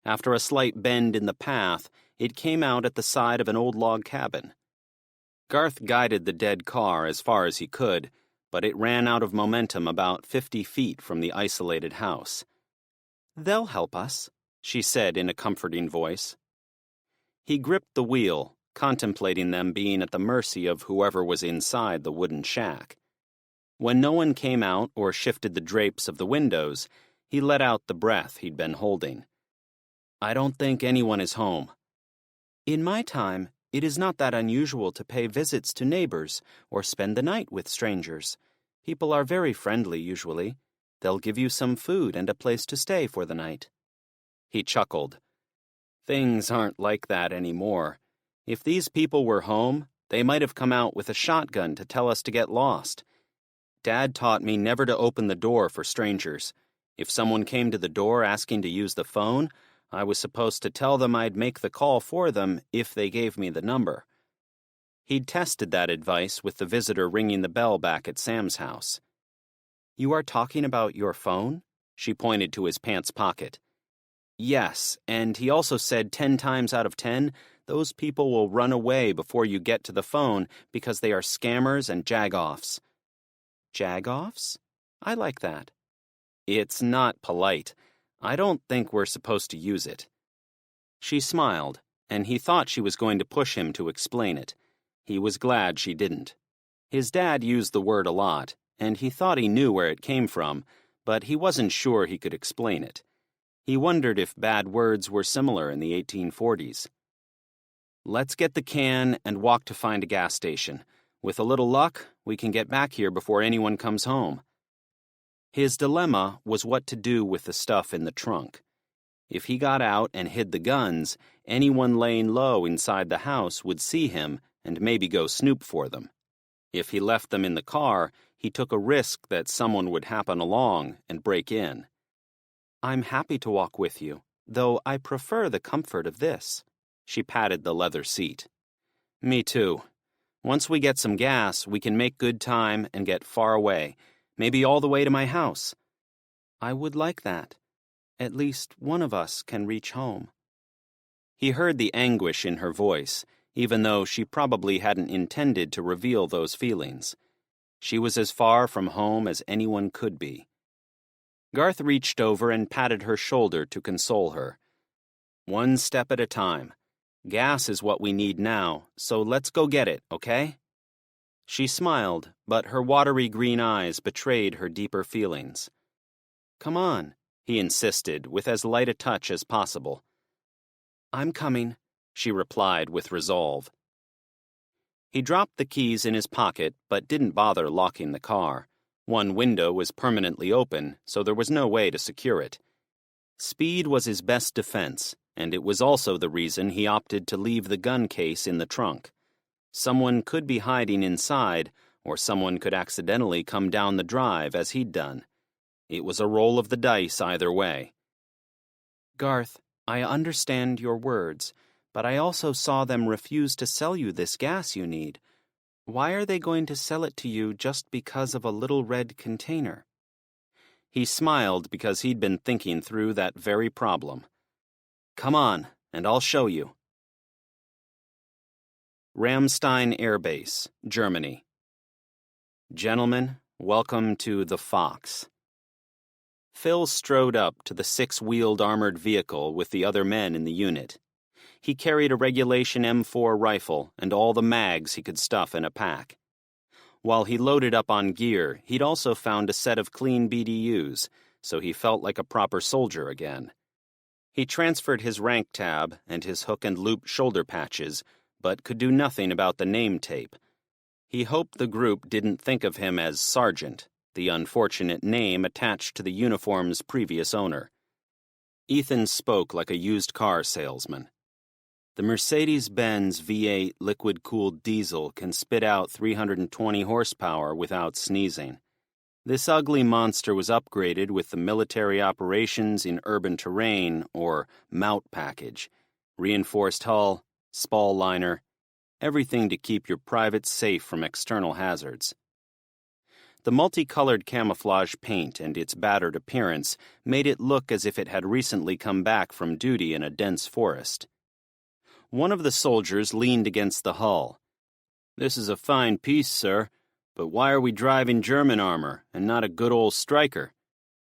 S2: After a slight bend in the path, it came out at the side of an old log cabin. Garth guided the dead car as far as he could, but it ran out of momentum about 50 feet from the isolated house. "They'll help us," she said in a comforting voice. He gripped the wheel, contemplating them being at the mercy of whoever was inside the wooden shack. When no one came out or shifted the drapes of the windows, he let out the breath he'd been holding. "I don't think anyone is home." "In my time, it is not that unusual to pay visits to neighbors or spend the night with strangers. People are very friendly usually. They'll give you some food and a place to stay for the night." He chuckled. "Things aren't like that anymore. If these people were home, they might have come out with a shotgun to tell us to get lost. Dad taught me never to open the door for strangers. If someone came to the door asking to use the phone, I was supposed to tell them I'd make the call for them if they gave me the number." He'd tested that advice with the visitor ringing the bell back at Sam's house. "You are talking about your phone?" She pointed to his pants pocket. "Yes, and he also said 10 times out of 10, those people will run away before you get to the phone because they are scammers and jagoffs." "Jagoffs? I like that." "It's not polite. I don't think we're supposed to use it." She smiled, and he thought she was going to push him to explain it. He was glad she didn't. His dad used the word a lot, and he thought he knew where it came from, but he wasn't sure he could explain it. He wondered if bad words were similar in the 1840s. "Let's get the can and walk to find a gas station. With a little luck, we can get back here before anyone comes home." His dilemma was what to do with the stuff in the trunk. If he got out and hid the guns, anyone laying low inside the house would see him and maybe go snoop for them. If he left them in the car, he took a risk that someone would happen along and break in. "I'm happy to walk with you, though I prefer the comfort of this." She patted the leather seat. "Me too. Once we get some gas, we can make good time and get far away, maybe all the way to my house." "I would like that. At least one of us can reach home." He heard the anguish in her voice, even though she probably hadn't intended to reveal those feelings. She was as far from home as anyone could be. Garth reached over and patted her shoulder to console her. "One step at a time. Gas is what we need now, so let's go get it, okay?" She smiled, but her watery green eyes betrayed her deeper feelings. "Come on," he insisted, with as light a touch as possible. "I'm coming," she replied with resolve. He dropped the keys in his pocket, but didn't bother locking the car. One window was permanently open, so there was no way to secure it. Speed was his best defense, and it was also the reason he opted to leave the gun case in the trunk. Someone could be hiding inside, or someone could accidentally come down the drive as he'd done. It was a roll of the dice either way. "Garth, I understand your words, but I also saw them refuse to sell you this gas you need. Why are they going to sell it to you just because of a little red container?" He smiled because he'd been thinking through that very problem. "Come on, and I'll show you." Ramstein Air Base, Germany. "Gentlemen, welcome to the Fox." Phil strode up to the six-wheeled armored vehicle with the other men in the unit. He carried a regulation M4 rifle and all the mags he could stuff in a pack. While he loaded up on gear, he'd also found a set of clean BDUs, so he felt like a proper soldier again. He transferred his rank tab and his hook and loop shoulder patches, but could do nothing about the name tape. He hoped the group didn't think of him as Sergeant, the unfortunate name attached to the uniform's previous owner. Ethan spoke like a used car salesman. "The Mercedes-Benz V8 liquid-cooled diesel can spit out 320 horsepower without sneezing. This ugly monster was upgraded with the Military Operations in Urban Terrain, or MOUT package. Reinforced hull, spall liner, everything to keep your privates safe from external hazards." The multicolored camouflage paint and its battered appearance made it look as if it had recently come back from duty in a dense forest. One of the soldiers leaned against the hull. "This is a fine piece, sir, but why are we driving German armor and not a good old Stryker?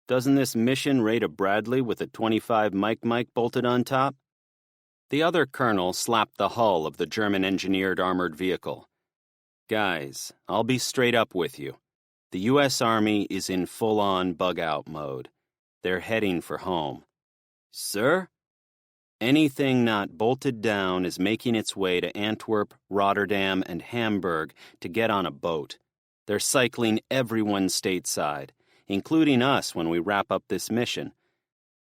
S2: Doesn't this mission rate a Bradley with a .25 Mike bolted on top?" The other colonel slapped the hull of the German-engineered armored vehicle. "Guys, I'll be straight up with you. The U.S. Army is in full-on bug-out mode. They're heading for home." "Sir?" "Anything not bolted down is making its way to Antwerp, Rotterdam, and Hamburg to get on a boat. They're cycling everyone stateside, including us when we wrap up this mission.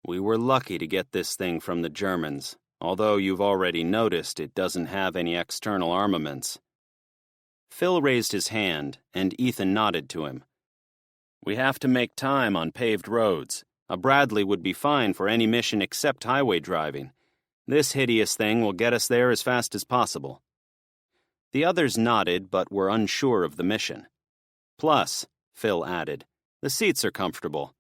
S2: We were lucky to get this thing from the Germans, although you've already noticed it doesn't have any external armaments." Phil raised his hand, and Ethan nodded to him. "We have to make time on paved roads. A Bradley would be fine for any mission except highway driving. This hideous thing will get us there as fast as possible." The others nodded but were unsure of the mission. "Plus," Phil added, "the seats are comfortable."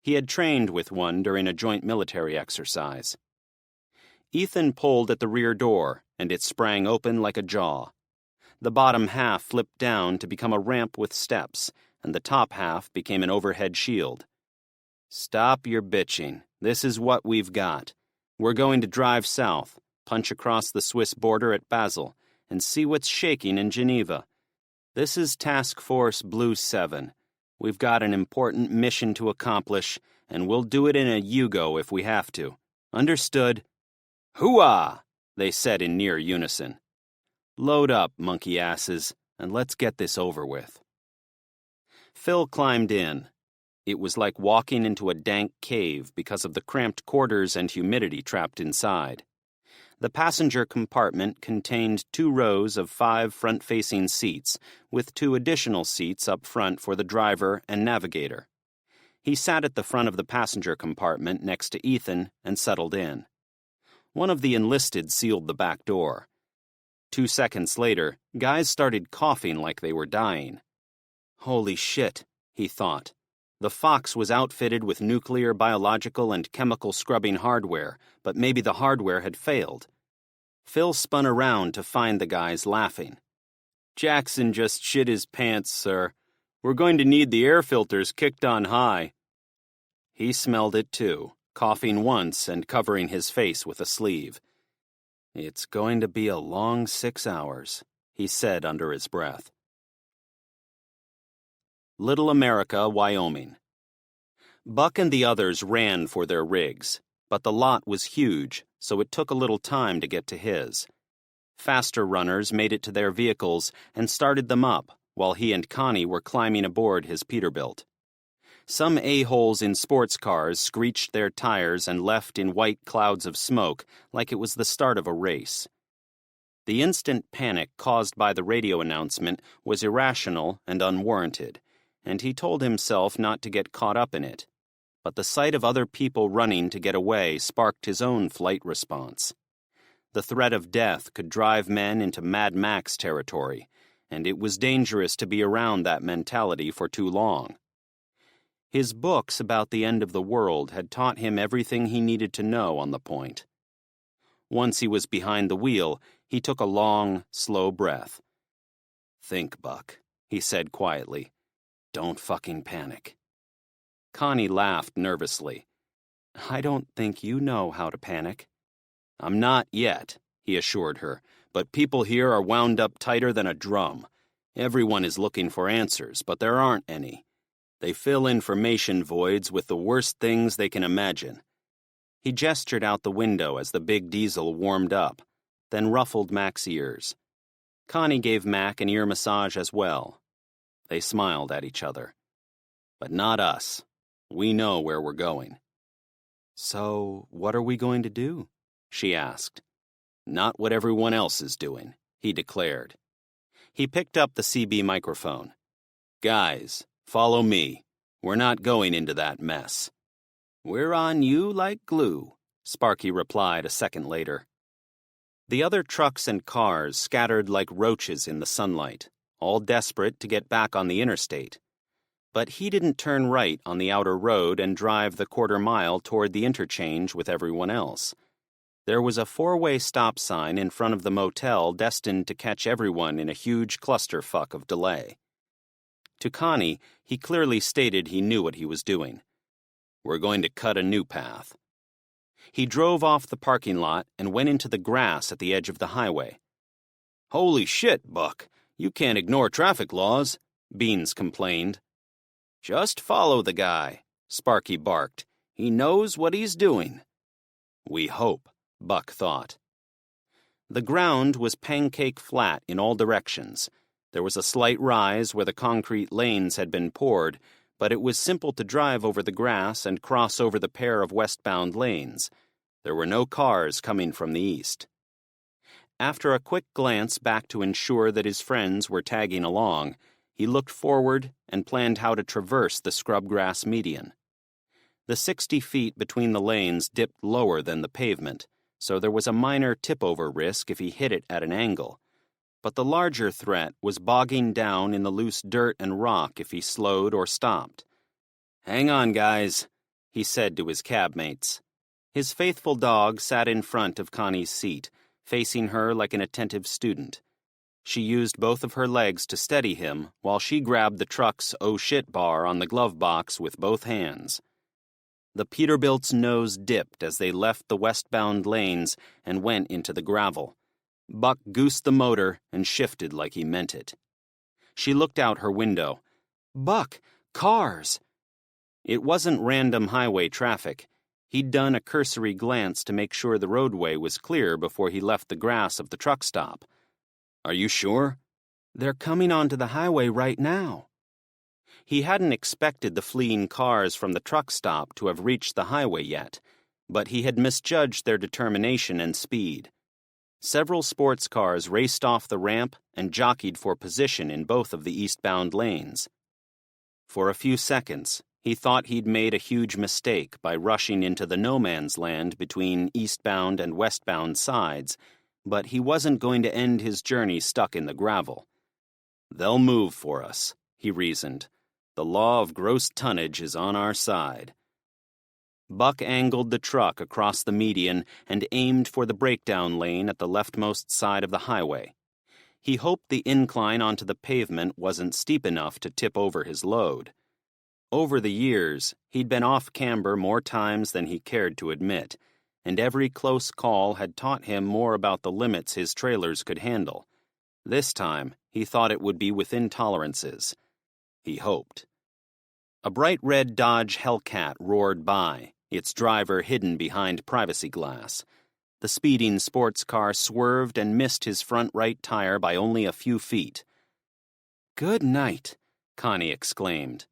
S2: He had trained with one during a joint military exercise. Ethan pulled at the rear door, and it sprang open like a jaw. The bottom half flipped down to become a ramp with steps, and the top half became an overhead shield. "Stop your bitching. This is what we've got. We're going to drive south, punch across the Swiss border at Basel, and see what's shaking in Geneva. This is Task Force Blue 7. We've got an important mission to accomplish, and we'll do it in a Yugo if we have to. Understood?" "Hooah!" they said in near unison. "Load up, monkey asses, and let's get this over with." Phil climbed in. It was like walking into a dank cave because of the cramped quarters and humidity trapped inside. The passenger compartment contained 2 rows of 5 front-facing seats, with 2 additional seats up front for the driver and navigator. He sat at the front of the passenger compartment next to Ethan and settled in. One of the enlisted sealed the back door. 2 seconds later, guys started coughing like they were dying. Holy shit, he thought. The Fox was outfitted with nuclear, biological, and chemical scrubbing hardware, but maybe the hardware had failed. Phil spun around to find the guys laughing. "Jackson just shit his pants, sir. We're going to need the air filters kicked on high." He smelled it too, coughing once and covering his face with a sleeve. "It's going to be a long 6 hours," he said under his breath. Little America, Wyoming. Buck and the others ran for their rigs, but the lot was huge, so it took a little time to get to his. Faster runners made it to their vehicles and started them up, while he and Connie were climbing aboard his Peterbilt. Some a-holes in sports cars screeched their tires and left in white clouds of smoke like it was the start of a race. The instant panic caused by the radio announcement was irrational and unwarranted, and he told himself not to get caught up in it. But the sight of other people running to get away sparked his own flight response. The threat of death could drive men into Mad Max territory, and it was dangerous to be around that mentality for too long. His books about the end of the world had taught him everything he needed to know on the point. Once he was behind the wheel, he took a long, slow breath. "Think, Buck," he said quietly. "Don't fucking panic." Connie laughed nervously. "I don't think you know how to panic." "I'm not yet," he assured her, "but people here are wound up tighter than a drum. Everyone is looking for answers, but there aren't any. They fill information voids with the worst things they can imagine." He gestured out the window as the big diesel warmed up, then ruffled Mac's ears. Connie gave Mac an ear massage as well. They smiled at each other. "But not us. We know where we're going." "So, what are we going to do?" she asked. "Not what everyone else is doing," he declared. He picked up the CB microphone. "Guys, follow me. We're not going into that mess." "We're on you like glue," Sparky replied a second later. The other trucks and cars scattered like roaches in the sunlight, all desperate to get back on the interstate. But he didn't turn right on the outer road and drive the 1/4 mile toward the interchange with everyone else. There was a 4-way stop sign in front of the motel destined to catch everyone in a huge clusterfuck of delay. To Connie, he clearly stated he knew what he was doing. "We're going to cut a new path." He drove off the parking lot and went into the grass at the edge of the highway. "Holy shit, Buck. You can't ignore traffic laws," Beans complained. "Just follow the guy," Sparky barked. "He knows what he's doing." "We hope," Buck thought. The ground was pancake flat in all directions. There was a slight rise where the concrete lanes had been poured, but it was simple to drive over the grass and cross over the pair of westbound lanes. There were no cars coming from the east. After a quick glance back to ensure that his friends were tagging along, he looked forward and planned how to traverse the scrubgrass median. The 60 feet between the lanes dipped lower than the pavement, so there was a minor tip-over risk if he hit it at an angle. But the larger threat was bogging down in the loose dirt and rock if he slowed or stopped. "Hang on, guys," he said to his cabmates. His faithful dog sat in front of Connie's seat, facing her like an attentive student. She used both of her legs to steady him while she grabbed the truck's "oh shit" bar on the glove box with both hands. The Peterbilt's nose dipped as they left the westbound lanes and went into the gravel. Buck goosed the motor and shifted like he meant it. She looked out her window. "Buck, cars!" It wasn't random highway traffic. He'd done a cursory glance to make sure the roadway was clear before he left the grass of the truck stop. "Are you sure?" "They're coming onto the highway right now." He hadn't expected the fleeing cars from the truck stop to have reached the highway yet, but he had misjudged their determination and speed. Several sports cars raced off the ramp and jockeyed for position in both of the eastbound lanes. For a few seconds, he thought he'd made a huge mistake by rushing into the no man's land between eastbound and westbound sides, but he wasn't going to end his journey stuck in the gravel. They'll move for us, he reasoned. The law of gross tonnage is on our side. Buck angled the truck across the median and aimed for the breakdown lane at the leftmost side of the highway. He hoped the incline onto the pavement wasn't steep enough to tip over his load. Over the years, he'd been off camber more times than he cared to admit, and every close call had taught him more about the limits his trailers could handle. This time, he thought it would be within tolerances. He hoped. A bright red Dodge Hellcat roared by, its driver hidden behind privacy glass. The speeding sports car swerved and missed his front right tire by only a few feet. "Good night," Connie exclaimed.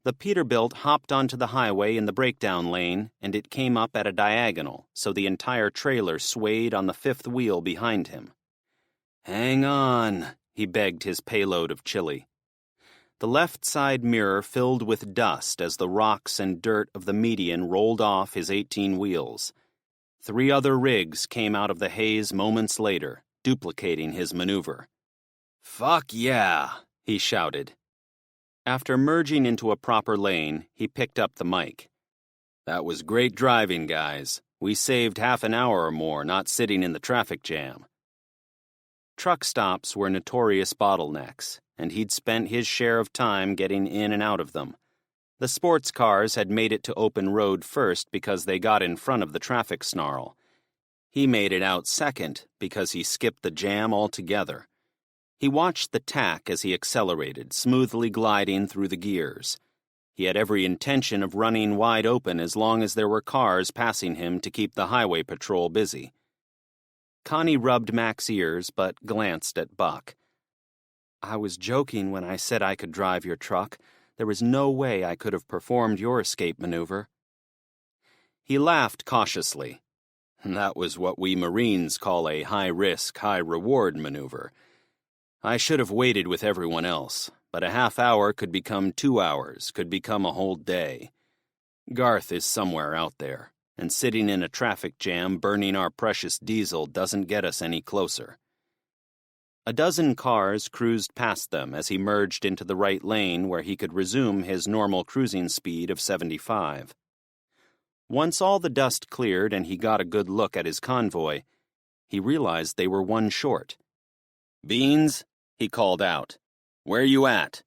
S2: The Peterbilt hopped onto the highway in the breakdown lane, and it came up at a diagonal, so the entire trailer swayed on the fifth wheel behind him. "Hang on," he begged his payload of chili. The left side mirror filled with dust as the rocks and dirt of the median rolled off his 18 wheels. 3 other rigs came out of the haze moments later, duplicating his maneuver. "Fuck yeah," he shouted. After merging into a proper lane, he picked up the mic. "That was great driving, guys. We saved half an hour or more not sitting in the traffic jam." Truck stops were notorious bottlenecks, and he'd spent his share of time getting in and out of them. The sports cars had made it to open road first because they got in front of the traffic snarl. He made it out second because he skipped the jam altogether. He watched the tack as he accelerated, smoothly gliding through the gears. He had every intention of running wide open as long as there were cars passing him to keep the highway patrol busy. Connie rubbed Mac's ears but glanced at Buck. "I was joking when I said I could drive your truck. There was no way I could have performed your escape maneuver." He laughed cautiously. "That was what we Marines call a high-risk, high-reward maneuver. I should have waited with everyone else, but a half hour could become 2 hours, could become a whole day. Garth is somewhere out there, and sitting in a traffic jam burning our precious diesel doesn't get us any closer." A dozen cars cruised past them as he merged into the right lane where he could resume his normal cruising speed of 75. Once all the dust cleared and he got a good look at his convoy, he realized they were one short. "Beans," he called out. "Where you at?"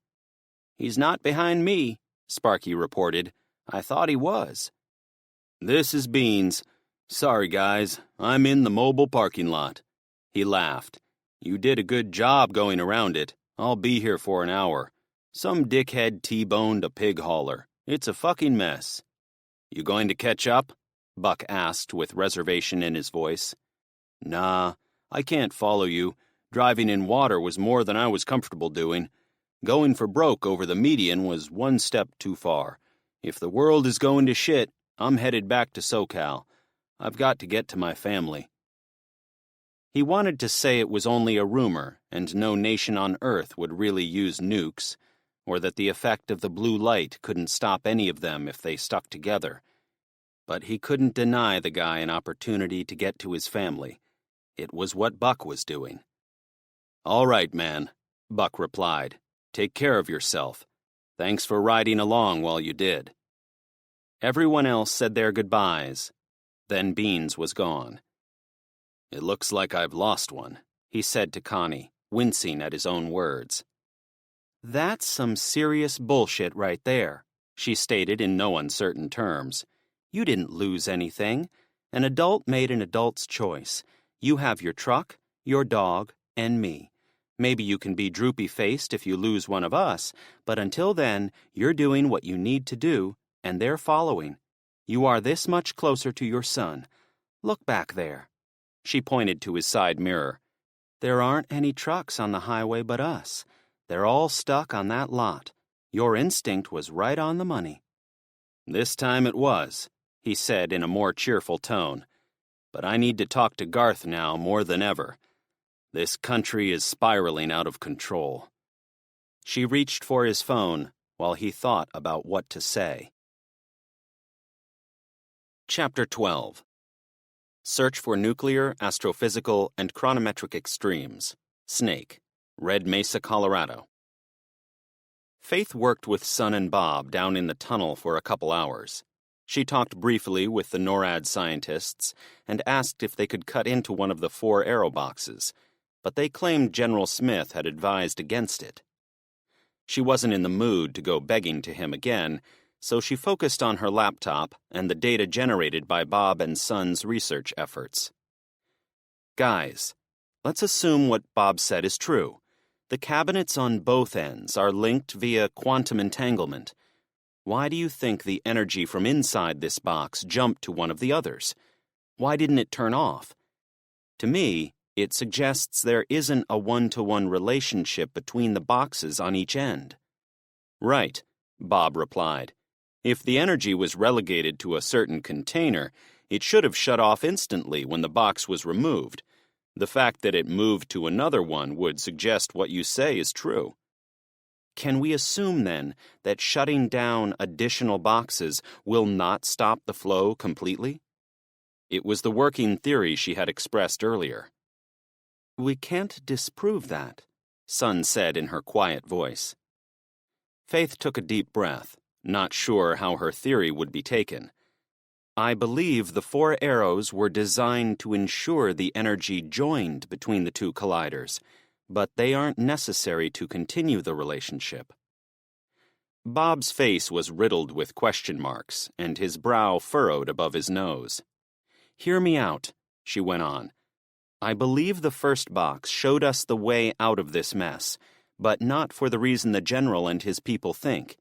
S2: "He's not behind me," Sparky reported. "I thought he was." "This is Beans. Sorry, guys, I'm in the mobile parking lot." He laughed. "You did a good job going around it. I'll be here for an hour. Some dickhead T-boned a pig hauler. It's a fucking mess." "You going to catch up?" Buck asked with reservation in his voice. "Nah, I can't follow you. Driving in water was more than I was comfortable doing. Going for broke over the median was one step too far. If the world is going to shit, I'm headed back to SoCal. I've got to get to my family." He wanted to say it was only a rumor and no nation on Earth would really use nukes, or that the effect of the blue light couldn't stop any of them if they stuck together. But he couldn't deny the guy an opportunity to get to his family. It was what Buck was doing. "All right, man," Buck replied. "Take care of yourself. Thanks for riding along while you did." Everyone else said their goodbyes. Then Beans was gone. "It looks like I've lost one," he said to Connie, wincing at his own words. "That's some serious bullshit right there," she stated in no uncertain terms. "You didn't lose anything. An adult made an adult's choice. You have your truck, your dog, and me. Maybe you can be droopy-faced if you lose one of us, but until then, you're doing what you need to do, and they're following. You are this much closer to your son. Look back there." She pointed to his side mirror. "There aren't any trucks on the highway but us. They're all stuck on that lot. Your instinct was right on the money." "This time it was," he said in a more cheerful tone.
S1: but I need to talk to Garth now more than ever. This country is spiraling out of control." She reached for his phone while he thought about what to say. Chapter 12. Search for Nuclear, Astrophysical, and Chronometric Extremes. Snake, Red Mesa, Colorado. Faith worked with Son and Bob down in the tunnel for a couple hours. She talked briefly with the NORAD scientists and asked if they could cut into one of the 4 aero boxes, but they claimed General Smith had advised against it. She wasn't in the mood to go begging to him again, so she focused on her laptop and the data generated by Bob and Son's research efforts. "Guys, let's assume what Bob said is true. The cabinets on both ends are linked via quantum entanglement. Why do you think the energy from inside this box jumped to one of the others? Why didn't it turn off? To me, it suggests there isn't a one-to-one relationship between the boxes on each end." "Right," Bob replied. "If the energy was relegated to a certain container, it should have shut off instantly when the box was removed. The fact that it moved to another one would suggest what you say is true." "Can we assume, then, that shutting down additional boxes will not stop the flow completely?" It was the working theory she had expressed earlier. "We can't disprove that," Son said in her quiet voice. Faith took a deep breath, not sure how her theory would be taken. "I believe the 4 arrows were designed to ensure the energy joined between the 2 colliders, but they aren't necessary to continue the relationship." Bob's face was riddled with question marks, and his brow furrowed above his nose. "Hear me out," she went on. "I believe the first box showed us the way out of this mess, but not for the reason the General and his people think.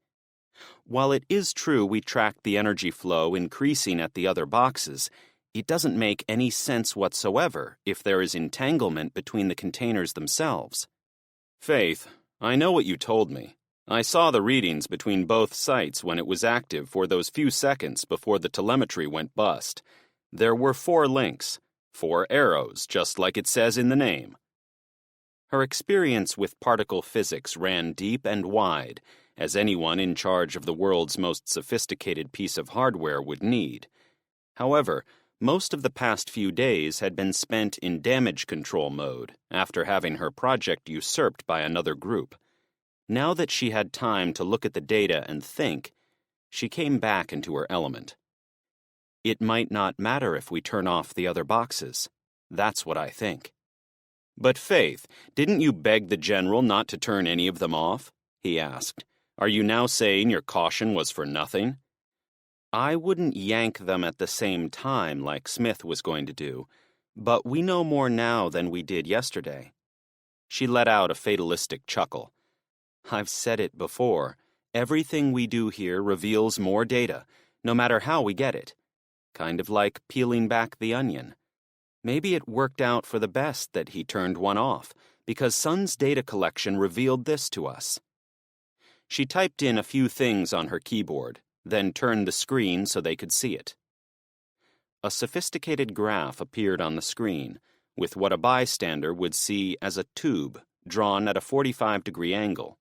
S1: While it is true we tracked the energy flow increasing at the other boxes, it doesn't make any sense whatsoever if there is entanglement between the containers themselves." "Faith, I know what you told me. I saw the readings between both sites when it was active for those few seconds before the telemetry went bust. There were 4 links, 4 arrows, just like it says in the name." Her experience with particle physics ran deep and wide, as anyone in charge of the world's most sophisticated piece of hardware would need. However, most of the past few days had been spent in damage control mode after having her project usurped by another group. Now that she had time to look at the data and think, she came back into her element. "It might not matter if we turn off the other boxes. That's what I think." "But Faith, didn't you beg the General not to turn any of them off?" he asked. "Are you now saying your caution was for nothing?" "I wouldn't yank them at the same time like Smith was going to do, but we know more now than we did yesterday." She let out a fatalistic chuckle. "I've said it before. Everything we do here reveals more data, no matter how we get it. Kind of like peeling back the onion. Maybe it worked out for the best that he turned one off, because Son's data collection revealed this to us." She typed in a few things on her keyboard, then turned the screen so they could see it. A sophisticated graph appeared on the screen, with what a bystander would see as a tube drawn at a 45-degree angle.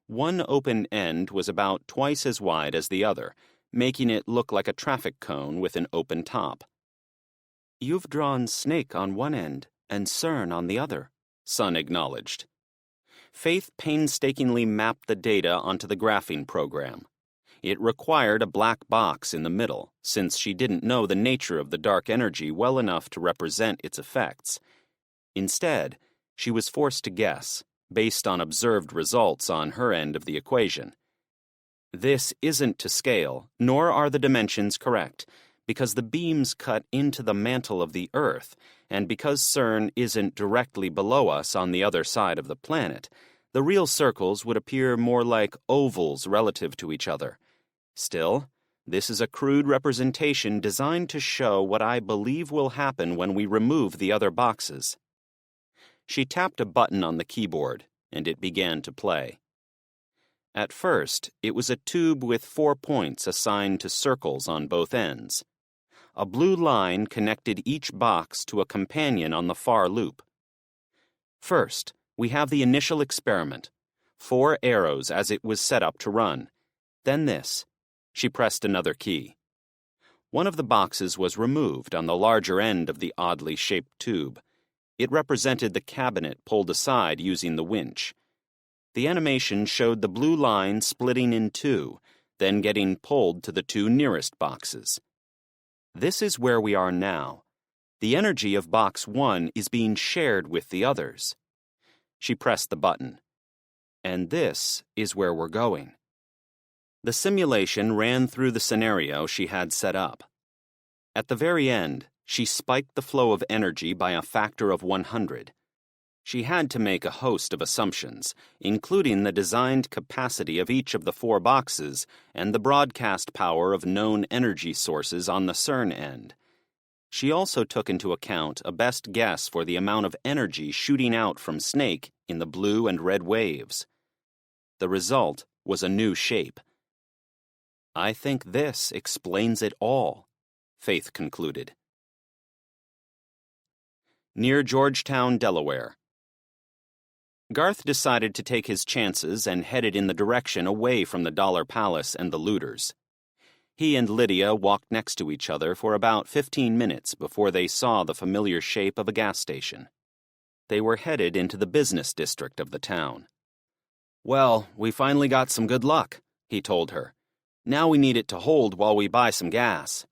S1: One open end was about twice as wide as the other, making it look like a traffic cone with an open top. "You've drawn Snake on one end and CERN on the other," Son acknowledged. Faith painstakingly mapped the data onto the graphing program. It required a black box in the middle, since she didn't know the nature of the dark energy well enough to represent its effects. Instead, she was forced to guess, based on observed results on her end of the equation. "This isn't to scale, nor are the dimensions correct, because the beams cut into the mantle of the Earth, and because CERN isn't directly below us on the other side of the planet, the real circles would appear more like ovals relative to each other. Still, this is a crude representation designed to show what I believe will happen when we remove the other boxes." She tapped a button on the keyboard, and it began to play. At first, it was a tube with 4 points assigned to circles on both ends.
S2: A blue line connected each box to a companion on the far loop. First, we have the initial experiment. 4 arrows as it was set up to run. Then this. She pressed another key. One of the boxes was removed on the larger end of the oddly shaped tube. It represented the cabinet pulled aside using the winch. The animation showed the blue line splitting in 2, then getting pulled to the 2 nearest boxes. This is where we are now. The energy of box 1 is being shared with the others. She pressed the button. And this is where we're going. The simulation ran through the scenario she had set up. At the very end, she spiked the flow of energy by a factor of 100. She had to make a host of assumptions, including the designed capacity of each of the 4 boxes and the broadcast power of known energy sources on the CERN end. She also took into account a best guess for the amount of energy shooting out from Snake in the blue and red waves. The result was a new shape. "I think this explains it all," Faith concluded. Near Georgetown, Delaware. Garth decided to take his chances and headed in the direction away from the Dollar Palace and the looters. He and Lydia walked next to each other for about 15 minutes before they saw the familiar shape of a gas station. They were headed into the business district of the town. "Well, we finally got some good luck," he told her. "Now we need it to hold while we buy some gas."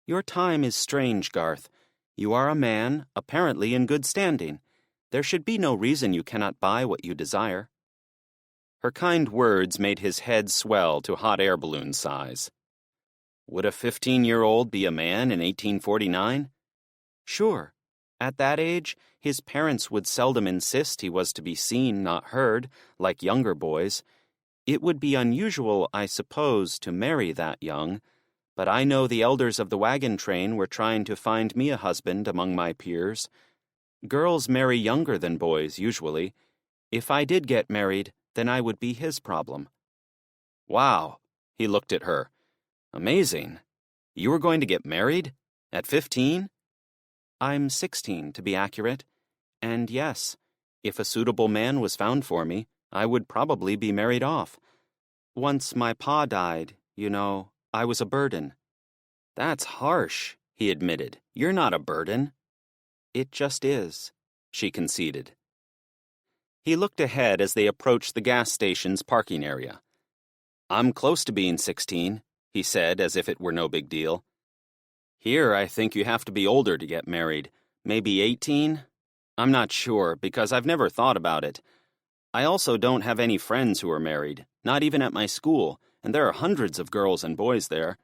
S2: "Your time is strange, Garth. You are a man, apparently in good standing. There should be no reason you cannot buy what you desire." Her kind words made his head swell to hot air balloon size. Would a 15-year-old be a man in 1849? Sure. At that age, his parents would seldom insist he was to be seen, not heard, like younger boys. It would be unusual, I suppose, to marry that young, but I know the elders of the wagon train were trying to find me a husband among my peers. Girls marry younger than boys, usually. If I did get married, then I would be his problem. Wow, he looked at her. Amazing. You were going to get married? At 15? I'm 16, to be accurate. And yes, if a suitable man was found for me, I would probably be married off. Once my pa died, I was a burden. That's harsh, he admitted. You're not a burden. It just is, she conceded. He looked ahead as they approached the gas station's parking area. I'm close to being 16, he said as if it were no big deal. Here, I think you have to be older to get married. Maybe 18? I'm not sure, because I've never thought about it. I also don't have any friends who are married, not even at my school, and there are hundreds of girls and boys there.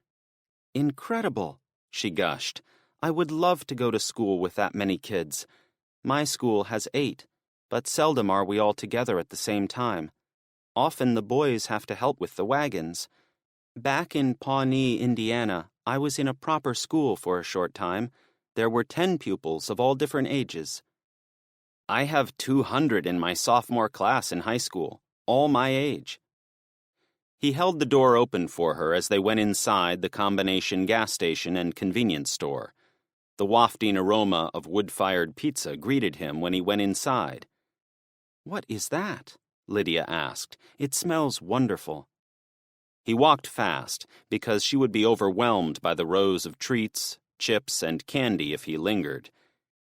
S2: Incredible, she gushed. I would love to go to school with that many kids. My school has 8, but seldom are we all together at the same time. Often the boys have to help with the wagons. Back in Pawnee, Indiana, I was in a proper school for a short time. There were 10 pupils of all different ages. I have 200 in my sophomore class in high school, all my age. He held the door open for her as they went inside the combination gas station and convenience store. The wafting aroma of wood-fired pizza greeted him when he went inside. What is that? Lydia asked. It smells wonderful. He walked fast, because she would be overwhelmed by the rows of treats, chips, and candy if he lingered.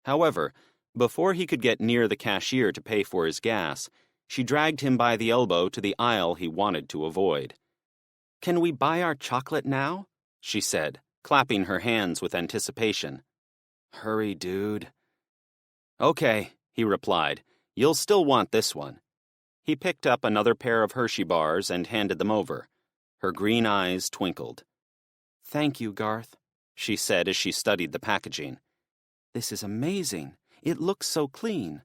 S2: However, before he could get near the cashier to pay for his gas, she dragged him by the elbow to the aisle he wanted to avoid. Can we buy our chocolate now? She said, clapping her hands with anticipation. Hurry, dude. Okay, he replied. You'll still want this one. He picked up another pair of Hershey bars and handed them over. Her green eyes twinkled. Thank you, Garth, she said as she studied the packaging. This is amazing. It looks so clean.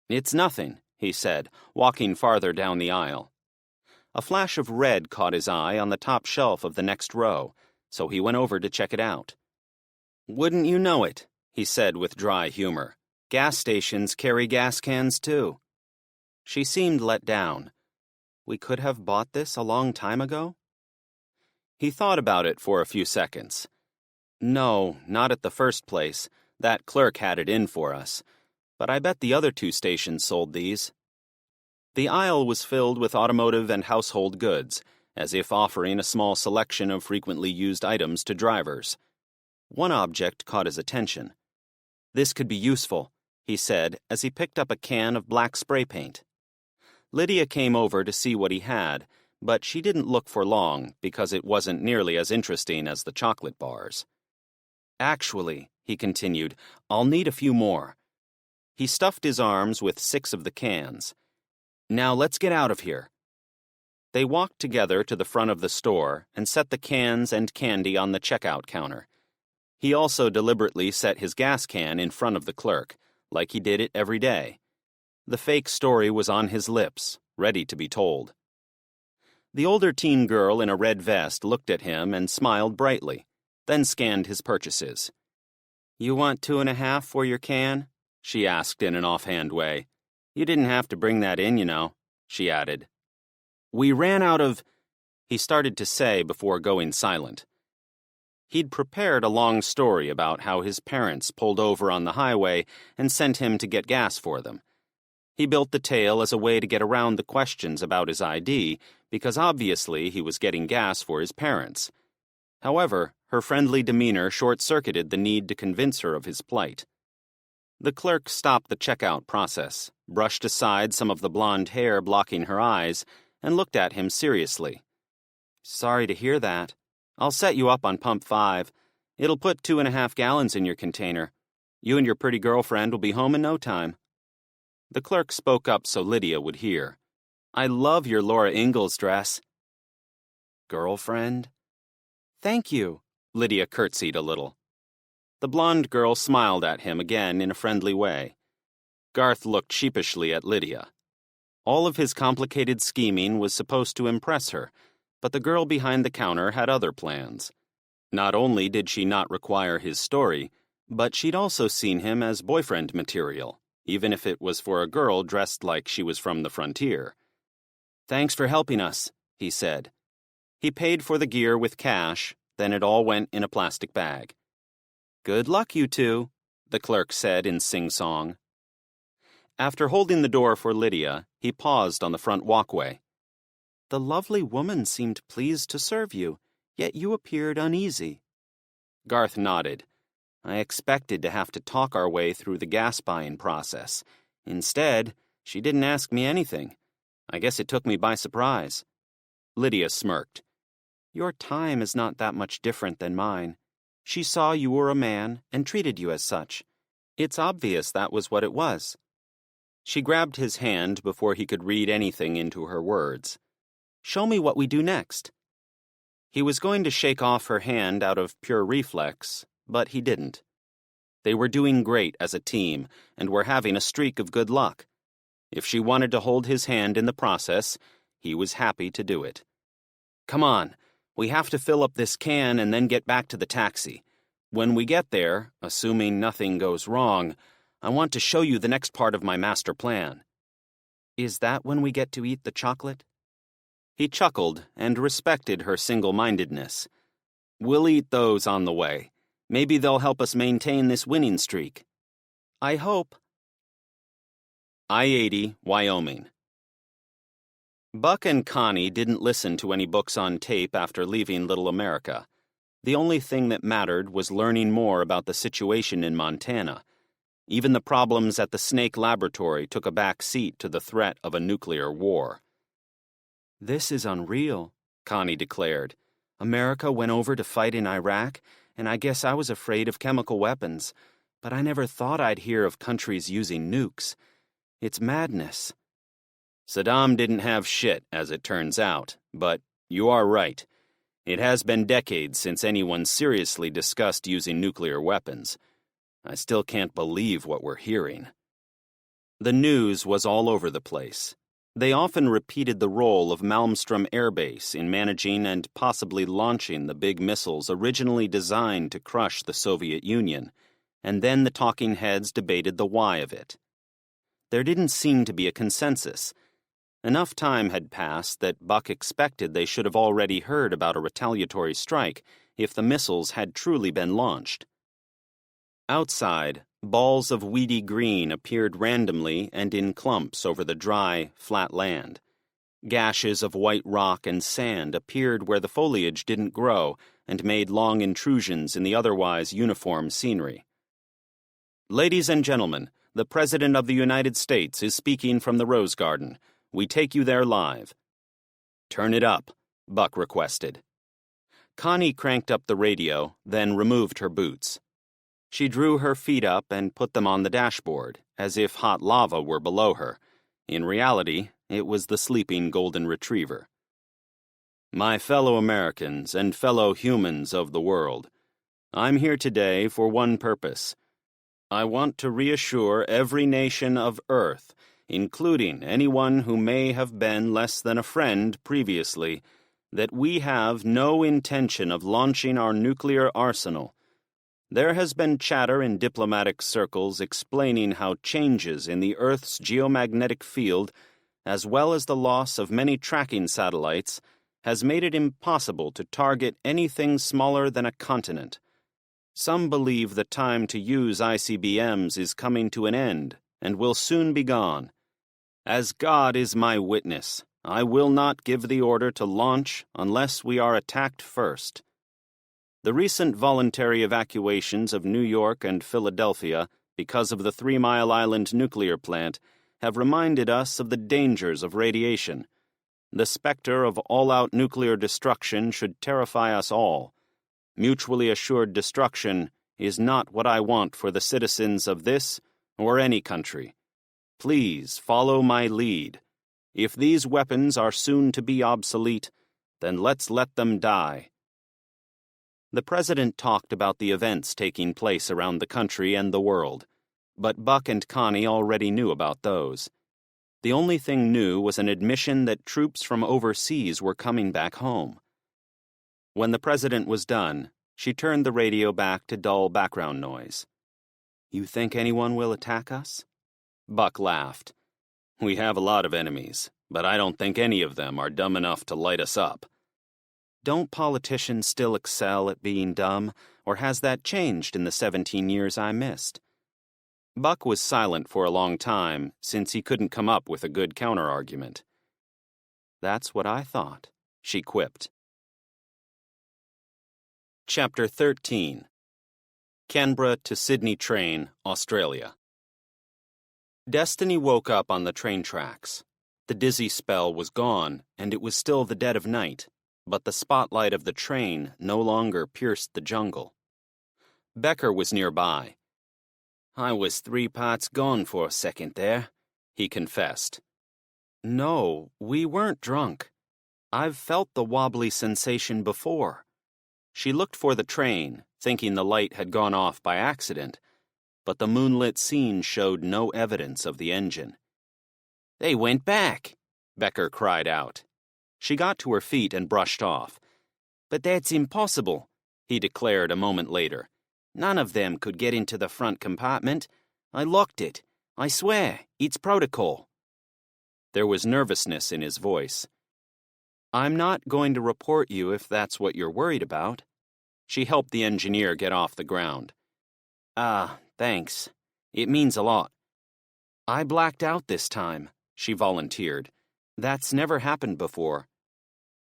S2: It's nothing, he said, walking farther down the aisle. A flash of red caught his eye on the top shelf of the next row, so he went over to check it out. Wouldn't you know it, he said with dry humor. Gas stations carry gas cans too. She seemed let down. We could have bought this a long time ago? He thought about it for a few seconds. No, not at the first place. That clerk had it in for us. But I bet the other 2 stations sold these. The aisle was filled with automotive and household goods, as if offering a small selection of frequently used items to drivers. One object caught his attention. "This could be useful," he said as he picked up a can of black spray paint. Lydia came over to see what he had, but she didn't look for long because it wasn't nearly as interesting as the chocolate bars. "Actually," he continued, "I'll need a few more." He stuffed his arms with 6 of the cans. "Now let's get out of here." They walked together to the front of the store and set the cans and candy on the checkout counter. He also deliberately set his gas can in front of the clerk, like he did it every day. The fake story was on his lips, ready to be told. The older teen girl in a red vest looked at him and smiled brightly, then scanned his purchases. "You want 2.5 for your can?" she asked in an offhand way. "You didn't have to bring that in, you know," she added. "We ran out of—" he started to say before going silent. He'd prepared a long story about how his parents pulled over on the highway and sent him to get gas for them. He built the tale as a way to get around the questions about his ID, because obviously he was getting gas for his parents. However, her friendly demeanor short-circuited the need to convince her of his plight. The clerk stopped the checkout process, brushed aside some of the blonde hair blocking her eyes, and looked at him seriously. "Sorry to hear that. I'll set you up on pump 5. It'll put 2.5 gallons in your container. You and your pretty girlfriend will be home in no time." The clerk spoke up so Lydia would hear. "I love your Laura Ingalls dress." "Girlfriend?" "Thank you," Lydia curtsied a little. The blonde girl smiled at him again in a friendly way. Garth looked sheepishly at Lydia. All of his complicated scheming was supposed to impress her, but the girl behind the counter had other plans. Not only did she not require his story, but she'd also seen him as boyfriend material, even if it was for a girl dressed like she was from the frontier. "Thanks for helping us," he said. He paid for the gear with cash, then it all went in a plastic bag. "Good luck, you two," the clerk said in sing-song. After holding the door for Lydia, he paused on the front walkway. "The lovely woman seemed pleased to serve you, yet you appeared uneasy." Garth nodded. "I expected to have to talk our way through the gas buying process. Instead, she didn't ask me anything. I guess it took me by surprise." Lydia smirked. "Your time is not that much different than mine. She saw you were a man and treated you as such. It's obvious that was what it was." She grabbed his hand before he could read anything into her words. "Show me what we do next." He was going to shake off her hand out of pure reflex, but he didn't. They were doing great as a team and were having a streak of good luck. If she wanted to hold his hand in the process, he was happy to do it. "Come on, we have to fill up this can and then get back to the taxi. When we get there, assuming nothing goes wrong, I want to show you the next part of my master plan." "Is that when we get to eat the chocolate?" He chuckled and respected her single-mindedness. "We'll eat those on the way. Maybe they'll help us maintain this winning streak." "I hope." I-80, Wyoming. Buck and Connie didn't listen to any books on tape after leaving Little America. The only thing that mattered was learning more about the situation in Montana. Even the problems at the Snake Laboratory took a back seat to the threat of a nuclear war. "This is unreal," Connie declared. "America went over to fight in Iraq, and I guess I was afraid of chemical weapons, but I never thought I'd hear of countries using nukes. It's madness." Saddam didn't have shit, as it turns out, but you are right. It has been decades since anyone seriously discussed using nuclear weapons. I still can't believe what we're hearing. The news was all over the place. They often repeated the role of Malmstrom Air Base in managing and possibly launching the big missiles originally designed to crush the Soviet Union, and then the talking heads debated the why of it. There didn't seem to be a consensus. Enough time had passed that Buck expected they should have already heard about a retaliatory strike, if the missiles had truly been launched. Outside, balls of weedy green appeared randomly and in clumps over the dry, flat land. Gashes of white rock and sand appeared where the foliage didn't grow and made long intrusions in the otherwise uniform scenery. "Ladies and gentlemen, the President of the United States is speaking from the Rose Garden. We take you there live." "Turn it up," Buck requested. Connie cranked up the radio, then removed her boots. She drew her feet up and put them on the dashboard, as if hot lava were below her. In reality, it was the sleeping golden retriever. "My fellow Americans and fellow humans of the world, I'm here today for one purpose. I want to reassure every nation of Earth, including anyone who may have been less than a friend previously, that we have no intention of launching our nuclear arsenal. There has been chatter in diplomatic circles explaining how changes in the Earth's geomagnetic field, as well as the loss of many tracking satellites, has made it impossible to target anything smaller than a continent. Some believe the time to use ICBMs is coming to an end and will soon be gone. As God is my witness, I will not give the order to launch unless we are attacked first. The recent voluntary evacuations of New York and Philadelphia because of the 3 Mile Island nuclear plant have reminded us of the dangers of radiation. The specter of all-out nuclear destruction should terrify us all. Mutually assured destruction is not what I want for the citizens of this or any country. Please follow my lead. If these weapons are soon to be obsolete, then let's let them die." The president talked about the events taking place around the country and the world, but Buck and Connie already knew about those. The only thing new was an admission that troops from overseas were coming back home. When the president was done, she turned the radio back to dull background noise. "You think anyone will attack us?" Buck laughed. "We have a lot of enemies, but I don't think any of them are dumb enough to light us up." "Don't politicians still excel at being dumb, or has that changed in the 17 years I missed?" Buck was silent for a long time, since he couldn't come up with a good counterargument. "That's what I thought," she quipped. Chapter 13. Canberra to Sydney Train, Australia. Destiny woke up on the train tracks. The dizzy spell was gone, and it was still the dead of night, but the spotlight of the train no longer pierced the jungle. Becker was nearby. "I was 3 parts gone for a second there," he confessed. "No, we weren't drunk. I've felt the wobbly sensation before." She looked for the train, thinking the light had gone off by accident, but the moonlit scene showed no evidence of the engine. "They went back," Becker cried out. She got to her feet and brushed off. "But that's impossible," he declared a moment later. "None of them could get into the front compartment. I locked it. I swear, it's protocol." There was nervousness in his voice. "I'm not going to report you if that's what you're worried about." She helped the engineer get off the ground. Thanks. It means a lot." "I blacked out this time," she volunteered. "That's never happened before."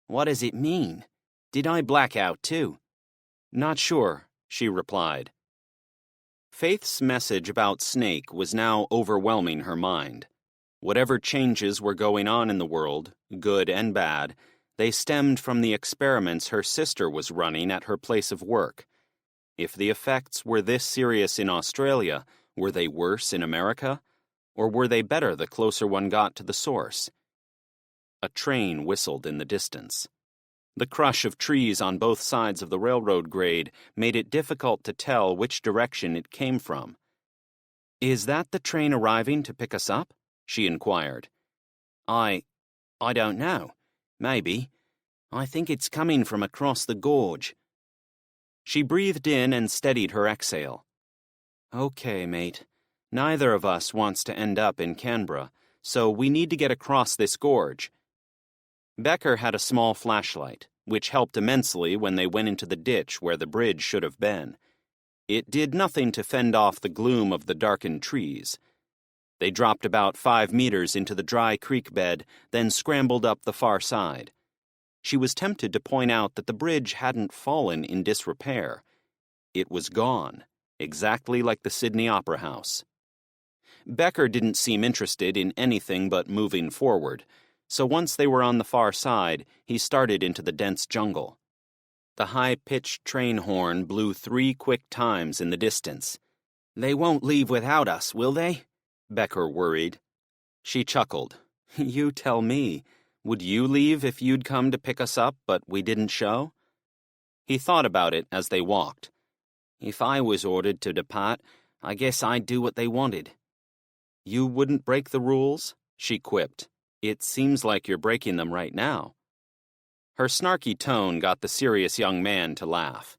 S2: "What does it mean? Did I black out too?" "Not sure," she replied. Faith's message about Snake was now overwhelming her mind. Whatever changes were going on in the world, good and bad, they stemmed from the experiments her sister was running at her place of work. If the effects were this serious in Australia, were they worse in America? Or were they better the closer one got to the source? A train whistled in the distance. The crush of trees on both sides of the railroad grade made it difficult to tell which direction it came from. "Is that the train arriving to pick us up?" she inquired. I don't know. Maybe. I think it's coming from across the gorge." She breathed in and steadied her exhale. "Okay, mate. Neither of us wants to end up in Canberra, so we need to get across this gorge." Becker had a small flashlight. which helped immensely when they went into the ditch where the bridge should have been. It did nothing to fend off the gloom of the darkened trees. They dropped about 5 meters into the dry creek bed, then scrambled up the far side. She was tempted to point out that the bridge hadn't fallen in disrepair. It was gone, exactly like the Sydney Opera House. Becker didn't seem interested in anything but moving forward, so once they were on the far side, he started into the dense jungle. The high-pitched train horn blew 3 quick times in the distance. "They won't leave without us, will they?" Becker worried. She chuckled. "You tell me. Would you leave if you'd come to pick us up, but we didn't show?" He thought about it as they walked. "If I was ordered to depart, I guess I'd do what they wanted." "You wouldn't break the rules?" she quipped. "It seems like you're breaking them right now." Her snarky tone got the serious young man to laugh.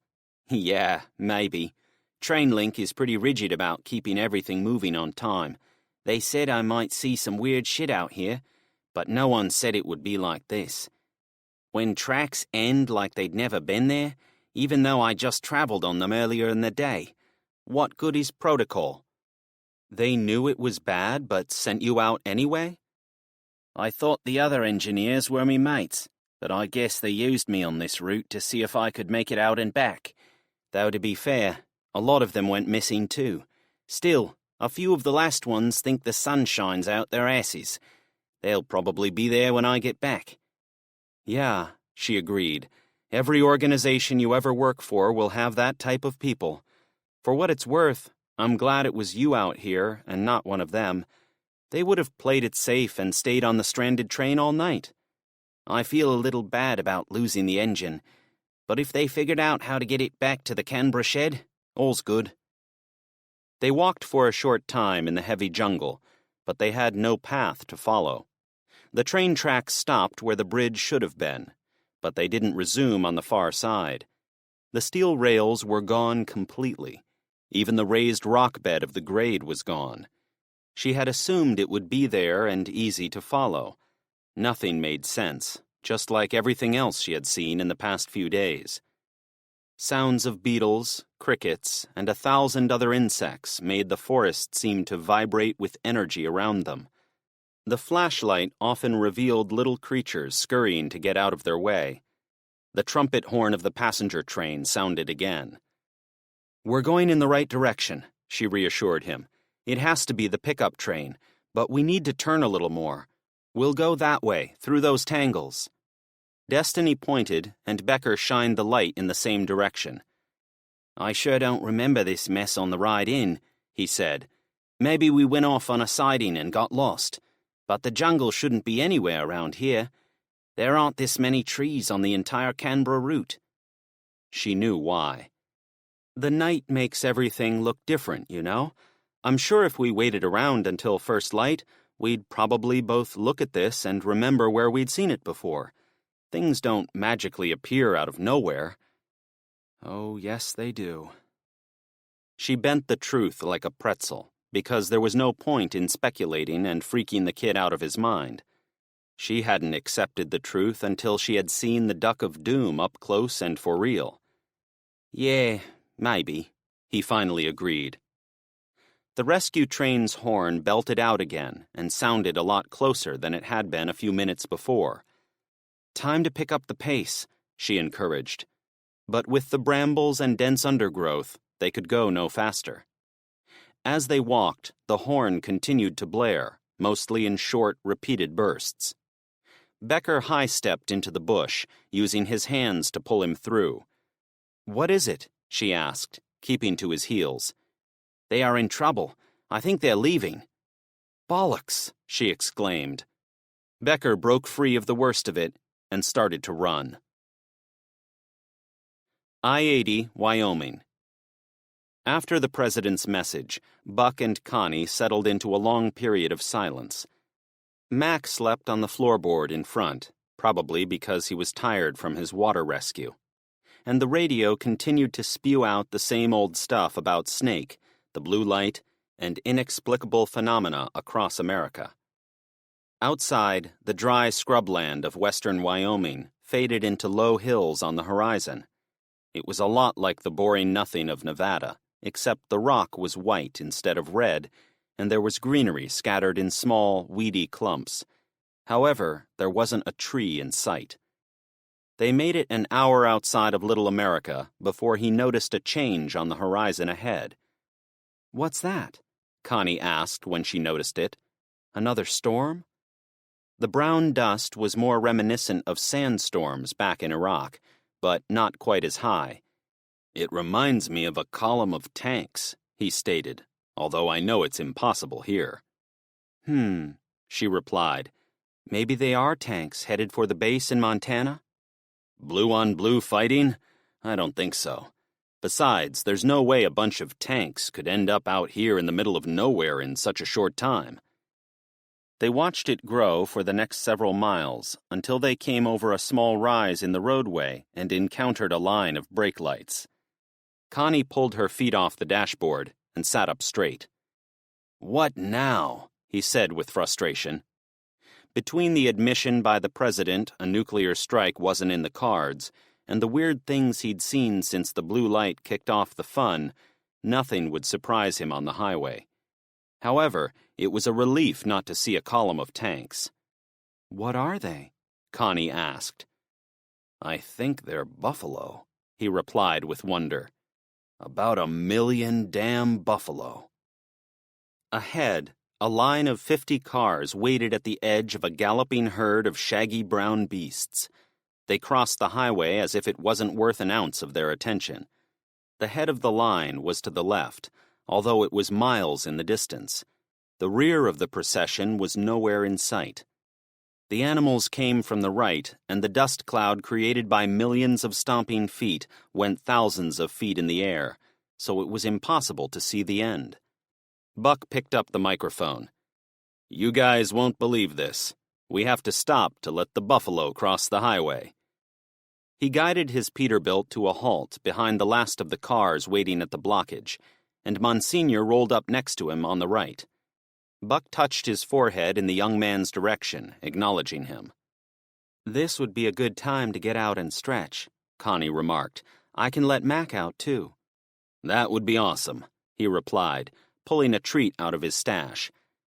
S2: "Yeah, maybe. TrainLink is pretty rigid about keeping everything moving on time. They said I might see some weird shit out here, but no one said it would be like this. When tracks end like they'd never been there, even though I just traveled on them earlier in the day, what good is protocol?" "They knew it was bad, but sent you out anyway?" "I thought the other engineers were me mates, but I guess they used me on this route to see if I could make it out and back. Though to be fair, a lot of them went missing too. Still, a few of the last ones think the sun shines out their asses. They'll probably be there when I get back." "Yeah," she agreed. "Every organization you ever work for will have that type of people. For what it's worth, I'm glad it was you out here and not one of them. They would have played it safe and stayed on the stranded train all night. I feel a little bad about losing the engine, but if they figured out how to get it back to the Canberra shed, all's good." They walked for a short time in the heavy jungle, but they had no path to follow. The train tracks stopped where the bridge should have been, but they didn't resume on the far side. The steel rails were gone completely. Even the raised rock bed of the grade was gone. She had assumed it would be there and easy to follow. Nothing made sense, just like everything else she had seen in the past few days. Sounds of beetles, crickets, and 1,000 other insects made the forest seem to vibrate with energy around them. The flashlight often revealed little creatures scurrying to get out of their way. The trumpet horn of the passenger train sounded again. "We're going in the right direction," she reassured him. "It has to be the pickup train, but we need to turn a little more. We'll go that way, through those tangles." Destiny pointed, and Becker shined the light in the same direction. "I sure don't remember this mess on the ride in," he said. "Maybe we went off on a siding and got lost. But the jungle shouldn't be anywhere around here. There aren't this many trees on the entire Canberra route." She knew why. "The night makes everything look different, you know? I'm sure if we waited around until first light, we'd probably both look at this and remember where we'd seen it before. Things don't magically appear out of nowhere." "Oh, yes, they do." She bent the truth like a pretzel, because there was no point in speculating and freaking the kid out of his mind. She hadn't accepted the truth until she had seen the Duck of Doom up close and for real. "Yeah, maybe," he finally agreed. The rescue train's horn belted out again and sounded a lot closer than it had been a few minutes before. "Time to pick up the pace," she encouraged. But with the brambles and dense undergrowth, they could go no faster. As they walked, the horn continued to blare, mostly in short, repeated bursts. Becker high-stepped into the bush, using his hands to pull him through. "What is it?" she asked, keeping to his heels. "They are in trouble. I think they're leaving." "Bollocks!" she exclaimed. Becker broke free of the worst of it and started to run. I-80, Wyoming. After the president's message, Buck and Connie settled into a long period of silence. Mac slept on the floorboard in front, probably because he was tired from his water rescue. And the radio continued to spew out the same old stuff about Snake, the blue light, and inexplicable phenomena across America. Outside, the dry scrubland of western Wyoming faded into low hills on the horizon. It was a lot like the boring nothing of Nevada, except the rock was white instead of red, and there was greenery scattered in small, weedy clumps. However, there wasn't a tree in sight. They made it an hour outside of Little America before he noticed a change on the horizon ahead. "What's that?" Connie asked when she noticed it. "Another storm?" The brown dust was more reminiscent of sandstorms back in Iraq, but not quite as high. "It reminds me of a column of tanks," he stated, "although I know it's impossible here." She replied. "Maybe they are tanks headed for the base in Montana?" "Blue on blue fighting? I don't think so. Besides, there's no way a bunch of tanks could end up out here in the middle of nowhere in such a short time." They watched it grow for the next several miles until they came over a small rise in the roadway and encountered a line of brake lights. Connie pulled her feet off the dashboard and sat up straight. "What now?" he said with frustration. Between the admission by the president a nuclear strike wasn't in the cards and the weird things he'd seen since the blue light kicked off the fun, nothing would surprise him on the highway. However, it was a relief not to see a column of tanks. "What are they?" Connie asked. "I think they're buffalo," he replied with wonder. "About 1,000,000 damn buffalo." Ahead, a line of 50 cars waited at the edge of a galloping herd of shaggy brown beasts. They crossed the highway as if it wasn't worth an ounce of their attention. The head of the line was to the left, although it was miles in the distance. The rear of the procession was nowhere in sight. The animals came from the right, and the dust cloud created by millions of stomping feet went thousands of feet in the air, so it was impossible to see the end. Buck picked up the microphone. "You guys won't believe this. We have to stop to let the buffalo cross the highway." He guided his Peterbilt to a halt behind the last of the cars waiting at the blockage, and Monsignor rolled up next to him on the right. Buck touched his forehead in the young man's direction, acknowledging him. "This would be a good time to get out and stretch," Connie remarked. "I can let Mac out, too." "That would be awesome," he replied, pulling a treat out of his stash.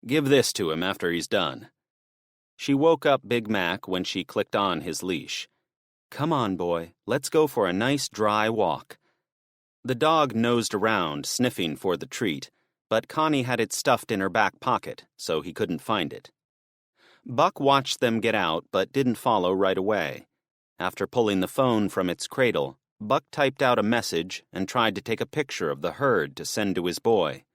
S2: "Give this to him after he's done." She woke up Big Mac when she clicked on his leash. "Come on, boy, let's go for a nice dry walk." The dog nosed around, sniffing for the treat, but Connie had it stuffed in her back pocket, so he couldn't find it. Buck watched them get out, but didn't follow right away. After pulling the phone from its cradle, Buck typed out a message and tried to take a picture of the herd to send to his boy.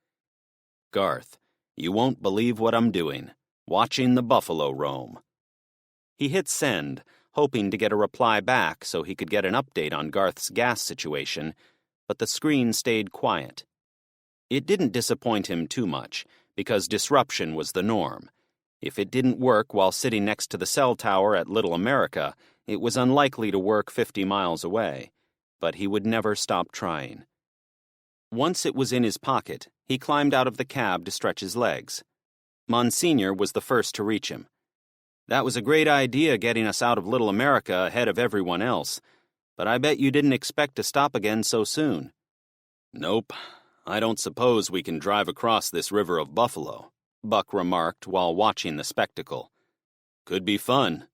S2: "Garth, you won't believe what I'm doing. Watching the buffalo roam." He hit send, hoping to get a reply back so he could get an update on Garth's gas situation, but the screen stayed quiet. It didn't disappoint him too much, because disruption was the norm. If it didn't work while sitting next to the cell tower at Little America, it was unlikely to work 50 miles away, but he would never stop trying. Once it was in his pocket, he climbed out of the cab to stretch his legs. Monsignor was the first to reach him. "That was a great idea getting us out of Little America ahead of everyone else, but I bet you didn't expect to stop again so soon." "Nope, I don't suppose we can drive across this river of buffalo," Buck remarked while watching the spectacle. "Could be fun."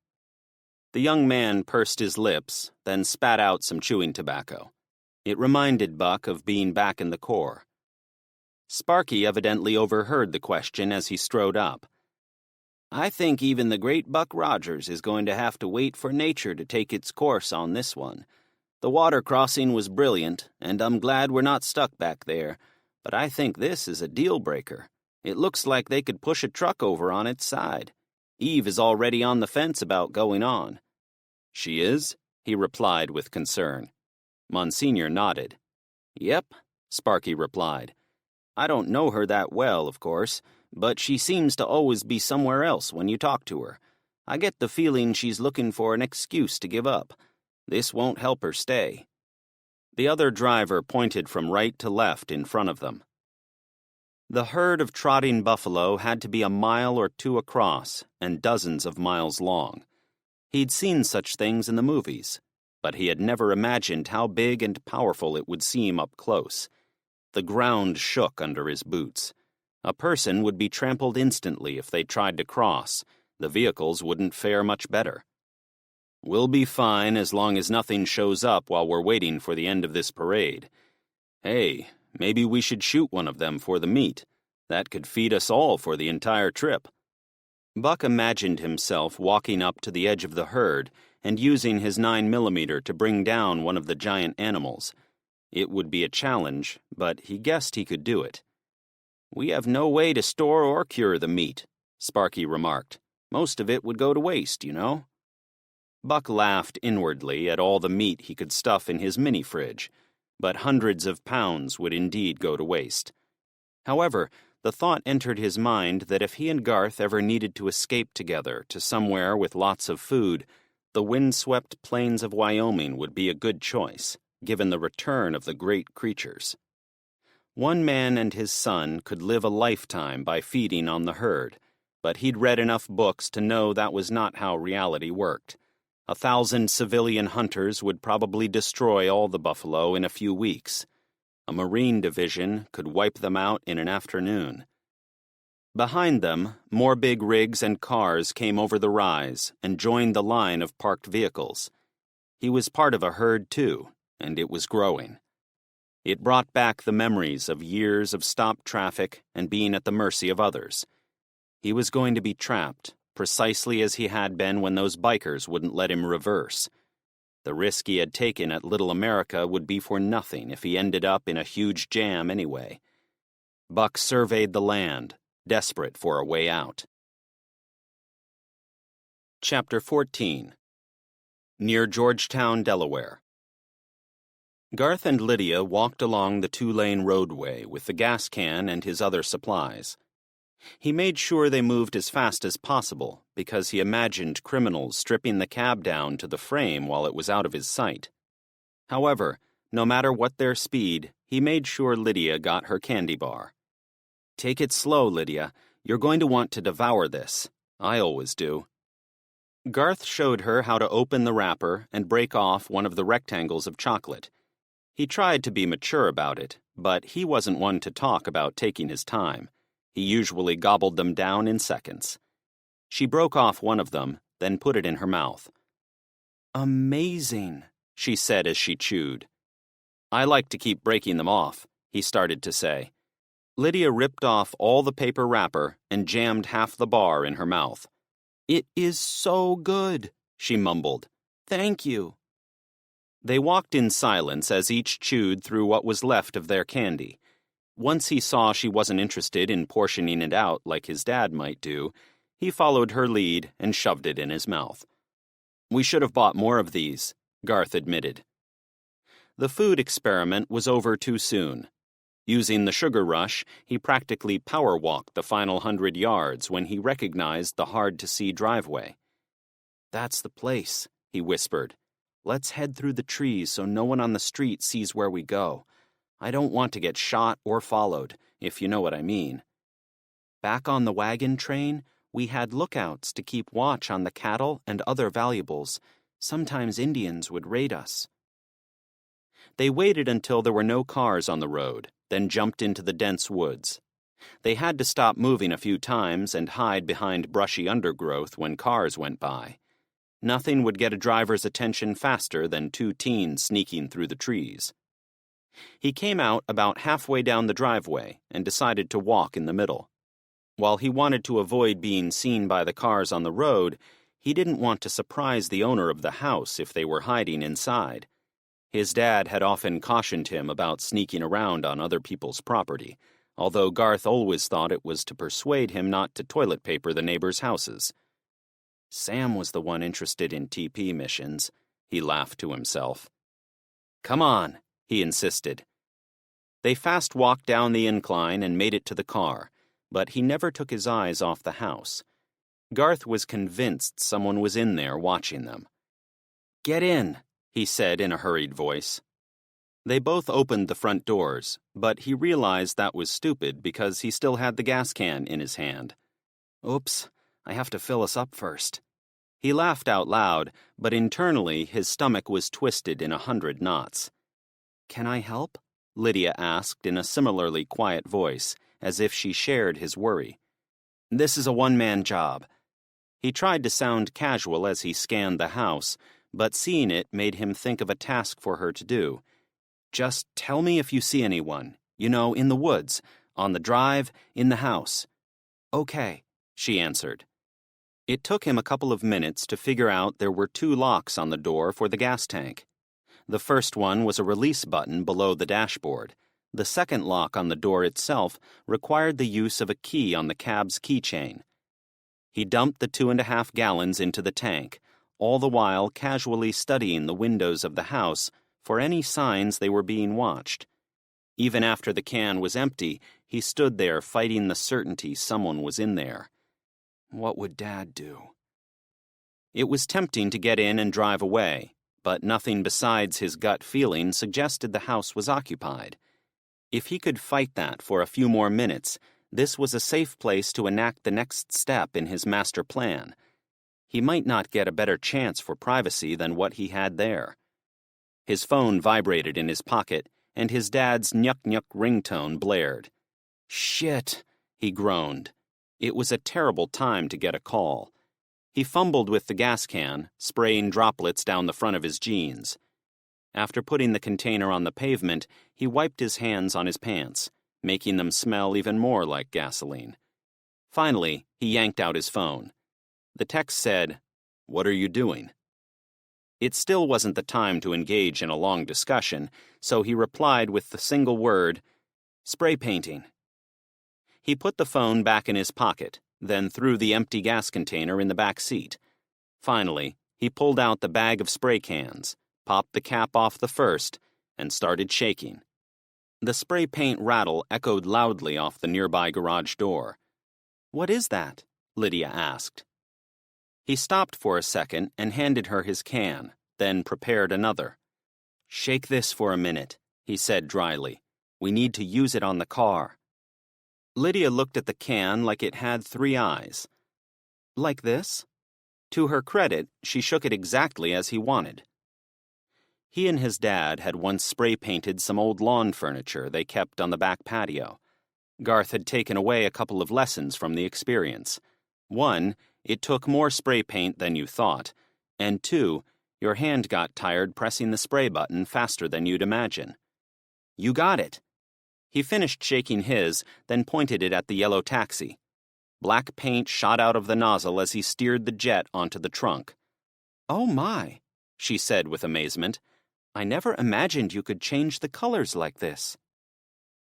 S2: The young man pursed his lips, then spat out some chewing tobacco. It reminded Buck of being back in the Corps. Sparky evidently overheard the question as he strode up. "I think even the great Buck Rogers is going to have to wait for nature to take its course on this one. The water crossing was brilliant, and I'm glad we're not stuck back there, but I think this is a deal-breaker. It looks like they could push a truck over on its side. Eve is already on the fence about going on." "She is?" he replied with concern. Monsignor nodded. "Yep," Sparky replied. "I don't know her that well, of course, but she seems to always be somewhere else when you talk to her. I get the feeling she's looking for an excuse to give up. This won't help her stay." The other driver pointed from right to left in front of them. The herd of trotting buffalo had to be a mile or two across and dozens of miles long. He'd seen such things in the movies, but he had never imagined how big and powerful it would seem up close. The ground shook under his boots. A person would be trampled instantly if they tried to cross. The vehicles wouldn't fare much better. "We'll be fine as long as nothing shows up while we're waiting for the end of this parade. Hey, maybe we should shoot one of them for the meat. That could feed us all for the entire trip." Buck imagined himself walking up to the edge of the herd and using his 9mm to bring down one of the giant animals. It would be a challenge, but he guessed he could do it. "We have no way to store or cure the meat," Sparky remarked. "Most of it would go to waste, you know." Buck laughed inwardly at all the meat he could stuff in his mini-fridge, but hundreds of pounds would indeed go to waste. However, the thought entered his mind that if he and Garth ever needed to escape together to somewhere with lots of food, the windswept plains of Wyoming would be a good choice, given the return of the great creatures. One man and his son could live a lifetime by feeding on the herd, but he'd read enough books to know that was not how reality worked. 1,000 civilian hunters would probably destroy all the buffalo in a few weeks. A Marine division could wipe them out in an afternoon. Behind them, more big rigs and cars came over the rise and joined the line of parked vehicles. He was part of a herd, too, and it was growing. It brought back the memories of years of stopped traffic and being at the mercy of others. He was going to be trapped, precisely as he had been when those bikers wouldn't let him reverse. The risk he had taken at Little America would be for nothing if he ended up in a huge jam anyway. Buck surveyed the land, desperate for a way out. Chapter 14. Near Georgetown, Delaware. Garth and Lydia walked along the 2-lane roadway with the gas can and his other supplies. He made sure they moved as fast as possible because he imagined criminals stripping the cab down to the frame while it was out of his sight. However, no matter what their speed, he made sure Lydia got her candy bar. "Take it slow, Lydia. You're going to want to devour this. I always do." Garth showed her how to open the wrapper and break off one of the rectangles of chocolate. He tried to be mature about it, but he wasn't one to talk about taking his time. He usually gobbled them down in seconds. She broke off one of them, then put it in her mouth. "Amazing," she said as she chewed. "I like to keep breaking them off," he started to say. Lydia ripped off all the paper wrapper and jammed half the bar in her mouth. "It is so good," she mumbled. "Thank you." They walked in silence as each chewed through what was left of their candy. Once he saw she wasn't interested in portioning it out like his dad might do, he followed her lead and shoved it in his mouth. "We should have bought more of these," Garth admitted. The food experiment was over too soon. Using the sugar rush, he practically power-walked the final 100 yards when he recognized the hard-to-see driveway. "That's the place," he whispered. "Let's head through the trees so no one on the street sees where we go. I don't want to get shot or followed, if you know what I mean." Back on the wagon train, we had lookouts to keep watch on the cattle and other valuables. Sometimes Indians would raid us. They waited until there were no cars on the road, then jumped into the dense woods. They had to stop moving a few times and hide behind brushy undergrowth when cars went by. Nothing would get a driver's attention faster than 2 teens sneaking through the trees. He came out about halfway down the driveway and decided to walk in the middle. While he wanted to avoid being seen by the cars on the road, he didn't want to surprise the owner of the house if they were hiding inside. His dad had often cautioned him about sneaking around on other people's property, although Garth always thought it was to persuade him not to toilet paper the neighbors' houses. Sam was the one interested in TP missions, he laughed to himself. "Come on," he insisted. They fast walked down the incline and made it to the car, but he never took his eyes off the house. Garth was convinced someone was in there watching them. "Get in," he said in a hurried voice. They both opened the front doors, but he realized that was stupid because he still had the gas can in his hand. "Oops, I have to fill us up first." He laughed out loud, but internally his stomach was twisted in 100 knots. "Can I help?" Lydia asked in a similarly quiet voice, as if she shared his worry. "This is a one-man job." He tried to sound casual as he scanned the house, but seeing it made him think of a task for her to do. "Just tell me if you see anyone, in the woods, on the drive, in the house." "Okay," she answered. It took him a couple of minutes to figure out there were 2 locks on the door for the gas tank. The first one was a release button below the dashboard. The second lock on the door itself required the use of a key on the cab's keychain. He dumped the 2.5 gallons into the tank, all the while casually studying the windows of the house for any signs they were being watched. Even after the can was empty, he stood there fighting the certainty someone was in there. What would Dad do? It was tempting to get in and drive away, but nothing besides his gut feeling suggested the house was occupied. If he could fight that for a few more minutes, this was a safe place to enact the next step in his master plan. He might not get a better chance for privacy than what he had there. His phone vibrated in his pocket, and his dad's nyuk-nyuk ringtone blared. "Shit," he groaned. It was a terrible time to get a call. He fumbled with the gas can, spraying droplets down the front of his jeans. After putting the container on the pavement, he wiped his hands on his pants, making them smell even more like gasoline. Finally, he yanked out his phone. The text said, "What are you doing?" It still wasn't the time to engage in a long discussion, so he replied with the single word, "Spray painting." He put the phone back in his pocket, then threw the empty gas container in the back seat. Finally, he pulled out the bag of spray cans, popped the cap off the first, and started shaking. The spray paint rattle echoed loudly off the nearby garage door. "What is that?" Lydia asked. He stopped for a second and handed her his can, then prepared another. "Shake this for a minute," he said dryly. "We need to use it on the car." Lydia looked at the can like it had 3 eyes. "Like this?" To her credit, she shook it exactly as he wanted. He and his dad had once spray-painted some old lawn furniture they kept on the back patio. Garth had taken away a couple of lessons from the experience. 1, it took more spray paint than you thought, and 2, your hand got tired pressing the spray button faster than you'd imagine. "You got it." He finished shaking his, then pointed it at the yellow taxi. Black paint shot out of the nozzle as he steered the jet onto the trunk. "Oh my," she said with amazement. "I never imagined you could change the colors like this."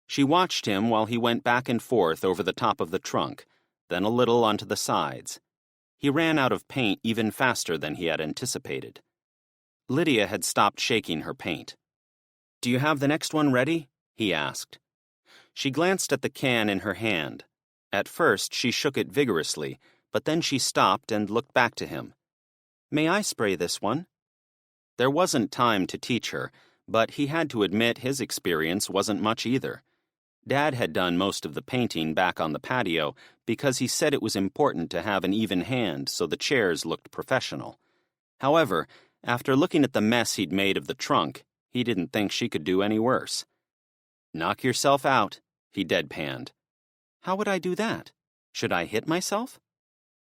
S2: She watched him while he went back and forth over the top of the trunk, then a little onto the sides. He ran out of paint even faster than he had anticipated. Lydia had stopped shaking her paint. "Do you have the next one ready?" he asked. She glanced at the can in her hand. At first, she shook it vigorously, but then she stopped and looked back to him. "May I spray this one?" There wasn't time to teach her, but he had to admit his experience wasn't much either. Dad had done most of the painting back on the patio because he said it was important to have an even hand so the chairs looked professional. However, after looking at the mess he'd made of the trunk, he didn't think she could do any worse. "Knock yourself out," he deadpanned. "How would I do that? Should I hit myself?"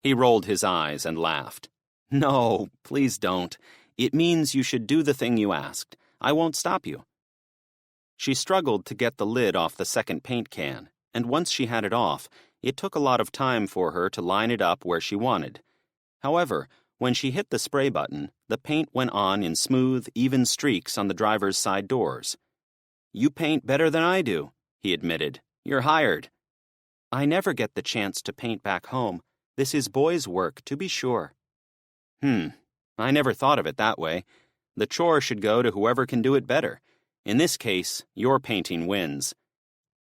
S2: He rolled his eyes and laughed. "No, please don't. It means you should do the thing you asked. I won't stop you." She struggled to get the lid off the second paint can, and once she had it off, it took a lot of time for her to line it up where she wanted. However, when she hit the spray button, the paint went on in smooth, even streaks on the driver's side doors. "You paint better than I do," he admitted. "You're hired." "I never get the chance to paint back home. This is boys' work, to be sure." I never thought of it that way. The chore should go to whoever can do it better. In this case, your painting wins."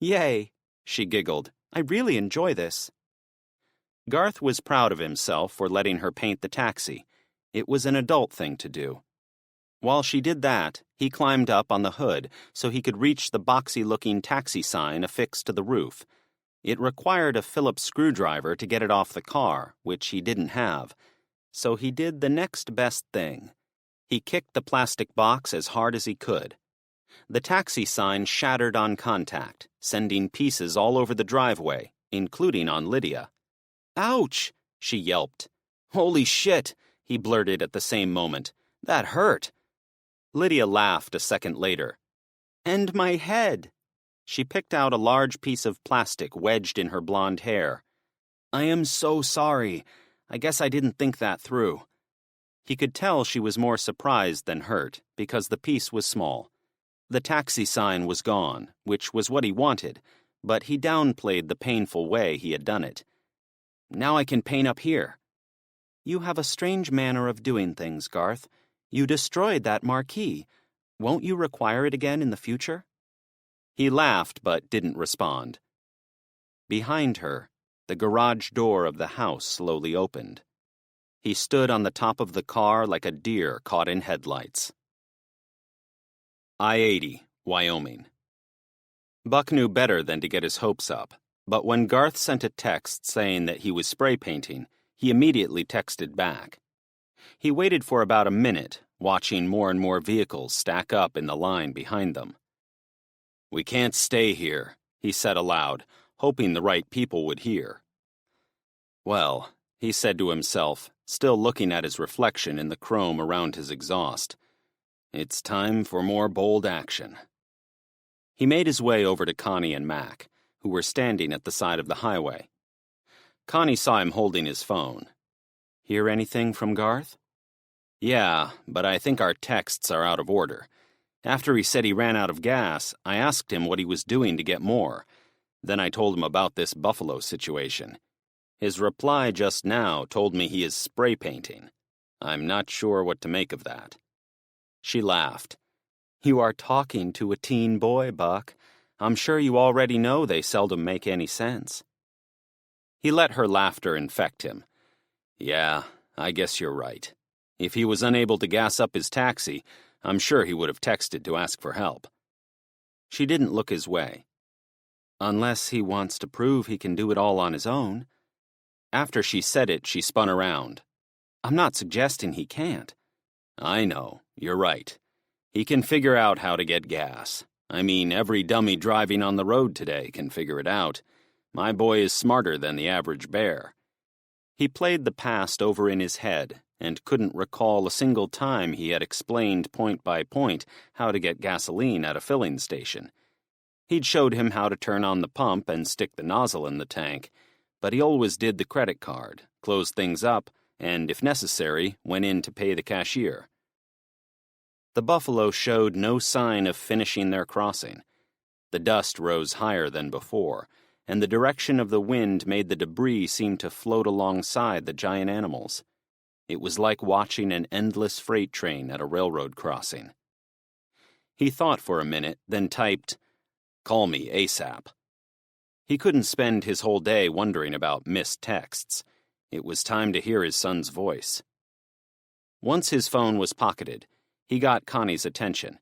S2: "Yay," she giggled. "I really enjoy this." Garth was proud of himself for letting her paint the taxi. It was an adult thing to do. While she did that, he climbed up on the hood so he could reach the boxy-looking taxi sign affixed to the roof. It required a Phillips screwdriver to get it off the car, which he didn't have. so he did the next best thing. He kicked the plastic box as hard as he could. The taxi sign shattered on contact, sending pieces all over the driveway, including on Lydia. "Ouch!" she yelped. "Holy shit!" he blurted at the same moment. "That hurt." Lydia laughed a second later. "And my head." She picked out a large piece of plastic wedged in her blonde hair. "I am so sorry. I guess I didn't think that through." He could tell she was more surprised than hurt, because the piece was small. The taxi sign was gone, which was what he wanted, but he downplayed the painful way he had done it. "Now I can paint up here." "You have a strange manner of doing things, Garth. You destroyed that marquee. Won't you require it again in the future?" He laughed but didn't respond. Behind her, the garage door of the house slowly opened. He stood on the top of the car like a deer caught in headlights. I-80, Wyoming. Buck knew better than to get his hopes up, but when Garth sent a text saying that he was spray painting, he immediately texted back. He waited for about a minute, watching more and more vehicles stack up in the line behind them. "We can't stay here," he said aloud, hoping the right people would hear. "Well," he said to himself, still looking at his reflection in the chrome around his exhaust, "it's time for more bold action." He made his way over to Connie and Mac, who were standing at the side of the highway. Connie saw him holding his phone. "Hear anything from Garth?" "Yeah, but I think our texts are out of order. After he said he ran out of gas, I asked him what he was doing to get more. Then I told him about this Buffalo situation. His reply just now told me he is spray painting. I'm not sure what to make of that." She laughed. "You are talking to a teen boy, Buck. I'm sure you already know they seldom make any sense." He let her laughter infect him. "Yeah, I guess you're right. If he was unable to gas up his taxi, I'm sure he would have texted to ask for help." She didn't look his way. "Unless he wants to prove he can do it all on his own." After she said it, she spun around. "I'm not suggesting he can't." "I know, you're right. He can figure out how to get gas. I mean, every dummy driving on the road today can figure it out. My boy is smarter than the average bear." He played the past over in his head and couldn't recall a single time he had explained point by point how to get gasoline at a filling station. He'd showed him how to turn on the pump and stick the nozzle in the tank, but he always did the credit card, closed things up, and, if necessary, went in to pay the cashier. The Buffalo showed no sign of finishing their crossing. The dust rose higher than before, and the direction of the wind made the debris seem to float alongside the giant animals. It was like watching an endless freight train at a railroad crossing. He thought for a minute, then typed, "Call me ASAP." He couldn't spend his whole day wondering about missed texts. It was time to hear his son's voice. Once his phone was pocketed, he got Connie's attention.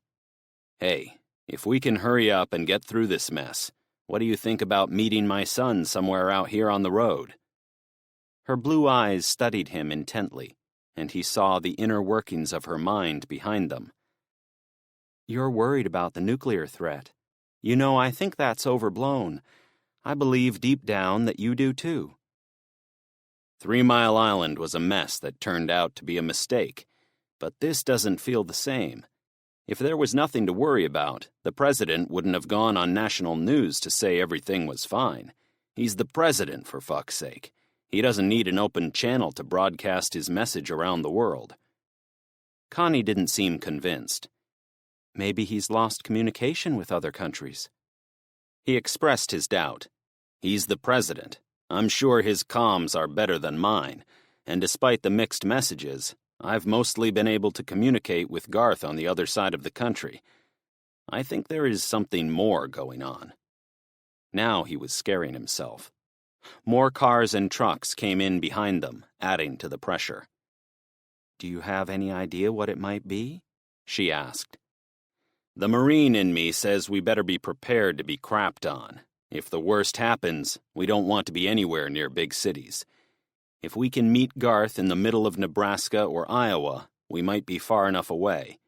S2: "Hey, if we can hurry up and get through this mess, what do you think about meeting my son somewhere out here on the road?" Her blue eyes studied him intently, and he saw the inner workings of her mind behind them. "You're worried about the nuclear threat. You know, I think that's overblown. I believe deep down that you do too." 3 Mile Island was a mess that turned out to be a mistake, but this doesn't feel the same. If there was nothing to worry about, the president wouldn't have gone on national news to say everything was fine. He's the president, for fuck's sake. He doesn't need an open channel to broadcast his message around the world. Connie didn't seem convinced. Maybe he's lost communication with other countries. He expressed his doubt. He's the president. I'm sure his comms are better than mine, and despite the mixed messages, I've mostly been able to communicate with Garth on the other side of the country. I think there is something more going on. Now he was scaring himself. More cars and trucks came in behind them, adding to the pressure. "Do you have any idea what it might be?" she asked. "The Marine in me says we better be prepared to be crapped on. If the worst happens, we don't want to be anywhere near big cities.
S1: If we can meet Garth in the middle of Nebraska or Iowa, we might be far enough away."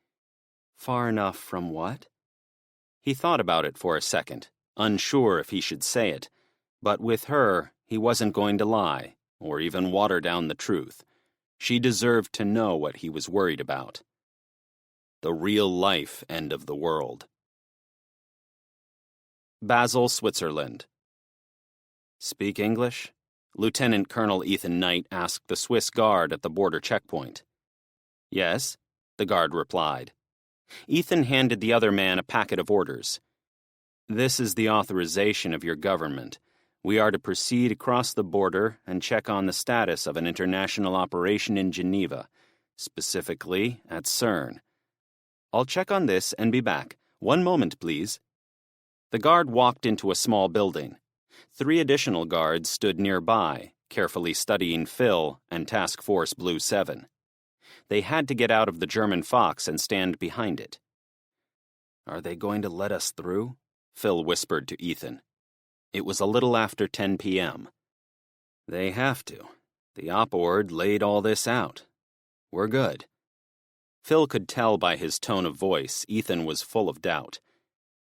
S2: Far enough from what?
S1: He thought about it for a second, unsure if he should say it, but with her, he wasn't going to lie, or even water down the truth. She deserved to know what he was worried about. The real-life end of the world. Basel, Switzerland. "Speak English?" Lieutenant Colonel Ethan Knight asked the Swiss guard at the border checkpoint. "Yes," the guard replied. Ethan handed the other man a packet of orders. "This is the authorization of your government. We are to proceed across the border and check on the status of an international operation in Geneva, specifically at CERN. I'll check on this and be back. One moment, please." The guard walked into a small building. 3 additional guards stood nearby, carefully studying Phil and Task Force Blue 7. They had to get out of the German Fox and stand behind it. "Are they going to let us through?" Phil whispered to Ethan. It was a little after 10 p.m. "They have to. The op-ord laid all this out. We're good." Phil could tell by his tone of voice Ethan was full of doubt.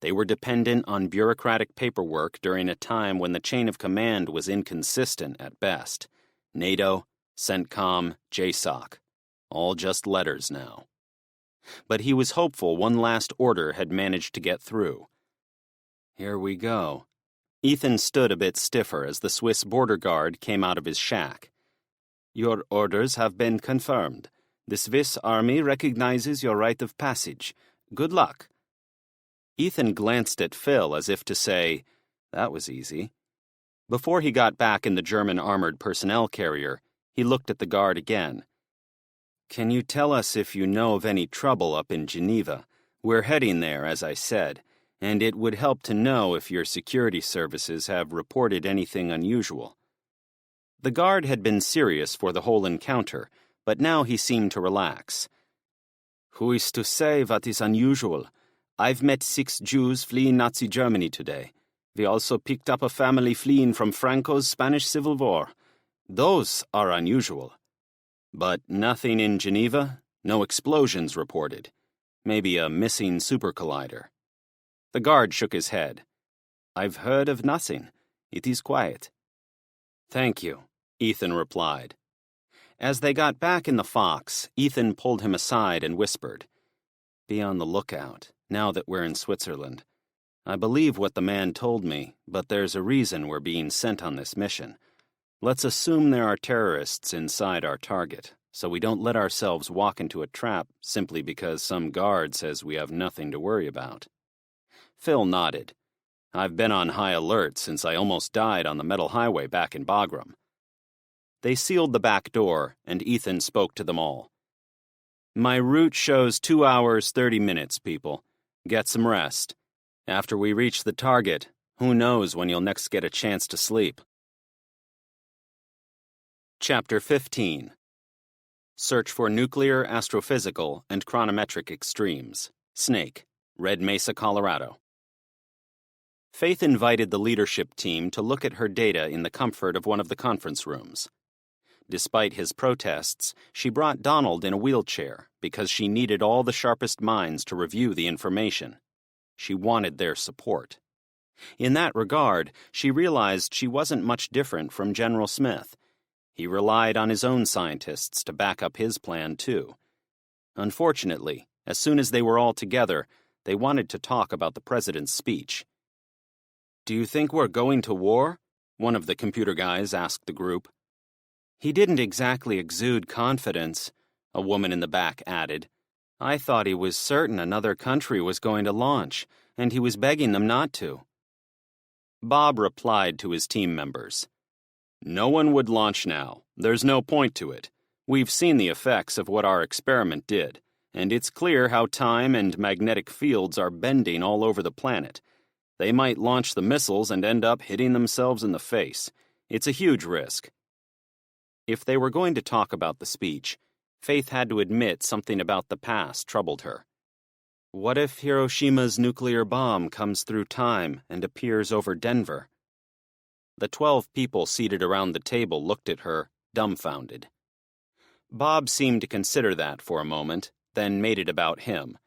S1: They were dependent on bureaucratic paperwork during a time when the chain of command was inconsistent at best. NATO, CENTCOM, JSOC. All just letters now. But he was hopeful one last order had managed to get through. "Here we go." Ethan stood a bit stiffer as the Swiss border guard came out of his shack. "Your orders have been confirmed. The Swiss Army recognizes your right of passage. Good luck." Ethan glanced at Phil as if to say, "That was easy." Before he got back in the German armored personnel carrier, he looked at the guard again. "Can you tell us if you know of any trouble up in Geneva? We're heading there, as I said, and it would help to know if your security services have reported anything unusual." The guard had been serious for the whole encounter, but now he seemed to relax. "Who is to say what is unusual? I've met 6 Jews fleeing Nazi Germany today. We also picked up a family fleeing from Franco's Spanish Civil War. Those are unusual. But nothing in Geneva? No explosions reported. Maybe a missing supercollider." The guard shook his head. "I've heard of nothing. It is quiet." "Thank you," Ethan replied. As they got back in the Fox, Ethan pulled him aside and whispered, "Be on the lookout, now that we're in Switzerland. I believe what the man told me, but there's a reason we're being sent on this mission. Let's assume there are terrorists inside our target, so we don't let ourselves walk into a trap simply because some guard says we have nothing to worry about." Phil nodded. "I've been on high alert since I almost died on the metal highway back in Bagram." They sealed the back door, and Ethan spoke to them all. "My route shows 2 hours, 30 minutes, people. Get some rest. After we reach the target, who knows when you'll next get a chance to sleep." Chapter 15. Search for Nuclear, Astrophysical, and Chronometric Extremes. Snake, Red Mesa, Colorado. Faith invited the leadership team to look at her data in the comfort of one of the conference rooms. Despite his protests, she brought Donald in a wheelchair because she needed all the sharpest minds to review the information. She wanted their support. In that regard, she realized she wasn't much different from General Smith. He relied on his own scientists to back up his plan, too. Unfortunately, as soon as they were all together, they wanted to talk about the president's speech. "Do you think we're going to war?" one of the computer guys asked the group. "He didn't exactly exude confidence," a woman in the back added. "I thought he was certain another country was going to launch, and he was begging them not to." Bob replied to his team members. "No one would launch now. There's no point to it. We've seen the effects of what our experiment did, and it's clear how time and magnetic fields are bending all over the planet. They might launch the missiles and end up hitting themselves in the face. It's a huge risk." If they were going to talk about the speech, Faith had to admit something about the past troubled her. What if Hiroshima's nuclear bomb comes through time and appears over Denver? The 12 people seated around the table looked at her, dumbfounded. Bob seemed to consider that for a moment, then made it about him.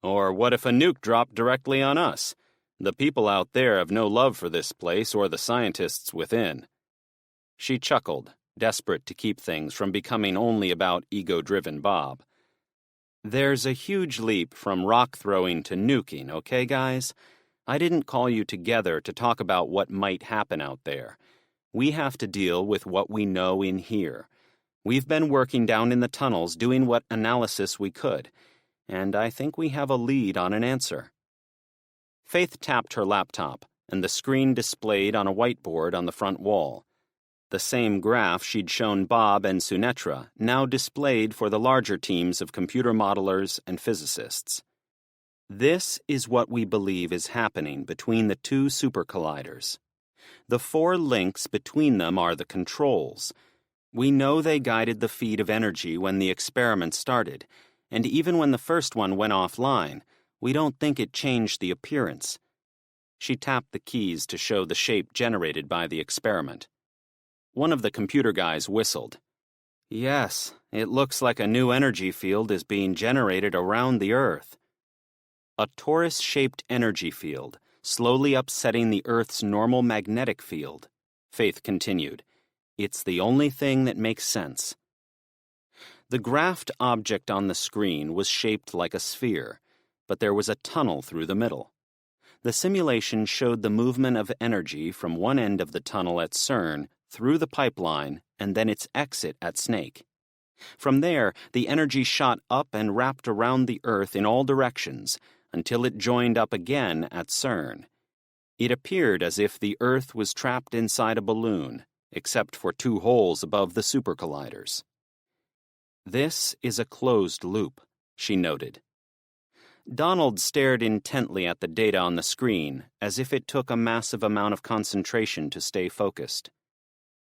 S1: Or what if a nuke dropped directly on us? The people out there have no love for this place or the scientists within. She chuckled, desperate to keep things from becoming only about ego-driven Bob. There's a huge leap from rock throwing to nuking, okay, guys? I didn't call you together to talk about what might happen out there. We have to deal with what we know in here. We've been working down in the tunnels doing what analysis we could, and I think we have a lead on an answer. Faith tapped her laptop, and the screen displayed on a whiteboard on the front wall. The same graph she'd shown Bob and Sunetra now displayed for the larger teams of computer modelers and physicists. This is what we believe is happening between the two supercolliders. The 4 links between them are the controls. We know they guided the feed of energy when the experiment started, and even when the first one went offline, we don't think it changed the appearance. She tapped the keys to show the shape generated by the experiment. One of the computer guys whistled. Yes, it looks like a new energy field is being generated around the Earth. A torus-shaped energy field, slowly upsetting the Earth's normal magnetic field. Faith continued. It's the only thing that makes sense. The graphed object on the screen was shaped like a sphere, but there was a tunnel through the middle. The simulation showed the movement of energy from one end of the tunnel at CERN through the pipeline and then its exit at Snake. From there, the energy shot up and wrapped around the Earth in all directions until it joined up again at CERN. It appeared as if the Earth was trapped inside a balloon, except for 2 holes above the supercolliders. This is a closed loop, she noted. Donald stared intently at the data on the screen, as if it took a massive amount of concentration to stay focused.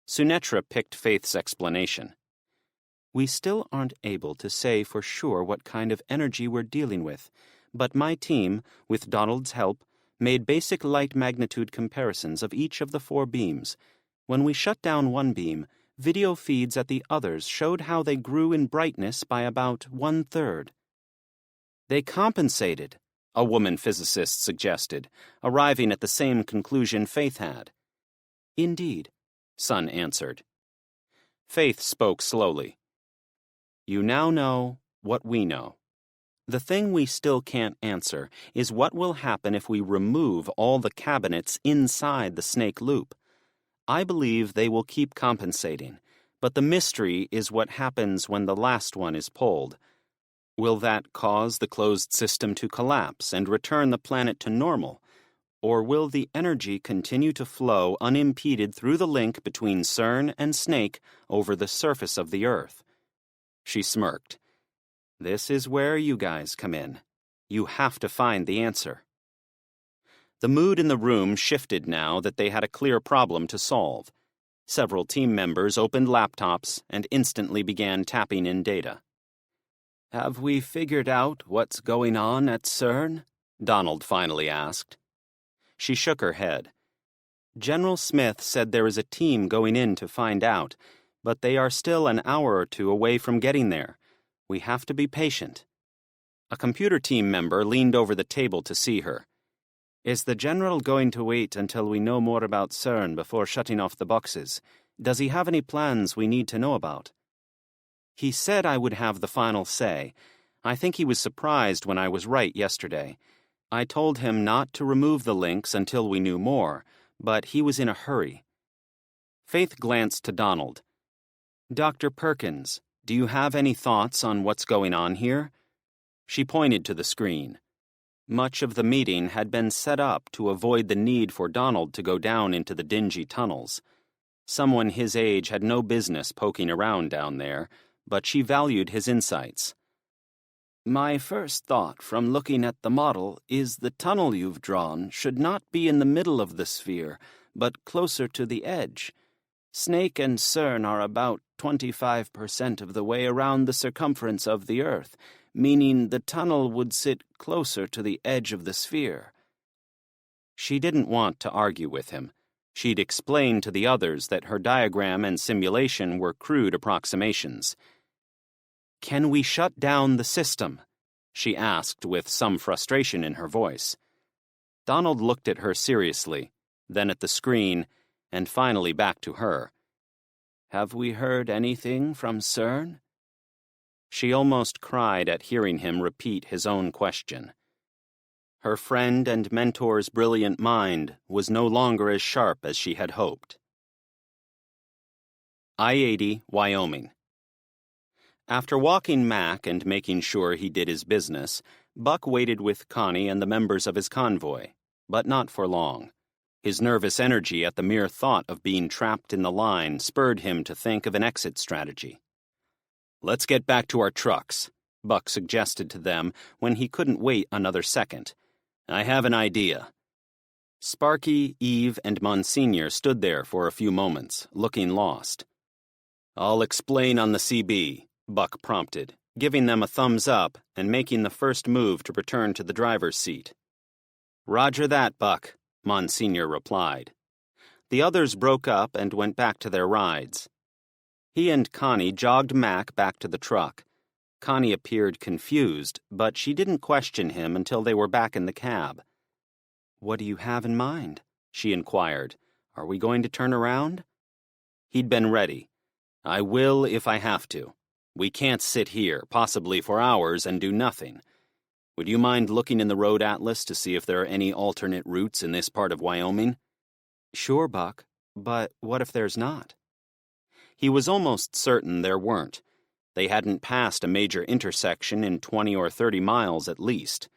S1: Sunetra picked Faith's explanation. We still aren't able to say for sure what kind of energy we're dealing with, but my team, with Donald's help, made basic light magnitude comparisons of each of the 4 beams. When we shut down one beam, video feeds at the others showed how they grew in brightness by about 1/3. They compensated, a woman physicist suggested, arriving at the same conclusion Faith had. Indeed, Sun answered. Faith spoke slowly. You now know what we know. The thing we still can't answer is what will happen if we remove all the cabinets inside the snake loop. I believe they will keep compensating, but the mystery is what happens when the last one is pulled. Will that cause the closed system to collapse and return the planet to normal? Or will the energy continue to flow unimpeded through the link between CERN and Snake over the surface of the Earth? She smirked. This is where you guys come in. You have to find the answer. The mood in the room shifted now that they had a clear problem to solve. Several team members opened laptops and instantly began tapping in data. Have we figured out what's going on at CERN? Donald finally asked. She shook her head. General Smith said there is a team going in to find out, but they are still an hour or 2 away from getting there. We have to be patient. A computer team member leaned over the table to see her. Is the General going to wait until we know more about CERN before shutting off the boxes? Does he have any plans we need to know about? He said I would have the final say. I think he was surprised when I was right yesterday. I told him not to remove the links until we knew more, but he was in a hurry. Faith glanced to Donald. Dr. Perkins, do you have any thoughts on what's going on here? She pointed to the screen. Much of the meeting had been set up to avoid the need for Donald to go down into the dingy tunnels. Someone his age had no business poking around down there, but she valued his insights. My first thought from looking at the model is the tunnel you've drawn should not be in the middle of the sphere, but closer to the edge. Snake and CERN are about 25% of the way around the circumference of the Earth, meaning the tunnel would sit closer to the edge of the sphere. She didn't want to argue with him.
S2: She'd explained to the others that her diagram and simulation were crude approximations. "Can we shut down the system?" she asked with some frustration in her voice. Donald looked at her seriously, then at the screen, and finally back to her. "Have we heard anything from CERN?" She almost cried at hearing him repeat his own question. Her friend and mentor's brilliant mind was no longer as sharp as she had hoped. I-80, Wyoming. After walking Mac and making sure he did his business, Buck waited with Connie and the members of his convoy, but not for long. His nervous energy at the mere thought of being trapped in the line spurred him to think of an exit strategy. "Let's get back to our trucks," Buck suggested to them when he couldn't wait another second. "I have an idea." Sparky, Eve, and Monsignor stood there for a few moments, looking lost. "I'll explain on the CB," Buck prompted, giving them a thumbs up and making the first move to return to the driver's seat. "Roger that, Buck," Monsignor replied. The others broke up and went back to their rides. He and Connie jogged Mac back to the truck. Connie appeared confused, but she didn't question him until they were back in the cab. "What do you have in mind?" she inquired. "Are we going to turn around?" He'd been ready. "I will if I have to. We can't sit here, possibly for hours, and do nothing. Would you mind looking in the road atlas to see if there are any alternate routes in this part of Wyoming?" "Sure, Buck, but what if there's not?" He was almost certain there weren't. They hadn't passed a major intersection in 20 or 30 miles at least.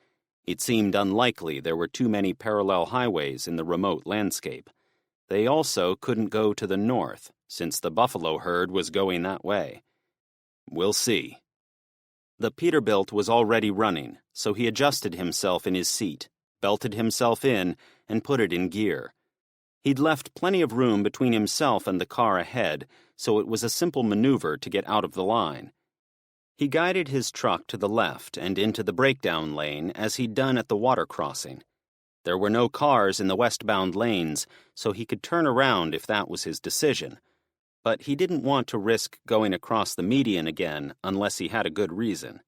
S2: It seemed unlikely there were too many parallel highways in the remote landscape. They also couldn't go to the north, since the buffalo herd was going that way. "We'll see." The Peterbilt was already running, so he adjusted himself in his seat, belted himself in, and put it in gear. He'd left plenty of room between himself and the car ahead, so it was a simple maneuver to get out of the line. He guided his truck to the left and into the breakdown lane as he'd done at the water crossing. There were no cars in the westbound lanes, so he could turn around if that was his decision. But he didn't want to risk going across the median again unless he had a good reason.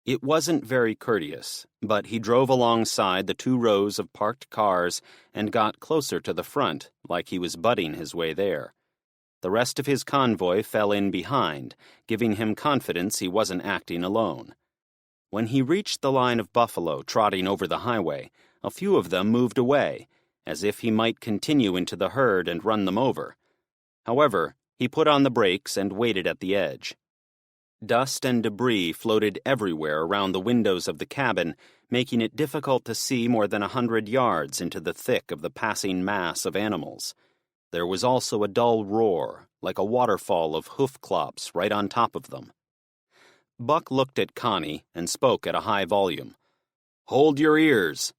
S2: It wasn't very courteous, but he drove alongside the 2 rows of parked cars and got closer to the front, like he was butting his way there. The rest of his convoy fell in behind, giving him confidence he wasn't acting alone. When he reached the line of buffalo trotting over the highway, a few of them moved away, as if he might continue into the herd and run them over. However, he put on the brakes and waited at the edge. Dust and debris floated everywhere around the windows of the cabin, making it difficult to see more than 100 yards into the thick of the passing mass of animals. There was also a dull roar, like a waterfall of hoof clops right on top of them. Buck looked at Connie and spoke at a high volume. "Hold your ears."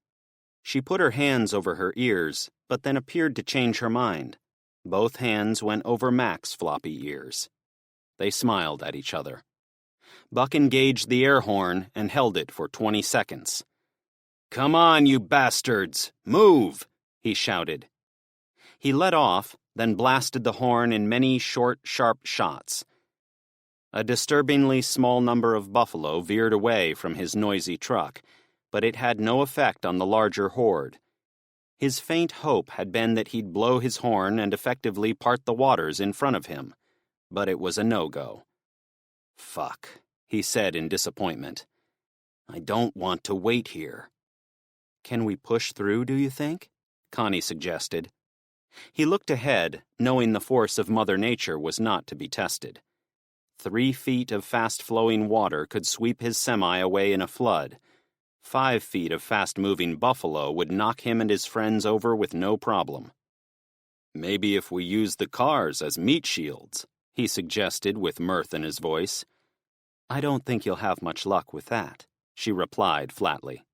S2: She put her hands over her ears, but then appeared to change her mind. Both hands went over Mac's floppy ears. They smiled at each other. Buck engaged the air horn and held it for 20 seconds. "Come on, you bastards! Move!" he shouted. He let off, then blasted the horn in many short, sharp shots. A disturbingly small number of buffalo veered away from his noisy truck, but it had no effect on the larger horde. His faint hope had been that he'd blow his horn and effectively part the waters in front of him, but it was a no-go. "Fuck," he said in disappointment. "I don't want to wait here." "Can we push through, do you think?" Connie suggested. He looked ahead, knowing the force of Mother Nature was not to be tested. 3 feet of fast-flowing water could sweep his semi away in a flood. 5 feet of fast-moving buffalo would knock him and his friends over with no problem. "Maybe if we use the cars as meat shields," he suggested with mirth in his voice. "I don't think you'll have much luck with that," she replied flatly.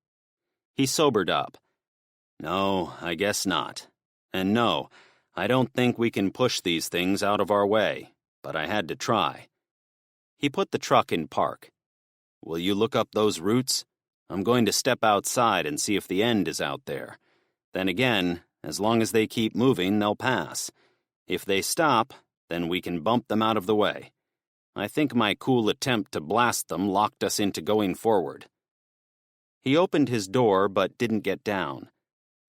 S2: He sobered up. "No, I guess not. And no, I don't think we can push these things out of our way, but I had to try." He put the truck in park. "Will you look up those routes? I'm going to step outside and see if the end is out there. Then again, As long as they keep moving, they'll pass. If they stop, then we can bump them out of the way. I think my cool attempt to blast them locked us into going forward." He opened his door but didn't get down.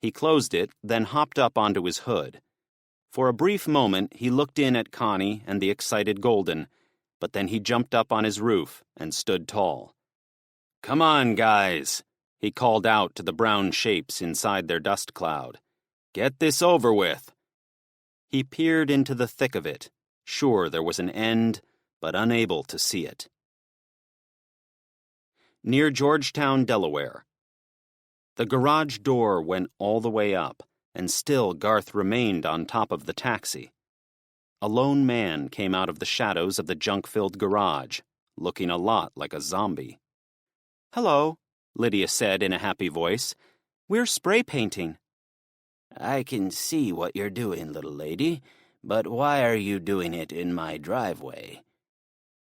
S2: He closed it, then hopped up onto his hood. For a brief moment, he looked in at Connie and the excited Golden, but then he jumped up on his roof and stood tall. "Come on, guys," he called out to the brown shapes inside their dust cloud. "Get this over with." He peered into the thick of it, sure there was an end, but unable to see it. Near Georgetown, Delaware. The garage door went all the way up, and still Garth remained on top of the taxi. A lone man came out of the shadows of the junk-filled garage, looking a lot like a zombie. "Hello," Lydia said in a happy voice. "We're spray painting."
S3: "I can see what you're doing, little lady, but why are you doing it in my driveway?"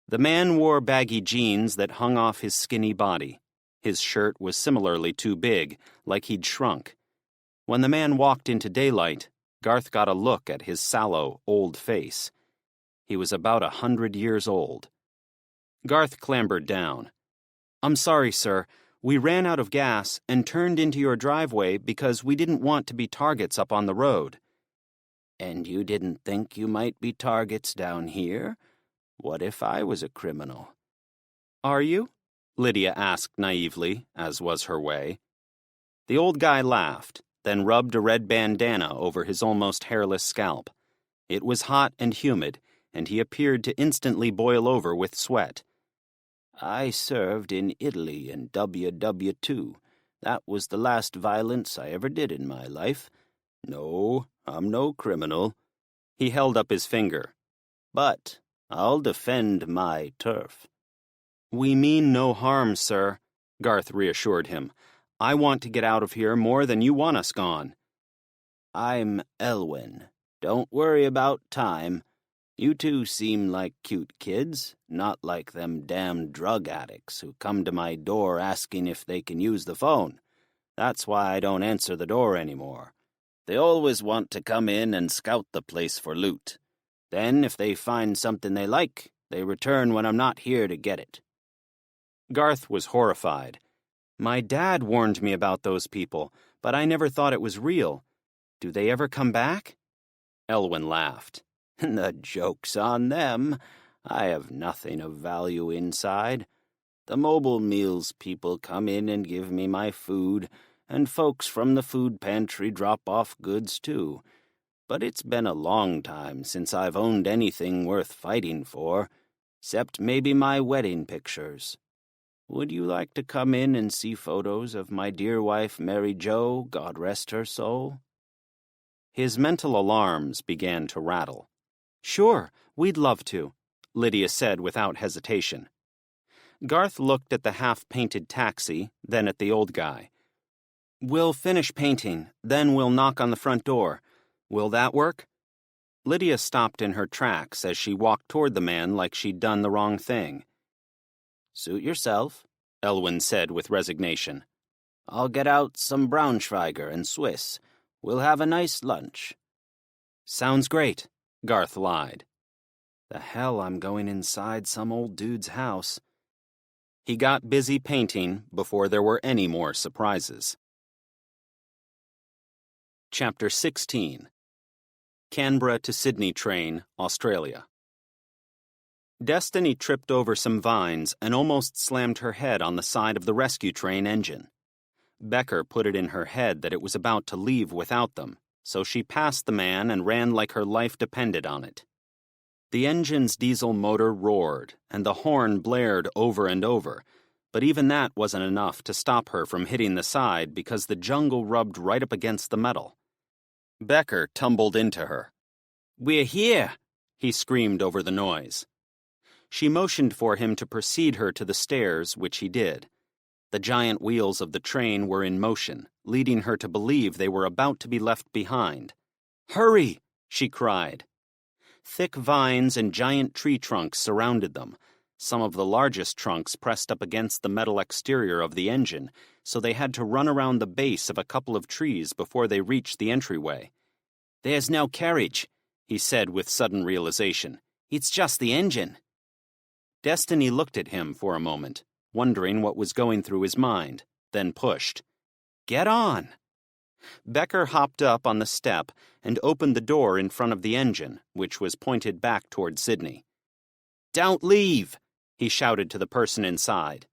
S2: The man wore baggy jeans that hung off his skinny body. His shirt was similarly too big, like he'd shrunk. When the man walked into daylight, Garth got a look at his sallow, old face. He was about 100 years old. Garth clambered down. "I'm sorry, sir. We ran out of gas and turned into your driveway because we didn't want to be targets up on the road."
S3: "And you didn't think you might be targets down here? What if I was a criminal?"
S2: "Are you?" Lydia asked naively, as was her way. The old guy laughed, then rubbed a red bandana over his almost hairless scalp. It was hot and humid, and he appeared to instantly boil over with sweat.
S3: "I served in Italy in WW2. That was the last violence I ever did in my life. No, I'm no criminal."
S2: He held up his finger.
S3: "But I'll defend my turf."
S2: "We mean no harm, sir," Garth reassured him. "I want to get out of here more than you want us gone."
S3: "I'm Elwyn. Don't worry about time. You two seem like cute kids, not like them damn drug addicts who come to my door asking if they can use the phone. That's why I don't answer the door anymore. They always want to come in and scout the place for loot. Then, if they find something they like, they return when I'm not here to get it."
S2: Garth was horrified. "My dad warned me about those people, but I never thought it was real. Do they ever come back?"
S3: Elwyn laughed. "The joke's on them. I have nothing of value inside. The mobile meals people come in and give me my food, and folks from the food pantry drop off goods too. But it's been a long time since I've owned anything worth fighting for, except maybe my wedding pictures. Would you like to come in and see photos of my dear wife Mary Jo, God rest her soul?"
S2: His mental alarms began to rattle. "Sure, we'd love to," Lydia said without hesitation. Garth looked at the half-painted taxi, then at the old guy. "We'll finish painting, then we'll knock on the front door. Will that work?" Lydia stopped in her tracks as she walked toward the man like she'd done the wrong thing.
S3: "Suit yourself,"
S2: Elwyn said with resignation.
S3: "I'll get out some Braunschweiger and Swiss. We'll have a nice lunch."
S2: "Sounds great," Garth lied. "The hell, I'm going inside some old dude's house." He got busy painting before there were any more surprises. Chapter 16. Canberra to Sydney train, Australia. Destiny tripped over some vines and almost slammed her head on the side of the rescue train engine. Becker put it in her head that it was about to leave without them, so she passed the man and ran like her life depended on it. The engine's diesel motor roared, and the horn blared over and over, but even that wasn't enough to stop her from hitting the side because the jungle rubbed right up against the metal. Becker tumbled into her. "We're here!" he screamed over the noise. She motioned for him to precede her to the stairs, which he did. The giant wheels of the train were in motion, leading her to believe they were about to be left behind. "Hurry!" she cried. Thick vines and giant tree trunks surrounded them. Some of the largest trunks pressed up against the metal exterior of the engine, so they had to run around the base of a couple of trees before they reached the entryway. "There's no carriage," he said with sudden realization. "It's just the engine." Destiny looked at him for a moment, wondering what was going through his mind, then pushed. "Get on." Becker hopped up on the step and opened the door in front of the engine, which was pointed back toward Sydney. "Don't leave!" he shouted to the person inside.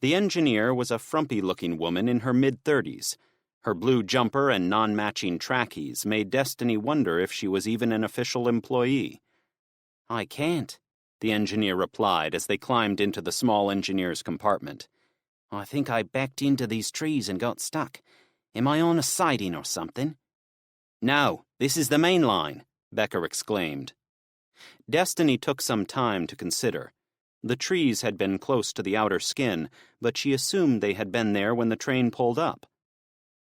S2: The engineer was a frumpy-looking woman in her mid-30s. Her blue jumper and non-matching trackies made Destiny wonder if she was even an official employee. "I can't," the engineer replied as they climbed into the small engineer's compartment. "I think I backed into these trees and got stuck. Am I on a siding or something?" "No, this is the main line," Becker exclaimed. Destiny took some time to consider. The trees had been close to the outer skin, but she assumed they had been there when the train pulled up.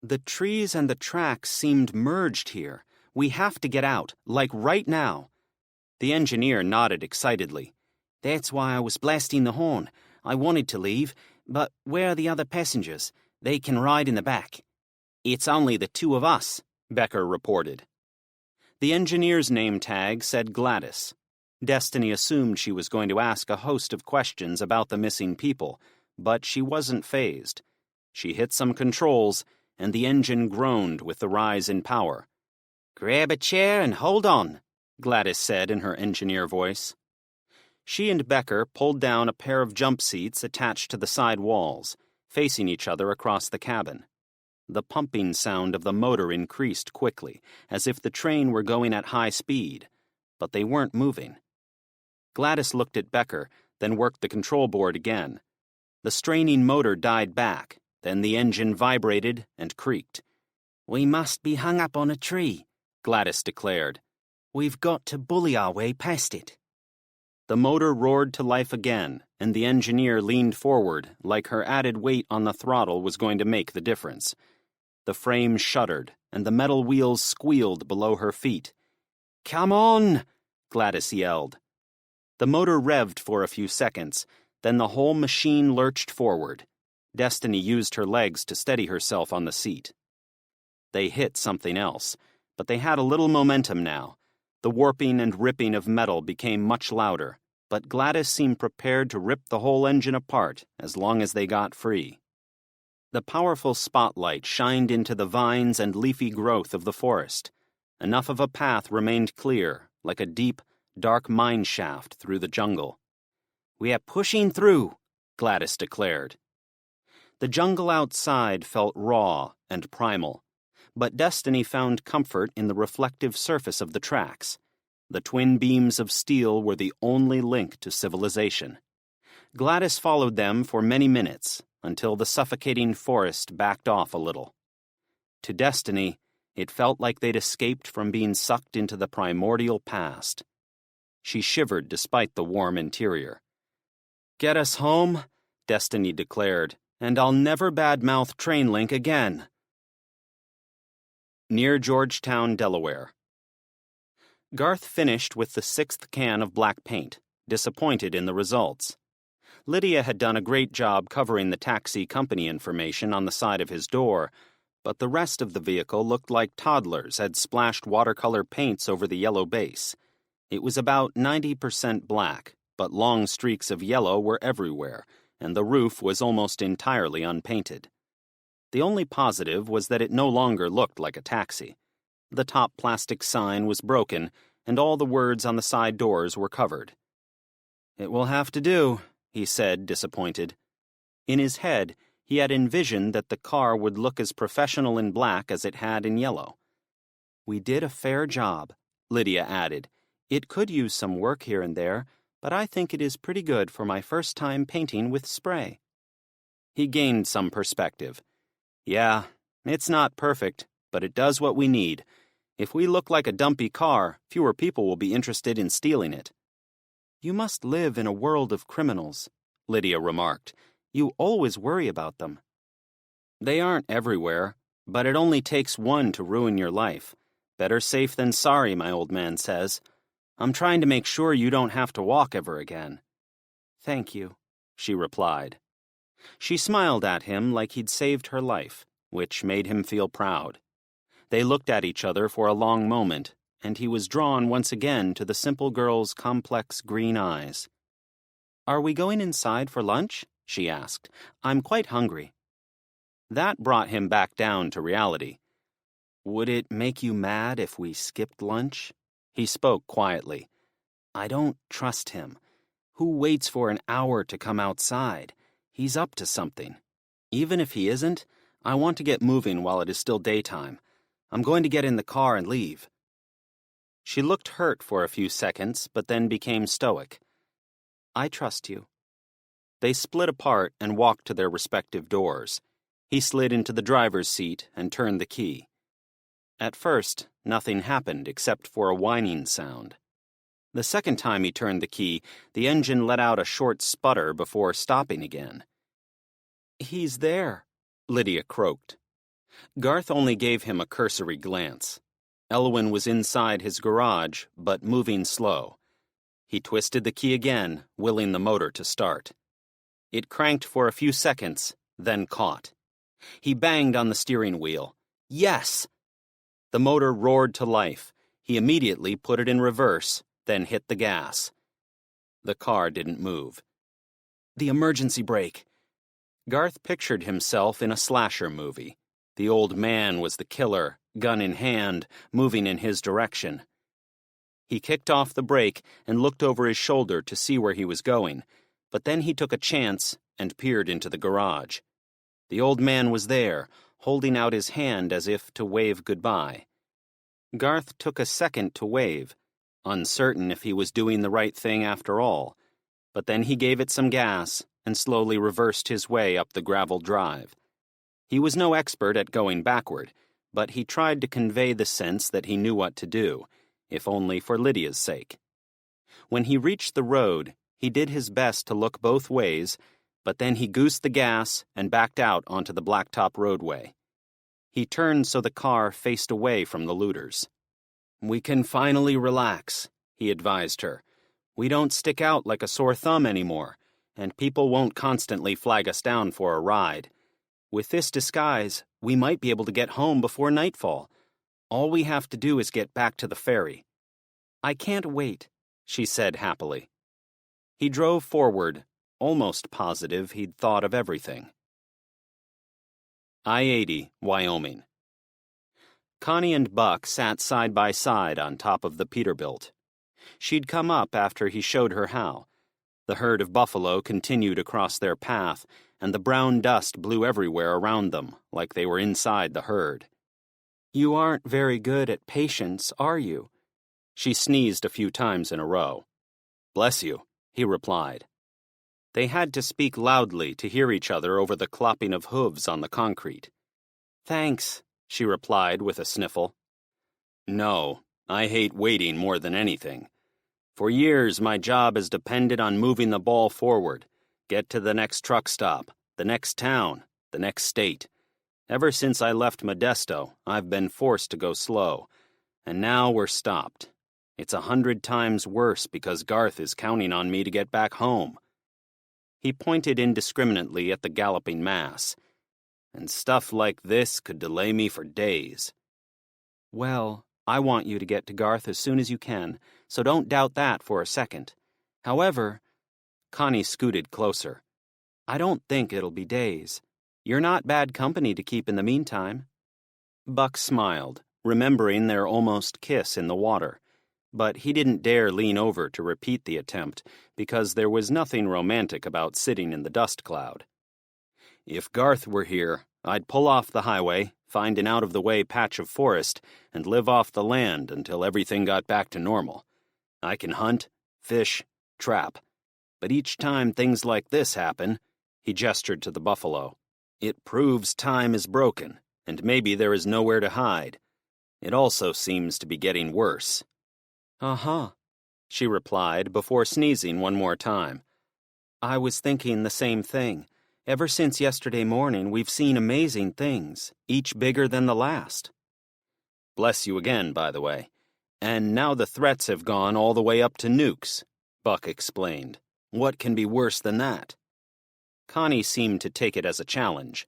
S2: "The trees and the tracks seemed merged here. We have to get out, like right now." The engineer nodded excitedly. "That's why I was blasting the horn. I wanted to leave, but where are the other passengers? They can ride in the back." "It's only the two of us," Becker reported. The engineer's name tag said Gladys. Destiny assumed she was going to ask a host of questions about the missing people, but she wasn't fazed. She hit some controls, and the engine groaned with the rise in power. "Grab a chair and hold on," Gladys said in her engineer voice. She and Becker pulled down a pair of jump seats attached to the side walls, facing each other across the cabin. The pumping sound of the motor increased quickly, as if the train were going at high speed, but they weren't moving. Gladys looked at Becker, then worked the control board again. The straining motor died back, then the engine vibrated and creaked. "We must be hung up on a tree," Gladys declared. "We've got to bully our way past it." The motor roared to life again, and the engineer leaned forward like her added weight on the throttle was going to make the difference. The frame shuddered, and the metal wheels squealed below her feet. "Come on!" Gladys yelled. The motor revved for a few seconds, then the whole machine lurched forward. Destiny used her legs to steady herself on the seat. They hit something else, but they had a little momentum now. The warping and ripping of metal became much louder, but Gladys seemed prepared to rip the whole engine apart as long as they got free. The powerful spotlight shined into the vines and leafy growth of the forest. Enough of a path remained clear, like a deep, dark mine shaft through the jungle. "We are pushing through," Gladys declared. The jungle outside felt raw and primal, but Destiny found comfort in the reflective surface of the tracks. The twin beams of steel were the only link to civilization. Gladys followed them for many minutes, until the suffocating forest backed off a little. To Destiny, it felt like they'd escaped from being sucked into the primordial past. She shivered despite the warm interior. "Get us home," Destiny declared, "and I'll never badmouth Trainlink again." Near Georgetown, Delaware. Garth finished with the 6th can of black paint, disappointed in the results. Lydia had done a great job covering the taxi company information on the side of his door, but the rest of the vehicle looked like toddlers had splashed watercolor paints over the yellow base. It was about 90% black, but long streaks of yellow were everywhere, and the roof was almost entirely unpainted. The only positive was that it no longer looked like a taxi. The top plastic sign was broken, and all the words on the side doors were covered. "It will have to do," he said, disappointed. In his head, he had envisioned that the car would look as professional in black as it had in yellow. "We did a fair job," Lydia added. "It could use some work here and there, but I think it is pretty good for my first time painting with spray." He gained some perspective. "Yeah, it's not perfect, but it does what we need. If we look like a dumpy car, fewer people will be interested in stealing it." "You must live in a world of criminals," Lydia remarked. "You always worry about them." "They aren't everywhere, but it only takes one to ruin your life. Better safe than sorry, my old man says. I'm trying to make sure you don't have to walk ever again." "Thank you," she replied. She smiled at him like he'd saved her life, which made him feel proud. They looked at each other for a long moment, and he was drawn once again to the simple girl's complex green eyes. "Are we going inside for lunch?" she asked. "I'm quite hungry." That brought him back down to reality. "Would it make you mad if we skipped lunch?" He spoke quietly. "I don't trust him. Who waits for an hour to come outside? He's up to something. Even if he isn't, I want to get moving while it is still daytime. I'm going to get in the car and leave." She looked hurt for a few seconds, but then became stoic. "I trust you." They split apart and walked to their respective doors. He slid into the driver's seat and turned the key. At first, nothing happened except for a whining sound. The second time he turned the key, the engine let out a short sputter before stopping again. "He's there," Lydia croaked. Garth only gave him a cursory glance. Elwyn was inside his garage, but moving slow. He twisted the key again, willing the motor to start. It cranked for a few seconds, then caught. He banged on the steering wheel. Yes! The motor roared to life. He immediately put it in reverse, then hit the gas. The car didn't move. The emergency brake. Garth pictured himself in a slasher movie. The old man was the killer, gun in hand, moving in his direction. He kicked off the brake and looked over his shoulder to see where he was going, but then he took a chance and peered into the garage. The old man was there, holding out his hand as if to wave goodbye. Garth took a second to wave, uncertain if he was doing the right thing after all, but then he gave it some gas and slowly reversed his way up the gravel drive. He was no expert at going backward, but he tried to convey the sense that he knew what to do, if only for Lydia's sake. When he reached the road, he did his best to look both ways, but then he goosed the gas and backed out onto the blacktop roadway. He turned so the car faced away from the looters. "We can finally relax," he advised her. "We don't stick out like a sore thumb anymore, and people won't constantly flag us down for a ride. With this disguise, we might be able to get home before nightfall. All we have to do is get back to the ferry." "I can't wait," she said happily. He drove forward, almost positive he'd thought of everything. I-80, Wyoming. Connie and Buck sat side by side on top of the Peterbilt. She'd come up after he showed her how. The herd of buffalo continued across their path, and the brown dust blew everywhere around them, like they were inside the herd. "You aren't very good at patience, are you?" She sneezed a few times in a row. "Bless you," he replied. They had to speak loudly to hear each other over the clopping of hooves on the concrete. "Thanks," she replied with a sniffle. "No, I hate waiting more than anything. For years, my job has depended on moving the ball forward, get to the next truck stop, the next town, the next state. Ever since I left Modesto, I've been forced to go slow, and now we're stopped. It's 100 times worse because Garth is counting on me to get back home." He pointed indiscriminately at the galloping mass. "And stuff like this could delay me for days." "Well, I want you to get to Garth as soon as you can, so don't doubt that for a second. However," Connie scooted closer, "I don't think it'll be days. You're not bad company to keep in the meantime." Buck smiled, remembering their almost kiss in the water, but he didn't dare lean over to repeat the attempt because there was nothing romantic about sitting in the dust cloud. "If Garth were here, I'd pull off the highway, find an out-of-the-way patch of forest, and live off the land until everything got back to normal. I can hunt, fish, trap. But each time things like this happen," he gestured to the buffalo, "it proves time is broken, and maybe there is nowhere to hide. It also seems to be getting worse." "Uh-huh," she replied before sneezing one more time. "I was thinking the same thing. Ever since yesterday morning, we've seen amazing things, each bigger than the last." "Bless you again, by the way. And now the threats have gone all the way up to nukes," Buck explained, What can be worse than that?
S1: Connie seemed to take it as a challenge.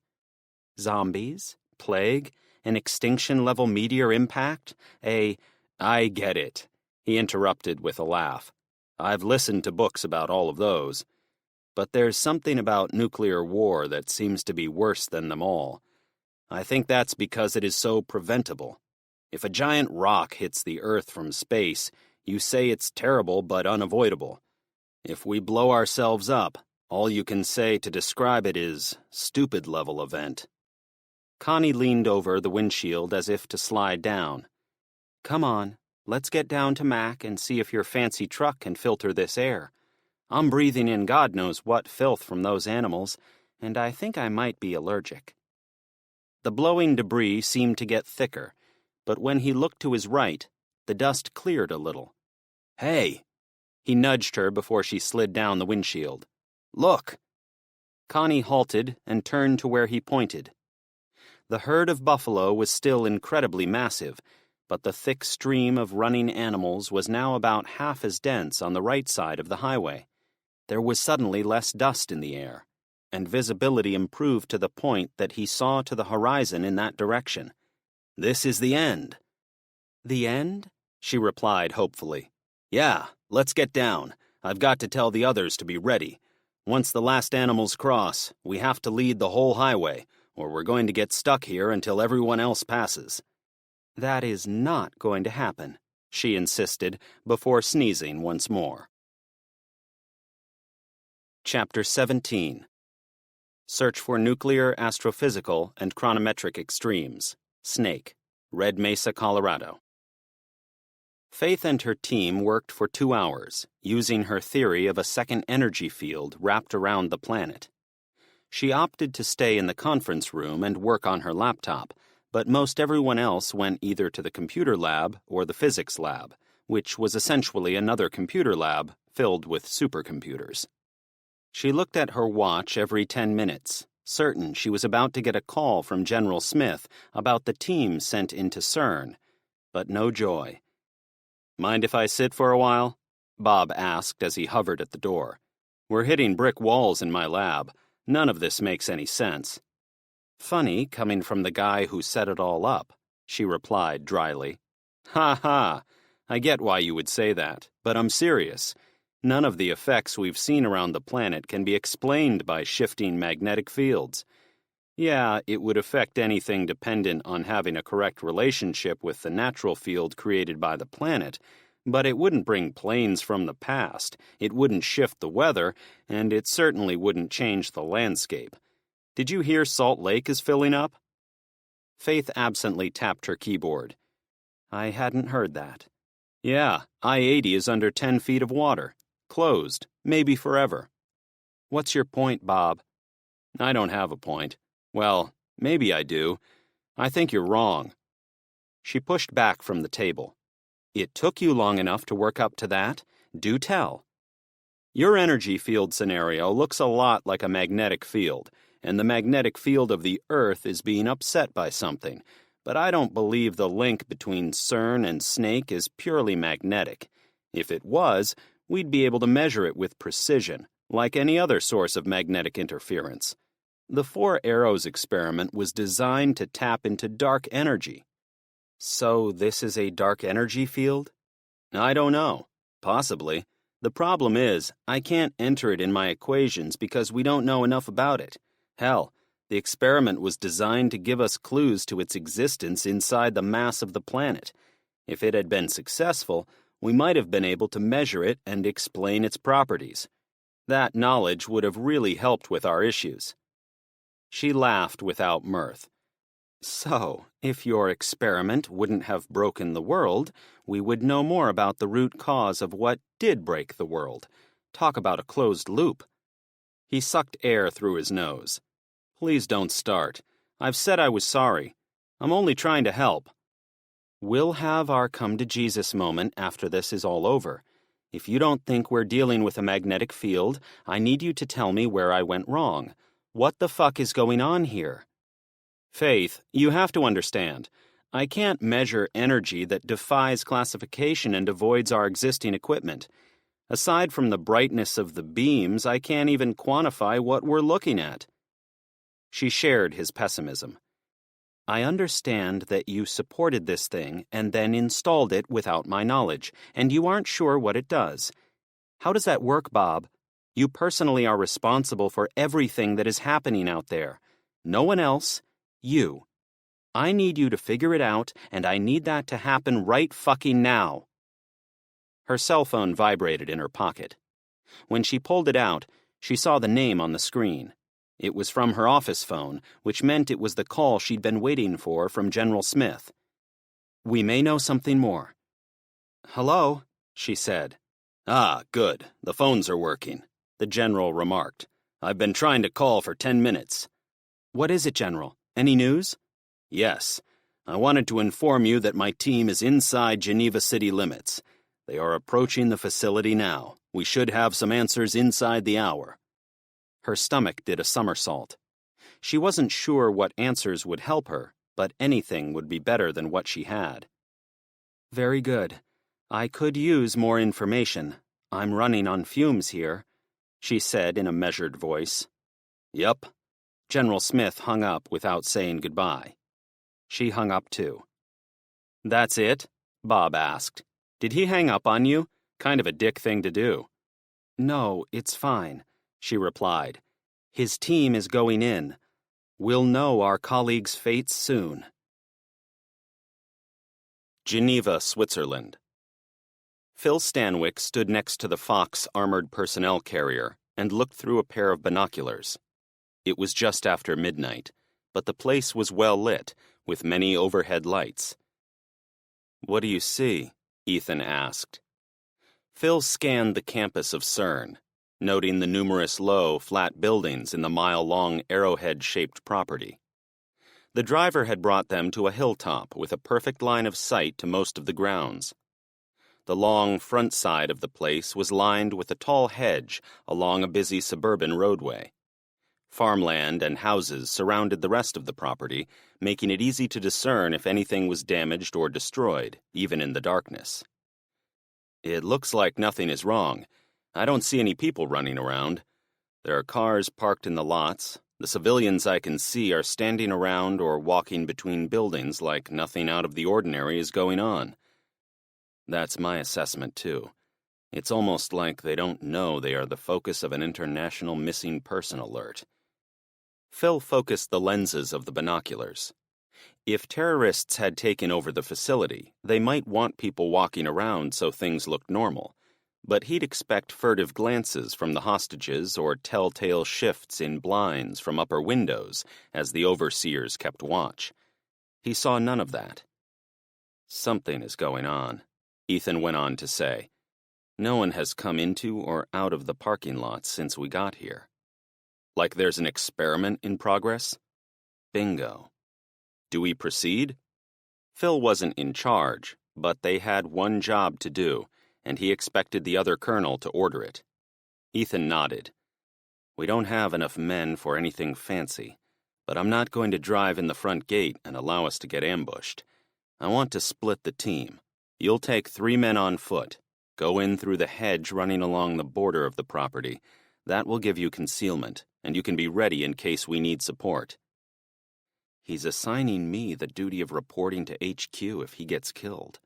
S1: Zombies? Plague? An extinction-level meteor impact?
S2: I get it, he interrupted with a laugh. I've listened to books about all of those. But there's something about nuclear war that seems to be worse than them all. I think that's because it is so preventable. If a giant rock hits the Earth from space, you say it's terrible but unavoidable. If we blow ourselves up, all you can say to describe it is stupid-level event.
S1: Connie leaned over the windshield as if to slide down. Come on, let's get down to Mac and see if your fancy truck can filter this air. I'm breathing in God knows what filth from those animals, and I think I might be allergic. The blowing debris seemed to get thicker, but when he looked to his right, the dust cleared a little.
S2: Hey!
S1: He nudged her before she slid down the windshield.
S2: Look!
S1: Connie halted and turned to where he pointed. The herd of buffalo was still incredibly massive, but the thick stream of running animals was now about half as dense on the right side of the highway. There was suddenly less dust in the air, and visibility improved to the point that he saw to the horizon in that direction.
S2: This is the end.
S1: The end? She replied hopefully.
S2: Yeah, let's get down. I've got to tell the others to be ready. Once the last animals cross, we have to lead the whole highway, or we're going to get stuck here until everyone else passes.
S1: That is not going to happen, she insisted before sneezing once more. Chapter 17. Search for Nuclear, Astrophysical, and Chronometric Extremes. Snake, Red Mesa, Colorado. Faith and her team worked for 2 hours, using her theory of a second energy field wrapped around the planet. She opted to stay in the conference room and work on her laptop, but most everyone else went either to the computer lab or the physics lab, which was essentially another computer lab filled with supercomputers. She looked at her watch every 10 minutes, certain she was about to get a call from General Smith about the team sent into CERN, but no joy.
S2: Mind if I sit for a while? Bob asked as he hovered at the door. We're hitting brick walls in my lab. None of this makes any sense.
S1: Funny coming from the guy who set it all up, she replied dryly.
S2: Ha ha! I get why you would say that, but I'm serious. None of the effects we've seen around the planet can be explained by shifting magnetic fields. Yeah, it would affect anything dependent on having a correct relationship with the natural field created by the planet, but it wouldn't bring planes from the past, it wouldn't shift the weather, and it certainly wouldn't change the landscape. Did you hear Salt Lake is filling up?
S1: Faith absently tapped her keyboard. I hadn't heard that.
S2: Yeah, I-80 is under 10 feet of water. Closed, maybe forever.
S1: What's your point, Bob?
S2: I don't have a point. Well, maybe I do. I think you're wrong.
S1: She pushed back from the table. It took you long enough to work up to that? Do tell.
S2: Your energy field scenario looks a lot like a magnetic field, and the magnetic field of the Earth is being upset by something, but I don't believe the link between CERN and Snake is purely magnetic. If it was, we'd be able to measure it with precision, like any other source of magnetic interference. The Four Arrows experiment was designed to tap into dark energy.
S1: So this is a dark energy field?
S2: I don't know. Possibly. The problem is, I can't enter it in my equations because we don't know enough about it. Hell, the experiment was designed to give us clues to its existence inside the mass of the planet. If it had been successful, we might have been able to measure it and explain its properties. That knowledge would have really helped with our issues.
S1: She laughed without mirth. So, if your experiment wouldn't have broken the world, we would know more about the root cause of what did break the world. Talk about a closed loop.
S2: He sucked air through his nose. Please don't start. I've said I was sorry. I'm only trying to help.
S1: We'll have our come-to-Jesus moment after this is all over. If you don't think we're dealing with a magnetic field, I need you to tell me where I went wrong. What the fuck is going on here?
S2: Faith, you have to understand. I can't measure energy that defies classification and avoids our existing equipment. Aside from the brightness of the beams, I can't even quantify what we're looking at." She shared his pessimism. "I understand that you supported this thing and then installed it without my knowledge, and you aren't sure what it does. How does that work, Bob? You personally are responsible for everything that is happening out there. No one else, you. I need you to figure it out, and I need that to happen right fucking now." Her cell phone vibrated in her pocket. When she pulled it out, she saw the name on the screen. It was from her office phone, which meant it was the call she'd been waiting for from General Smith. "We may know something more." "Hello," she said.
S1: "Ah, good. The phones are working," the general remarked. "I've been trying to call for 10 minutes.
S2: "What is it, General? Any news?"
S1: Yes. I wanted to inform you that my team is inside Geneva city limits. They are approaching the facility now. We should have some answers inside the hour."
S2: Her stomach did a somersault. She wasn't sure what answers would help her, but anything would be better than what she had. "Very good. I could use more information. I'm running on fumes here," she said in a measured voice.
S1: "Yup."
S2: General Smith hung up without saying goodbye. She hung up too. "That's it?" Bob asked. "Did he hang up on you? Kind of a dick thing to do." "No, it's fine," she replied. "His team is going in. We'll know our colleagues' fates soon."
S1: Geneva, Switzerland.
S2: Phil Stanwyck stood next to the Fox armored personnel carrier and looked through a pair of binoculars. It was just after midnight, but the place was well lit, with many overhead lights.
S1: "What do you see?" Ethan asked.
S2: Phil scanned the campus of CERN, noting the numerous low, flat buildings in the mile-long arrowhead-shaped property. The driver had brought them to a hilltop with a perfect line of sight to most of the grounds. The long front side of the place was lined with a tall hedge along a busy suburban roadway. Farmland and houses surrounded the rest of the property, making it easy to discern if anything was damaged or destroyed, even in the darkness.
S1: "It looks like nothing is wrong. I don't see any people running around. There are cars parked in the lots. The civilians I can see are standing around or walking between buildings like nothing out of the ordinary is going on."
S2: That's my assessment, too. It's almost like they don't know they are the focus of an international missing person alert. Phil focused the lenses of the binoculars. If terrorists had taken over the facility, they might want people walking around so things looked normal, but he'd expect furtive glances from the hostages or telltale shifts in blinds from upper windows as the overseers kept watch. He saw none of that. "Something is going on," Ethan went on to say. "No one has come into or out of the parking lot since we got here."
S1: "Like there's an experiment in progress?"
S2: "Bingo."
S1: "Do we proceed?"
S2: Phil wasn't in charge, but they had one job to do, and he expected the other colonel to order it. Ethan nodded. "We don't have enough men for anything fancy, but I'm not going to drive in the front gate and allow us to get ambushed. I want to split the team. You'll take 3 men on foot. Go in through the hedge running along the border of the property. That will give you concealment, and you can be ready in case we need support." He's assigning me the duty of reporting to HQ if he gets killed.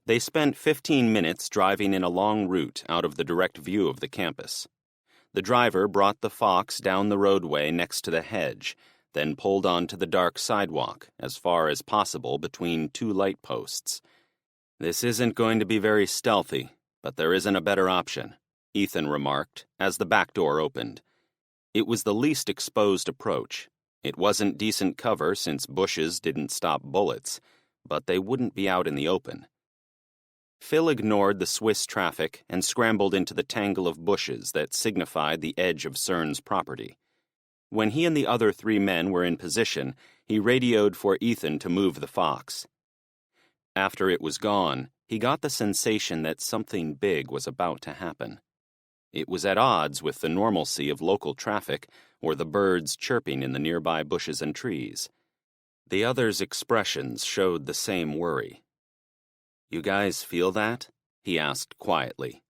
S2: They spent 15 minutes driving in a long route out of the direct view of the campus. The driver brought the Fox down the roadway next to the hedge, then pulled onto the dark sidewalk as far as possible between 2 light posts. "This isn't going to be very stealthy, but there isn't a better option," Ethan remarked as the back door opened. It was the least exposed approach. It wasn't decent cover since bushes didn't stop bullets, but they wouldn't be out in the open. Phil ignored the Swiss traffic and scrambled into the tangle of bushes that signified the edge of CERN's property. When he and the other 3 men were in position, he radioed for Ethan to move the Fox. After it was gone, he got the sensation that something big was about to happen. It was at odds with the normalcy of local traffic or the birds chirping in the nearby bushes and trees. The others' expressions showed the same worry. "You guys feel that?" he asked quietly.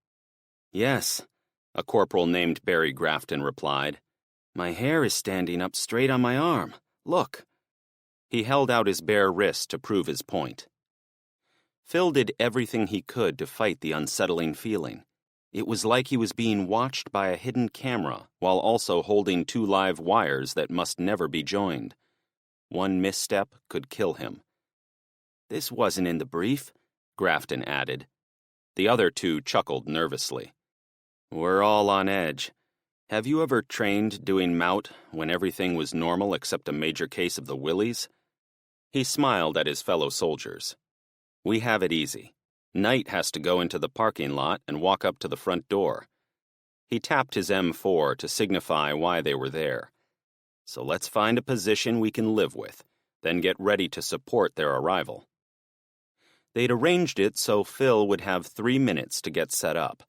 S2: Yes, a corporal named Barry Grafton replied. My hair is standing up straight on my arm. Look. He held out his bare wrist to prove his point. Phil did everything he could to fight the unsettling feeling. It was like he was being watched by a hidden camera while also holding 2 live wires that must never be joined. One misstep could kill him. This wasn't in the brief, Grafton added. The other 2 chuckled nervously. We're all on edge. Have you ever trained doing mout when everything was normal except a major case of the willies? He smiled at his fellow soldiers. We have it easy. Knight has to go into the parking lot and walk up to the front door. He tapped his M4 to signify why they were there. So let's find a position we can live with, then get ready to support their arrival. They'd arranged it so Phil would have 3 minutes to get set up.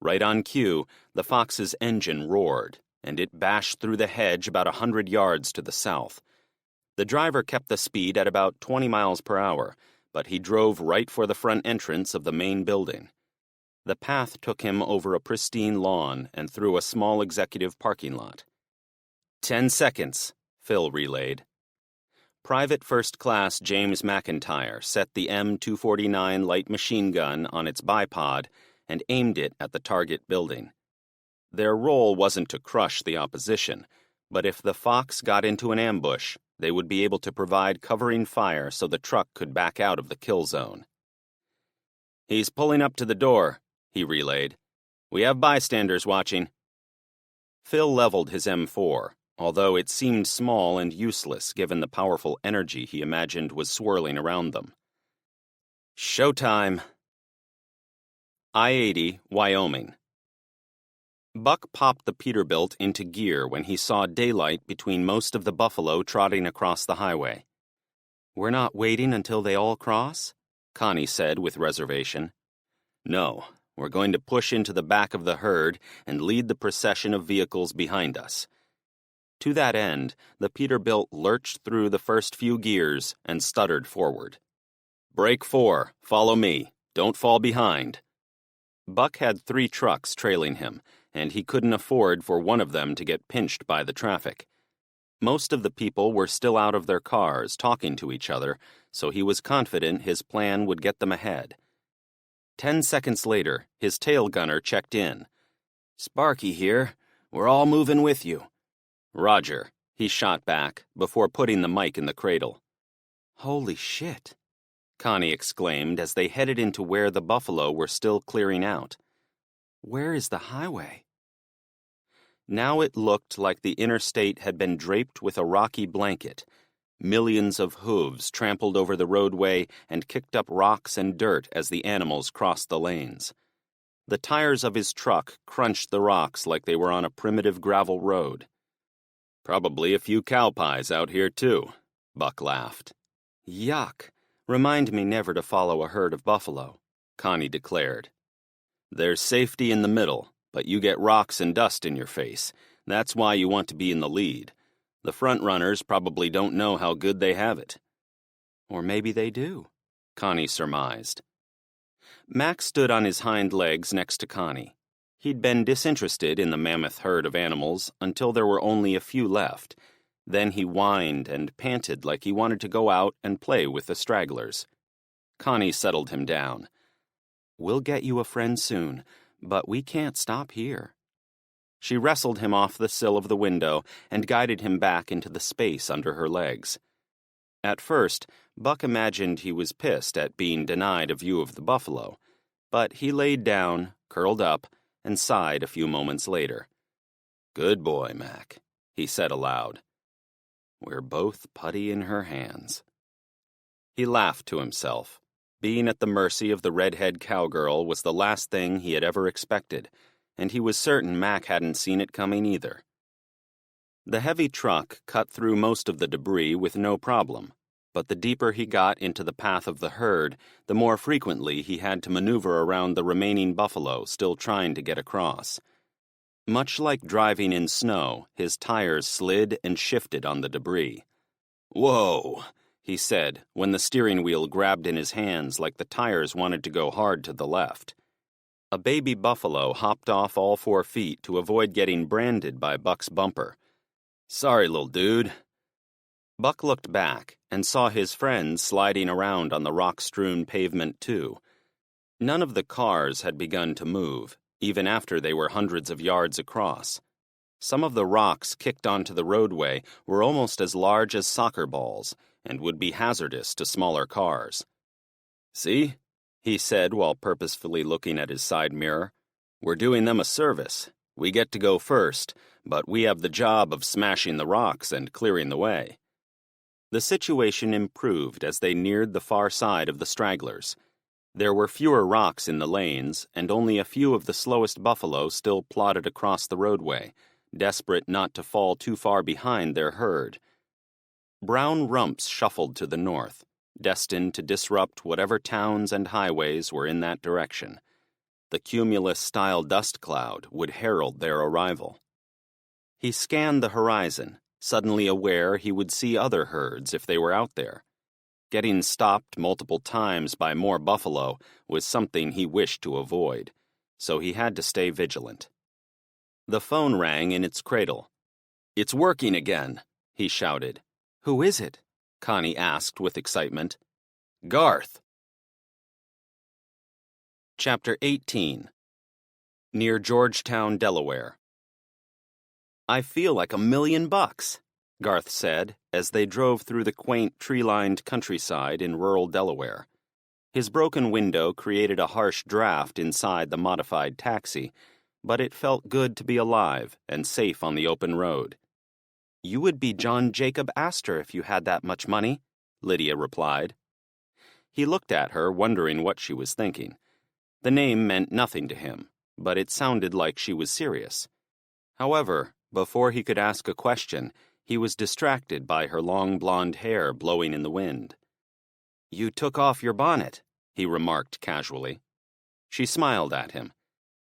S2: Right on cue, the Fox's engine roared, and it bashed through the hedge about 100 yards to the south. The driver kept the speed at about 20 miles per hour, but he drove right for the front entrance of the main building. The path took him over a pristine lawn and through a small executive parking lot. 10 seconds, Phil relayed. Private First Class James McIntyre set the M249 light machine gun on its bipod and aimed it at the target building. Their role wasn't to crush the opposition, but if the Fox got into an ambush, they would be able to provide covering fire so the truck could back out of the kill zone. He's pulling up to the door, he relayed. We have bystanders watching. Phil leveled his M4, although it seemed small and useless given the powerful energy he imagined was swirling around them. Showtime. I-80, Wyoming. Buck popped the Peterbilt into gear when he saw daylight between most of the buffalo trotting across the highway. We're not waiting until they all cross? Connie said with reservation. No, we're going to push into the back of the herd and lead the procession of vehicles behind us. To that end, the Peterbilt lurched through the first few gears and stuttered forward. Brake 4, follow me. Don't fall behind. Buck had 3 trucks trailing him, and he couldn't afford for one of them to get pinched by the traffic. Most of the people were still out of their cars talking to each other, so he was confident his plan would get them ahead. 10 seconds later, his tail gunner checked in. Sparky here. We're all moving with you. Roger, he shot back before putting the mic in the cradle. Holy shit, Connie exclaimed as they headed into where the buffalo were still clearing out. Where is the highway? Now it looked like the interstate had been draped with a rocky blanket. Millions of hooves trampled over the roadway and kicked up rocks and dirt as the animals crossed the lanes. The tires of his truck crunched the rocks like they were on a primitive gravel road. Probably a few cow pies out here, too, Buck laughed. Yuck. Remind me never to follow a herd of buffalo, Connie declared. There's safety in the middle, but you get rocks and dust in your face. That's why you want to be in the lead. The front runners probably don't know how good they have it. Or maybe they do, Connie surmised. Mac stood on his hind legs next to Connie. He'd been disinterested in the mammoth herd of animals until there were only a few left. Then he whined and panted like he wanted to go out and play with the stragglers. Connie settled him down. We'll get you a friend soon, but we can't stop here. She wrestled him off the sill of the window and guided him back into the space under her legs. At first, Buck imagined he was pissed at being denied a view of the buffalo, but he laid down, curled up, and sighed a few moments later. Good boy, Mac, he said aloud. We're both putty in her hands. He laughed to himself. Being at the mercy of the redhead cowgirl was the last thing he had ever expected, and he was certain Mac hadn't seen it coming either. The heavy truck cut through most of the debris with no problem, but the deeper he got into the path of the herd, the more frequently he had to maneuver around the remaining buffalo still trying to get across. Much like driving in snow, his tires slid and shifted on the debris. Whoa, he said when the steering wheel grabbed in his hands like the tires wanted to go hard to the left. A baby buffalo hopped off all 4 feet to avoid getting branded by Buck's bumper. "Sorry, little dude." Buck looked back and saw his friends sliding around on the rock-strewn pavement too. None of the cars had begun to move, even after they were hundreds of yards across. Some of the rocks kicked onto the roadway were almost as large as soccer balls and would be hazardous to smaller cars. "See?" he said while purposefully looking at his side mirror. "We're doing them a service. We get to go first, but we have the job of smashing the rocks and clearing the way." The situation improved as they neared the far side of the stragglers. There were fewer rocks in the lanes, and only a few of the slowest buffalo still plodded across the roadway, desperate not to fall too far behind their herd. Brown rumps shuffled to the north, destined to disrupt whatever towns and highways were in that direction. The cumulus-style dust cloud would herald their arrival. He scanned the horizon, suddenly aware he would see other herds if they were out there. Getting stopped multiple times by more buffalo was something he wished to avoid, so he had to stay vigilant. The phone rang in its cradle. "It's working again," he shouted. "Who is it?" Connie asked with excitement. "Garth." Chapter 18. Near Georgetown, Delaware. "I feel like $1,000,000, Garth said as they drove through the quaint tree-lined countryside in rural Delaware. His broken window created a harsh draft inside the modified taxi, but it felt good to be alive and safe on the open road. "You would be John Jacob Astor if you had that much money," Lydia replied. He looked at her, wondering what she was thinking. The name meant nothing to him, but it sounded like she was serious. However, before he could ask a question, he was distracted by her long blonde hair blowing in the wind. "You took off your bonnet," he remarked casually. She smiled at him.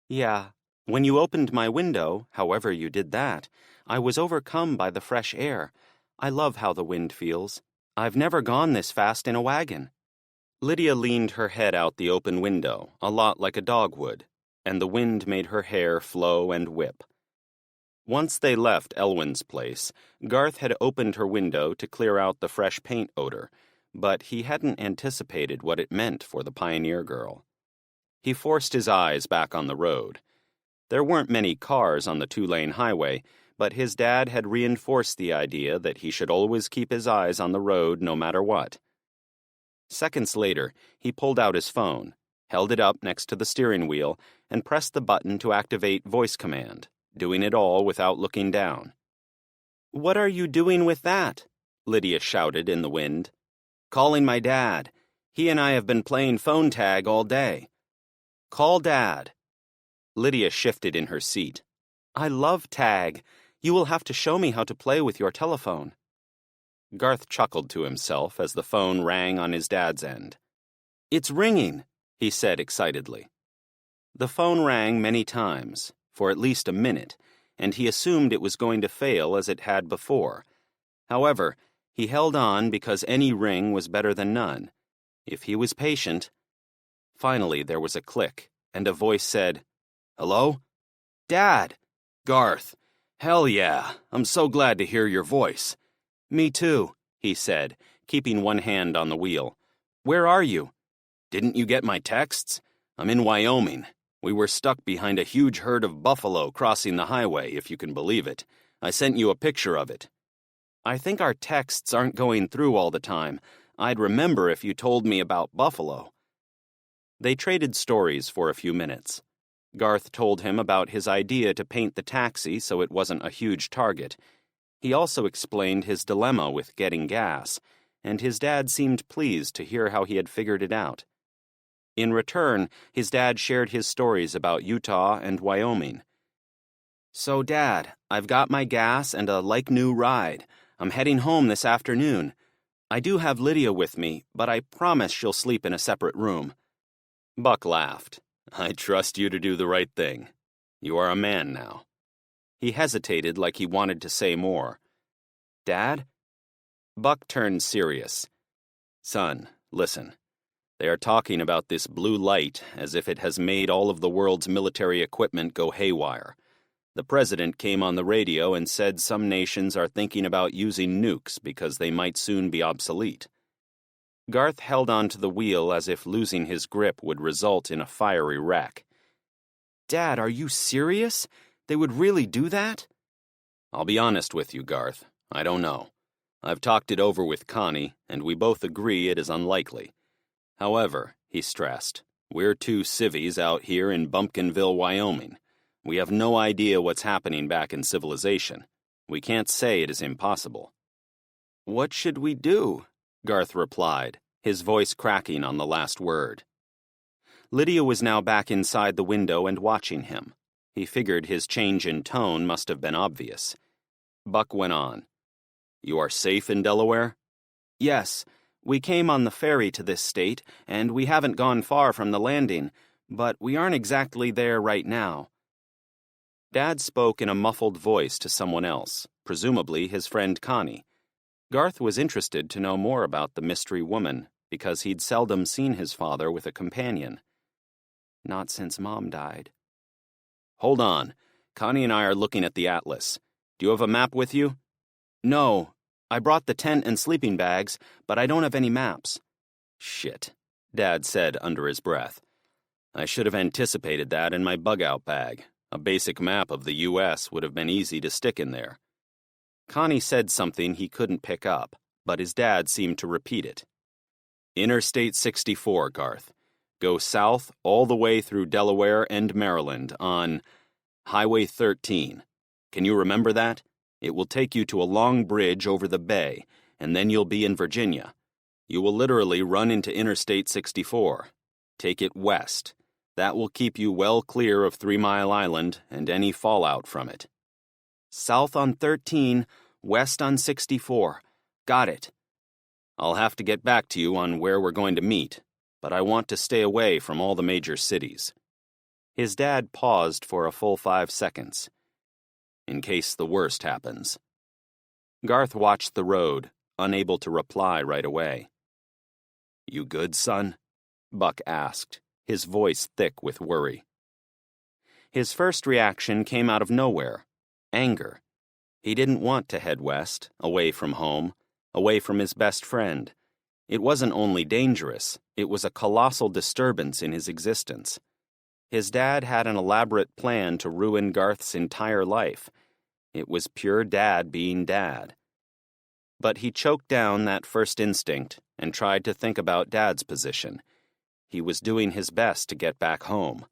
S2: "Yeah, when you opened my window, however you did that, I was overcome by the fresh air. I love how the wind feels. I've never gone this fast in a wagon." Lydia leaned her head out the open window, a lot like a dog would, and the wind made her hair flow and whip. Once they left Elwyn's place, Garth had opened her window to clear out the fresh paint odor, but he hadn't anticipated what it meant for the pioneer girl. He forced his eyes back on the road. There weren't many cars on the 2-lane highway, but his dad had reinforced the idea that he should always keep his eyes on the road no matter what. Seconds later, he pulled out his phone, held it up next to the steering wheel, and pressed the button to activate voice command, doing it all without looking down. "What are you doing with that?" Lydia shouted in the wind. "Calling my dad. He and I have been playing phone tag all day." "Call Dad." Lydia shifted in her seat. "I love tag. You will have to show me how to play with your telephone." Garth chuckled to himself as the phone rang on his dad's end. "It's ringing," he said excitedly. The phone rang many times, for at least a minute, and he assumed it was going to fail as it had before. However, he held on because any ring was better than none. If he was patient... Finally, there was a click, and a voice said, "Hello? Dad!" "Garth. Hell yeah, I'm so glad to hear your voice." "Me too," he said, keeping one hand on the wheel. "Where are you?" "Didn't you get my texts? I'm in Wyoming. We were stuck behind a huge herd of buffalo crossing the highway, if you can believe it. I sent you a picture of it." "I think our texts aren't going through all the time. I'd remember if you told me about buffalo." They traded stories for a few minutes. Garth told him about his idea to paint the taxi so it wasn't a huge target. He also explained his dilemma with getting gas, and his dad seemed pleased to hear how he had figured it out. In return, his dad shared his stories about Utah and Wyoming. "So, Dad, I've got my gas and a like-new ride. I'm heading home this afternoon. I do have Lydia with me, but I promise she'll sleep in a separate room." Buck laughed. "I trust you to do the right thing. You are a man now." He hesitated like he wanted to say more. "Dad?" Buck turned serious. "Son, listen.
S1: They are talking about this blue light as if it has made all of the world's military equipment go haywire. The president came on the radio and said some nations are thinking about using nukes because they might soon be obsolete. Garth held onto the wheel as if losing his grip would result in a fiery wreck.
S2: Dad, are you serious? They would really do that?
S1: I'll be honest with you, Garth. I don't know. I've talked it over with Connie, and we both agree it is unlikely. However, he stressed, we're two civvies out here in Bumpkinville, Wyoming. We have no idea what's happening back in civilization. We can't say it is impossible.
S2: What should we do?
S1: Garth replied, his voice cracking on the last word.
S2: Lydia was now back inside the window and watching him. He figured his change in tone must have been obvious.
S1: Buck went on. You are safe in Delaware?
S2: Yes. We came on the ferry to this state, and we haven't gone far from the landing, but we aren't exactly there right now.
S1: Dad spoke in a muffled voice to someone else, presumably his friend Connie. Garth was interested to know more about the mystery woman, because he'd seldom seen his father with a companion.
S2: Not since Mom died.
S1: Hold on. Connie and I are looking at the atlas. Do you have a map with you?
S2: No. I brought the tent and sleeping bags, but I don't have any maps.
S1: Shit, Dad said under his breath. I should have anticipated that in my bug-out bag. A basic map of the U.S. would have been easy to stick in there.
S2: Connie said something he couldn't pick up, but his dad seemed to repeat it.
S1: Interstate 64, Garth. Go south all the way through Delaware and Maryland on Highway 13. Can you remember that? It will take you to a long bridge over the bay, and then you'll be in Virginia. You will literally run into Interstate 64. Take it west. That will keep you well clear of 3 Mile Island and any fallout from it.
S2: South on 13, west on 64. Got it.
S1: I'll have to get back to you on where we're going to meet, but I want to stay away from all the major cities.
S2: His dad paused for a full 5 seconds.
S1: In case the worst happens.
S2: Garth watched the road, unable to reply right away.
S1: You good, son?
S2: Buck asked, his voice thick with worry. His first reaction came out of nowhere, anger. He didn't want to head west, away from home, away from his best friend. It wasn't only dangerous, it was a colossal disturbance in his existence. His dad had an elaborate plan to ruin Garth's entire life. It was pure dad being dad. But he choked down that first instinct and tried to think about Dad's position. He was doing his best to get back home.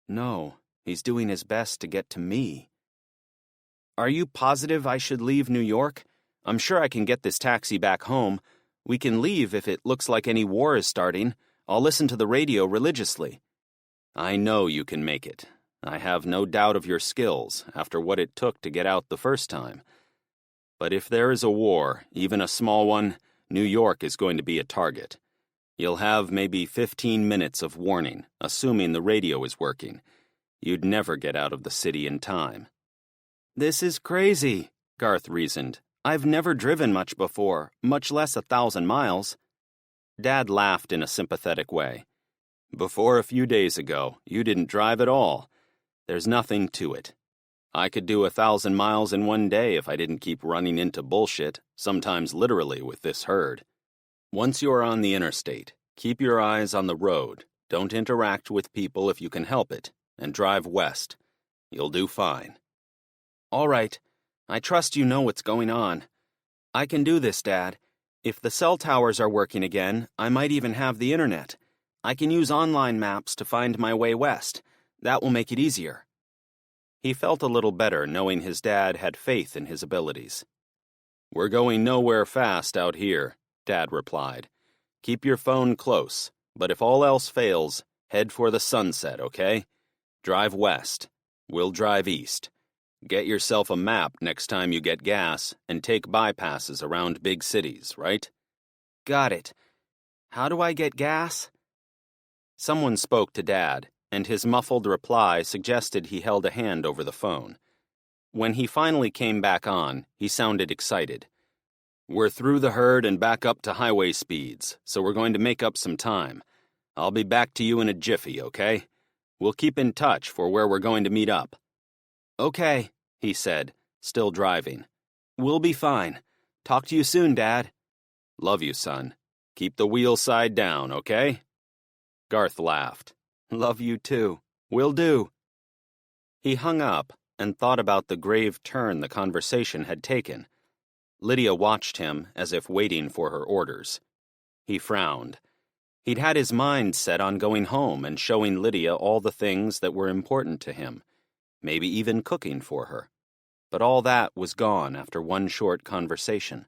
S2: No, he's doing his best to get to me. Are you positive I should leave New York? I'm sure I can get this taxi back home. We can leave if it looks like any war is starting. I'll listen to the radio religiously.
S1: I know you can make it. I have no doubt of your skills after what it took to get out the first time. But if there is a war, even a small one, New York is going to be a target. You'll have maybe 15 minutes of warning, assuming the radio is working. You'd never get out of the city in time.
S2: This is crazy, Garth reasoned. I've never driven much before, much less 1,000 miles.
S1: Dad laughed in a sympathetic way. Before a few days ago, you didn't drive at all. There's nothing to it. I could do 1,000 miles in one day if I didn't keep running into bullshit, sometimes literally with this herd. Once you are on the interstate, keep your eyes on the road, don't interact with people if you can help it, and drive west. You'll do fine.
S2: All right. I trust you know what's going on. I can do this, Dad. If the cell towers are working again, I might even have the internet. I can use online maps to find my way west. That will make it easier.
S1: He felt a little better knowing his dad had faith in his abilities. We're going nowhere fast out here, Dad replied. Keep your phone close, but if all else fails, head for the sunset, okay? Drive west. We'll drive east. Get yourself a map next time you get gas and take bypasses around big cities, right?
S2: Got it. How do I get gas?
S1: Someone spoke to Dad, and his muffled reply suggested he held a hand over the phone. When he finally came back on, he sounded excited. We're through the herd and back up to highway speeds, so we're going to make up some time. I'll be back to you in a jiffy, okay? We'll keep in touch for where we're going to meet up."
S2: "Okay," he said, still driving. "We'll be fine. Talk to you soon, Dad."
S1: "Love you, son. Keep the wheel side down, okay?" Garth laughed.
S2: "Love you too. Will do." He hung up and thought about the grave turn the conversation had taken. Lydia watched him as if waiting for her orders. He frowned. He'd had his mind set on going home and showing Lydia all the things that were important to him, maybe even cooking for her. But all that was gone after one short conversation.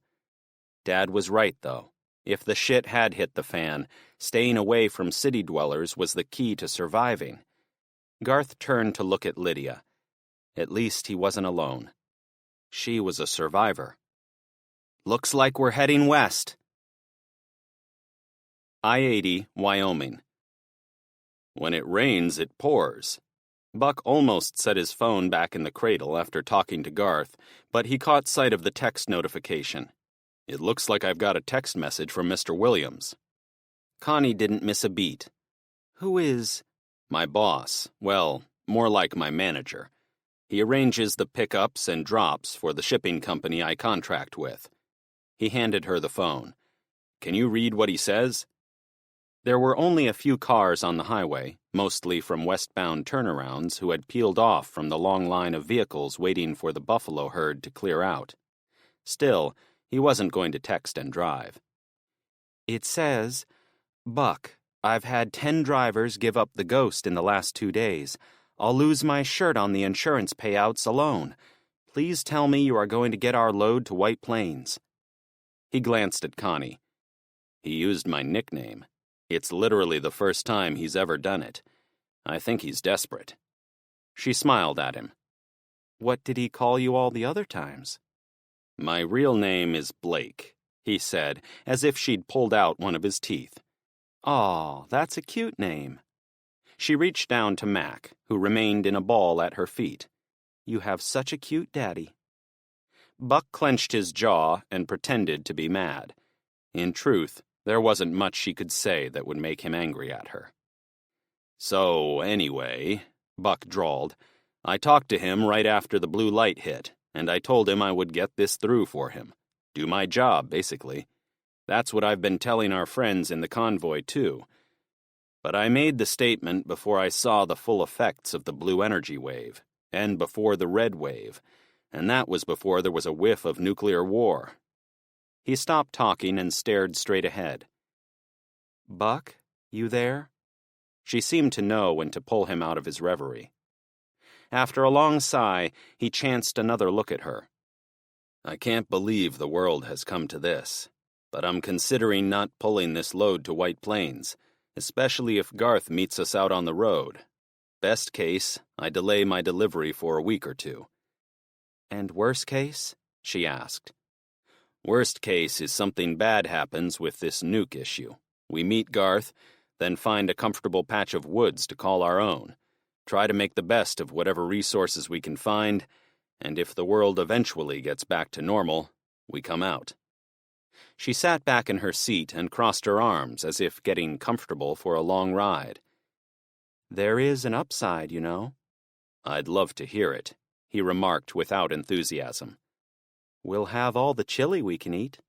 S2: Dad was right, though. If the shit had hit the fan, staying away from city dwellers was the key to surviving. Garth turned to look at Lydia. At least he wasn't alone. She was a survivor. "Looks like we're heading west." I-80, Wyoming. When it rains, it pours. Buck almost set his phone back in the cradle after talking to Garth, but he caught sight of the text notification. "It looks like I've got a text message from Mr. Williams." Connie didn't miss a beat.
S3: "Who is?"
S1: "My boss. Well, more like my manager. He arranges the pickups and drops for the shipping company I contract with." He handed her the phone. "Can you read what he says?"
S2: There were only a few cars on the highway, mostly from westbound turnarounds who had peeled off from the long line of vehicles waiting for the buffalo herd to clear out. Still, he wasn't going to text and drive.
S3: It says, "Buck, I've had 10 drivers give up the ghost in the last 2 days. I'll lose my shirt on the insurance payouts alone. Please tell me you are going to get our load to White Plains."
S2: He glanced at Connie. "He used my nickname. It's literally the first time he's ever done it. I think he's desperate."
S3: She smiled at him. "What did he call you all the other times?"
S2: "My real name is Blake," he said, as if she'd pulled out one of his teeth.
S3: "Aw, that's a cute name." She reached down to Mac, who remained in a ball at her feet. "You have such a cute daddy." Buck clenched his jaw and pretended to be mad. In truth, there wasn't much she could say that would make him angry at her.
S1: "So, anyway," Buck drawled, "I talked to him right after the blue light hit, and I told him I would get this through for him. Do my job, basically. That's what I've been telling our friends in the convoy, too. But I made the statement before I saw the full effects of the blue energy wave, and before the red wave, and that was before there was a whiff of nuclear war."
S2: He stopped talking and stared straight ahead.
S3: "Buck, you there?"
S2: She seemed to know when to pull him out of his reverie.
S3: After a long sigh, he chanced another look at her.
S1: "I can't believe the world has come to this, but I'm considering not pulling this load to White Plains, especially if Garth meets us out on the road. Best case, I delay my delivery for a week or 2.
S3: "And worst case?" she asked.
S1: "Worst case is something bad happens with this nuke issue. We meet Garth, then find a comfortable patch of woods to call our own, try to make the best of whatever resources we can find, and if the world eventually gets back to normal, we come out."
S2: She sat back in her seat and crossed her arms as if getting comfortable for a long ride. "There is an upside, you know."
S1: "I'd love to hear it," he remarked without enthusiasm.
S3: "We'll have all the chili we can eat."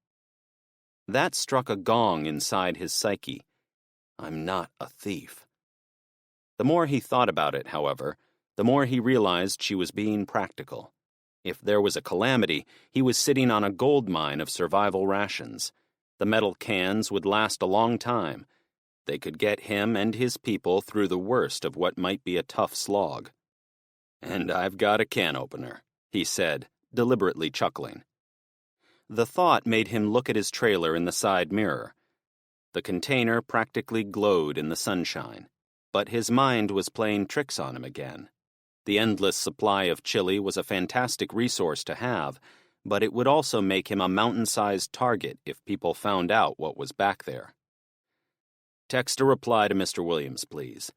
S3: That struck a gong inside his psyche. I'm not a thief. The more he thought about it, however, the more he realized she was being practical. If there was a calamity, he was sitting on a gold mine of survival rations. The metal cans would last a long time. They could get him and his people through the worst of what might be a tough slog.
S1: "And I've got a can opener," he said, deliberately chuckling.
S2: The thought made him look at his trailer in the side mirror. The container practically glowed in the sunshine, but his mind was playing tricks on him again. The endless supply of chili was a fantastic resource to have, but it would also make him a mountain-sized target if people found out what was back there.
S1: "Text a reply to Mr. Williams, please.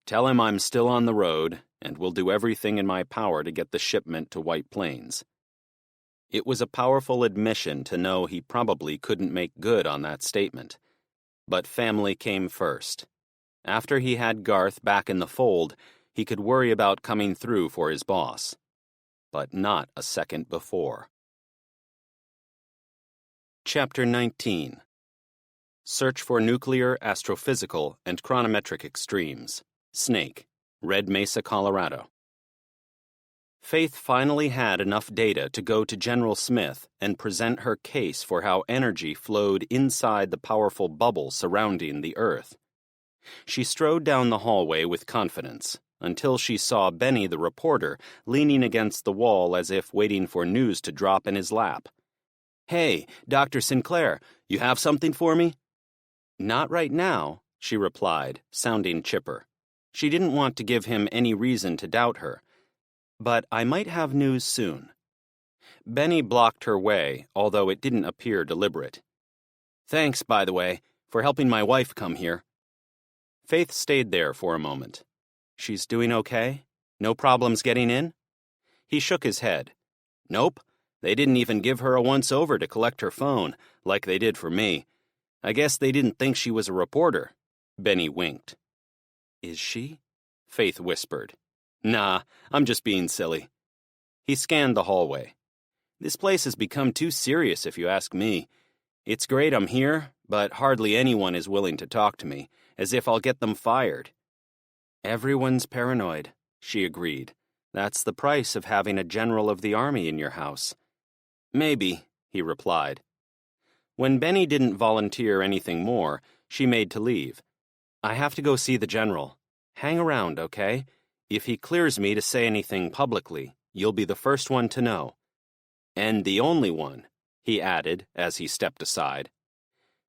S1: Tell him I'm still on the road, and will do everything in my power to get the shipment to White Plains."
S2: It was a powerful admission to know he probably couldn't make good on that statement. But family came first. After he had Garth back in the fold, he could worry about coming through for his boss. But not a second before. Chapter 19. Search for Nuclear, Astrophysical, and Chronometric Extremes. Snake, Red Mesa, Colorado. Faith finally had enough data to go to General Smith and present her case for how energy flowed inside the powerful bubble surrounding the Earth. She strode down the hallway with confidence, until she saw Benny the reporter leaning against the wall as if waiting for news to drop in his lap. "Hey, Dr. Sinclair, you have something for me?" "Not right now," she replied, sounding chipper. She didn't want to give him any reason to doubt her. "But I might have news soon." Benny blocked her way, although it didn't appear deliberate. "Thanks, by the way, for helping my wife come here." Faith stayed there for a moment. "She's doing okay? No problems getting in?" He shook his head. "Nope. They didn't even give her a once-over to collect her phone, like they did for me. I guess they didn't think she was a reporter." Benny winked. "Is she?" Faith whispered. "Nah, I'm just being silly." He scanned the hallway. "This place has become too serious if you ask me. It's great I'm here, but hardly anyone is willing to talk to me, as if I'll get them fired." "Everyone's paranoid," she agreed. "That's the price of having a general of the army in your house." "Maybe," he replied. When Benny didn't volunteer anything more, she made to leave. "I have to go see the general. Hang around, okay? If he clears me to say anything publicly, you'll be the first one to know." "And the only one," he added as he stepped aside.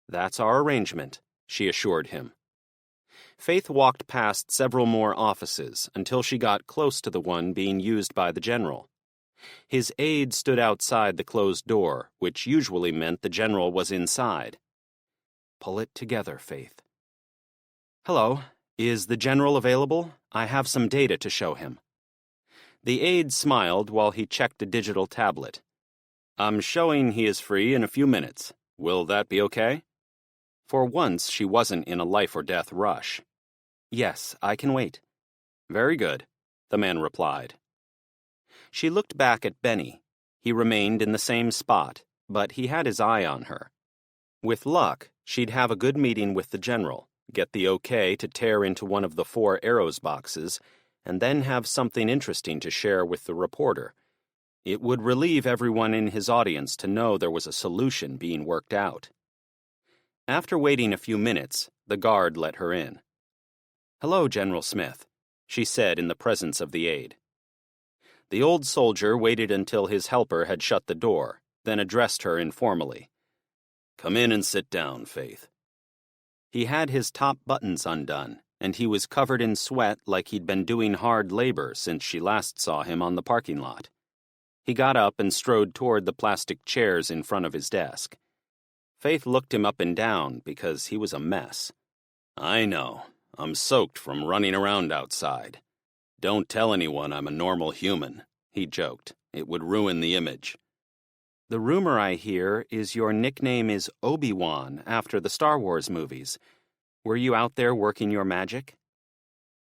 S2: "That's our arrangement," she assured him. Faith walked past several more offices until she got close to the one being used by the general. His aide stood outside the closed door, which usually meant the general was inside. "Pull it together, Faith." "Hello. Is the general available? I have some data to show him." The aide smiled while he checked a digital tablet. "I'm showing he is free in a few minutes. Will that be okay?" For once, she wasn't in a life-or-death rush. "Yes, I can wait." "Very good," the man replied. She looked back at Benny. He remained in the same spot, but he had his eye on her. With luck, she'd have a good meeting with the general, get the okay to tear into one of the 4 arrows boxes, and then have something interesting to share with the reporter. It would relieve everyone in his audience to know there was a solution being worked out. After waiting a few minutes, the guard let her in. "Hello, General Smith," she said in the presence of the aide. The old soldier waited until his helper had shut the door, then addressed her informally. "Come in and sit down, Faith." He had his top buttons undone, and he was covered in sweat like he'd been doing hard labor since she last saw him on the parking lot. He got up and strode toward the plastic chairs in front of his desk. Faith looked him up and down because he was a mess. "I know. I'm soaked from running around outside. Don't tell anyone I'm a normal human," he joked. "It would ruin the image." "The rumor I hear is your nickname is Obi-Wan after the Star Wars movies. Were you out there working your magic?"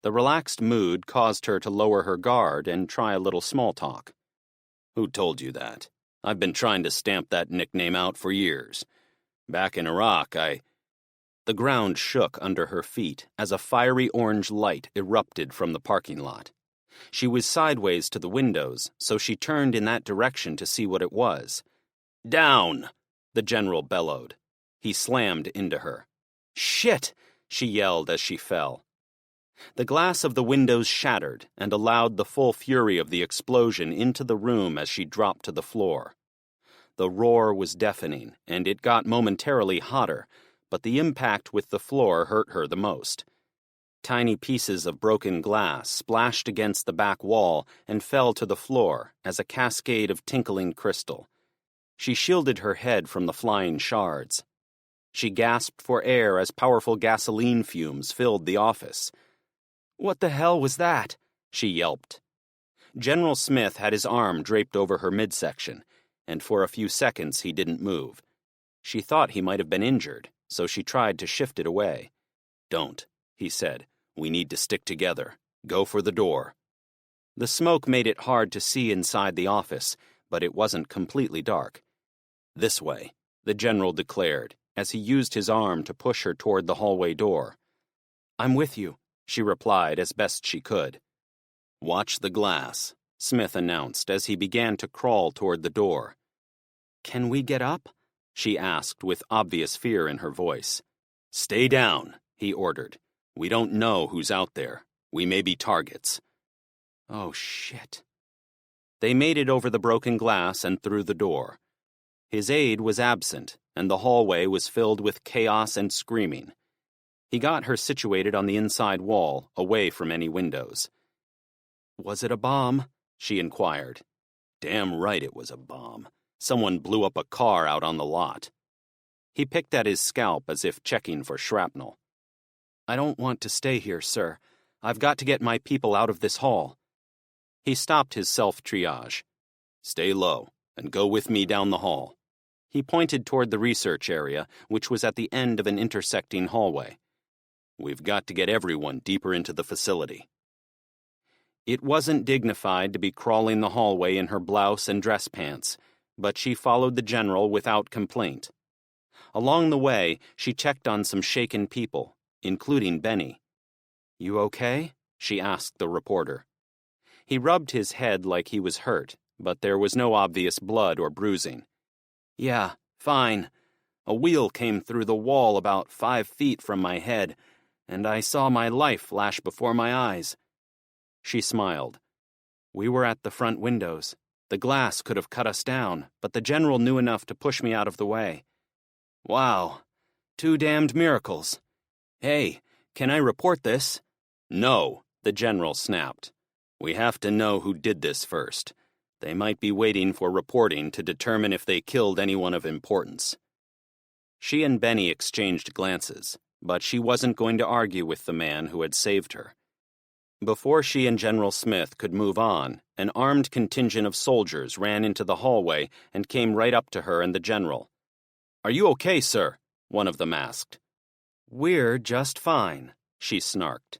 S2: The relaxed mood caused her to lower her guard and try a little small talk. "Who told you that? I've been trying to stamp that nickname out for years. Back in Iraq, The ground shook under her feet as a fiery orange light erupted from the parking lot. She was sideways to the windows, so she turned in that direction to see what it was. "Down!" the general bellowed. He slammed into her. "Shit!" she yelled as she fell. The glass of the windows shattered and allowed the full fury of the explosion into the room as she dropped to the floor. The roar was deafening, and it got momentarily hotter, but the impact with the floor hurt her the most. Tiny pieces of broken glass splashed against the back wall and fell to the floor as a cascade of tinkling crystal. She shielded her head from the flying shards. She gasped for air as powerful gasoline fumes filled the office. "What the hell was that?" she yelped. General Smith had his arm draped over her midsection, and for a few seconds he didn't move. She thought he might have been injured, so she tried to shift it away. "Don't," he said. "We need to stick together. Go for the door." The smoke made it hard to see inside the office, but it wasn't completely dark. "This way," the general declared, as he used his arm to push her toward the hallway door. "I'm with you," she replied as best she could. "Watch the glass," Smith announced as he began to crawl toward the door. "Can we get up?" she asked with obvious fear in her voice. "Stay down," he ordered. "We don't know who's out there. We may be targets." Oh, shit. They made it over the broken glass and through the door. His aide was absent, and the hallway was filled with chaos and screaming. He got her situated on the inside wall, away from any windows. "Was it a bomb?" she inquired. "Damn right it was a bomb. Someone blew up a car out on the lot." He picked at his scalp as if checking for shrapnel. "I don't want to stay here, sir. I've got to get my people out of this hall." He stopped his self-triage. "Stay low, and go with me down the hall." He pointed toward the research area, which was at the end of an intersecting hallway. "We've got to get everyone deeper into the facility." It wasn't dignified to be crawling the hallway in her blouse and dress pants, but she followed the general without complaint. Along the way, she checked on some shaken people, including Benny. "You okay?" she asked the reporter. He rubbed his head like he was hurt, but there was no obvious blood or bruising. "Yeah, fine. A wheel came through the wall about 5 feet from my head, and I saw my life flash before my eyes." She smiled. "We were at the front windows. The glass could have cut us down, but the general knew enough to push me out of the way." "Wow. 2 damned miracles. Hey, can I report this?" "No," the general snapped. "We have to know who did this first. They might be waiting for reporting to determine if they killed anyone of importance." She and Benny exchanged glances, but she wasn't going to argue with the man who had saved her. Before she and General Smith could move on, an armed contingent of soldiers ran into the hallway and came right up to her and the general. "Are you okay, sir?" one of them asked. "We're just fine," she snarked.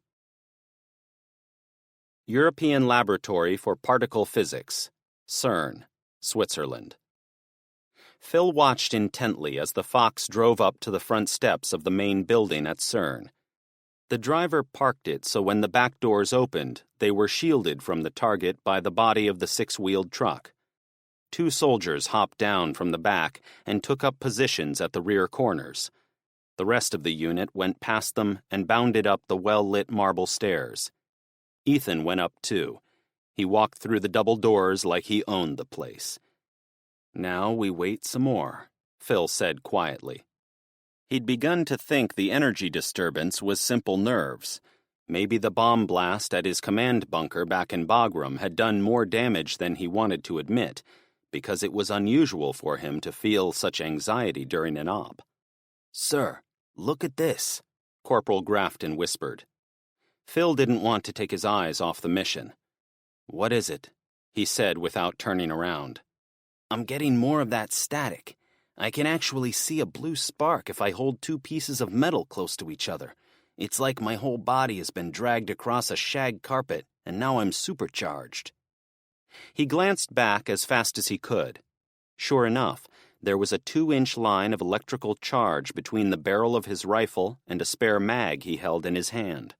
S2: European Laboratory for Particle Physics, CERN, Switzerland. Phil watched intently as the Fox drove up to the front steps of the main building at CERN. The driver parked it so when the back doors opened, they were shielded from the target by the body of the 6-wheeled truck. 2 soldiers hopped down from the back and took up positions at the rear corners. The rest of the unit went past them and bounded up the well-lit marble stairs. Ethan went up too. He walked through the double doors like he owned the place. "Now we wait some more," Phil said quietly. He'd begun to think the energy disturbance was simple nerves. Maybe the bomb blast at his command bunker back in Bagram had done more damage than he wanted to admit, because it was unusual for him to feel such anxiety during an op. "Sir, look at this," Corporal Grafton whispered. Phil didn't want to take his eyes off the mission. "What is it?" he said without turning around. "I'm getting more of that static. I can actually see a blue spark if I hold 2 pieces of metal close to each other. It's like my whole body has been dragged across a shag carpet, and now I'm supercharged." He glanced back as fast as he could. Sure enough, there was a 2-inch line of electrical charge between the barrel of his rifle and a spare mag he held in his hand.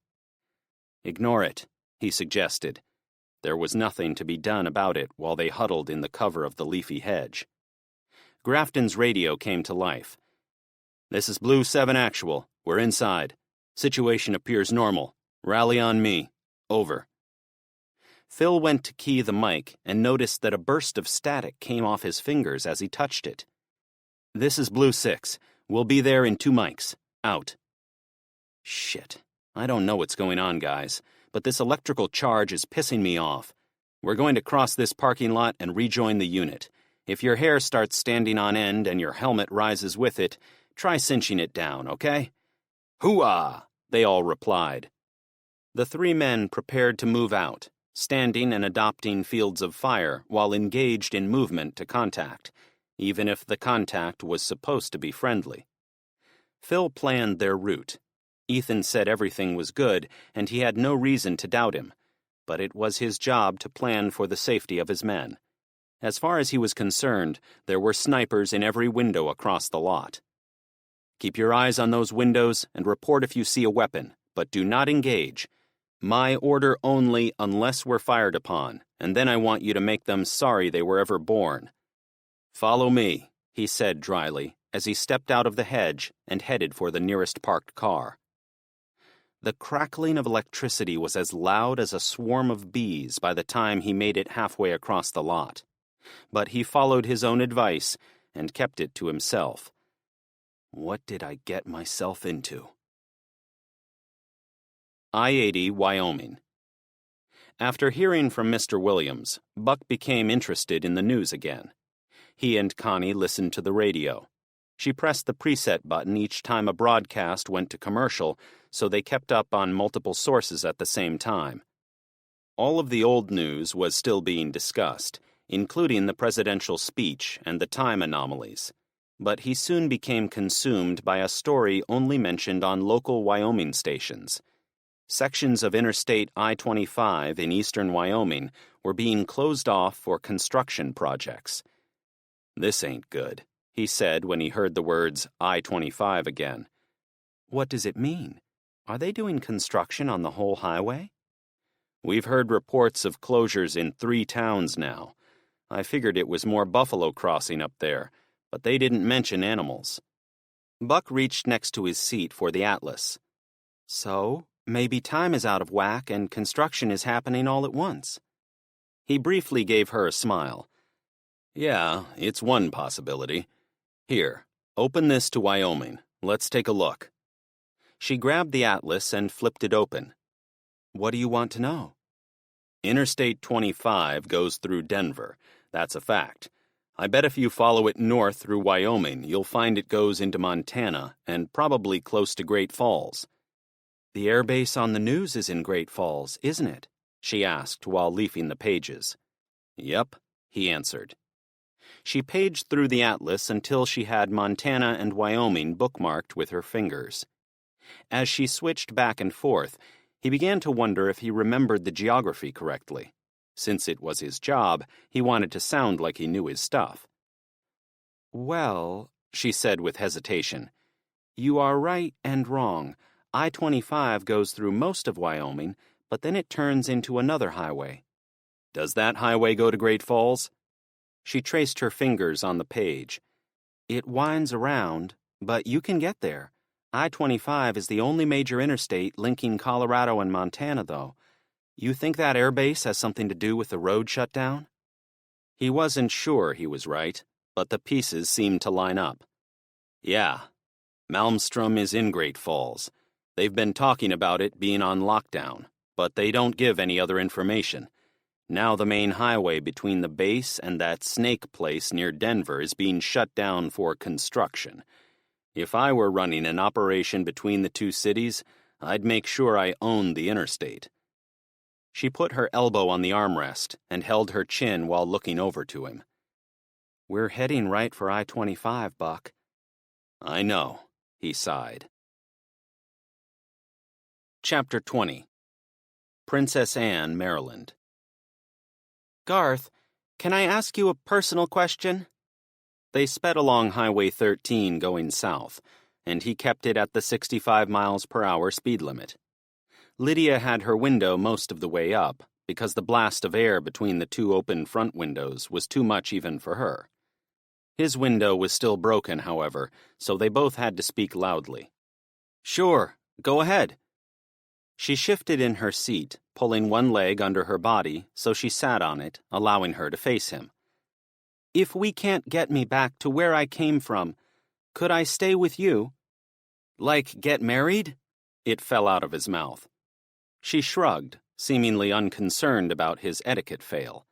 S2: "Ignore it," he suggested. There was nothing to be done about it while they huddled in the cover of the leafy hedge. Grafton's radio came to life. "This is Blue 7 Actual. We're inside. Situation appears normal. Rally on me. Over." Phil went to key the mic and noticed that a burst of static came off his fingers as he touched it. "This is Blue 6. We'll be there in 2 mics. Out." Shit. I don't know what's going on, guys, but this electrical charge is pissing me off. We're going to cross this parking lot and rejoin the unit. If your hair starts standing on end and your helmet rises with it, try cinching it down, okay? "Hooah!" they all replied. The 3 men prepared to move out. standing and adopting fields of fire while engaged in movement to contact, even if the contact was supposed to be friendly. Phil planned their route. Ethan said everything was good, and he had no reason to doubt him, but it was his job to plan for the safety of his men. As far as he was concerned, there were snipers in every window across the lot. Keep your eyes on those windows and report if you see a weapon, but do not engage. My order only unless we're fired upon, and then I want you to make them sorry they were ever born. Follow me, he said dryly, as he stepped out of the hedge and headed for the nearest parked car. The crackling of electricity was as loud as a swarm of bees by the time he made it halfway across the lot. But he followed his own advice and kept it to himself. What did I get myself into? I-80, Wyoming. After hearing from Mr. Williams, Buck became interested in the news again. He and Connie listened to the radio. She pressed the preset button each time a broadcast went to commercial, so they kept up on multiple sources at the same time. All of the old news was still being discussed, including the presidential speech and the time anomalies. But he soon became consumed by a story only mentioned on local Wyoming stations. Sections of Interstate I-25 in eastern Wyoming were being closed off for construction projects. This ain't good, he said when he heard the words I-25 again. What does it mean? Are they doing construction on the whole highway? We've heard reports of closures in 3 towns now. I figured it was more buffalo crossing up there, but they didn't mention animals. Buck reached next to his seat for the atlas. So, maybe time is out of whack and construction is happening all at once. He briefly gave her a smile. Yeah, it's one possibility. Here, open this to Wyoming. Let's take a look. She grabbed the atlas and flipped it open. What do you want to know? Interstate 25 goes through Denver. That's a fact. I bet if you follow it north through Wyoming, you'll find it goes into Montana and probably close to Great Falls. The airbase on the news is in Great Falls, isn't it? She asked while leafing the pages. Yep, he answered. She paged through the atlas until she had Montana and Wyoming bookmarked with her fingers. As she switched back and forth, he began to wonder if he remembered the geography correctly. Since it was his job, he wanted to sound like he knew his stuff. Well, she said with hesitation, you are right and wrong. I-25 goes through most of Wyoming, but then it turns into another highway. Does that highway go to Great Falls? She traced her fingers on the page. It winds around, but you can get there. I-25 is the only major interstate linking Colorado and Montana, though. You think that airbase has something to do with the road shutdown? He wasn't sure he was right, but the pieces seemed to line up. Yeah, Malmstrom is in Great Falls. They've been talking about it being on lockdown, but they don't give any other information. Now the main highway between the base and that snake place near Denver is being shut down for construction. If I were running an operation between the two cities, I'd make sure I owned the interstate. She put her elbow on the armrest and held her chin while looking over to him. We're heading right for I-25, Buck. I know, he sighed. Chapter 20. Princess Anne, Maryland. Garth, can I ask you a personal question? They sped along Highway 13 going south, and he kept it at the 65 miles per hour speed limit. Lydia had her window most of the way up, because the blast of air between the 2 open front windows was too much even for her. His window was still broken, however, so they both had to speak loudly. Sure, go ahead. She shifted in her seat, pulling one leg under her body, so she sat on it, allowing her to face him. If we can't get me back to where I came from, could I stay with you? Like get married? It fell out of his mouth. She shrugged, seemingly unconcerned about his etiquette fail.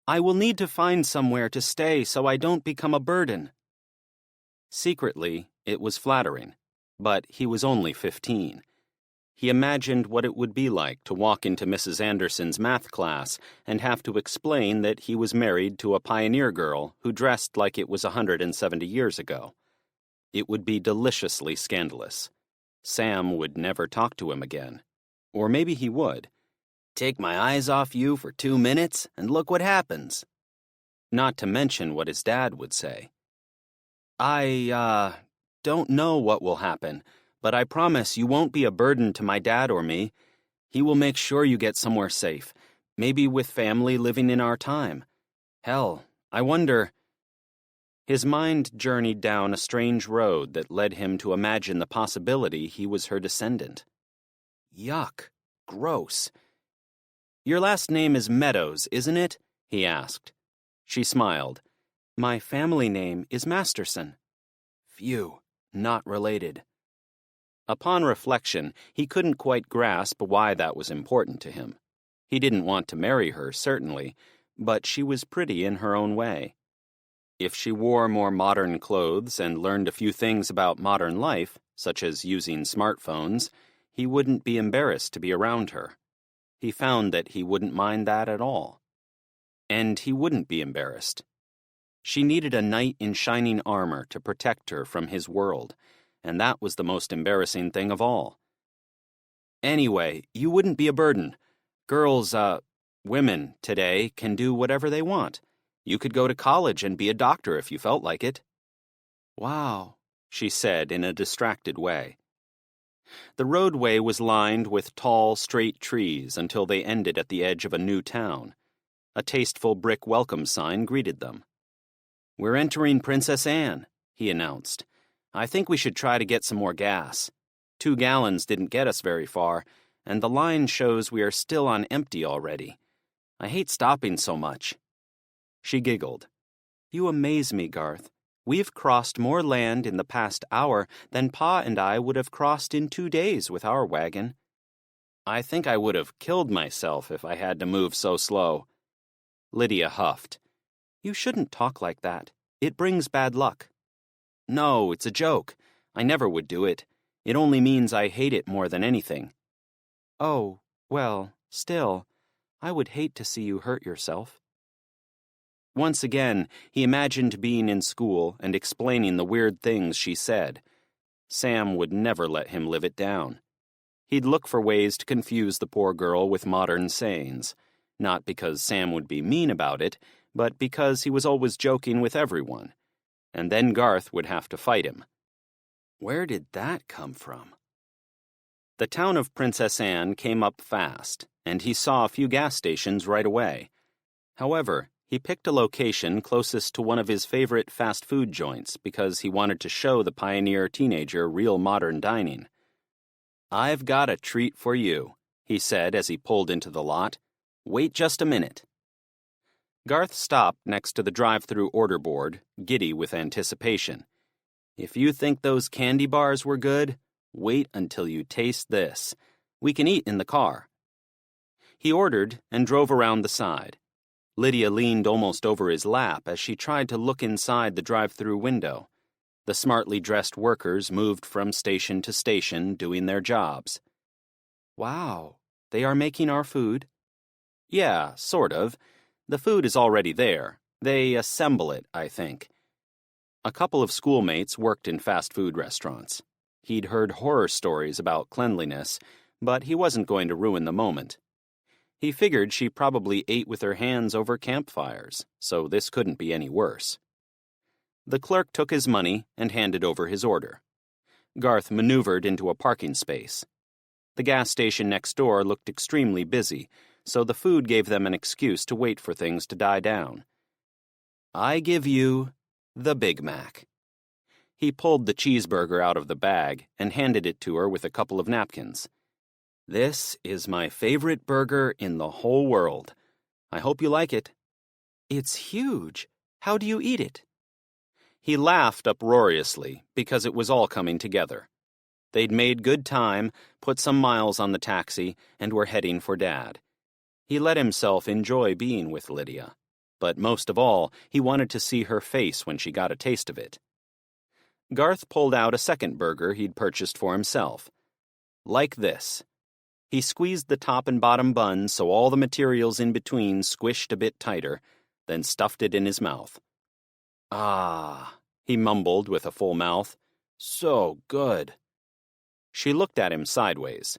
S2: I will need to find somewhere to stay so I don't become a burden. Secretly, it was flattering, but he was only 15. He imagined what it would be like to walk into Mrs. Anderson's math class and have to explain that he was married to a pioneer girl who dressed like it was 170 years ago. It would be deliciously scandalous. Sam would never talk to him again. Or maybe he would.
S3: Take my eyes off you for 2 minutes, and look what happens.
S2: Not to mention what his dad would say. I don't know what will happen, but I promise you won't be a burden to my dad or me. He will make sure you get somewhere safe, maybe with family living in our time. Hell, I wonder... His mind journeyed down a strange road that led him to imagine the possibility he was her descendant. Yuck. Gross. Your last name is Meadows, isn't it? He asked. She smiled. My family name is Masterson. Phew, not related. Upon reflection, he couldn't quite grasp why that was important to him. He didn't want to marry her, certainly, but she was pretty in her own way. If she wore more modern clothes and learned a few things about modern life, such as using smartphones, he wouldn't be embarrassed to be around her. He found that he wouldn't mind that at all. And he wouldn't be embarrassed. She needed a knight in shining armor to protect her from his world, and that was the most embarrassing thing of all. Anyway, you wouldn't be a burden. Women today can do whatever they want. You could go to college and be a doctor if you felt like it. Wow, she said in a distracted way. The roadway was lined with tall, straight trees until they ended at the edge of a new town. A tasteful brick welcome sign greeted them. We're entering Princess Anne, he announced. I think we should try to get some more gas. 2 gallons didn't get us very far, and the line shows we are still on empty already. I hate stopping so much. She giggled. You amaze me, Garth. We've crossed more land in the past hour than Pa and I would have crossed in 2 days with our wagon. I think I would have killed myself if I had to move so slow. Lydia huffed. You shouldn't talk like that. It brings bad luck. No, it's a joke. I never would do it. It only means I hate it more than anything. Oh, well, still, I would hate to see you hurt yourself. Once again, he imagined being in school and explaining the weird things she said. Sam would never let him live it down. He'd look for ways to confuse the poor girl with modern sayings, not because Sam would be mean about it, but because he was always joking with everyone. And then Garth would have to fight him. Where did that come from? The town of Princess Anne came up fast, and he saw a few gas stations right away. However, he picked a location closest to one of his favorite fast food joints because he wanted to show the pioneer teenager real modern dining. I've got a treat for you, he said as he pulled into the lot. Wait just a minute. Garth stopped next to the drive-thru order board, giddy with anticipation. If you think those candy bars were good, wait until you taste this. We can eat in the car. He ordered and drove around the side. Lydia leaned almost over his lap as she tried to look inside the drive-thru window. The smartly dressed workers moved from station to station doing their jobs. Wow, they are making our food? Yeah, sort of. The food is already there. They assemble it, I think. A couple of schoolmates worked in fast food restaurants. He'd heard horror stories about cleanliness, but he wasn't going to ruin the moment. He figured she probably ate with her hands over campfires, so this couldn't be any worse. The clerk took his money and handed over his order. Garth maneuvered into a parking space. The gas station next door looked extremely busy, so the food gave them an excuse to wait for things to die down. I give you the Big Mac. He pulled the cheeseburger out of the bag and handed it to her with a couple of napkins. This is my favorite burger in the whole world. I hope you like it. It's huge. How do you eat it? He laughed uproariously because it was all coming together. They'd made good time, put some miles on the taxi, and were heading for Dad. He let himself enjoy being with Lydia, but most of all, he wanted to see her face when she got a taste of it. Garth pulled out a second burger he'd purchased for himself. Like this, He squeezed the top and bottom buns so all the materials in between squished a bit tighter, then stuffed it in his mouth. "Ah," he mumbled with a full mouth. "So good." She looked at him sideways.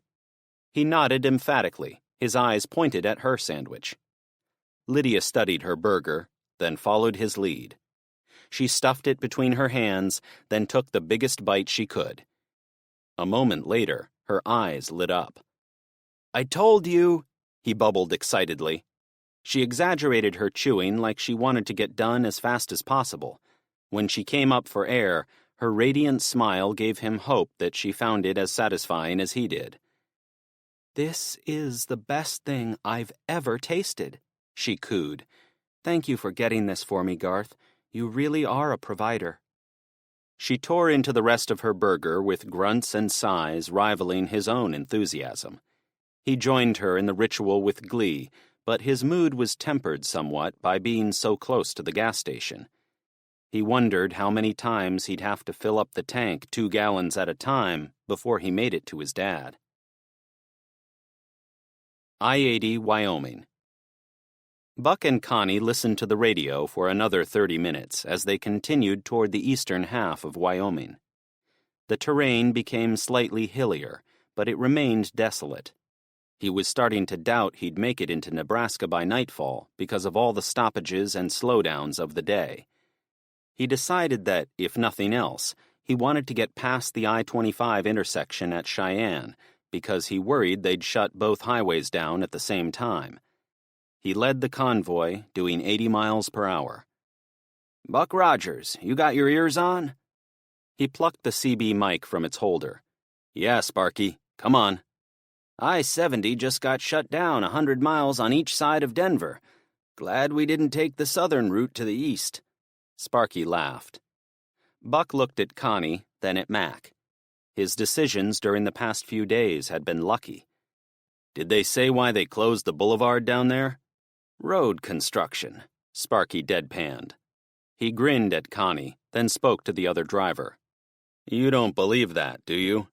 S2: He nodded emphatically, his eyes pointed at her sandwich. Lydia studied her burger, then followed his lead. She stuffed it between her hands, then took the biggest bite she could. A moment later, her eyes lit up. "I told you," he bubbled excitedly. She exaggerated her chewing like she wanted to get done as fast as possible. When she came up for air, her radiant smile gave him hope that she found it as satisfying as he did. "This is the best thing I've ever tasted," she cooed. "Thank you for getting this for me, Garth. You really are a provider." She tore into the rest of her burger with grunts and sighs rivaling his own enthusiasm. He joined her in the ritual with glee, but his mood was tempered somewhat by being so close to the gas station. He wondered how many times he'd have to fill up the tank 2 gallons at a time before he made it to his dad. I-80, Wyoming. Buck and Connie listened to the radio for another 30 minutes as they continued toward the eastern half of Wyoming. The terrain became slightly hillier, but it remained desolate. He was starting to doubt he'd make it into Nebraska by nightfall because of all the stoppages and slowdowns of the day. He decided that, if nothing else, he wanted to get past the I-25 intersection at Cheyenne because he worried they'd shut both highways down at the same time. He led the convoy, doing 80 miles per hour. "Buck Rogers, you got your ears on?" He plucked the CB mic from its holder. "Yeah, Sparky, come on." "I-70 just got shut down 100 miles on each side of Denver. Glad we didn't take the southern route to the east." Sparky laughed. Buck looked at Connie, then at Mac. His decisions during the past few days had been lucky. "Did they say why they closed the boulevard down there?" "Road construction," Sparky deadpanned. He grinned at Connie, then spoke to the other driver. "You don't believe that, do you?"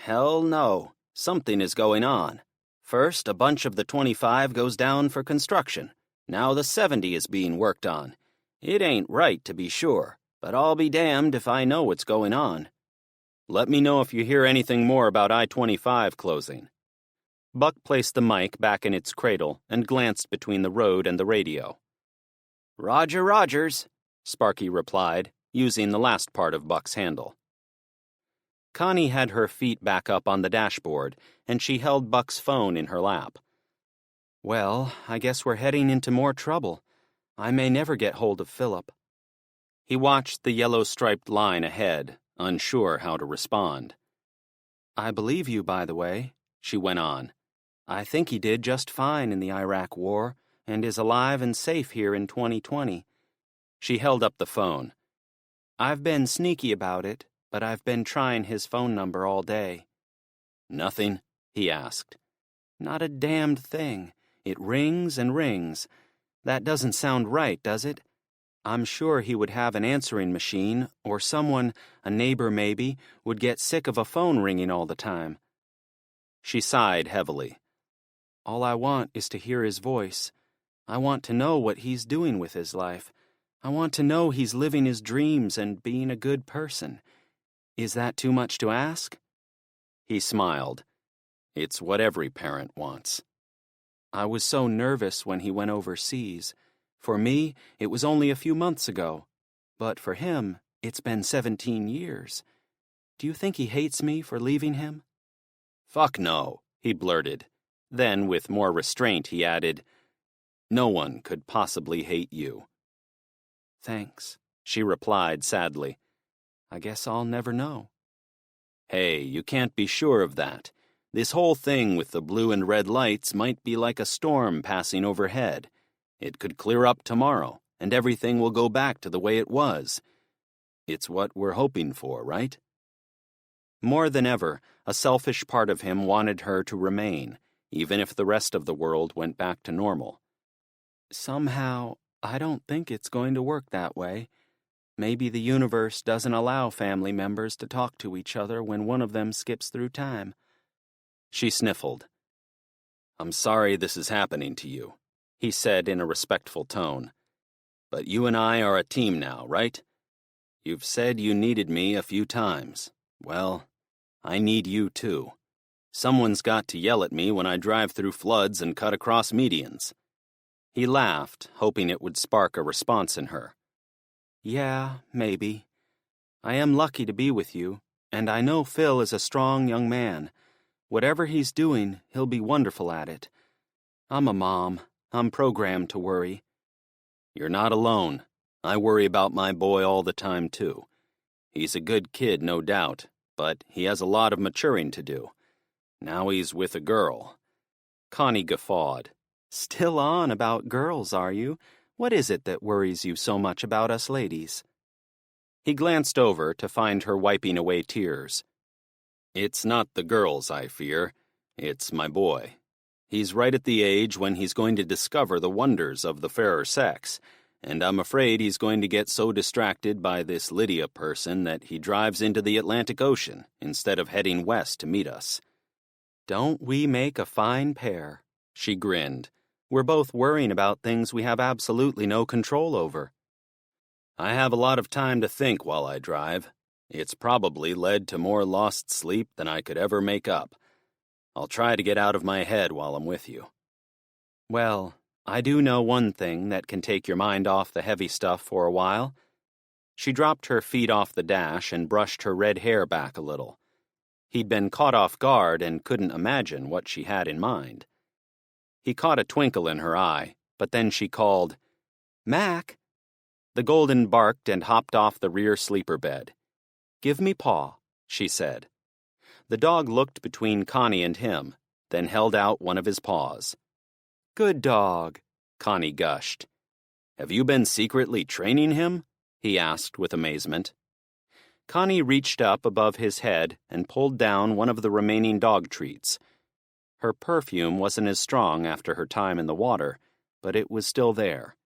S2: "Hell no. Something is going on. First, a bunch of the 25 goes down for construction. Now the 70 is being worked on. It ain't right, to be sure, but I'll be damned if I know what's going on." "Let me know if you hear anything more about I-25 closing." Buck placed the mic back in its cradle and glanced between the road and the radio. "Roger, Rogers," Sparky replied, using the last part of Buck's handle. Connie had her feet back up on the dashboard, and she held Buck's phone in her lap. "Well, I guess we're heading into more trouble. I may never get hold of Philip." He watched the yellow-striped line ahead, unsure how to respond. "I believe you, by the way," she went on. "I think he did just fine in the Iraq War and is alive and safe here in 2020. She held up the phone. "I've been sneaky about it, but I've been trying his phone number all day." "Nothing?" he asked. "Not a damned thing. It rings and rings. That doesn't sound right, does it? I'm sure he would have an answering machine, or someone, a neighbor maybe, would get sick of a phone ringing all the time." She sighed heavily. "All I want is to hear his voice. I want to know what he's doing with his life. I want to know he's living his dreams and being a good person. Is that too much to ask?" He smiled. "It's what every parent wants." "I was so nervous when he went overseas. For me, it was only a few months ago. But for him, it's been 17 years. Do you think he hates me for leaving him?" "Fuck no," he blurted. Then, with more restraint, he added, "No one could possibly hate you." "Thanks," she replied sadly. "I guess I'll never know." "Hey, you can't be sure of that. This whole thing with the blue and red lights might be like a storm passing overhead. It could clear up tomorrow, and everything will go back to the way it was. It's what we're hoping for, right?" More than ever, a selfish part of him wanted her to remain, even if the rest of the world went back to normal. "Somehow, I don't think it's going to work that way. Maybe the universe doesn't allow family members to talk to each other when one of them skips through time." She sniffled.
S1: I'm sorry this is happening to you, he said in a respectful tone. But you and I are a team now, right? You've said you needed me a few times. Well, I need you too. Someone's got to yell at me when I drive through floods and cut across medians. He laughed, hoping it would spark a response in her. Yeah, maybe. I am lucky to be with you, and I know Phil is a strong young man. Whatever he's doing, he'll be wonderful at it. I'm a mom. I'm programmed to worry. You're not alone. I worry about my boy all the time, too. He's a good kid, no doubt, but he has a lot of maturing to do. Now he's with a girl. Connie guffawed. Still on about girls, are you? What is it that worries you so much about us ladies? He glanced over to find her wiping away tears. It's not the girls I fear. It's my boy. He's right at the age when he's going to discover the wonders of the fairer sex, and I'm afraid he's going to get so distracted by this Lydia person that he drives into the Atlantic Ocean instead of heading west to meet us. Don't we make a fine pair? She grinned. We're both worrying about things we have absolutely no control over. I have a lot of time to think while I drive. It's probably led to more lost sleep than I could ever make up. I'll try to get out of my head while I'm with you. Well, I do know one thing that can take your mind off the heavy stuff for a while. She dropped her feet off the dash and brushed her red hair back a little. He'd been caught off guard and couldn't imagine what she had in mind. He caught a twinkle in her eye, but then she called, Mac. The Golden barked and hopped off the rear sleeper bed. Give me paw, she said. The dog looked between Connie and him, then held out one of his paws. Good dog, Connie gushed. Have you been secretly training him? He asked with amazement. Connie reached up above his head and pulled down one of the remaining dog treats. Her perfume wasn't as strong after her time in the water, but it was still there.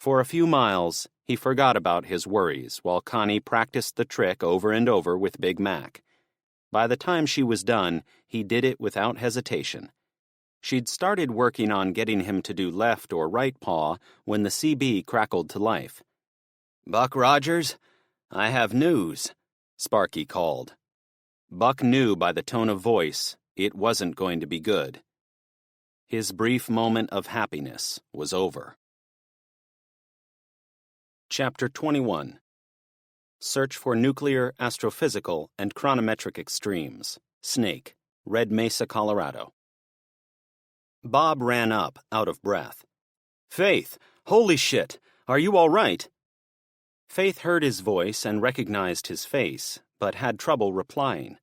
S1: For a few miles, he forgot about his worries while Connie practiced the trick over and over with Big Mac. By the time she was done, he did it without hesitation. She'd started working on getting him to do left or right paw when the CB crackled to life. Buck Rogers, I have news, Sparky called. Buck knew by the tone of voice it wasn't going to be good. His brief moment of happiness was over. Chapter 21. Search for Nuclear, Astrophysical, and Chronometric Extremes. Snake, Red Mesa, Colorado. Bob ran up, out of breath. Faith, holy shit, are you all right? Faith heard his voice and recognized his face, but had trouble replying.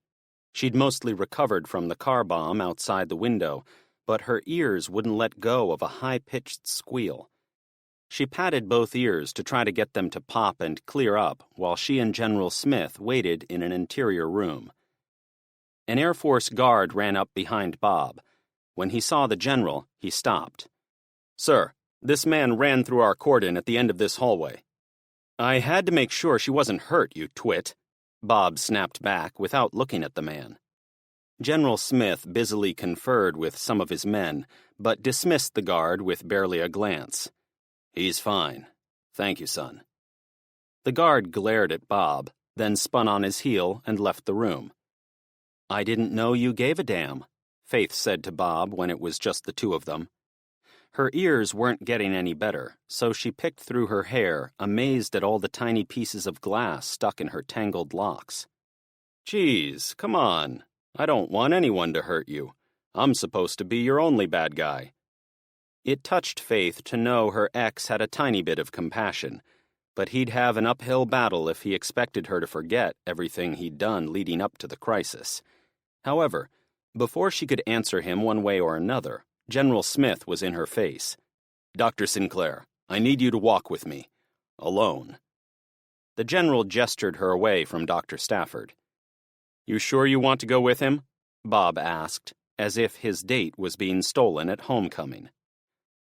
S1: She'd mostly recovered from the car bomb outside the window, but her ears wouldn't let go of a high-pitched squeal. She patted both ears to try to get them to pop and clear up while she and General Smith waited in an interior room. An Air Force guard ran up behind Bob. When he saw the general, he stopped. Sir, this man ran through our cordon at the end of this hallway. I had to make sure she wasn't hurt, you twit, Bob snapped back without looking at the man. General Smith busily conferred with some of his men, but dismissed the guard with barely a glance. He's fine. Thank you, son. The guard glared at Bob, then spun on his heel and left the room. I didn't know you gave a damn, Faith said to Bob when it was just the two of them. Her ears weren't getting any better, so she picked through her hair, amazed at all the tiny pieces of glass stuck in her tangled locks. Geez, come on. I don't want anyone to hurt you. I'm supposed to be your only bad guy. It touched Faith to know her ex had a tiny bit of compassion, but he'd have an uphill battle if he expected her to forget everything he'd done leading up to the crisis. However, before she could answer him one way or another, General Smith was in her face. Dr. Sinclair, I need you to walk with me. Alone. The general gestured her away from Dr. Stafford. You sure you want to go with him? Bob asked, as if his date was being stolen at homecoming.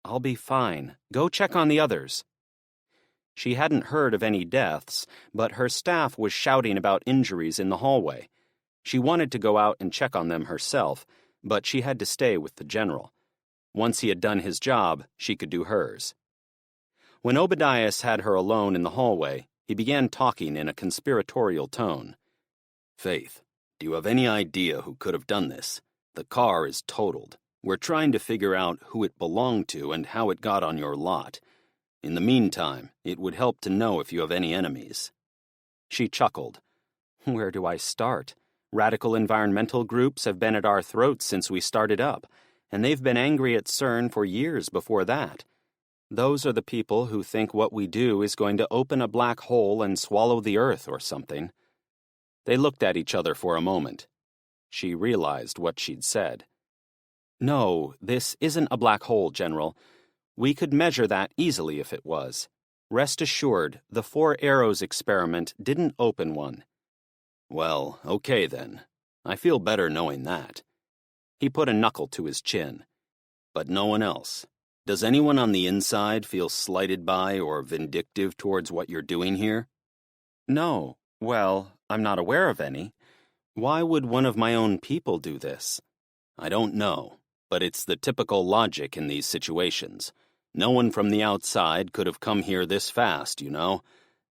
S1: I'll be fine. Go check on the others. She hadn't heard of any deaths, but her staff was shouting about injuries in the hallway. She wanted to go out and check on them herself,
S2: but she had to stay with the general. Once he had done his job, she could do hers. When Obadiah had her alone in the hallway, he began talking in a conspiratorial tone.
S1: Faith, do you have any idea who could have done this? The car is totaled. We're trying to figure out who it belonged to and how it got on your lot. In the meantime, it would help to know if you have any enemies.
S2: She chuckled. Where do I start? Radical environmental groups have been at our throats since we started up, and they've been angry at CERN for years before that. Those are the people who think what we do is going to open a black hole and swallow the Earth or something. They looked at each other for a moment. She realized what she'd said. No, this isn't a black hole, General. We could measure that easily if it was. Rest assured, the 4 arrows experiment didn't open one.
S1: Well, okay then. I feel better knowing that.
S2: He put a knuckle to his chin.
S1: But no one else. Does anyone on the inside feel slighted by or vindictive towards what you're doing here?
S2: No. Well, I'm not aware of any. Why would one of my own people do this?
S1: I don't know, but it's the typical logic in these situations. No one from the outside could have come here this fast, you know.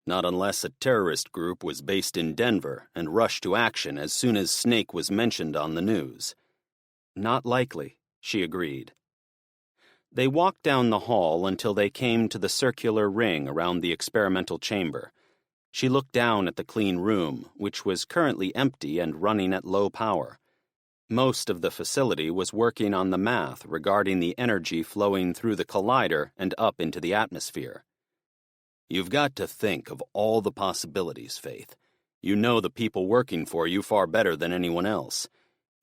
S1: Not unless a terrorist group was based in Denver and rushed to action as soon as Snake was mentioned on the news.
S2: Not likely, she agreed. They walked down the hall until they came to the circular ring around the experimental chamber. She looked down at the clean room, which was currently empty and running at low power. Most of the facility was working on the math regarding the energy flowing through the collider and up into the atmosphere.
S1: You've got to think of all the possibilities, Faith. You know the people working for you far better than anyone else.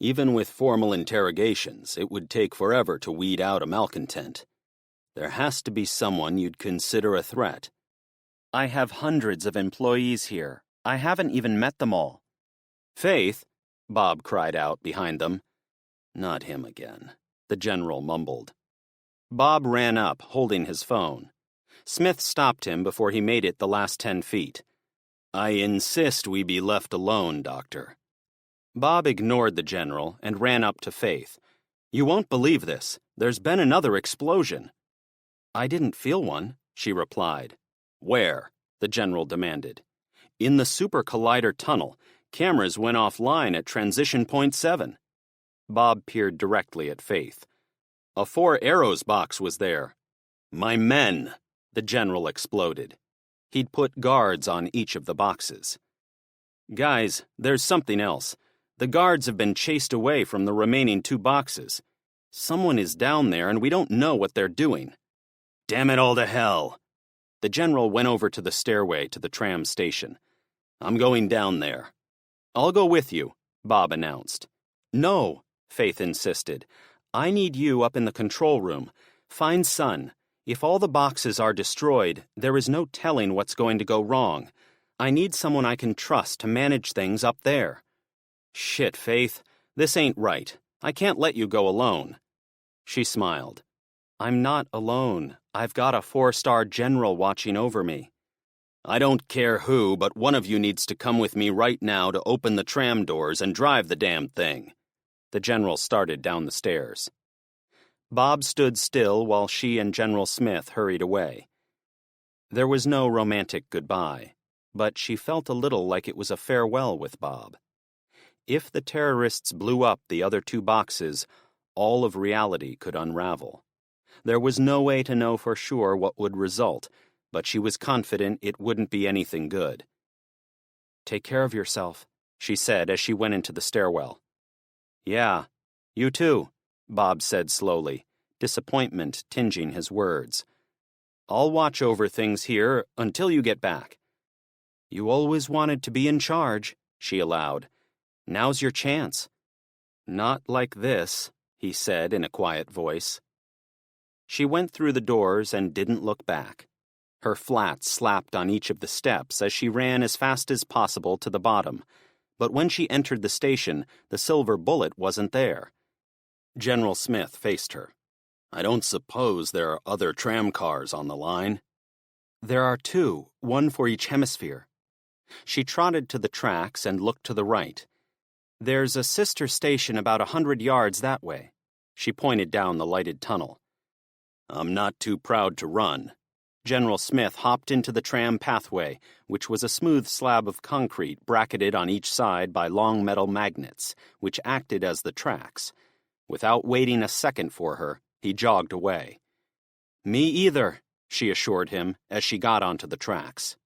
S1: Even with formal interrogations, it would take forever to weed out a malcontent. There has to be someone you'd consider a threat.
S2: I have hundreds of employees here. I haven't even met them all.
S1: Faith,
S2: Bob cried out behind them.
S1: Not him again, the general mumbled.
S2: Bob ran up, holding his phone. Smith stopped him before he made it the last 10 feet.
S1: I insist we be left alone, Doctor.
S2: Bob ignored the general and ran up to Faith. You won't believe this. There's been another explosion. I didn't feel one, she replied.
S1: Where?
S2: The general demanded.
S1: In the Super Collider tunnel. Cameras went offline at transition point 7.
S2: Bob peered directly at Faith.
S1: A 4 arrows box was there. My men,
S2: the general exploded. He'd put guards on each of the boxes. Guys, there's something else. The guards have been chased away from the remaining 2 boxes. Someone is down there and we don't know what they're doing.
S1: Damn it all to hell.
S2: The general went over to the stairway to the tram station.
S1: I'm going down there.
S2: I'll go with you, Bob announced. No, Faith insisted. I need you up in the control room. Find Sun. If all the boxes are destroyed, there is no telling what's going to go wrong. I need someone I can trust to manage things up there. Shit, Faith. This ain't right. I can't let you go alone. She smiled. I'm not alone. I've got a 4-star general watching over me.
S1: I don't care who, but one of you needs to come with me right now to open the tram doors and drive the damn thing.
S2: The general started down the stairs. Bob stood still while she and General Smith hurried away. There was no romantic goodbye, but she felt a little like it was a farewell with Bob. If the terrorists blew up the other 2 boxes, all of reality could unravel. There was no way to know for sure what would result, but she was confident it wouldn't be anything good. Take care of yourself, she said as she went into the stairwell. Yeah, you too, Bob said slowly, disappointment tinging his words. I'll watch over things here until you get back. You always wanted to be in charge, she allowed. Now's your chance. Not like this, he said in a quiet voice. She went through the doors and didn't look back. Her flat slapped on each of the steps as she ran as fast as possible to the bottom, but when she entered the station, the silver bullet wasn't there. General Smith faced her.
S1: I don't suppose there are other tram cars on the line?
S2: There are 2, one for each hemisphere. She trotted to the tracks and looked to the right. There's a sister station about 100 yards that way. She pointed down the lighted tunnel.
S1: I'm not too proud to run.
S2: General Smith hopped into the tram pathway, which was a smooth slab of concrete bracketed on each side by long metal magnets, which acted as the tracks. Without waiting a second for her, he jogged away. Me either, she assured him as she got onto the tracks.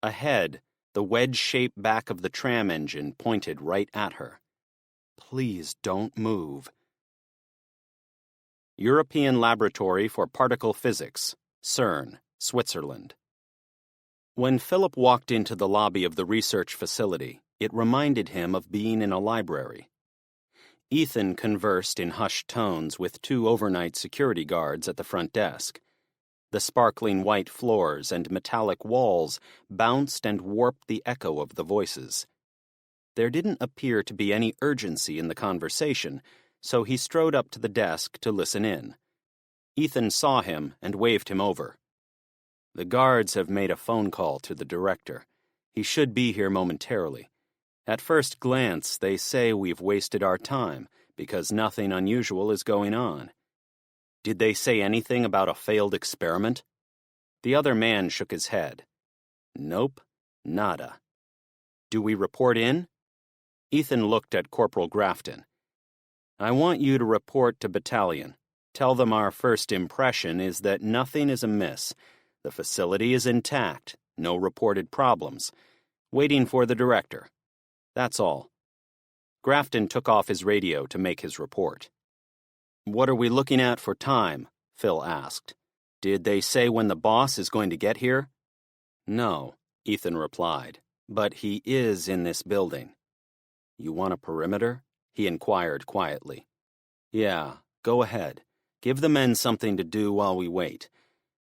S2: Ahead, the wedge-shaped back of the tram engine pointed right at her. Please don't move. European Laboratory for Particle Physics, CERN, Switzerland. When Philip walked into the lobby of the research facility, it reminded him of being in a library. Ethan conversed in hushed tones with 2 overnight security guards at the front desk. The sparkling white floors and metallic walls bounced and warped the echo of the voices. There didn't appear to be any urgency in the conversation, so he strode up to the desk to listen in. Ethan saw him and waved him over. The guards have made a phone call to the director. He should be here momentarily. At first glance, they say we've wasted our time because nothing unusual is going on. Did they say anything about a failed experiment? The other man shook his head. Nope, nada. Do we report in? Ethan looked at Corporal Grafton. I want you to report to battalion. Tell them our first impression is that nothing is amiss. The facility is intact, no reported problems. Waiting for the director. That's all. Grafton took off his radio to make his report. What are we looking at for time? Phil asked. Did they say when the boss is going to get here? No, Ethan replied, but he is in this building. You want a perimeter? He inquired quietly. Yeah, go ahead. Give the men something to do while we wait.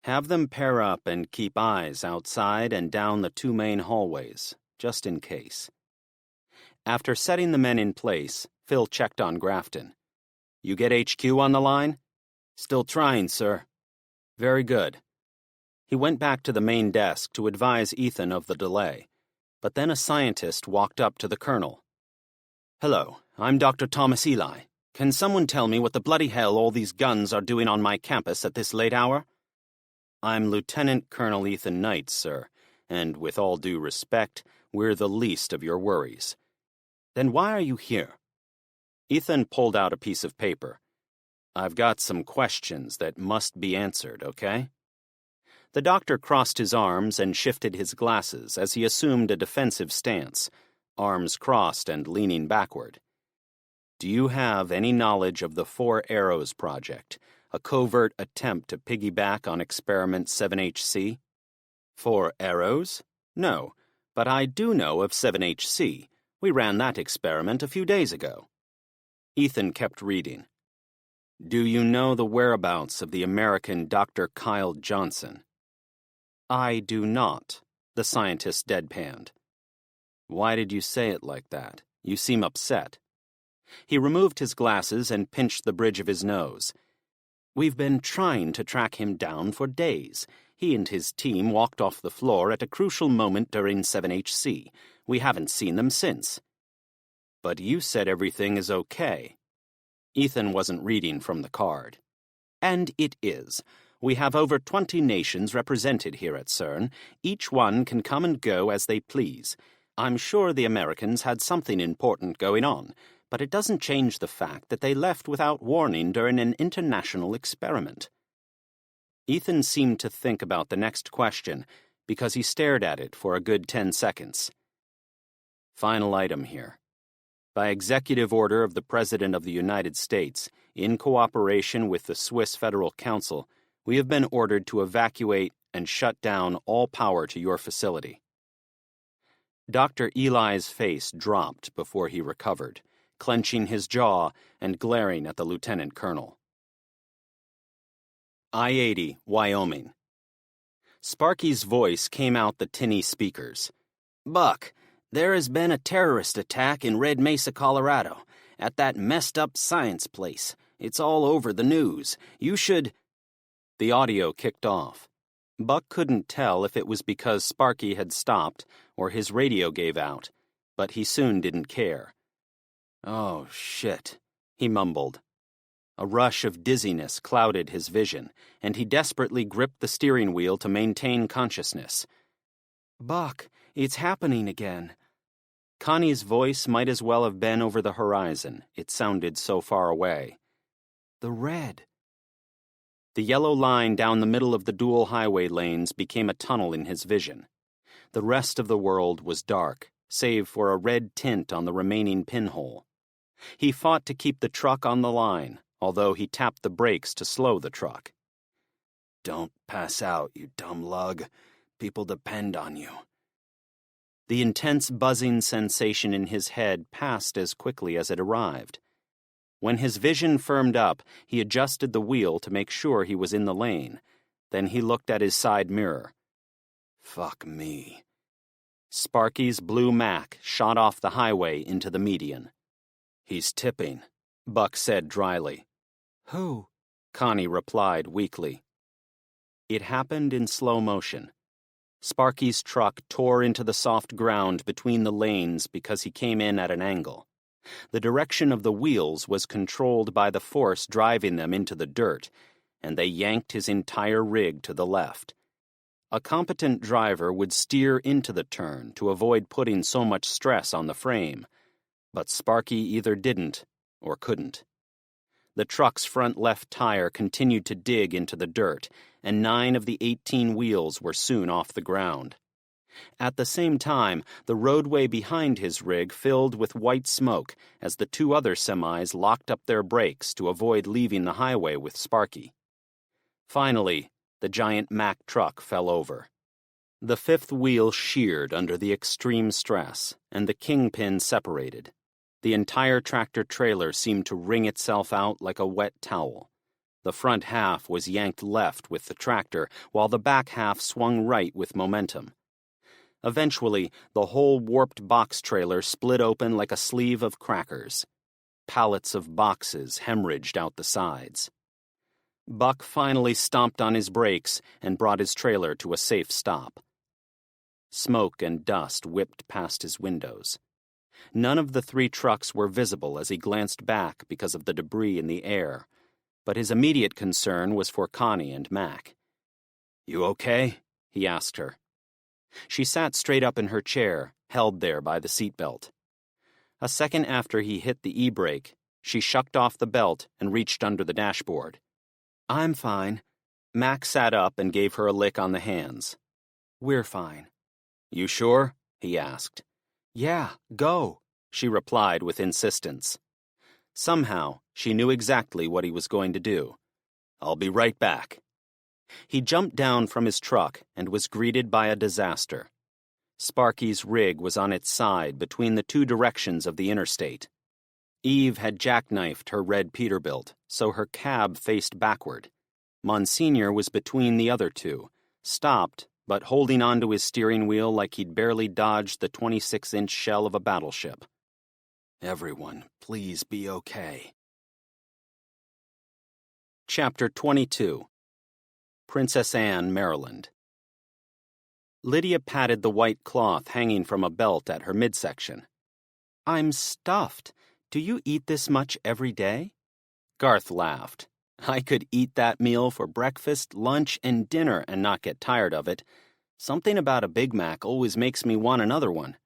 S2: Have them pair up and keep eyes outside and down the 2 main hallways, just in case. After setting the men in place, Phil checked on Grafton. You get HQ on the line? Still trying, sir. Very good. He went back to the main desk to advise Ethan of the delay, but then a scientist walked up to the colonel. Hello, I'm Dr. Thomas Eli. Can someone tell me what the bloody hell all these guns are doing on my campus at this late hour? I'm Lieutenant Colonel Ethan Knight, sir, and with all due respect, we're the least of your worries. Then why are you here? Ethan pulled out a piece of paper. I've got some questions that must be answered, okay? The doctor crossed his arms and shifted his glasses as he assumed a defensive stance, arms crossed and leaning backward. Do you have any knowledge of the 4 Arrows project, a covert attempt to piggyback on Experiment 7HC? 4 Arrows? No, but I do know of 7HC. We ran that experiment a few days ago. Ethan kept reading. Do you know the whereabouts of the American Dr. Kyle Johnson? I do not, the scientist deadpanned. Why did you say it like that? You seem upset. He removed his glasses and pinched the bridge of his nose. We've been trying to track him down for days. He and his team walked off the floor at a crucial moment during 7HC. We haven't seen them since. But you said everything is okay. Ethan wasn't reading from the card. And it is. We have over 20 nations represented here at CERN. Each one can come and go as they please. I'm sure the Americans had something important going on, but it doesn't change the fact that they left without warning during an international experiment. Ethan seemed to think about the next question because he stared at it for a good 10 seconds. Final item here. By executive order of the President of the United States, in cooperation with the Swiss Federal Council, we have been ordered to evacuate and shut down all power to your facility. Dr. Eli's face dropped before he recovered, clenching his jaw and glaring at the lieutenant colonel. I-80, Wyoming. Sparky's voice came out the tinny speakers. Buck, there has been a terrorist attack in Red Mesa, Colorado, at that messed-up science place. It's all over the news. You should... The audio kicked off. Buck couldn't tell if it was because Sparky had stopped or his radio gave out, but he soon didn't care. Oh, shit, he mumbled. A rush of dizziness clouded his vision, and he desperately gripped the steering wheel to maintain consciousness. Buck, it's happening again. Connie's voice might as well have been over the horizon. It sounded so far away. The red. The yellow line down the middle of the dual highway lanes became a tunnel in his vision. The rest of the world was dark, save for a red tint on the remaining pinhole. He fought to keep the truck on the line, although he tapped the brakes to slow the truck.
S3: Don't pass out, you dumb lug. People depend on you.
S2: The intense buzzing sensation in his head passed as quickly as it arrived. When his vision firmed up, he adjusted the wheel to make sure he was in the lane. Then he looked at his side mirror.
S3: Fuck me.
S2: Sparky's blue Mac shot off the highway into the median.
S3: He's tipping,
S2: Buck said dryly.
S3: Who?
S2: Connie replied weakly. It happened in slow motion. Sparky's truck tore into the soft ground between the lanes because he came in at an angle. The direction of the wheels was controlled by the force driving them into the dirt, and they yanked his entire rig to the left. A competent driver would steer into the turn to avoid putting so much stress on the frame, but Sparky either didn't or couldn't. The truck's front left tire continued to dig into the dirt, and 9 of the 18 wheels were soon off the ground. At the same time, the roadway behind his rig filled with white smoke as the 2 other semis locked up their brakes to avoid leaving the highway with Sparky. Finally, the giant Mack truck fell over. The 5th wheel sheared under the extreme stress, and the kingpin separated. The entire tractor-trailer seemed to wring itself out like a wet towel. The front half was yanked left with the tractor, while the back half swung right with momentum. Eventually, the whole warped box trailer split open like a sleeve of crackers. Pallets of boxes hemorrhaged out the sides. Buck finally stomped on his brakes and brought his trailer to a safe stop. Smoke and dust whipped past his windows. None of the 3 trucks were visible as he glanced back because of the debris in the air, but his immediate concern was for Connie and Mac.
S3: You okay?
S2: He asked her. She sat straight up in her chair, held there by the seatbelt. A second after he hit the e-brake, she shucked off the belt and reached under the dashboard. I'm fine. Mac sat up and gave her a lick on the hands. We're fine.
S3: You sure?
S2: He asked. Yeah, go, she replied with insistence. Somehow, she knew exactly what he was going to do.
S3: I'll be right back.
S2: He jumped down from his truck and was greeted by a disaster. Sparky's rig was on its side between the 2 directions of the interstate. Eve had jackknifed her red Peterbilt, so her cab faced backward. Monsignor was between the other 2, stopped, but holding onto his steering wheel like he'd barely dodged the 26-inch shell of a battleship.
S3: Everyone, please be okay.
S2: Chapter 22. Princess Anne, Maryland. Lydia patted the white cloth hanging from a belt at her midsection. I'm stuffed. Do you eat this much every day? Garth laughed. I could eat that meal for breakfast, lunch, and dinner and not get tired of it. Something about a Big Mac always makes me want another one.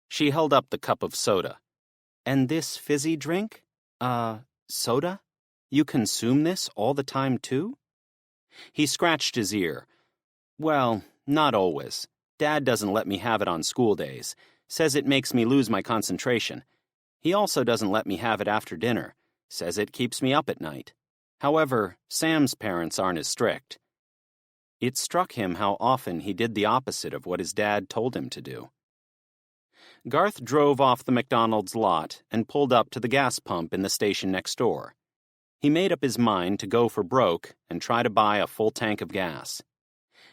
S2: She held up the cup of soda. And this fizzy drink? Soda? You consume this all the time, too? He scratched his ear. Well, not always. Dad doesn't let me have it on school days. Says it makes me lose my concentration. He also doesn't let me have it after dinner. Says it keeps me up at night. However, Sam's parents aren't as strict. It struck him how often he did the opposite of what his dad told him to do. Garth drove off the McDonald's lot and pulled up to the gas pump in the station next door. He made up his mind to go for broke and try to buy a full tank of gas.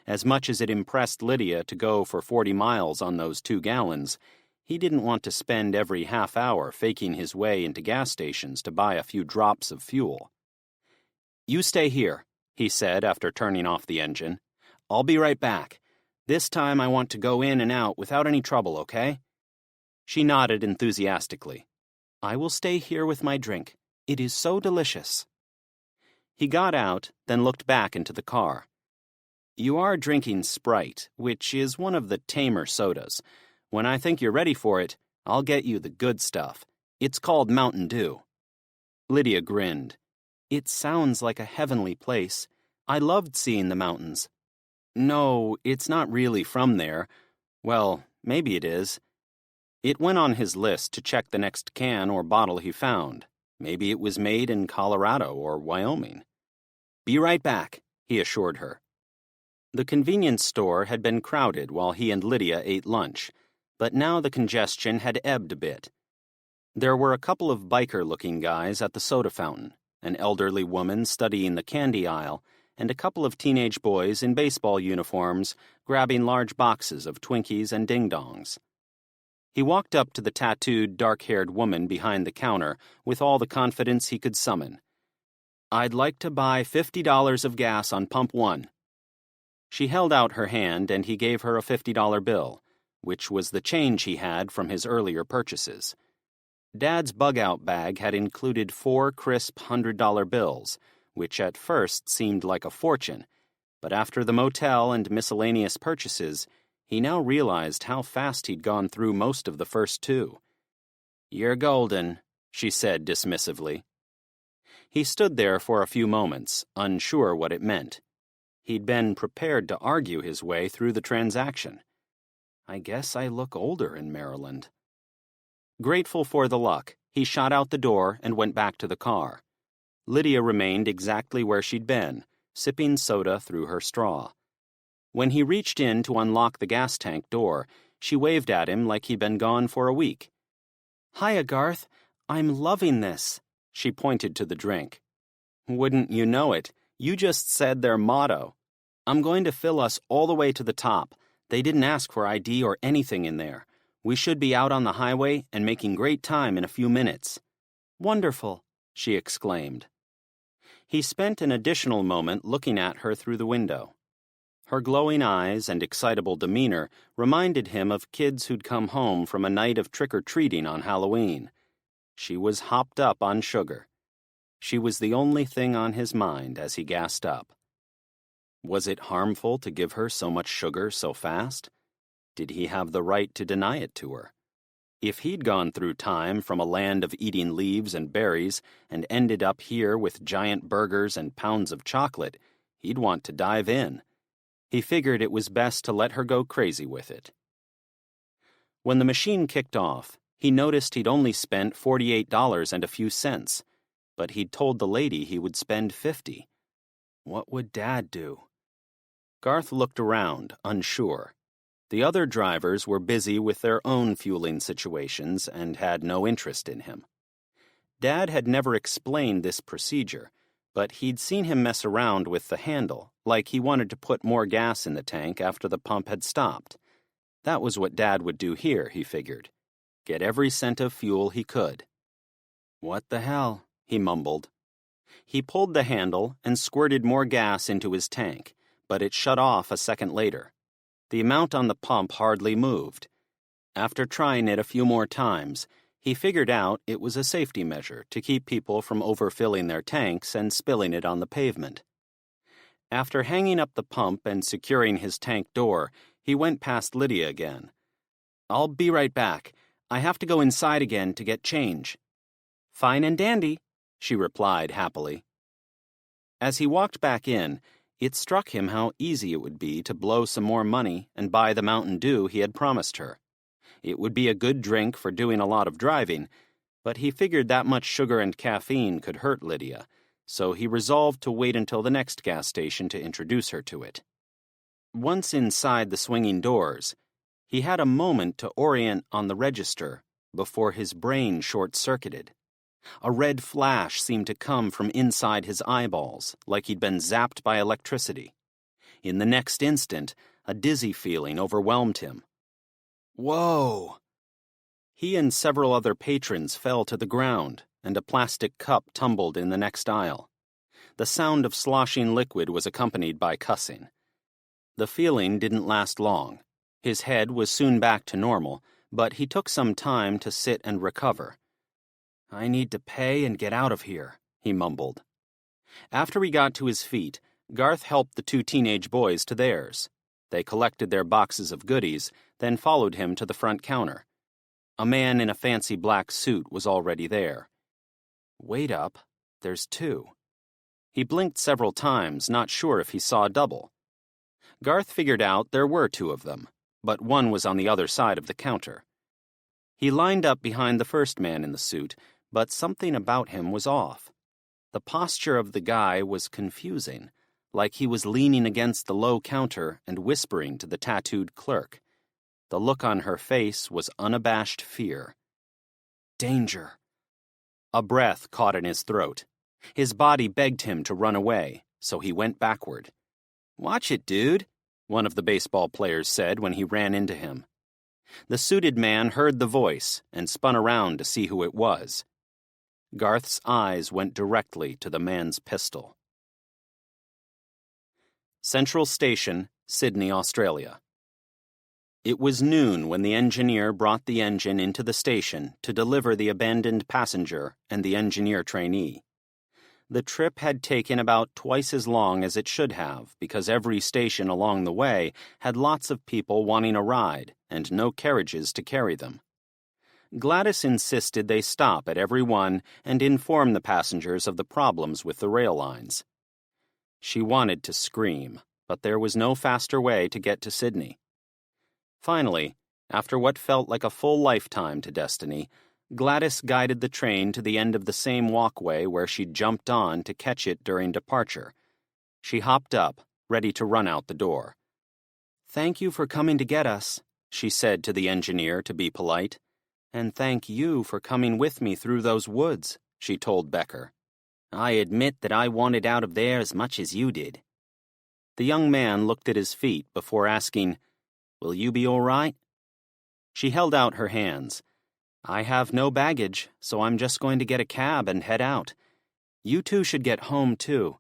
S2: As much as it impressed Lydia to go for 40 miles on those 2 gallons, he didn't want to spend every half hour faking his way into gas stations to buy a few drops of fuel. You stay here, he said after turning off the engine. I'll be right back. This time I want to go in and out without any trouble, okay? She nodded enthusiastically. I will stay here with my drink. It is so delicious." He got out, then looked back into the car. "You are drinking Sprite, which is one of the tamer sodas. When I think you're ready for it, I'll get you the good stuff. It's called Mountain Dew." Lydia grinned. "It sounds like a heavenly place. I loved seeing the mountains." "No, it's not really from there. Well, maybe it is." It went on his list to check the next can or bottle he found. Maybe it was made in Colorado or Wyoming. "Be right back," he assured her. The convenience store had been crowded while he and Lydia ate lunch, but now the congestion had ebbed a bit. There were a couple of biker-looking guys at the soda fountain, an elderly woman studying the candy aisle, and a couple of teenage boys in baseball uniforms grabbing large boxes of Twinkies and ding-dongs. He walked up to the tattooed, dark-haired woman behind the counter with all the confidence he could summon. "I'd like to buy $50 of gas on pump 1. She held out her hand and he gave her a $50 bill, which was the change he had from his earlier purchases. Dad's bug-out bag had included 4 crisp $100 bills, which at first seemed like a fortune, but after the motel and miscellaneous purchases, he now realized how fast he'd gone through most of the first 2. "You're golden," she said dismissively. He stood there for a few moments, unsure what it meant. He'd been prepared to argue his way through the transaction. "I guess I look older in Maryland." Grateful for the luck, he shot out the door and went back to the car. Lydia remained exactly where she'd been, sipping soda through her straw. When he reached in to unlock the gas tank door, she waved at him like he'd been gone for a week. "Hiya, Garth. I'm loving this." She pointed to the drink. "Wouldn't you know it? You just said their motto. I'm going to fill us all the way to the top. They didn't ask for ID or anything in there. We should be out on the highway and making great time in a few minutes." "Wonderful," she exclaimed. He spent an additional moment looking at her through the window. Her glowing eyes and excitable demeanor reminded him of kids who'd come home from a night of trick-or-treating on Halloween. She was hopped up on sugar. She was the only thing on his mind as he gassed up. Was it harmful to give her so much sugar so fast? Did he have the right to deny it to her? If he'd gone through time from a land of eating leaves and berries and ended up here with giant burgers and pounds of chocolate, he'd want to dive in. He figured it was best to let her go crazy with it. When the machine kicked off, he noticed he'd only spent $48 and a few cents, but he'd told the lady he would spend $50. What would Dad do? Garth looked around, unsure. The other drivers were busy with their own fueling situations and had no interest in him. Dad had never explained this procedure, but he'd seen him mess around with the handle, like he wanted to put more gas in the tank after the pump had stopped. That was what Dad would do here, he figured. Get every cent of fuel he could. "What the hell?" he mumbled. He pulled the handle and squirted more gas into his tank, but it shut off a second later. The amount on the pump hardly moved. After trying it a few more times, he figured out it was a safety measure to keep people from overfilling their tanks and spilling it on the pavement. After hanging up the pump and securing his tank door, he went past Lydia again. "I'll be right back. I have to go inside again to get change." "Fine and dandy," she replied happily. As he walked back in, it struck him how easy it would be to blow some more money and buy the Mountain Dew he had promised her. It would be a good drink for doing a lot of driving, but he figured that much sugar and caffeine could hurt Lydia, so he resolved to wait until the next gas station to introduce her to it. Once inside the swinging doors, he had a moment to orient on the register before his brain short-circuited. A red flash seemed to come from inside his eyeballs, like he'd been zapped by electricity. In the next instant, a dizzy feeling overwhelmed him. Whoa! He and several other patrons fell to the ground, and a plastic cup tumbled in the next aisle. The sound of sloshing liquid was accompanied by cussing. The feeling didn't last long. His head was soon back to normal, but he took some time to sit and recover. I need to pay and get out of here, he mumbled. After he got to his feet, Garth helped the two teenage boys to theirs. They collected their boxes of goodies, then followed him to the front counter. A man in a fancy black suit was already there. Wait up, there's two. He blinked several times, not sure if he saw a double. Garth figured out there were two of them, but one was on the other side of the counter. He lined up behind the first man in the suit, but something about him was off. The posture of the guy was confusing, like he was leaning against the low counter and whispering to the tattooed clerk. The look on her face was unabashed fear. Danger. A breath caught in his throat. His body begged him to run away, so he went backward. "Watch it, dude," one of the baseball players said when he ran into him. The suited man heard the voice and spun around to see who it was. Garth's eyes went directly to the man's pistol. Central Station, Sydney, Australia. It was noon when the engineer brought the engine into the station to deliver the abandoned passenger and the engineer trainee. The trip had taken about twice as long as it should have because every station along the way had lots of people wanting a ride and no carriages to carry them. Gladys insisted they stop at every one and inform the passengers of the problems with the rail lines. She wanted to scream, but there was no faster way to get to Sydney. Finally, after what felt like a full lifetime to Destiny, Gladys guided the train to the end of the same walkway where she'd jumped on to catch it during departure. She hopped up, ready to run out the door. "Thank you for coming to get us," she said to the engineer to be polite. "And thank you for coming with me through those woods," she told Becker. "I admit that I wanted out of there as much as you did." The young man looked at his feet before asking, "Will you be all right?" She held out her hands. "I have no baggage, so I'm just going to get a cab and head out. You two should get home, too.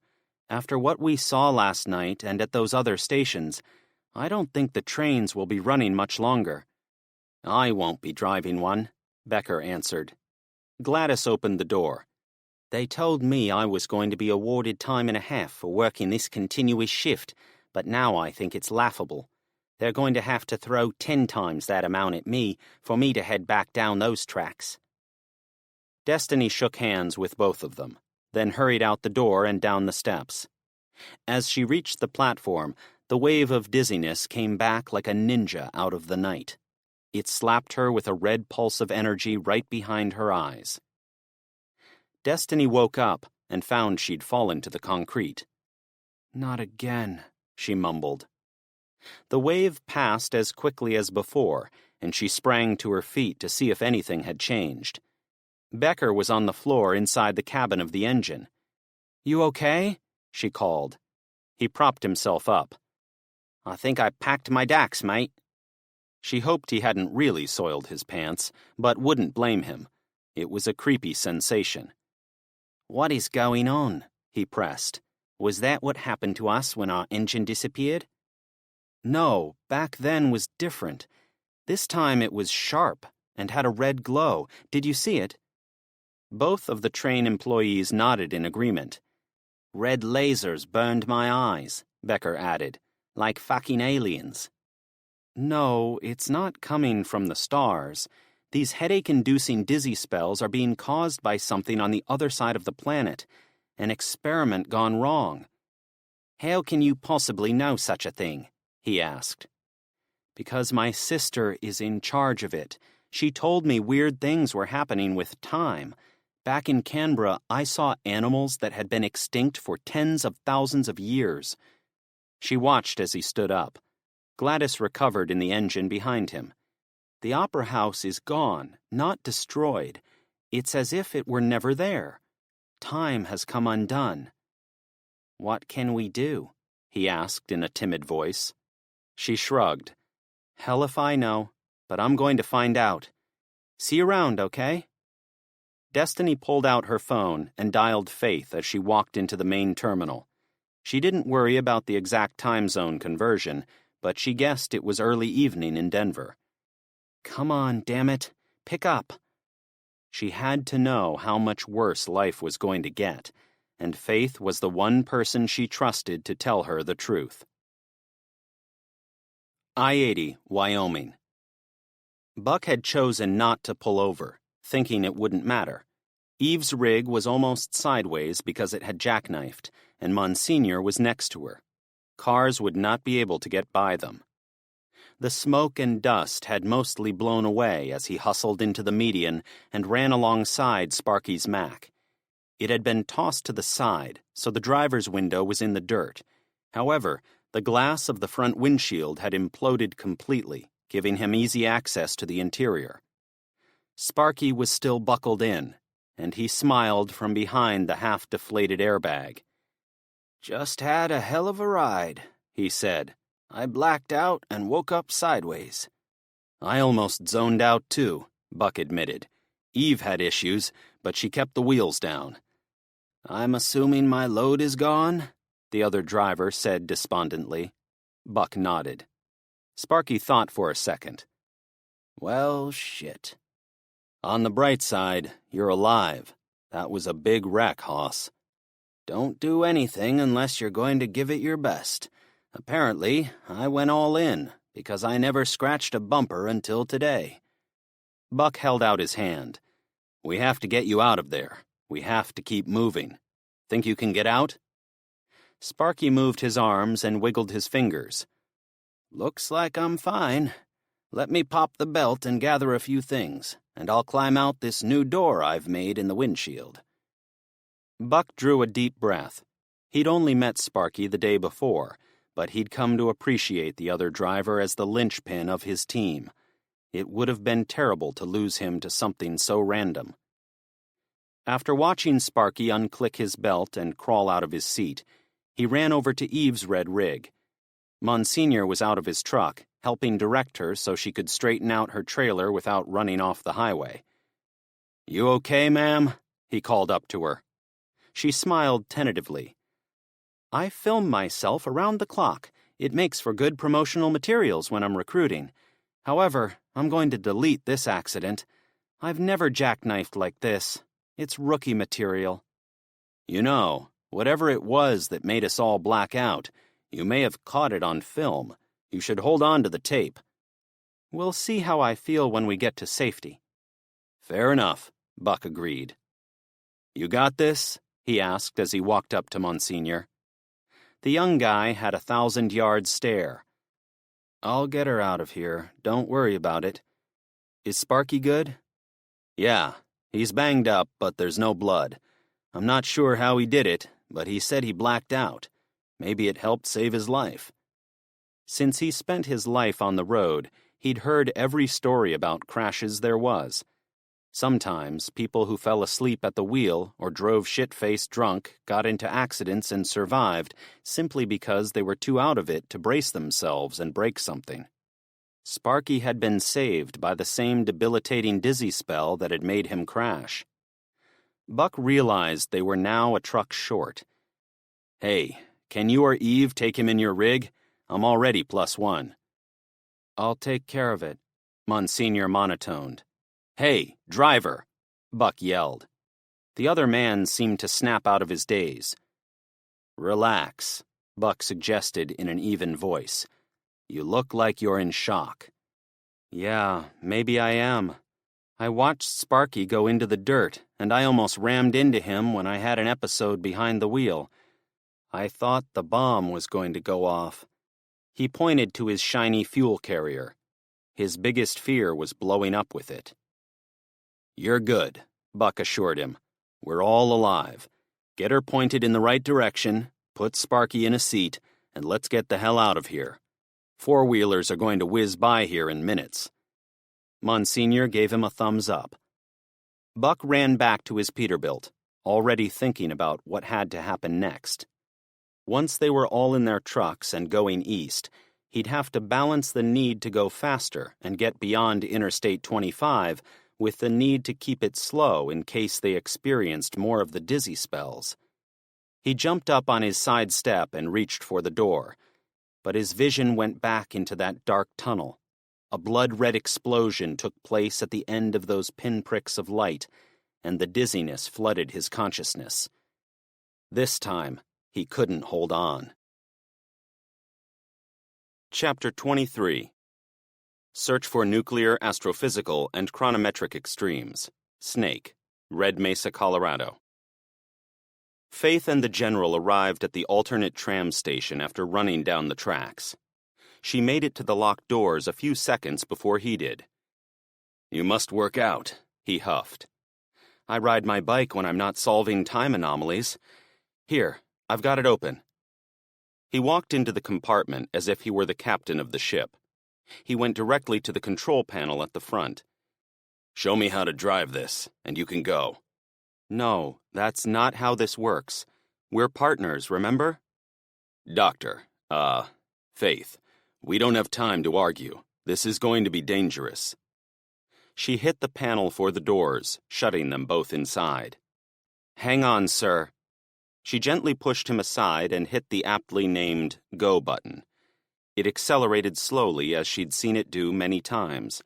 S2: After what we saw last night and at those other stations, I don't think the trains will be running much longer." "I won't be driving one," Becker answered. Gladys opened the door. "They told me I was going to be awarded time and a half for working this continuous shift, but now I think it's laughable. They're going to have to throw 10 times that amount at me for me to head back down those tracks." Destiny shook hands with both of them, then hurried out the door and down the steps. As she reached the platform, the wave of dizziness came back like a ninja out of the night. It slapped her with a red pulse of energy right behind her eyes. Destiny woke up and found she'd fallen to the concrete. "Not again," she mumbled. The wave passed as quickly as before, and she sprang to her feet to see if anything had changed. Becker was on the floor inside the cabin of the engine. "You okay?" she called. He propped himself up. "I think I packed my dacks, mate." She hoped he hadn't really soiled his pants, but wouldn't blame him. It was a creepy sensation. "What is going on?" he pressed. "Was that what happened to us when our engine disappeared?" "No, back then was different. This time it was sharp and had a red glow. Did you see it?" Both of the train employees nodded in agreement. "Red lasers burned my eyes," Becker added, "like fucking aliens." "No, it's not coming from the stars. These headache-inducing dizzy spells are being caused by something on the other side of the planet. An experiment gone wrong." "How can you possibly know such a thing?" he asked. "Because my sister is in charge of it. She told me weird things were happening with time. Back in Canberra, I saw animals that had been extinct for tens of thousands of years." She watched as he stood up. Gladys recovered in the engine behind him. "The opera house is gone, not destroyed. It's as if it were never there. Time has come undone." "What can we do?" he asked in a timid voice. She shrugged. "Hell if I know, but I'm going to find out. See you around, okay?" Destiny pulled out her phone and dialed Faith as she walked into the main terminal. She didn't worry about the exact time zone conversion, but she guessed it was early evening in Denver. "Come on, damn it. Pick up." She had to know how much worse life was going to get, and Faith was the one person she trusted to tell her the truth. I-80, Wyoming. Buck had chosen not to pull over, thinking it wouldn't matter. Eve's rig was almost sideways because it had jackknifed, and Monsignor was next to her. Cars would not be able to get by them. The smoke and dust had mostly blown away as he hustled into the median and ran alongside Sparky's Mac. It had been tossed to the side, so the driver's window was in the dirt. However, the glass of the front windshield had imploded completely, giving him easy access to the interior. Sparky was still buckled in, and he smiled from behind the half-deflated airbag.
S3: "Just had a hell of a ride," he said. "I blacked out and woke up sideways."
S2: I almost zoned out too, Buck admitted. Eve had issues, but she kept the wheels down.
S3: "I'm assuming my load is gone?"
S2: the other driver said despondently. Buck nodded. Sparky thought for a second.
S3: "Well, shit."
S2: "On the bright side, you're alive. That was a big wreck, Hoss."
S3: "Don't do anything unless you're going to give it your best. Apparently, I went all in, because I never scratched a bumper until today."
S2: Buck held out his hand. "We have to get you out of there. We have to keep moving. Think you can get out?" Sparky moved his arms and wiggled his fingers.
S3: "Looks like I'm fine. Let me pop the belt and gather a few things, and I'll climb out this new door I've made in the windshield."
S2: Buck drew a deep breath. He'd only met Sparky the day before, but he'd come to appreciate the other driver as the linchpin of his team. It would have been terrible to lose him to something so random. After watching Sparky unclick his belt and crawl out of his seat, he ran over to Eve's red rig. Monsignor was out of his truck, helping direct her so she could straighten out her trailer without running off the highway.
S1: "You okay, ma'am?"
S2: he called up to her. She smiled tentatively. "I film myself around the clock. It makes for good promotional materials when I'm recruiting. However, I'm going to delete this accident. I've never jackknifed like this. It's rookie material."
S1: "You know, whatever it was that made us all black out, you may have caught it on film. You should hold on to the tape."
S2: "We'll see how I feel when we get to safety."
S1: "Fair enough," Buck agreed. "You got this?" he asked as he walked up to Monsignor.
S2: The young guy had a 1,000-yard stare.
S1: "I'll get her out of here. Don't worry about it."
S2: "Is Sparky good?"
S1: "Yeah, he's banged up, but there's no blood. I'm not sure how he did it, but he said he blacked out. Maybe it helped save his life."
S2: Since he spent his life on the road, he'd heard every story about crashes there was. Sometimes people who fell asleep at the wheel or drove shit-faced drunk got into accidents and survived simply because they were too out of it to brace themselves and break something. Sparky had been saved by the same debilitating dizzy spell that had made him crash. Buck realized they were now a truck short.
S1: "Hey, can you or Eve take him in your rig? I'm already +1.
S2: "I'll take care of it," Monsignor monotoned.
S1: "Hey, driver!" Buck yelled.
S2: The other man seemed to snap out of his daze.
S1: "Relax," Buck suggested in an even voice. "You look like you're in shock."
S2: "Yeah, maybe I am. I watched Sparky go into the dirt, and I almost rammed into him when I had an episode behind the wheel. I thought the bomb was going to go off." He pointed to his shiny fuel carrier. His biggest fear was blowing up with it.
S1: "You're good," Buck assured him. "We're all alive. Get her pointed in the right direction, put Sparky in a seat, and let's get the hell out of here. Four-wheelers are going to whiz by here in minutes."
S2: Monsignor gave him a thumbs up. Buck ran back to his Peterbilt, already thinking about what had to happen next. Once they were all in their trucks and going east, he'd have to balance the need to go faster and get beyond Interstate 25 with the need to keep it slow in case they experienced more of the dizzy spells. He jumped up on his side step and reached for the door, but his vision went back into that dark tunnel. A blood-red explosion took place at the end of those pinpricks of light, and the dizziness flooded his consciousness. This time, he couldn't hold on. Chapter 23. Search for nuclear, astrophysical, and chronometric extremes. Snake, Red Mesa, Colorado. Faith and the General arrived at the alternate tram station after running down the tracks. She made it to the locked doors a few seconds before he did. "You must work out," he huffed. "I ride my bike when I'm not solving time anomalies. Here, I've got it open." He walked into the compartment as if he were the captain of the ship. He went directly to the control panel at the front. "Show me how to drive this, and you can go." "No, that's not how this works. We're partners, remember?" "Doctor, Faith, we don't have time to argue. This is going to be dangerous." She hit the panel for the doors, shutting them both inside. "Hang on, sir." She gently pushed him aside and hit the aptly named Go button. It accelerated slowly as she'd seen it do many times.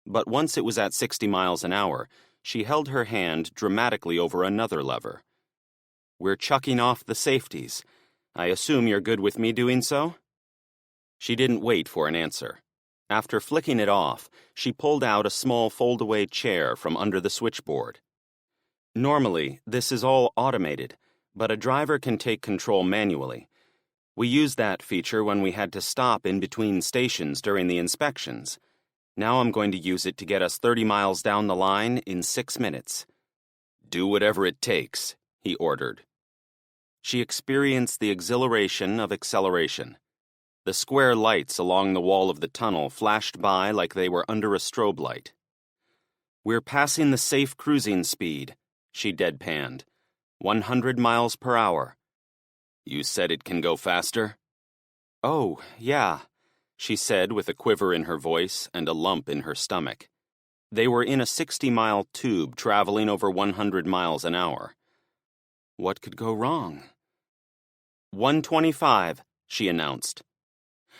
S2: But once it was at 60 miles an hour, she held her hand dramatically over another lever. "We're chucking off the safeties. I assume you're good with me doing so?" She didn't wait for an answer. After flicking it off, she pulled out a small fold-away chair from under the switchboard. "Normally, this is all automated, but a driver can take control manually. We used that feature when we had to stop in between stations during the inspections. Now I'm going to use it to get us 30 miles down the line in 6 minutes." "Do whatever it takes," he ordered. She experienced the exhilaration of acceleration. The square lights along the wall of the tunnel flashed by like they were under a strobe light. "We're passing the safe cruising speed," she deadpanned. 100 miles per hour. "You said it can go faster?" "Oh, yeah," she said with a quiver in her voice and a lump in her stomach. They were in a 60-mile tube traveling over 100 miles an hour. What could go wrong? 125, she announced.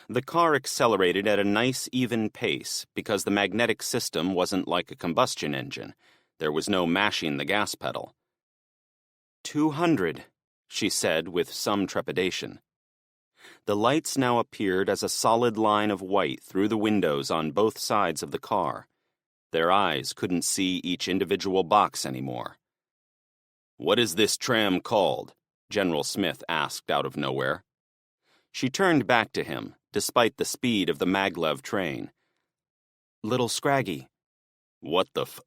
S2: The car accelerated at a nice, even pace because the magnetic system wasn't like a combustion engine. There was no mashing the gas pedal. 200, she said with some trepidation. The lights now appeared as a solid line of white through the windows on both sides of the car. Their eyes couldn't see each individual box anymore. "What is this tram called?" General Smith asked out of nowhere. She turned back to him, despite the speed of the maglev train. "Little Scraggy." "What the f—"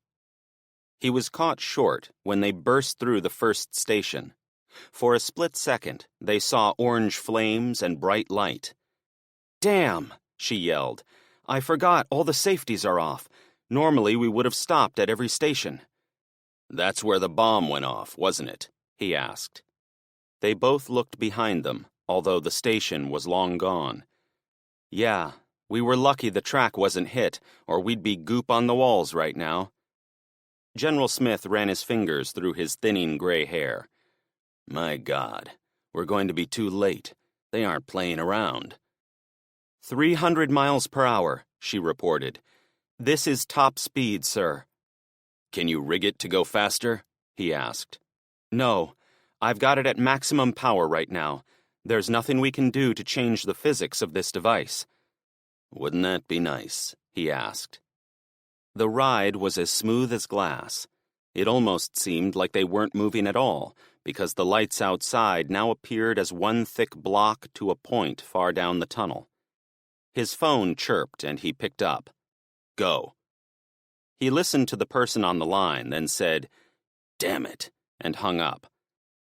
S2: He was caught short when they burst through the first station. For a split second, they saw orange flames and bright light. "Damn!" she yelled. "I forgot all the safeties are off. Normally we would have stopped at every station." "That's where the bomb went off, wasn't it?" he asked. They both looked behind them, although the station was long gone. "Yeah, we were lucky the track wasn't hit, or we'd be goop on the walls right now." General Smith ran his fingers through his thinning gray hair. "My God, we're going to be too late. They aren't playing around." 300 miles per hour, she reported. "This is top speed, sir." "Can you rig it to go faster?" he asked. "No, I've got it at maximum power right now. There's nothing we can do to change the physics of this device." "Wouldn't that be nice?" he asked. The ride was as smooth as glass. It almost seemed like they weren't moving at all, because the lights outside now appeared as one thick block to a point far down the tunnel. His phone chirped and he picked up. "Go." He listened to the person on the line, then said, "Damn it," and hung up.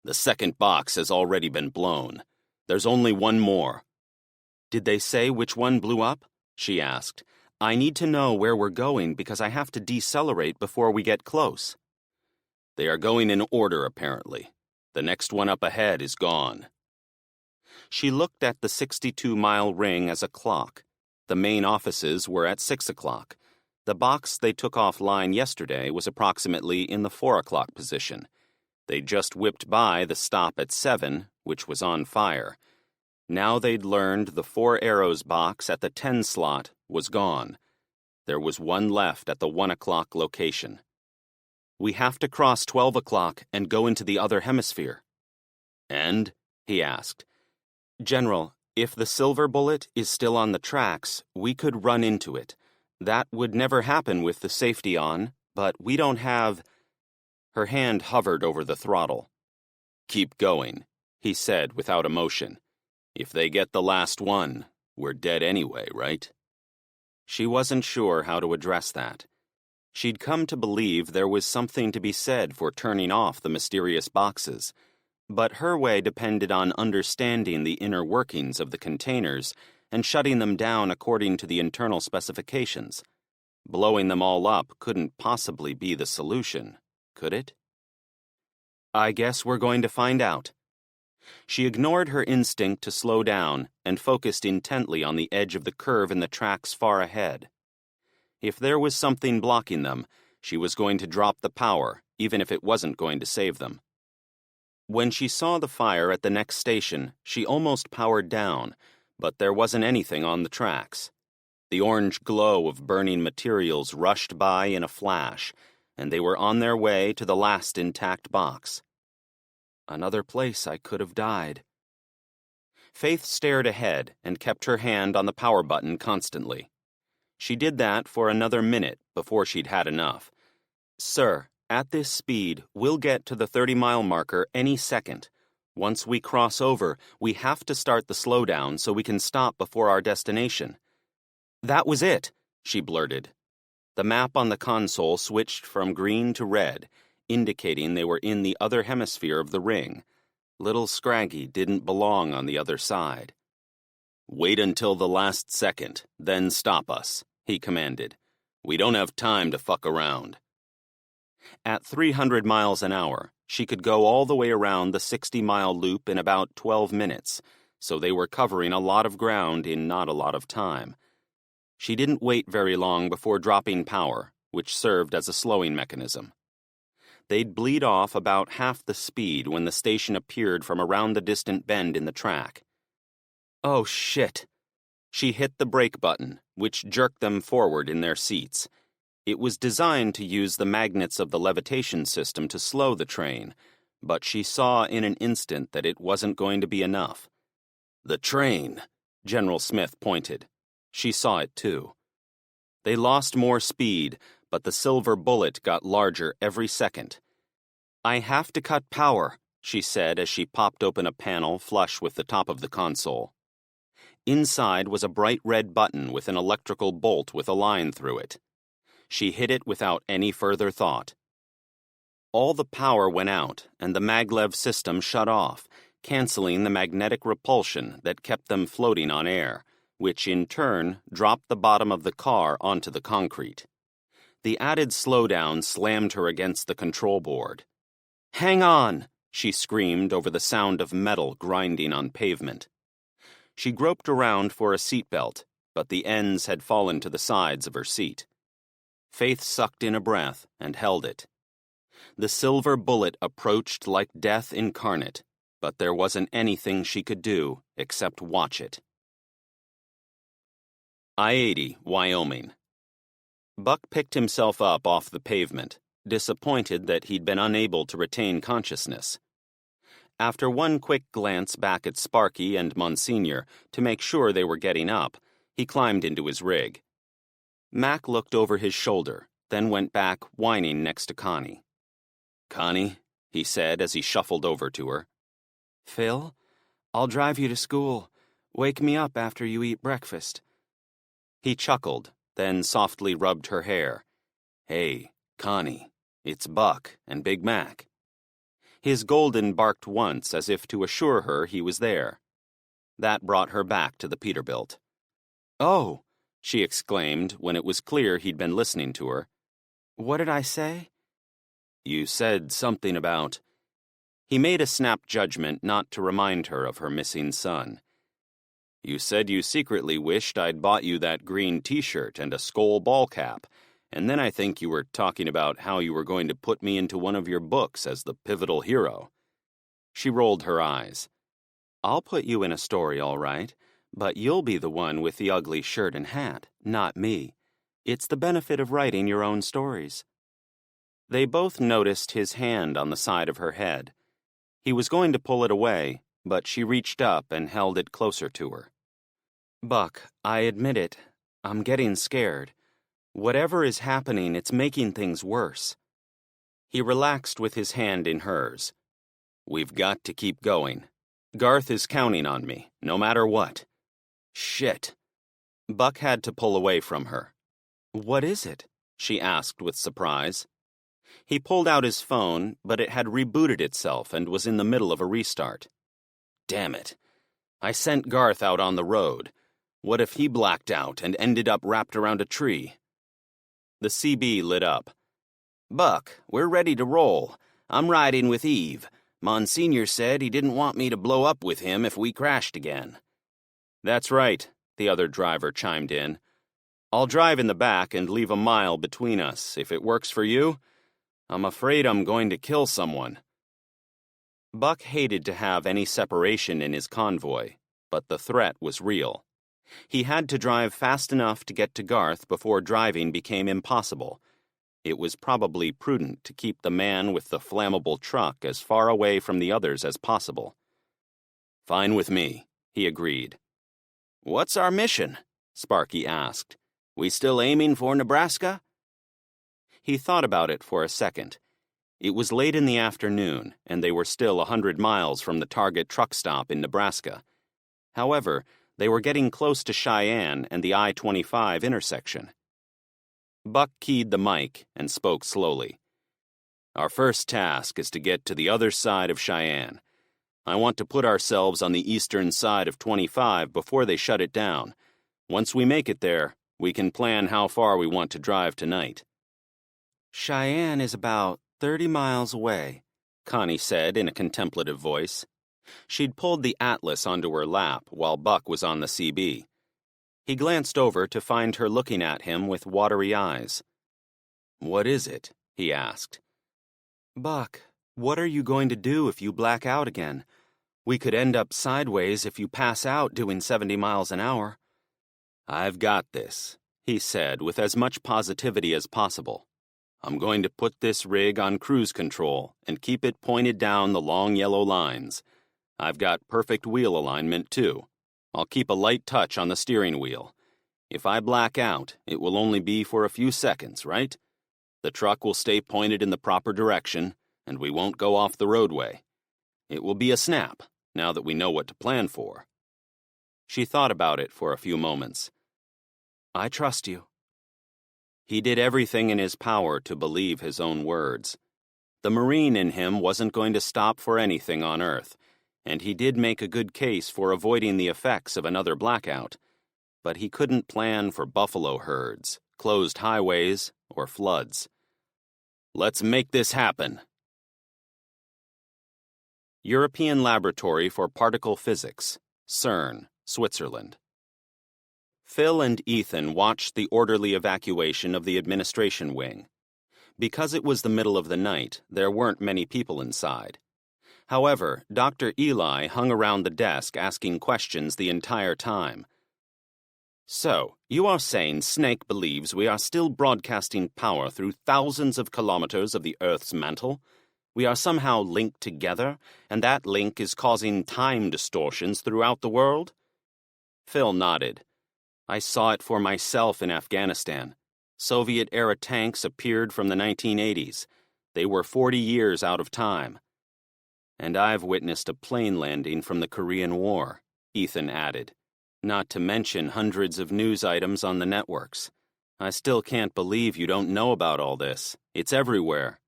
S2: "The second box has already been blown. There's only one more." "Did they say which one blew up?" she asked. "I need to know where we're going because I have to decelerate before we get close." "They are going in order, apparently. The next one up ahead is gone." She looked at the 62-mile ring as a clock. The main offices were at 6 o'clock. The box they took offline yesterday was approximately in the 4 o'clock position. They just whipped by the stop at 7, which was on fire. Now they'd learned the 4 arrows box at the 10 slot was gone.
S1: There was one left at the 1 o'clock location. We have to cross 12 o'clock and go into the other hemisphere. And? He asked. General, if the silver bullet is still on the tracks, we could run into it. That would never happen with the safety on, but we don't have... Her hand hovered over the throttle. Keep going, he said without emotion. If they get the last one, we're dead anyway, right? She wasn't sure how to address that. She'd come to believe there was something to be said for turning off the mysterious boxes, but her way depended on understanding the inner workings of the containers and shutting them down according to the internal specifications. Blowing them all up couldn't possibly be the solution, could it? I guess we're going to find out. She ignored her instinct to slow down and focused intently on the edge of the curve in the tracks far ahead. If there was something blocking them, she was going to drop the power, even if it wasn't going to save them. When she saw the fire at the next station, she almost powered down, but there wasn't anything on the tracks. The orange glow of burning materials rushed by in a flash, and they were on their way to the last intact box. Another place I could have died. Faith stared ahead and kept her hand on the power button constantly. She did that for another minute before she'd had enough. Sir, at this speed, we'll get to the 30-mile marker any second. Once we cross over, we have to start the slowdown so we can stop before our destination. That was it, she blurted. The map on the console switched from green to red, indicating they were in the other hemisphere of the ring. Little Scraggy didn't belong on the other side. Wait until the last second, then stop us, he commanded. We don't have time to fuck around. At 300 miles an hour, she could go all the way around the 60-mile loop in about 12 minutes, so they were covering a lot of ground in not a lot of time. She didn't wait very long before dropping power, which served as a slowing mechanism. They'd bleed off about half the speed when the station appeared from around the distant bend in the track. Oh, shit. She hit the brake button, which jerked them forward in their seats. It was designed to use the magnets of the levitation system to slow the train, but she saw in an instant that it wasn't going to be enough. The train, General Smith pointed. She saw it too. They lost more speed, but the silver bullet got larger every second. I have to cut power, she said as she popped open a panel flush with the top of the console. Inside was a bright red button with an electrical bolt with a line through it. She hit it without any further thought. All the power went out, and the maglev system shut off, canceling the magnetic repulsion that kept them floating on air, which in turn dropped the bottom of the car onto the concrete. The added slowdown slammed her against the control board. Hang on, she screamed over the sound of metal grinding on pavement. She groped around for a seatbelt, but the ends had fallen to the sides of her seat. Faith sucked in a breath and held it. The silver bullet approached like death incarnate, but there wasn't anything she could do except watch it. I-80, Wyoming. Buck picked himself up off the pavement, disappointed that he'd been unable to retain consciousness. After one quick glance back at Sparky and Monsignor to make sure they were getting up, he climbed into his rig. Mac looked over his shoulder, then went back whining next to Connie. Connie, he said as he shuffled over to her. Phil, I'll drive you to school. Wake me up after you eat breakfast. He chuckled, then softly rubbed her hair. Hey, Connie, it's Buck and Big Mac. His Golden barked once as if to assure her he was there. That brought her back to the Peterbilt. Oh, she exclaimed when it was clear he'd been listening to her. What did I say? You said something about... He made a snap judgment not to remind her of her missing son. You said you secretly wished I'd bought you that green t-shirt and a skull ball cap, and then I think you were talking about how you were going to put me into one of your books as the pivotal hero. She rolled her eyes. I'll put you in a story, all right, but you'll be the one with the ugly shirt and hat, not me.
S2: It's the benefit of writing your own stories. They both noticed his hand on the side of her head. He was going to pull it away, but she reached up and held it closer to her. Buck, I admit it. I'm getting scared. Whatever is happening, it's making things worse. He relaxed with his hand in hers. We've got to keep going. Garth is counting on me, no matter what. Shit. Buck had to pull away from her. What is it? She asked with surprise. He pulled out his phone, but it had rebooted itself and was in the middle of a restart. Damn it. I sent Garth out on the road. What if he blacked out and ended up wrapped around a tree? The CB lit up. Buck, we're ready to roll. I'm riding with Eve. Monsignor said he didn't want me to blow up with him if we crashed again. That's right, the other driver chimed in. I'll drive in the back and leave a mile between us, if it works for you. I'm afraid I'm going to kill someone. Buck hated to have any separation in his convoy, but the threat was real. He had to drive fast enough to get to Garth before driving became impossible. It was probably prudent to keep the man with the flammable truck as far away from the others as possible. Fine with me, he agreed. What's our mission? Sparky asked. We still aiming for Nebraska? He thought about it for a second. It was late in the afternoon, and they were still 100 miles from the target truck stop in Nebraska. However, they were getting close to Cheyenne and the I-25 intersection. Buck keyed the mic and spoke slowly. Our first task is to get to the other side of Cheyenne. I want to put ourselves on the eastern side of 25 before they shut it down. Once we make it there, we can plan how far we want to drive tonight. Cheyenne is about 30 miles away, Connie said in a contemplative voice. She'd pulled the atlas onto her lap while Buck was on the CB. He glanced over to find her looking at him with watery eyes. What is it? He asked. Buck, what are you going to do if you black out again? We could end up sideways if you pass out doing 70 miles an hour. I've got this, he said with as much positivity as possible. I'm going to put this rig on cruise control and keep it pointed down the long yellow lines. I've got perfect wheel alignment, too. I'll keep a light touch on the steering wheel. If I black out, it will only be for a few seconds, right? The truck will stay pointed in the proper direction, and we won't go off the roadway. It will be a snap, now that we know what to plan for. She thought about it for a few moments. I trust you. He did everything in his power to believe his own words. The Marine in him wasn't going to stop for anything on Earth, and he did make a good case for avoiding the effects of another blackout. But he couldn't plan for buffalo herds, closed highways, or floods. Let's make this happen. European Laboratory for Particle Physics, CERN, Switzerland. Phil and Ethan watched the orderly evacuation of the administration wing. Because it was the middle of the night, there weren't many people inside. However, Dr. Eli hung around the desk asking questions the entire time. So, you are saying Snake believes we are still broadcasting power through thousands of kilometers of the Earth's mantle? We are somehow linked together, and that link is causing time distortions throughout the world? Phil nodded. I saw it for myself in Afghanistan. Soviet-era tanks appeared from the 1980s. They were 40 years out of time. And I've witnessed a plane landing from the Korean War, Ethan added. Not to mention hundreds of news items on the networks. I still can't believe you don't know about all this. It's everywhere.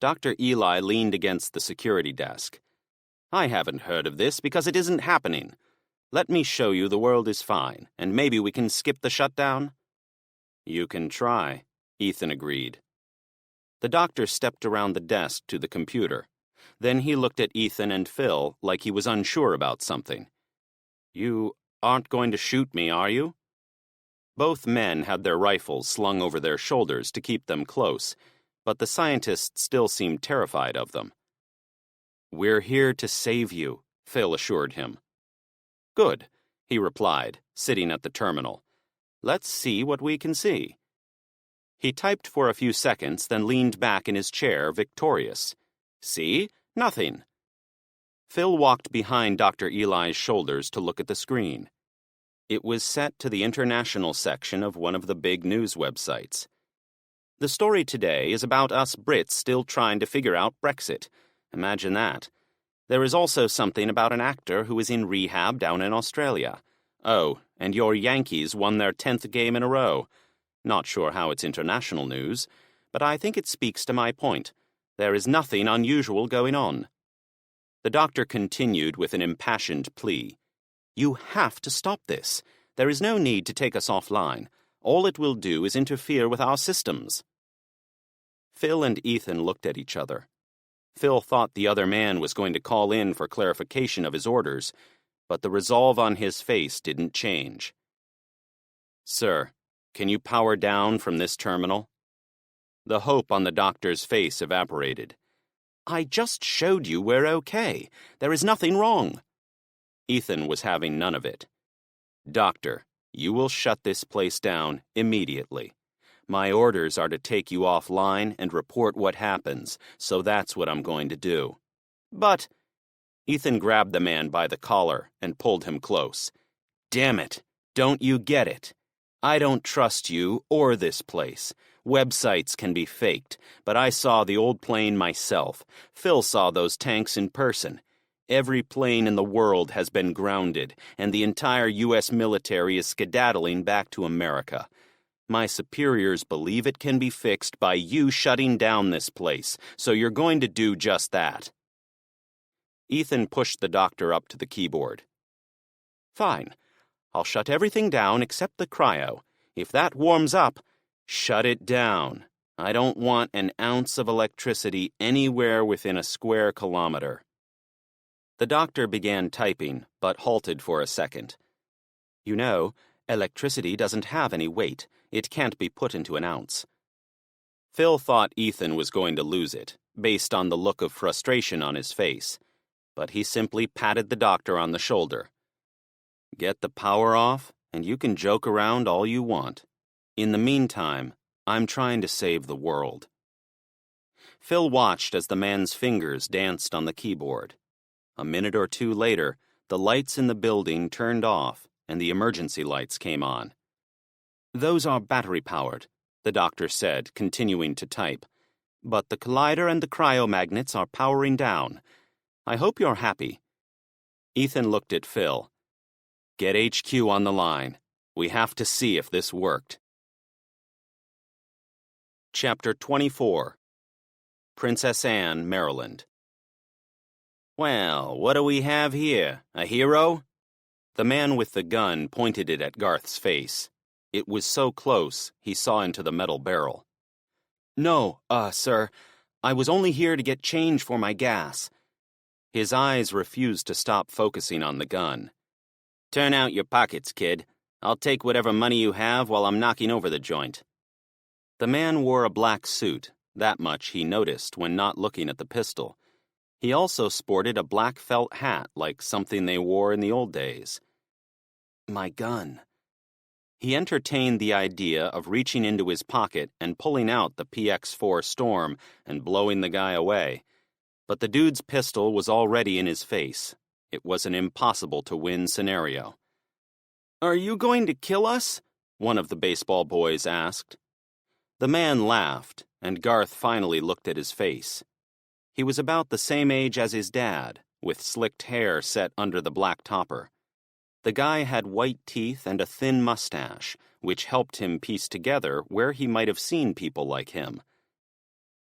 S2: Dr. Eli leaned against the security desk. I haven't heard of this because it isn't happening. Let me show you the world is fine, and maybe we can skip the shutdown? You can try, Ethan agreed. The doctor stepped around the desk to the computer. Then he looked at Ethan and Phil like he was unsure about something. You aren't going to shoot me, are you? Both men had their rifles slung over their shoulders to keep them close, but the scientists still seemed terrified of them. We're here to save you, Phil assured him. Good, he replied, sitting at the terminal. Let's see what we can see. He typed for a few seconds, then leaned back in his chair, victorious. See? Nothing. Phil walked behind Dr. Eli's shoulders to look at the screen. It was set to the international section of one of the big news websites. The story today is about us Brits still trying to figure out Brexit. Imagine that. There is also something about an actor who is in rehab down in Australia. Oh, and your Yankees won their 10th game in a row. Not sure how it's international news, but I think it speaks to my point. There is nothing unusual going on. The doctor continued with an impassioned plea. You have to stop this. There is no need to take us offline. All it will do is interfere with our systems. Phil and Ethan looked at each other. Phil thought the other man was going to call in for clarification of his orders, but the resolve on his face didn't change. Sir, can you power down from this terminal? The hope on the doctor's face evaporated. I just showed you we're okay. There is nothing wrong. Ethan was having none of it. Doctor, you will shut this place down immediately. My orders are to take you offline and report what happens, so that's what I'm going to do. But... Ethan grabbed the man by the collar and pulled him close. Damn it, don't you get it? I don't trust you or this place. Websites can be faked, but I saw the old plane myself. Phil saw those tanks in person. Every plane in the world has been grounded, and the entire U.S. military is skedaddling back to America. My superiors believe it can be fixed by you shutting down this place, so you're going to do just that. Ethan pushed the doctor up to the keyboard. Fine. I'll shut everything down except the cryo. If that warms up, shut it down. I don't want an ounce of electricity anywhere within a square kilometer. The doctor began typing, but halted for a second. You know, electricity doesn't have any weight. It can't be put into an ounce. Phil thought Ethan was going to lose it, based on the look of frustration on his face, but he simply patted the doctor on the shoulder. Get the power off, and you can joke around all you want. In the meantime, I'm trying to save the world. Phil watched as the man's fingers danced on the keyboard. A minute or two later, the lights in the building turned off, and the emergency lights came on. Those are battery-powered, the doctor said, continuing to type. But the collider and the cryomagnets are powering down. I hope you're happy. Ethan looked at Phil. Get HQ on the line. We have to see if this worked. Chapter 24. Princess Anne, Maryland. Well, what do we have here? A hero? The man with the gun pointed it at Garth's face. It was so close, he saw into the metal barrel. No, sir. I was only here to get change for my gas. His eyes refused to stop focusing on the gun. Turn out your pockets, kid. I'll take whatever money you have while I'm knocking over the joint. The man wore a black suit. That much he noticed when not looking at the pistol. He also sported a black felt hat like something they wore in the old days. My gun. He entertained the idea of reaching into his pocket and pulling out the PX-4 Storm and blowing the guy away. But the dude's pistol was already in his face. It was an impossible-to-win scenario. Are you going to kill us? One of the baseball boys asked. The man laughed, and Garth finally looked at his face. He was about the same age as his dad, with slicked hair set under the black topper. The guy had white teeth and a thin mustache, which helped him piece together where he might have seen people like him.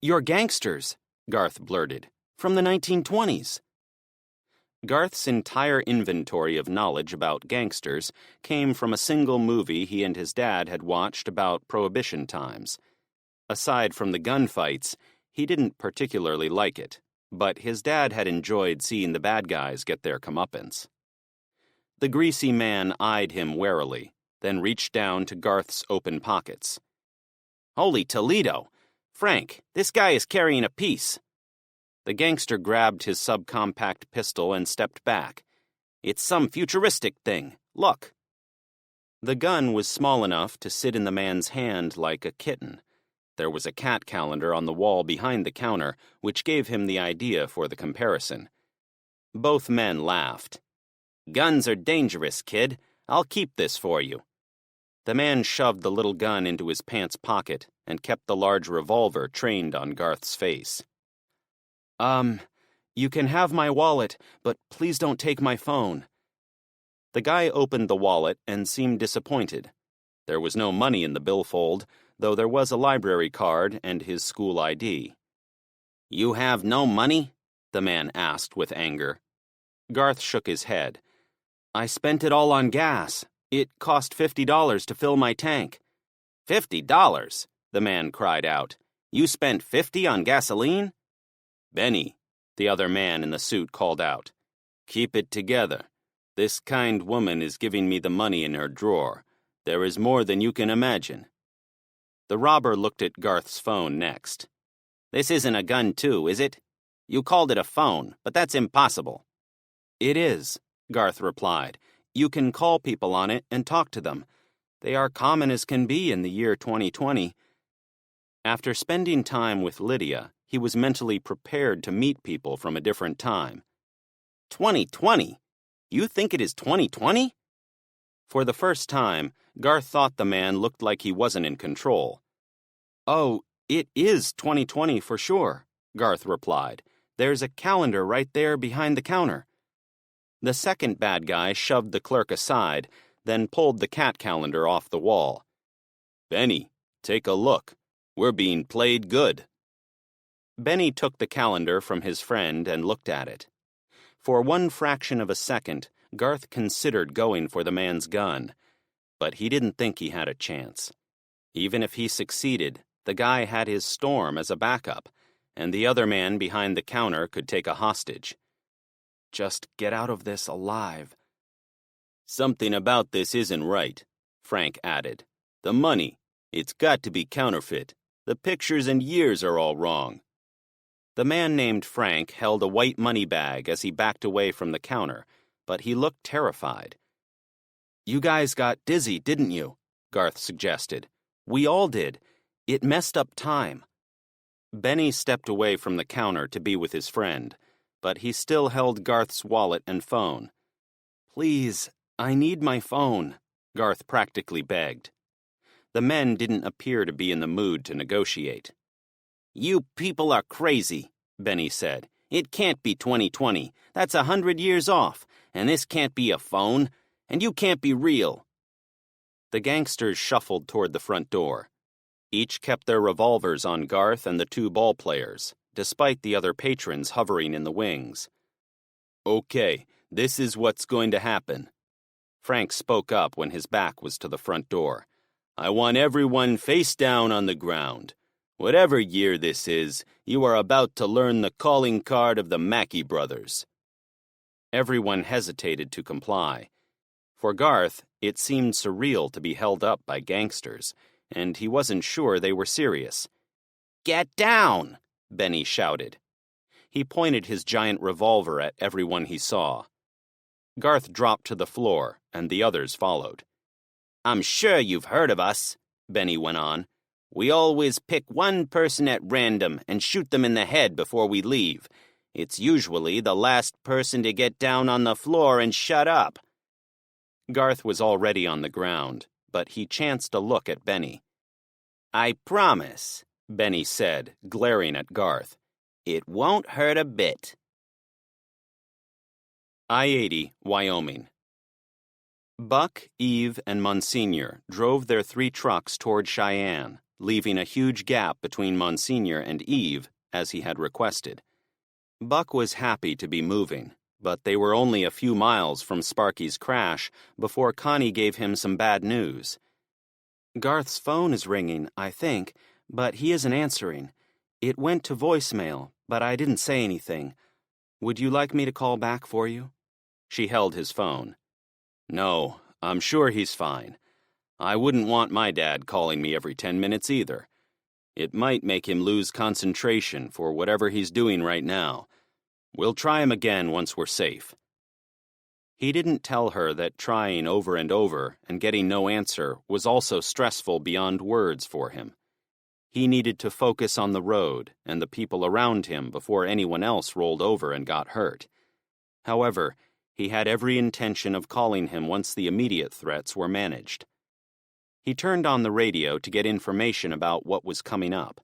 S2: You're gangsters, Garth blurted, from the 1920s. Garth's entire inventory of knowledge about gangsters came from a single movie he and his dad had watched about Prohibition times. Aside from the gunfights, he didn't particularly like it, but his dad had enjoyed seeing the bad guys get their comeuppance. The greasy man eyed him warily, then reached down to Garth's open pockets. Holy Toledo! Frank, this guy is carrying a piece. The gangster grabbed his subcompact pistol and stepped back. It's some futuristic thing. Look. The gun was small enough to sit in the man's hand like a kitten. There was a cat calendar on the wall behind the counter, which gave him the idea for the comparison. Both men laughed. "Guns are dangerous, kid. I'll keep this for you." The man shoved the little gun into his pants pocket and kept the large revolver trained on Garth's face. You can have my wallet, but please don't take my phone." The guy opened the wallet and seemed disappointed. There was no money in the billfold, though there was a library card and his school ID. "You have no money?" the man asked with anger. Garth shook his head. "I spent it all on gas. It cost $50 to fill my tank." "$50?" the man cried out. "You spent $50 on gasoline?" "Benny," the other man in the suit called out. "Keep it together. This kind woman is giving me the money in her drawer. There is more than you can imagine." The robber looked at Garth's phone next. "This isn't a gun too, is it? You called it a phone, but that's impossible." "It is," Garth replied. "You can call people on it and talk to them. They are common as can be in the year 2020. After spending time with Lydia, he was mentally prepared to meet people from a different time. 2020? You think it is 2020? For the first time, Garth thought the man looked like he wasn't in control. "Oh, it is 2020 for sure," Garth replied. "There's a calendar right there behind the counter." The second bad guy shoved the clerk aside, then pulled the cat calendar off the wall. "Benny, take a look. We're being played good." Benny took the calendar from his friend and looked at it. For one fraction of a second, Garth considered going for the man's gun, but he didn't think he had a chance. Even if he succeeded, the guy had his storm as a backup, and the other man behind the counter could take a hostage. Just get out of this alive. "Something about this isn't right," Frank added. "The money, it's got to be counterfeit. The pictures and years are all wrong." The man named Frank held a white money bag as he backed away from the counter, but he looked terrified. "You guys got dizzy, didn't you?" Garth suggested. "We all did. It messed up time." Benny stepped away from the counter to be with his friend, but he still held Garth's wallet and phone. "Please, I need my phone," Garth practically begged. The men didn't appear to be in the mood to negotiate. "You people are crazy," Benny said. "It can't be 2020. That's 100 years off, and this can't be a phone, and you can't be real." The gangsters shuffled toward the front door. Each kept their revolvers on Garth and the two ball players, despite the other patrons hovering in the wings. "Okay, this is what's going to happen." Frank spoke up when his back was to the front door. "I want everyone face down on the ground. Whatever year this is, you are about to learn the calling card of the Mackey brothers." Everyone hesitated to comply. For Garth, it seemed surreal to be held up by gangsters, and he wasn't sure they were serious. "Get down!" Benny shouted. He pointed his giant revolver at everyone he saw. Garth dropped to the floor, and the others followed. "I'm sure you've heard of us," Benny went on. "We always pick one person at random and shoot them in the head before we leave. It's usually the last person to get down on the floor and shut up." Garth was already on the ground, but he chanced a look at Benny. "I promise," Benny said, glaring at Garth. "It won't hurt a bit." I-80, Wyoming. Buck, Eve, and Monsignor drove their 3 trucks toward Cheyenne, leaving a huge gap between Monsignor and Eve, as he had requested. Buck was happy to be moving, but they were only a few miles from Sparky's crash before Connie gave him some bad news. "Garth's phone is ringing, I think, but he isn't answering. It went to voicemail, but I didn't say anything. Would you like me to call back for you?" She held his phone. "No, I'm sure he's fine. I wouldn't want my dad calling me every 10 minutes either. It might make him lose concentration for whatever he's doing right now. We'll try him again once we're safe." He didn't tell her that trying over and over and getting no answer was also stressful beyond words for him. He needed to focus on the road and the people around him before anyone else rolled over and got hurt. However, he had every intention of calling him once the immediate threats were managed. He turned on the radio to get information about what was coming up.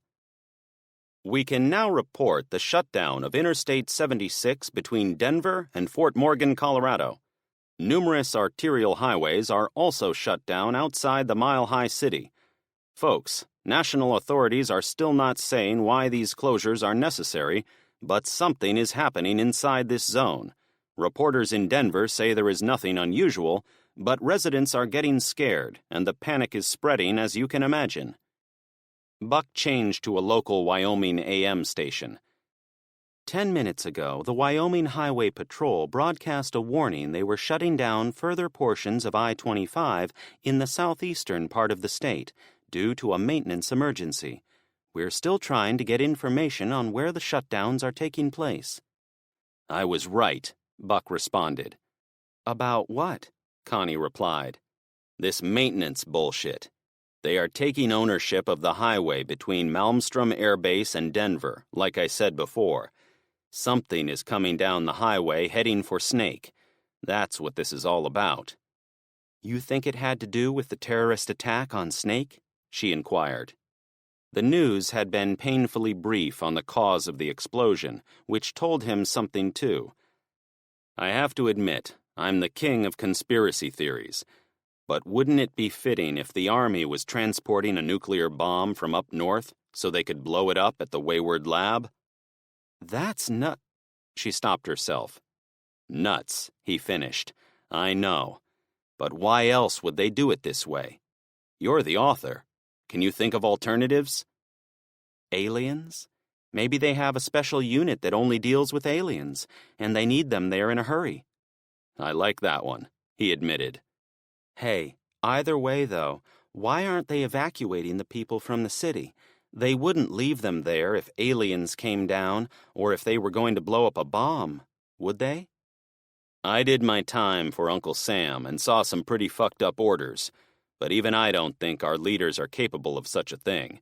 S2: We can now report the shutdown of Interstate 76 between Denver and Fort Morgan, Colorado. Numerous arterial highways are also shut down outside the mile-high city. Folks, national authorities are still not saying why these closures are necessary, but something is happening inside this zone. Reporters in Denver say there is nothing unusual, but residents are getting scared, and the panic is spreading as you can imagine. Buck changed to a local Wyoming AM station. 10 minutes ago, the Wyoming Highway Patrol broadcast a warning they were shutting down further portions of I-25 in the southeastern part of the state due to a maintenance emergency. We're still trying to get information on where the shutdowns are taking place. I was right, Buck responded. About what? Connie replied. This maintenance bullshit. They are taking ownership of the highway between Malmstrom Air Base and Denver, like I said before. Something is coming down the highway heading for Snake. That's what this is all about. You think it had to do with the terrorist attack on Snake? She inquired. The news had been painfully brief on the cause of the explosion, which told him something too. I have to admit, I'm the king of conspiracy theories. But wouldn't it be fitting if the Army was transporting a nuclear bomb from up north so they could blow it up at the Wayward Lab? That's nut. She stopped herself. Nuts, he finished. I know. But why else would they do it this way? You're the author. Can you think of alternatives? Aliens? Maybe they have a special unit that only deals with aliens, and they need them there in a hurry. I like that one, he admitted. Hey, either way, though, why aren't they evacuating the people from the city? They wouldn't leave them there if aliens came down or if they were going to blow up a bomb, would they? I did my time for Uncle Sam and saw some pretty fucked up orders, but even I don't think our leaders are capable of such a thing.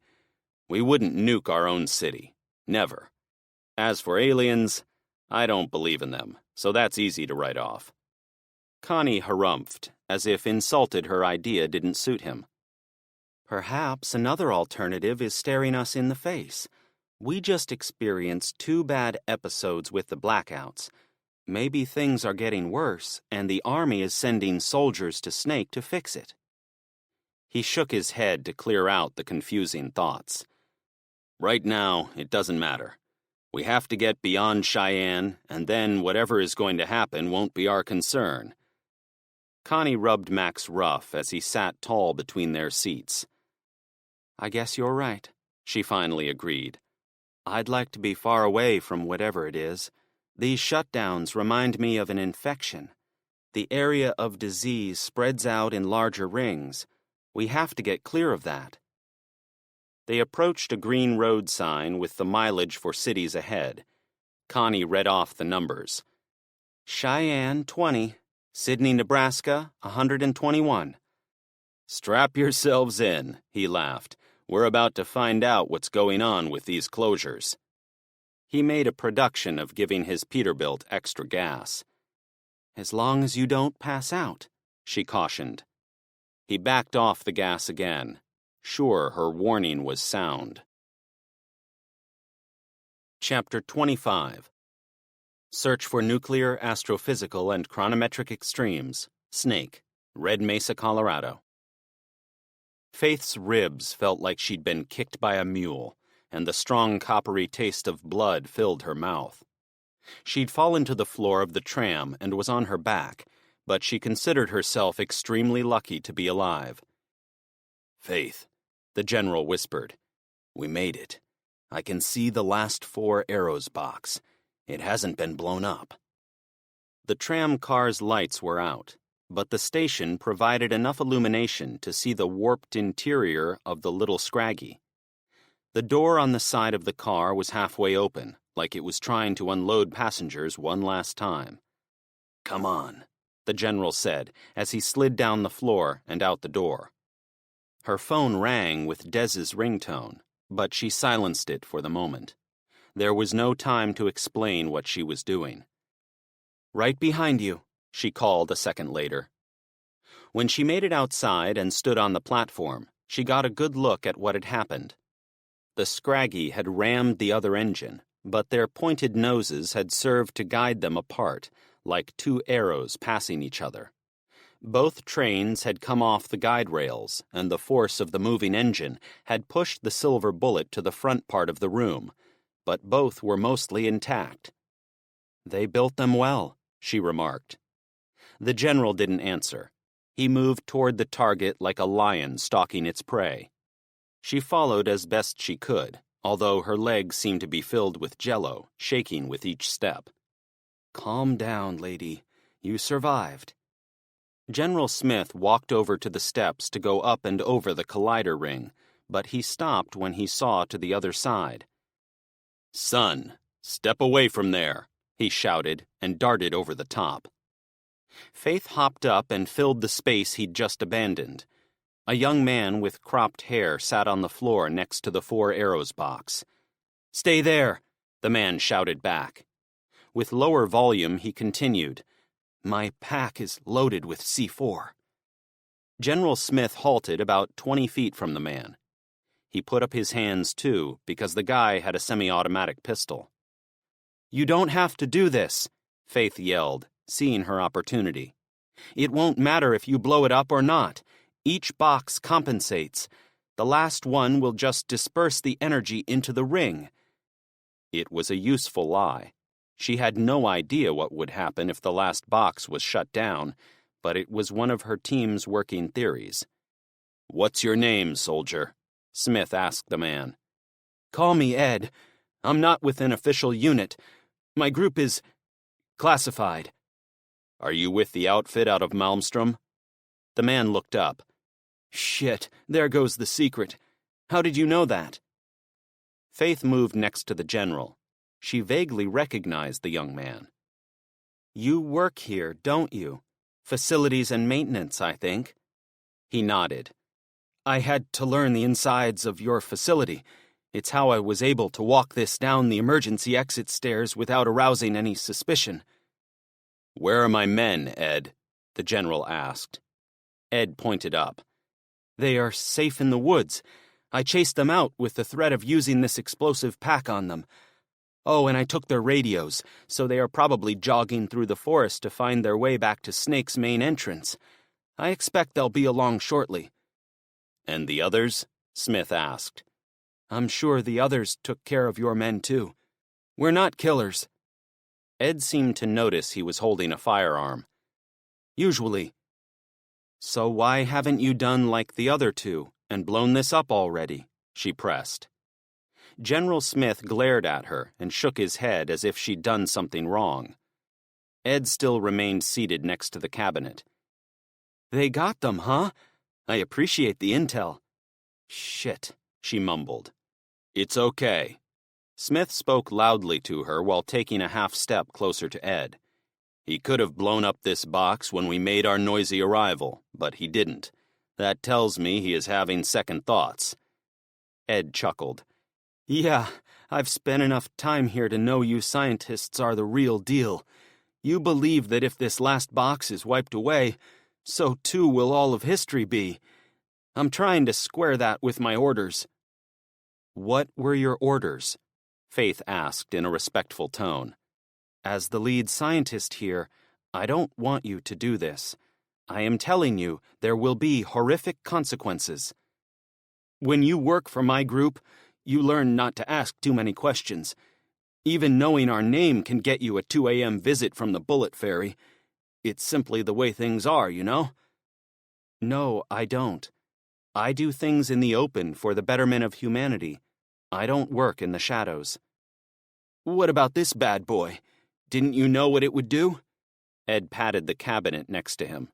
S2: We wouldn't nuke our own city. Never. As for aliens, I don't believe in them, so that's easy to write off. Connie harumphed, as if insulted her idea didn't suit him. Perhaps another alternative is staring us in the face. We just experienced 2 bad episodes with the blackouts. Maybe things are getting worse, and the Army is sending soldiers to Snake to fix it. He shook his head to clear out the confusing thoughts. Right now, it doesn't matter. We have to get beyond Cheyenne, and then whatever is going to happen won't be our concern. Connie rubbed Mac's ruff as he sat tall between their seats. I guess you're right, she finally agreed. I'd like to be far away from whatever it is. These shutdowns remind me of an infection. The area of disease spreads out in larger rings. We have to get clear of that. They approached a green road sign with the mileage for cities ahead. Connie read off the numbers. Cheyenne, 20. Sidney, Nebraska, 121. Strap yourselves in, he laughed. We're about to find out what's going on with these closures. He made a production of giving his Peterbilt extra gas. As long as you don't pass out, she cautioned. He backed off the gas again. Sure, her warning was sound. Chapter 25. Search for Nuclear, Astrophysical, and Chronometric Extremes. Snake, Red Mesa, Colorado. Faith's ribs felt like she'd been kicked by a mule, and the strong coppery taste of blood filled her mouth. She'd fallen to the floor of the tram and was on her back, but she considered herself extremely lucky to be alive. Faith, the general whispered, we made it. I can see the last 4 arrows box. It hasn't been blown up. The tram car's lights were out, but the station provided enough illumination to see the warped interior of the little Scraggy. The door on the side of the car was halfway open, like it was trying to unload passengers one last time. Come on, the general said as he slid down the floor and out the door. Her phone rang with Dez's ringtone, but she silenced it for the moment. There was no time to explain what she was doing. "Right behind you," she called a second later. When she made it outside and stood on the platform, she got a good look at what had happened. The Scraggy had rammed the other engine, but their pointed noses had served to guide them apart, like two arrows passing each other. Both trains had come off the guide rails, and the force of the moving engine had pushed the silver bullet to the front part of the room, but both were mostly intact. "They built them well," she remarked. The general didn't answer. He moved toward the target like a lion stalking its prey. She followed as best she could, although her legs seemed to be filled with jello, shaking with each step. "Calm down, lady. You survived." General Smith walked over to the steps to go up and over the collider ring, but he stopped when he saw to the other side. "Son, step away from there," he shouted and darted over the top. Faith hopped up and filled the space he'd just abandoned. A young man with cropped hair sat on the floor next to the 4 arrows box. "Stay there," the man shouted back. With lower volume, he continued, "My pack is loaded with C4. General Smith halted about 20 feet from the man. He put up his hands, too, because the guy had a semi-automatic pistol. "You don't have to do this," Faith yelled, seeing her opportunity. "It won't matter if you blow it up or not. Each box compensates. The last one will just disperse the energy into the ring." It was a useful lie. She had no idea what would happen if the last box was shut down, but it was one of her team's working theories. "What's your name, soldier?" Smith asked the man. "Call me Ed. I'm not with an official unit. My group is classified." "Are you with the outfit out of Malmstrom?" The man looked up. "Shit, there goes the secret. How did you know that?" Faith moved next to the general. She vaguely recognized the young man. "You work here, don't you? Facilities and maintenance, I think." He nodded. "I had to learn the insides of your facility. It's how I was able to walk this down the emergency exit stairs without arousing any suspicion." "Where are my men, Ed?" the general asked. Ed pointed up. "They are safe in the woods. I chased them out with the threat of using this explosive pack on them. Oh, and I took their radios, so they are probably jogging through the forest to find their way back to Snake's main entrance. I expect they'll be along shortly." "And the others?" Smith asked. "I'm sure the others took care of your men, too. We're not killers." Ed seemed to notice he was holding a firearm. "Usually." "So why haven't you done like the other two and blown this up already?" she pressed. General Smith glared at her and shook his head as if she'd done something wrong. Ed still remained seated next to the cabinet. "They got them, huh? I appreciate the intel." "Shit," she mumbled. "It's okay." Smith spoke loudly to her while taking a half step closer to Ed. "He could have blown up this box when we made our noisy arrival, but he didn't. That tells me he is having second thoughts." Ed chuckled. "Yeah, I've spent enough time here to know you scientists are the real deal. You believe that if this last box is wiped away, so too will all of history be. I'm trying to square that with my orders." "What were your orders?" Faith asked in a respectful tone. "As the lead scientist here, I don't want you to do this. I am telling you, there will be horrific consequences. When you work for my group, you learn not to ask too many questions. Even knowing our name can get you a 2 a.m. visit from the bullet fairy. It's simply the way things are, you know?" "No, I don't. I do things in the open for the betterment of humanity. I don't work in the shadows." "What about this bad boy? Didn't you know what it would do?" Ed patted the cabinet next to him.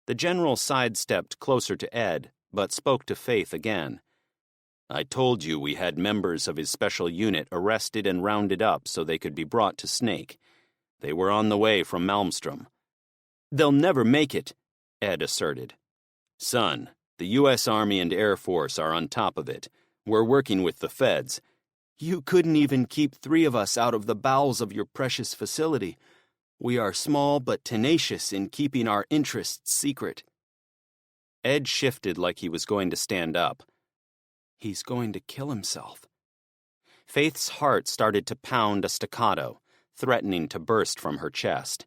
S2: The general sidestepped closer to Ed, but spoke to Faith again. "I told you we had members of his special unit arrested and rounded up so they could be brought to Snake. They were on the way from Malmstrom." They'll never make it, Ed asserted.
S1: Son, the U.S. Army and Air Force are on top of it. We're working with the feds.
S2: You couldn't even keep 3 of us out of the bowels of your precious facility. We are small but tenacious in keeping our interests secret.
S1: Ed shifted like he was going to stand up.
S2: He's going to kill himself.
S1: Faith's heart started to pound a staccato, threatening to burst from her chest.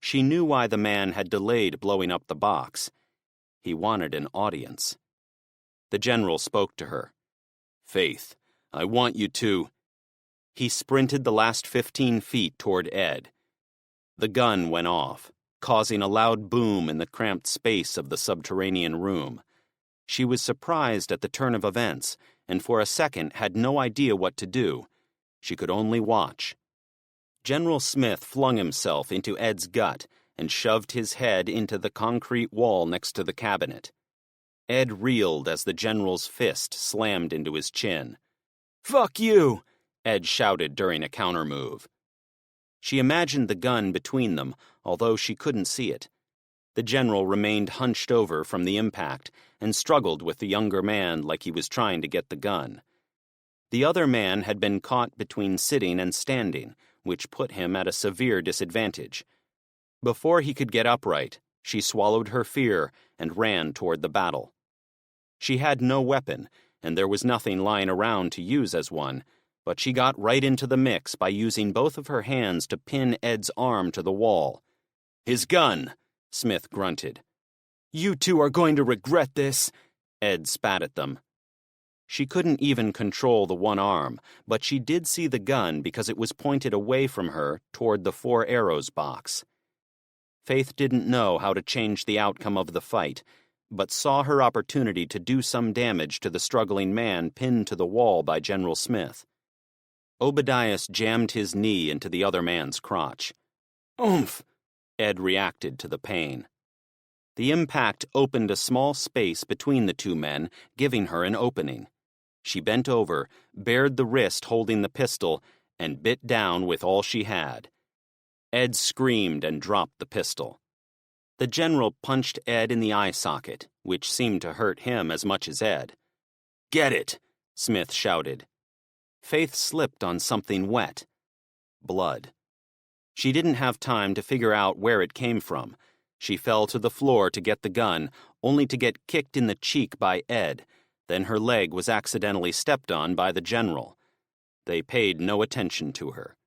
S1: She knew why the man had delayed blowing up the box. He wanted an audience. The general spoke to her. Faith, I want you to... He sprinted the last 15 feet toward Ed. The gun went off, causing a loud boom in the cramped space of the subterranean room. She was surprised at the turn of events, and for a second had no idea what to do. She could only watch. General Smith flung himself into Ed's gut and shoved his head into the concrete wall next to the cabinet. Ed reeled as the general's fist slammed into his chin.
S2: "Fuck you!"
S1: Ed shouted during a countermove. She imagined the gun between them, although she couldn't see it. The general remained hunched over from the impact and struggled with the younger man like he was trying to get the gun. The other man had been caught between sitting and standing, which put him at a severe disadvantage. Before he could get upright, she swallowed her fear and ran toward the battle. She had no weapon, and there was nothing lying around to use as one, but she got right into the mix by using both of her hands to pin Ed's arm to the wall.
S2: "His gun," Smith grunted. "You 2 are going to regret this,"
S1: Ed spat at them. She couldn't even control the one arm, but she did see the gun because it was pointed away from her toward the 4 arrows box. Faith didn't know how to change the outcome of the fight, but saw her opportunity to do some damage to the struggling man pinned to the wall by General Smith. Obadiah jammed his knee into the other man's crotch.
S2: "Oomph!"
S1: Ed reacted to the pain. The impact opened a small space between the 2 men, giving her an opening. She bent over, bared the wrist holding the pistol, and bit down with all she had. Ed screamed and dropped the pistol. The general punched Ed in the eye socket, which seemed to hurt him as much as Ed.
S2: "Get it!"
S1: Smith shouted. Faith slipped on something wet. Blood. She didn't have time to figure out where it came from. She fell to the floor to get the gun, only to get kicked in the cheek by Ed. Then her leg was accidentally stepped on by the general. They paid no attention to her.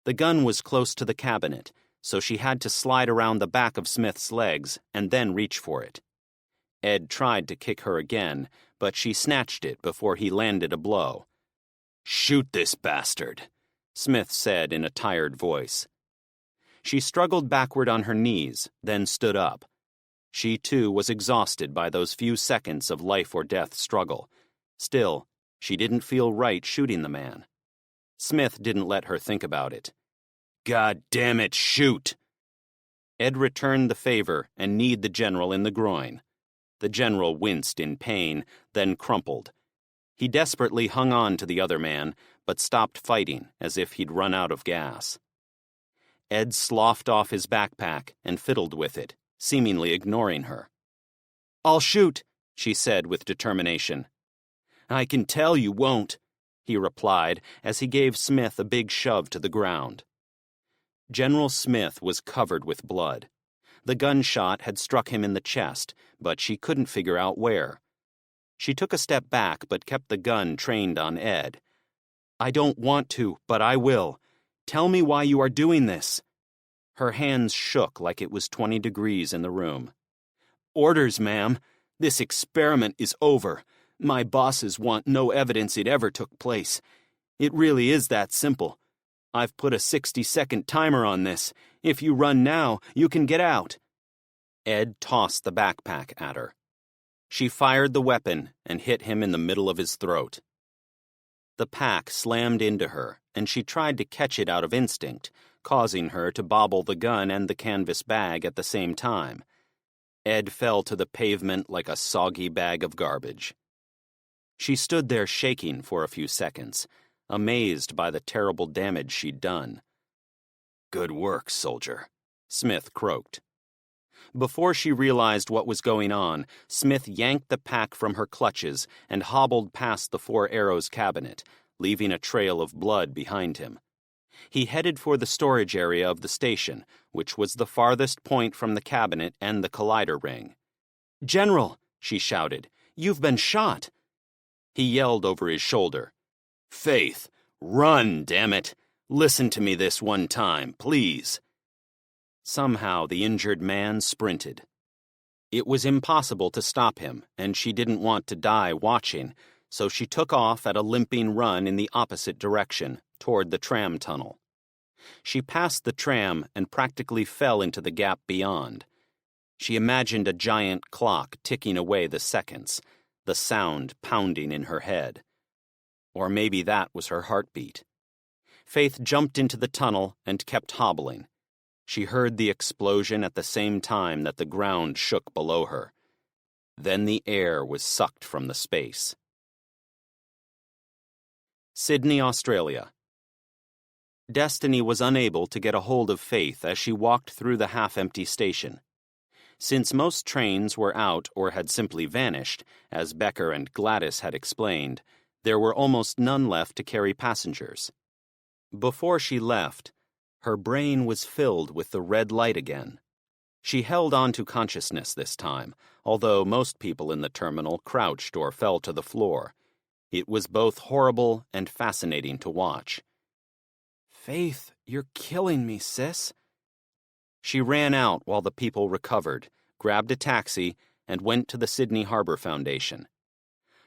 S1: The gun was close to the cabinet, so she had to slide around the back of Smith's legs and then reach for it. Ed tried to kick her again, but she snatched it before he landed a blow.
S2: "Shoot this bastard,"
S1: Smith said in a tired voice. She struggled backward on her knees, then stood up. She, too, was exhausted by those few seconds of life-or-death struggle. Still, she didn't feel right shooting the man. Smith didn't let her think about it.
S2: "God damn it, shoot!"
S1: Ed returned the favor and kneed the general in the groin. The general winced in pain, then crumpled. He desperately hung on to the other man, but stopped fighting as if he'd run out of gas. Ed sloughed off his backpack and fiddled with it, seemingly ignoring her.
S2: "I'll shoot,"
S1: she said with determination.
S2: "I can tell you won't,"
S1: he replied as he gave Smith a big shove to the ground. General Smith was covered with blood. The gunshot had struck him in the chest, but she couldn't figure out where. She took a step back but kept the gun trained on Ed.
S2: "I don't want to, but I will. Tell me why you are doing this."
S1: Her hands shook like it was 20 degrees in the room.
S2: "Orders, ma'am. This experiment is over. My bosses want no evidence it ever took place. It really is that simple. I've put a 60-second timer on this. If you run now, you can get out."
S1: Ed tossed the backpack at her. She fired the weapon and hit him in the middle of his throat. The pack slammed into her, and she tried to catch it out of instinct, causing her to bobble the gun and the canvas bag at the same time. Ed fell to the pavement like a soggy bag of garbage. She stood there shaking for a few seconds, amazed by the terrible damage she'd done.
S2: "Good work, soldier,"
S1: Smith croaked.
S2: Before she realized what was going on, Smith yanked the pack from her clutches and hobbled past the Four Arrows cabinet, leaving a trail of blood behind him. He headed for the storage area of the station, which was the farthest point from the cabinet and the collider ring. "General," she shouted, "you've been shot." He yelled over his shoulder, "Faith, run, damn it! Listen to me this one time, please." Somehow the injured man sprinted. It was impossible to stop him, and she didn't want to die watching, so she took off at a limping run in the opposite direction, toward the tram tunnel. She passed the tram and practically fell into the gap beyond. She imagined a giant clock ticking away the seconds, the sound pounding in her head. Or maybe that was her heartbeat. Faith jumped into the tunnel and kept hobbling. She heard the explosion at the same time that the ground shook below her. Then the air was sucked from the space. Sydney, Australia. Destiny was unable to get a hold of Faith as she walked through the half-empty station. Since most trains were out or had simply vanished, as Becker and Gladys had explained, there were almost none left to carry passengers. Before she left, her brain was filled with the red light again. She held on to consciousness this time, although most people in the terminal crouched or fell to the floor. It was both horrible and fascinating to watch. "Faith, you're killing me, sis." She ran out while the people recovered, grabbed a taxi, and went to the Sydney Harbor Foundation.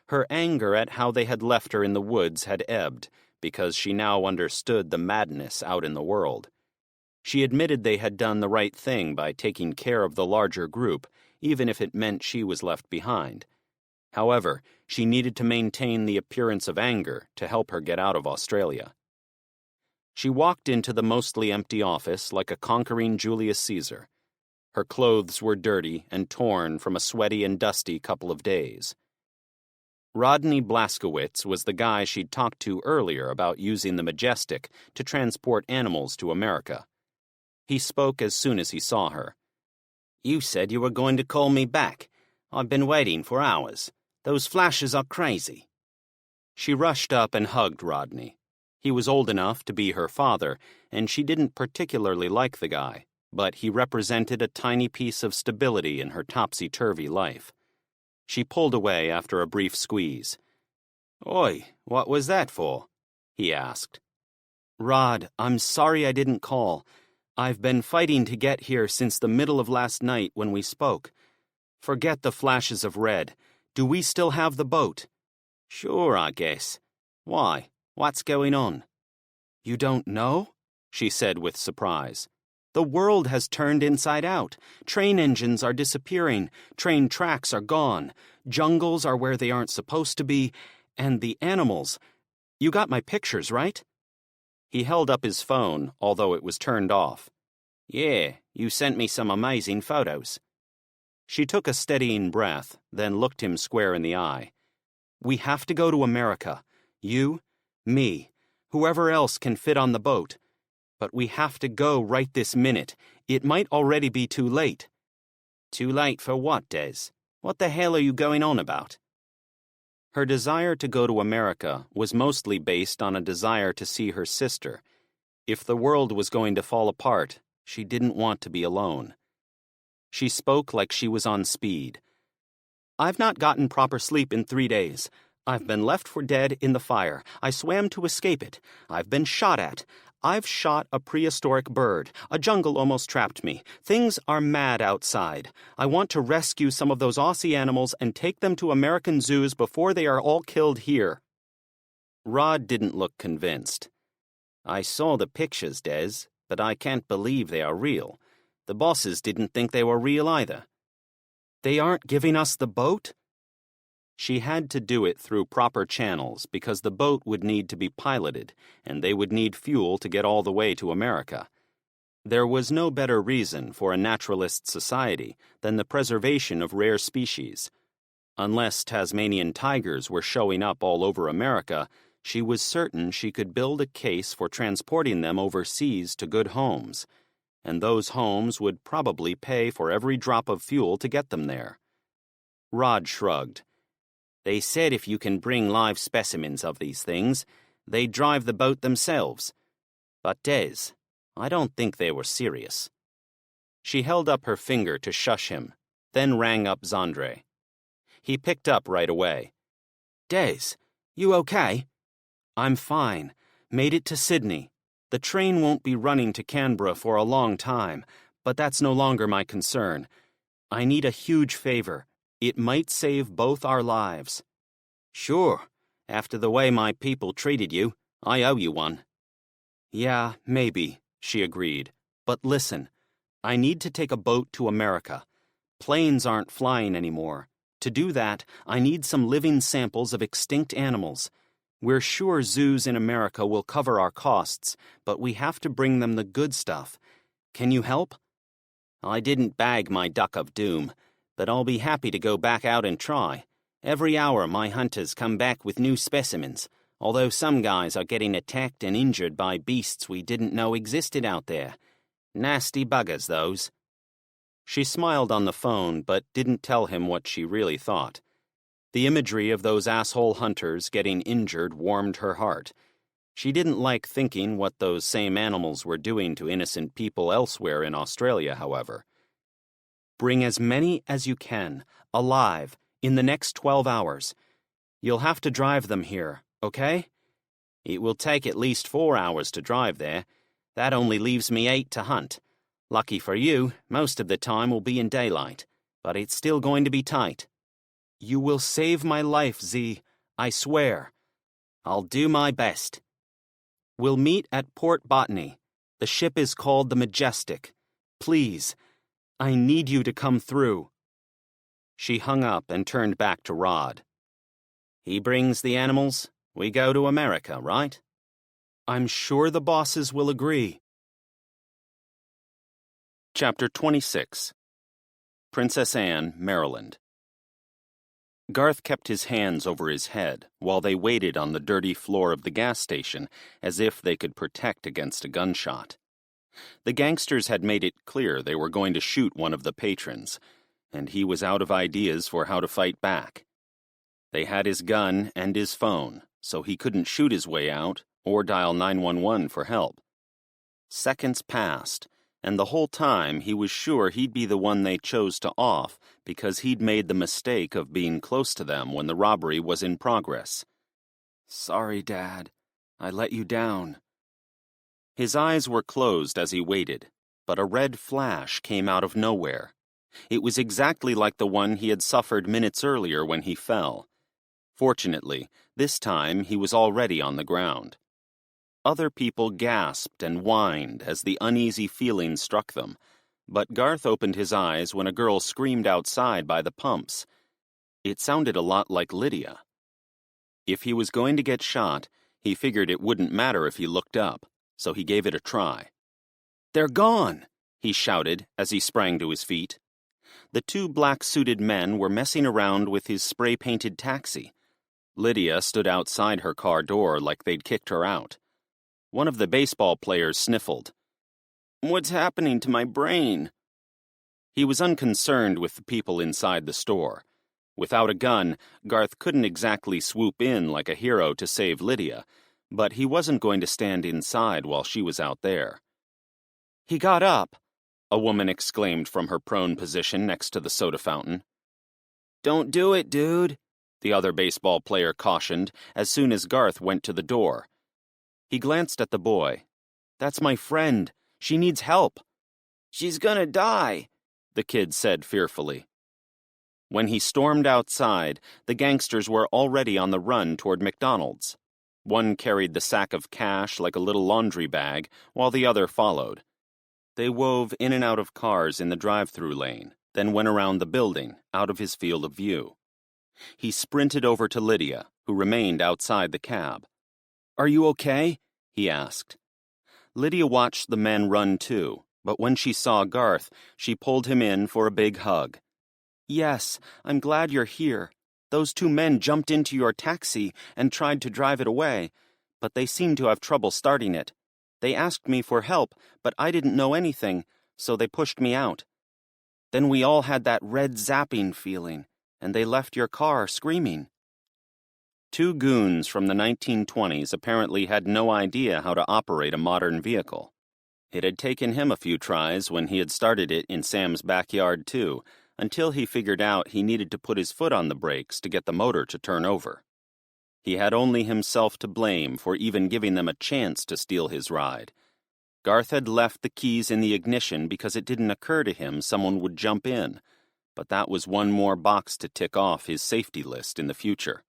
S2: Her anger at how they had left her in the woods had ebbed, because she now understood the madness out in the world. She admitted they had done the right thing by taking care of the larger group, even if it meant she was left behind. However, she needed to maintain the appearance of anger to help her get out of Australia. She walked into the mostly empty office like a conquering Julius Caesar. Her clothes were dirty and torn from a sweaty and dusty couple of days. Rodney Blaskowitz was the guy she'd talked to earlier about using the Majestic to transport animals to America. He spoke as soon as he saw her. "You said you were going to call me back. I've been waiting for hours. Those flashes are crazy." She rushed up and hugged Rodney. He was old enough to be her father, and she didn't particularly like the guy, but he represented a tiny piece of stability in her topsy-turvy life. She pulled away after a brief squeeze. "Oi, what was that for?" he asked. "Rod, I'm sorry I didn't call. I've been fighting to get here since the middle of last night when we spoke. Forget the flashes of red. Do we still have the boat?" "Sure, I guess. Why? What's going on?" "You don't know?" she said with surprise. "The world has turned inside out. Train engines are disappearing. Train tracks are gone. Jungles are where they aren't supposed to be. And the animals. You got my pictures, right?" He held up his phone, although it was turned off. "Yeah, you sent me some amazing photos." She took a steadying breath, then looked him square in the eye. "We have to go to America. You, me, whoever else can fit on the boat. But we have to go right this minute. It might already be too late." "Too late for what, Des? What the hell are you going on about?" Her desire to go to America was mostly based on a desire to see her sister. If the world was going to fall apart, she didn't want to be alone. She spoke like she was on speed. "I've not gotten proper sleep in 3 days. I've been left for dead in the fire. I swam to escape it. I've been shot at. I've shot a prehistoric bird. A jungle almost trapped me. Things are mad outside. I want to rescue some of those Aussie animals and take them to American zoos before they are all killed here." Rod didn't look convinced. "I saw the pictures, Des, but I can't believe they are real. The bosses didn't think they were real either." "They aren't giving us the boat?" She had to do it through proper channels because the boat would need to be piloted, and they would need fuel to get all the way to America. There was no better reason for a naturalist society than the preservation of rare species. Unless Tasmanian tigers were showing up all over America, she was certain she could build a case for transporting them overseas to good homes. and those homes would probably pay for every drop of fuel to get them there. Rod shrugged. They said if you can bring live specimens of these things, they'd drive the boat themselves. But Des, I don't think they were serious. She held up her finger to shush him, then rang up Zandre. He picked up right away. Des, you okay? I'm fine. Made it to Sydney. The train won't be running to Canberra for a long time, but that's no longer my concern. I need a huge favor. It might save both our lives. Sure. After the way my people treated you, I owe you one. Yeah, maybe, she agreed. But listen, I need to take a boat to America. Planes aren't flying anymore. To do that, I need some living samples of extinct animals. We're sure zoos in America will cover our costs, but we have to bring them the good stuff. Can you help? I didn't bag my duck of doom, but I'll be happy to go back out and try. Every hour my hunters come back with new specimens, although some guys are getting attacked and injured by beasts we didn't know existed out there. Nasty buggers, those. She smiled on the phone, but didn't tell him what she really thought. The imagery of those asshole hunters getting injured warmed her heart. She didn't like thinking what those same animals were doing to innocent people elsewhere in Australia, however. Bring as many as you can, alive, in the next 12 hours. You'll have to drive them here, okay? It will take at least 4 hours to drive there. That only leaves me 8 to hunt. Lucky for you, most of the time will be in daylight, but it's still going to be tight. You will save my life, Z. I swear. I'll do my best. We'll meet at Port Botany. The ship is called the Majestic. Please, I need you to come through. She hung up and turned back to Rod. He brings the animals. We go to America, right? I'm sure the bosses will agree. Chapter 26. Princess Anne, Maryland. Garth kept his hands over his head while they waited on the dirty floor of the gas station as if they could protect against a gunshot. The gangsters had made it clear they were going to shoot one of the patrons, and he was out of ideas for how to fight back. They had his gun and his phone, so he couldn't shoot his way out or dial 911 for help. Seconds passed, and the whole time he was sure he'd be the one they chose to off because he'd made the mistake of being close to them when the robbery was in progress. Sorry, Dad. I let you down. His eyes were closed as he waited, but a red flash came out of nowhere. It was exactly like the one he had suffered minutes earlier when he fell. Fortunately, this time he was already on the ground. Other people gasped and whined as the uneasy feeling struck them, but Garth opened his eyes when a girl screamed outside by the pumps. It sounded a lot like Lydia. If he was going to get shot, he figured it wouldn't matter if he looked up, so he gave it a try. "They're gone!" he shouted as he sprang to his feet. The two black-suited men were messing around with his spray-painted taxi. Lydia stood outside her car door like they'd kicked her out. One of the baseball players sniffled. "What's happening to my brain?" He was unconcerned with the people inside the store. Without a gun, Garth couldn't exactly swoop in like a hero to save Lydia, but he wasn't going to stand inside while she was out there. "He got up," a woman exclaimed from her prone position next to the soda fountain. "Don't do it, dude," the other baseball player cautioned as soon as Garth went to the door. He glanced at the boy. "That's my friend. She needs help." "She's gonna die," the kid said fearfully. When he stormed outside, the gangsters were already on the run toward McDonald's. One carried the sack of cash like a little laundry bag, while the other followed. They wove in and out of cars in the drive-through lane, then went around the building, out of his field of view. He sprinted over to Lydia, who remained outside the cab. "Are you okay?" he asked. Lydia watched the men run too, but when she saw Garth, she pulled him in for a big hug. "Yes, I'm glad you're here. Those two men jumped into your taxi and tried to drive it away, but they seemed to have trouble starting it. They asked me for help, but I didn't know anything. so they pushed me out. Then we all had that red zapping feeling, and they left your car screaming." Two goons from the 1920s apparently had no idea how to operate a modern vehicle. It had taken him a few tries when he had started it in Sam's backyard too, until he figured out he needed to put his foot on the brakes to get the motor to turn over. He had only himself to blame for even giving them a chance to steal his ride. Garth had left the keys in the ignition because it didn't occur to him someone would jump in, but that was one more box to tick off his safety list in the future.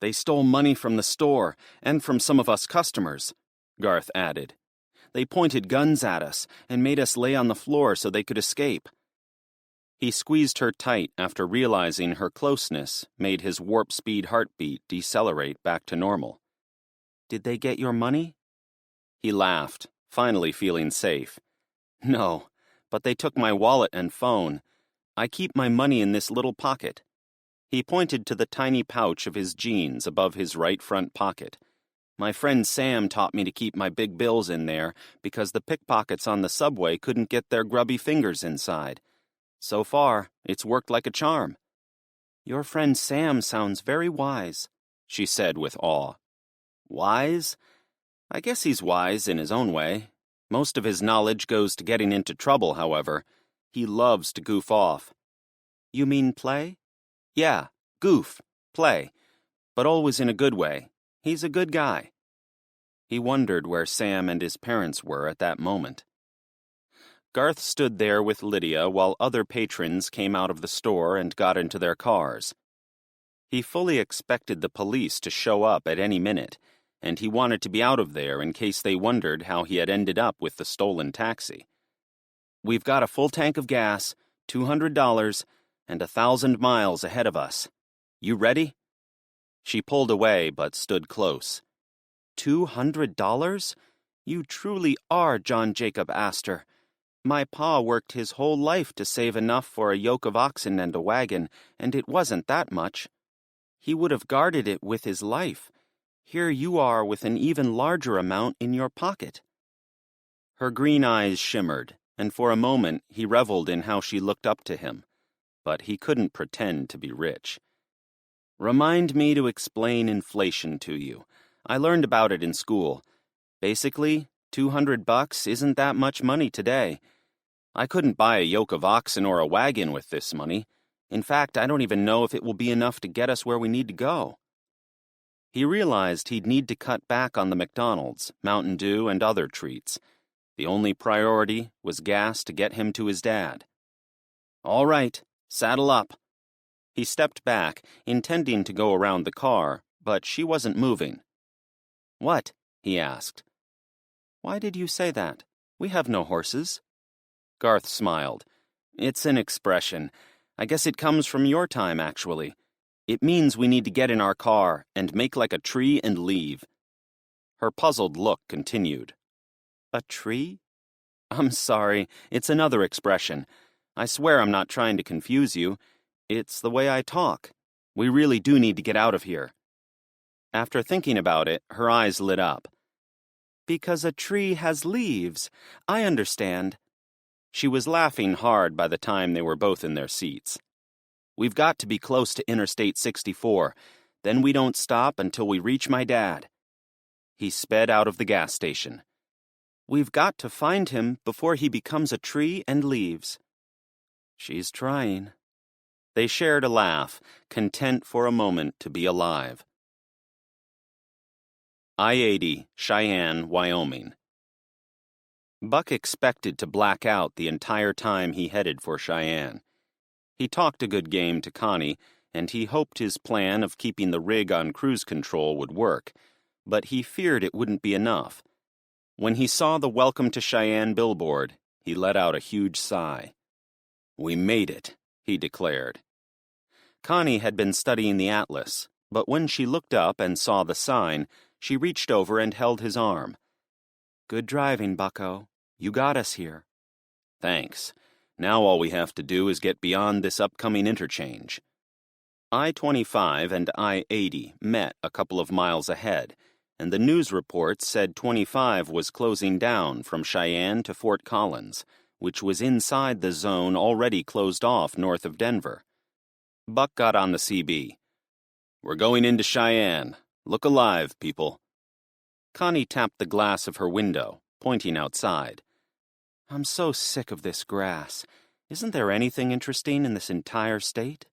S2: "They stole money from the store and from some of us customers," Garth added. "They pointed guns at us and made us lay on the floor so they could escape." He squeezed her tight after realizing her closeness made his warp-speed heartbeat decelerate back to normal. "Did they get your money?" He laughed, finally feeling safe. "No, but they took my wallet and phone. I keep my money in this little pocket." He pointed to the tiny pouch of his jeans above his right front pocket. "My friend Sam taught me to keep my big bills in there because the pickpockets on the subway couldn't get their grubby fingers inside. So far, it's worked like a charm." "Your friend Sam sounds very wise," she said with awe. "Wise? I guess he's wise in his own way. Most of his knowledge goes to getting into trouble, however. He loves to goof off." "You mean play?" "Yeah, goof, play, but always in a good way. He's a good guy." He wondered where Sam and his parents were at that moment. Garth stood there with Lydia while other patrons came out of the store and got into their cars. He fully expected the police to show up at any minute, and he wanted to be out of there in case they wondered how he had ended up with the stolen taxi. "We've got a full tank of gas, $200, and 1,000 miles ahead of us. You ready?" She pulled away but stood close. $200? You truly are John Jacob Astor. My pa worked his whole life to save enough for a yoke of oxen and a wagon, and it wasn't that much. He would have guarded it with his life. Here you are with an even larger amount in your pocket." Her green eyes shimmered, and for a moment he reveled in how she looked up to him. But he couldn't pretend to be rich. "Remind me to explain inflation to you. I learned about it in school. Basically, $200 isn't that much money today. I couldn't buy a yoke of oxen or a wagon with this money. In fact, I don't even know if it will be enough to get us where we need to go." He realized he'd need to cut back on the McDonald's, Mountain Dew, and other treats. The only priority was gas to get him to his dad. "All right, saddle up." He stepped back, intending to go around the car, but she wasn't moving. "What?" he asked. "Why did you say that? We have no horses." Garth smiled. "It's an expression. I guess it comes from your time, actually. It means we need to get in our car and make like a tree and leave." Her puzzled look continued. "A tree?" "I'm sorry, it's another expression. I swear I'm not trying to confuse you. It's the way I talk. We really do need to get out of here." After thinking about it, her eyes lit up. "Because a tree has leaves. I understand." She was laughing hard by the time they were both in their seats. "We've got to be close to Interstate 64. Then we don't stop until we reach my dad." He sped out of the gas station. "We've got to find him before he becomes a tree and leaves." She's trying. They shared a laugh, content for a moment to be alive. I-80, Cheyenne, Wyoming. Buck expected to black out the entire time he headed for Cheyenne. He talked a good game to Connie, and he hoped his plan of keeping the rig on cruise control would work, but he feared it wouldn't be enough. When he saw the Welcome to Cheyenne billboard, he let out a huge sigh. "We made it," he declared. Connie had been studying the atlas, but when she looked up and saw the sign, she reached over and held his arm. "Good driving, bucko. You got us here." "Thanks. Now all we have to do is get beyond this upcoming interchange." I-25 and I-80 met a couple of miles ahead, and the news reports said 25 was closing down from Cheyenne to Fort Collins, which was inside the zone already closed off north of Denver. Buck got on the CB. "We're going into Cheyenne. Look alive, people." Connie tapped the glass of her window, pointing outside. "I'm so sick of this grass. Isn't there anything interesting in this entire state?"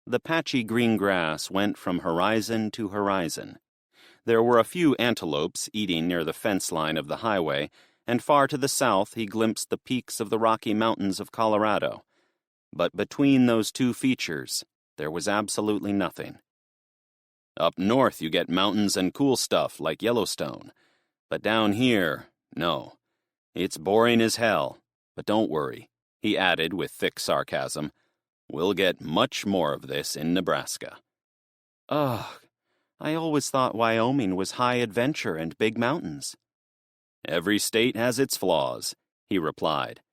S2: The patchy green grass went from horizon to horizon. There were a few antelopes eating near the fence line of the highway, and far to the south he glimpsed the peaks of the Rocky Mountains of Colorado. But between those two features, there was absolutely nothing. "Up north you get mountains and cool stuff like Yellowstone. But down here, no. It's boring as hell. But don't worry," he added with thick sarcasm. "We'll get much more of this in Nebraska." "Ugh, I always thought Wyoming was high adventure and big mountains." "Every state has its flaws," he replied.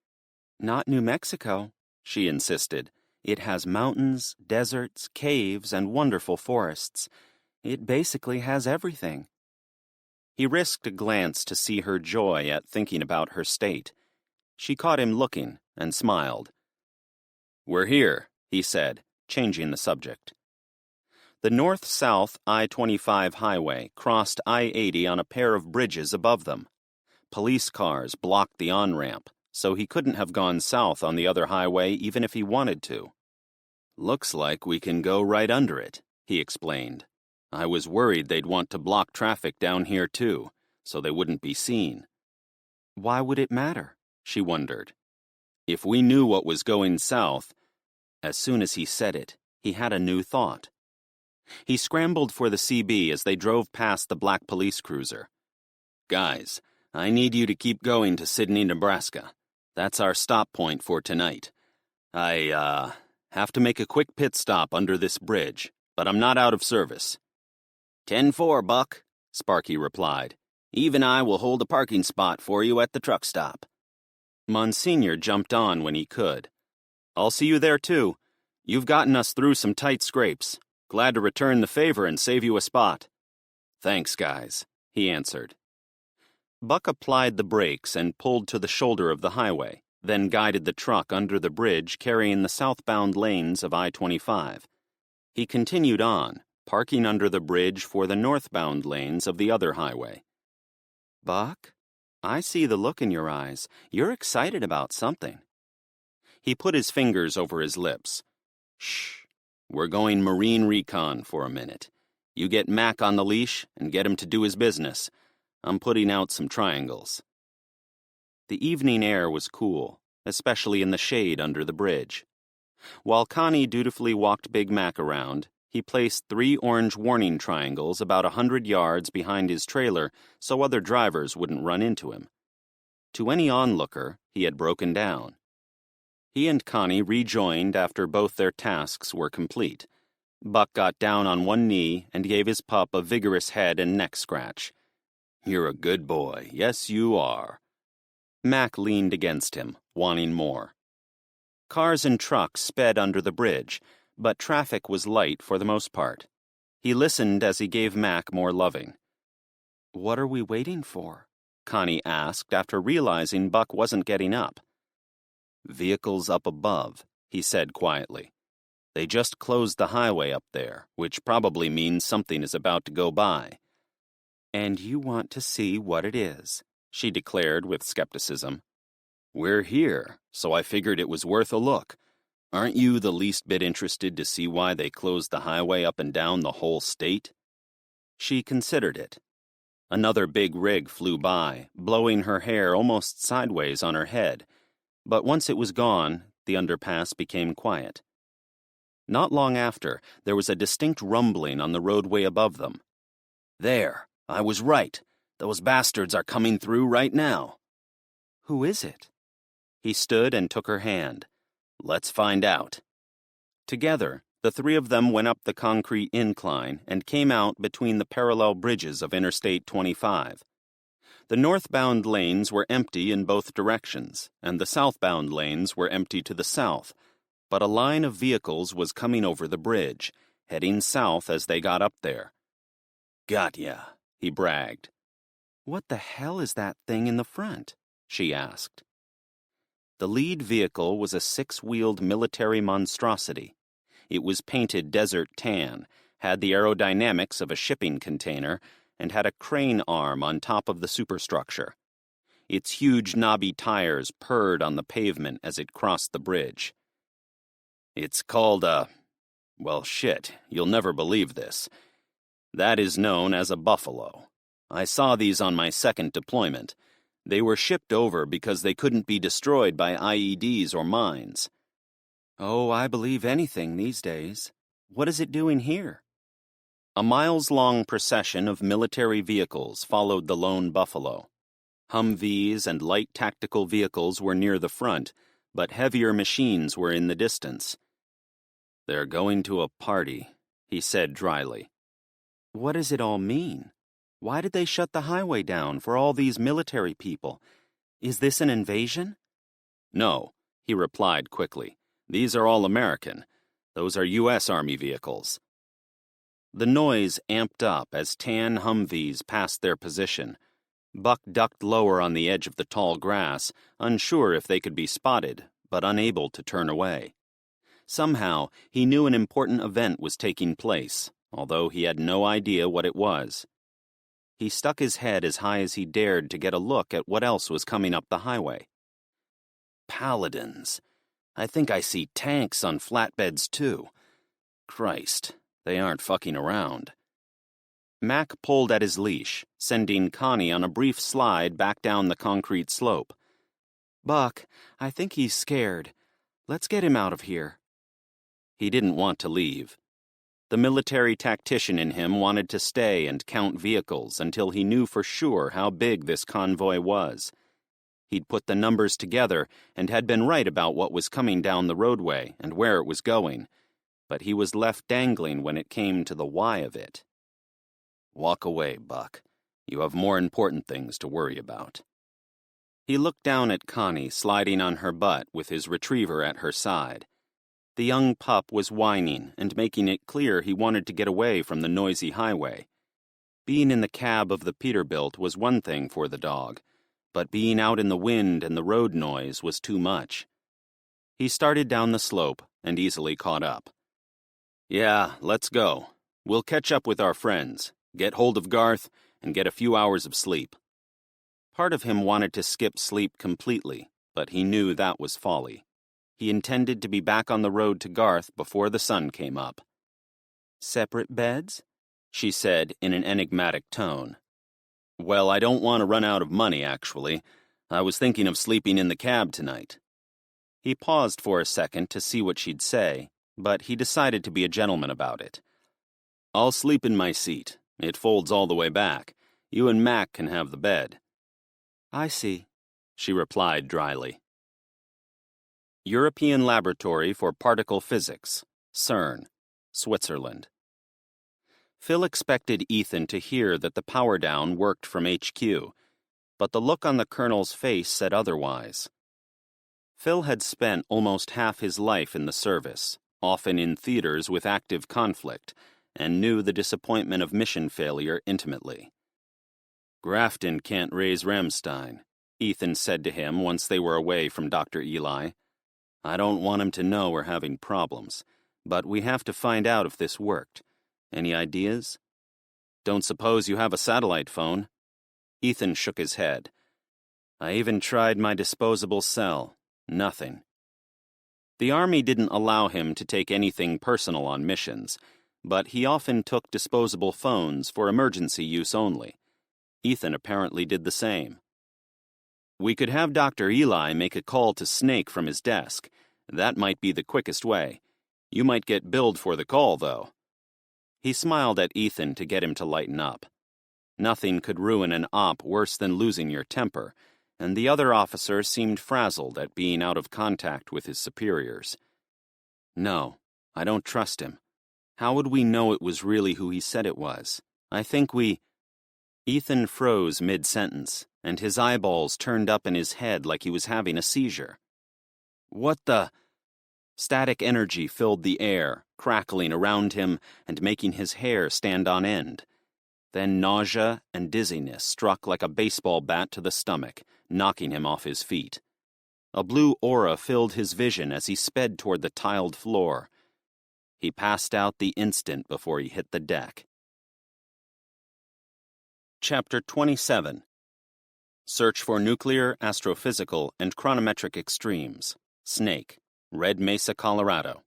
S2: "Not New Mexico," she insisted. "It has mountains, deserts, caves, and wonderful forests. It basically has everything." He risked a glance to see her joy at thinking about her state. She caught him looking and smiled. "We're here," he said, changing the subject. The north-south I-25 highway crossed I-80 on a pair of bridges above them. Police cars blocked the on-ramp, so he couldn't have gone south on the other highway even if he wanted to. "Looks like we can go right under it," he explained. "I was worried they'd want to block traffic down here too, so they wouldn't be seen." "Why would it matter?" she wondered. "If we knew what was going south—" As soon as he said it, he had a new thought. He scrambled for the CB as they drove past the black police cruiser. "Guys, I need you to keep going to Sidney, Nebraska. That's our stop point for tonight. I have to make a quick pit stop under this bridge, but I'm not out of service." 10-4, Buck, Sparky replied. "Eve and I will hold a parking spot for you at the truck stop." Monsignor jumped on when he could. "I'll see you there too. You've gotten us through some tight scrapes. Glad to return the favor and save you a spot." "Thanks, guys," he answered. Buck applied the brakes and pulled to the shoulder of the highway, then guided the truck under the bridge carrying the southbound lanes of I-25. He continued on, parking under the bridge for the northbound lanes of the other highway. "Buck, I see the look in your eyes. You're excited about something." He put his fingers over his lips. "Shh, we're going Marine recon for a minute. You get Mac on the leash and get him to do his business. I'm putting out some triangles." The evening air was cool, especially in the shade under the bridge. While Connie dutifully walked Big Mac around, he placed 3 orange warning triangles about 100 yards behind his trailer so other drivers wouldn't run into him. To any onlooker, he had broken down. He and Connie rejoined after both their tasks were complete. Buck got down on one knee and gave his pup a vigorous head and neck scratch. "You're a good boy. Yes, you are." Mac leaned against him, wanting more. Cars and trucks sped under the bridge, but traffic was light for the most part. He listened as he gave Mac more loving. "What are we waiting for?" Connie asked after realizing Buck wasn't getting up. "Vehicles up above," he said quietly. "They just closed the highway up there, which probably means something is about to go by." "And you want to see what it is," she declared with skepticism. "We're here, so I figured it was worth a look. Aren't you the least bit interested to see why they closed the highway up and down the whole state?" She considered it. Another big rig flew by, blowing her hair almost sideways on her head. But once it was gone, the underpass became quiet. Not long after, there was a distinct rumbling on the roadway above them. "There, I was right. Those bastards are coming through right now." "Who is it?" He stood and took her hand. "Let's find out." Together, the 3 of them went up the concrete incline and came out between the parallel bridges of Interstate 25. The northbound lanes were empty in both directions, and the southbound lanes were empty to the south, but a line of vehicles was coming over the bridge, heading south as they got up there. "Got ya," he bragged. "What the hell is that thing in the front?" she asked. The lead vehicle was a 6-wheeled military monstrosity. It was painted desert tan, had the aerodynamics of a shipping container, and had a crane arm on top of the superstructure. Its huge knobby tires purred on the pavement as it crossed the bridge. It's called well, shit, you'll never believe this. That is known as a buffalo. I saw these on my second deployment. They were shipped over because they couldn't be destroyed by IEDs or mines.
S3: Oh, I believe anything these days. What is it doing here?
S2: A miles-long procession of military vehicles followed the lone buffalo. Humvees and light tactical vehicles were near the front, but heavier machines were in the distance. They're going to a party, he said dryly.
S3: What does it all mean? Why did they shut the highway down for all these military people? Is this an invasion?
S2: No, he replied quickly. These are all American. Those are U.S. Army vehicles. The noise amped up as tan Humvees passed their position. Buck ducked lower on the edge of the tall grass, unsure if they could be spotted, but unable to turn away. Somehow, he knew an important event was taking place, although he had no idea what it was. He stuck his head as high as he dared to get a look at what else was coming up the highway. Paladins. I think I see tanks on flatbeds, too. Christ, they aren't fucking around. Mac pulled at his leash, sending Connie on a brief slide back down the concrete slope.
S3: Buck, I think he's scared. Let's get him out of here.
S2: He didn't want to leave. The military tactician in him wanted to stay and count vehicles until he knew for sure how big this convoy was. He'd put the numbers together and had been right about what was coming down the roadway and where it was going, but he was left dangling when it came to the why of it. Walk away, Buck. You have more important things to worry about. He looked down at Connie sliding on her butt with his retriever at her side. The young pup was whining and making it clear he wanted to get away from the noisy highway. Being in the cab of the Peterbilt was one thing for the dog, but being out in the wind and the road noise was too much. He started down the slope and easily caught up. Yeah, let's go. We'll catch up with our friends, get hold of Garth, and get a few hours of sleep. Part of him wanted to skip sleep completely, but he knew that was folly. He intended to be back on the road to Garth before the sun came up.
S3: Separate beds?
S2: She said in an enigmatic tone. Well, I don't want to run out of money, actually. I was thinking of sleeping in the cab tonight. He paused for a second to see what she'd say, but he decided to be a gentleman about it. I'll sleep in my seat. It folds all the way back. You and Mac can have the bed.
S3: I see,
S2: she replied dryly. European Laboratory for Particle Physics, CERN, Switzerland. Phil expected Ethan to hear that the power down worked from HQ, but the look on the colonel's face said otherwise. Phil had spent almost half his life in the service, often in theaters with active conflict, and knew the disappointment of mission failure intimately. Grafton can't raise Ramstein, Ethan said to him once they were away from Dr. Eli. I don't want him to know we're having problems, but we have to find out if this worked. Any ideas? Don't suppose you have a satellite phone? Ethan shook his head. I even tried my disposable cell. Nothing. The Army didn't allow him to take anything personal on missions, but he often took disposable phones for emergency use only. Ethan apparently did the same. We could have Dr. Eli make a call to Snake from his desk. That might be the quickest way. You might get billed for the call, though. He smiled at Ethan to get him to lighten up. Nothing could ruin an op worse than losing your temper, and the other officer seemed frazzled at being out of contact with his superiors. No, I don't trust him. How would we know it was really who he said it was? I think we... Ethan froze mid-sentence, and his eyeballs turned up in his head like he was having a seizure. What the... Static energy filled the air, crackling around him and making his hair stand on end. Then nausea and dizziness struck like a baseball bat to the stomach, knocking him off his feet. A blue aura filled his vision as he sped toward the tiled floor. He passed out the instant before he hit the deck. Chapter 27. Search for nuclear, astrophysical, and chronometric extremes. Snake, Red Mesa, Colorado.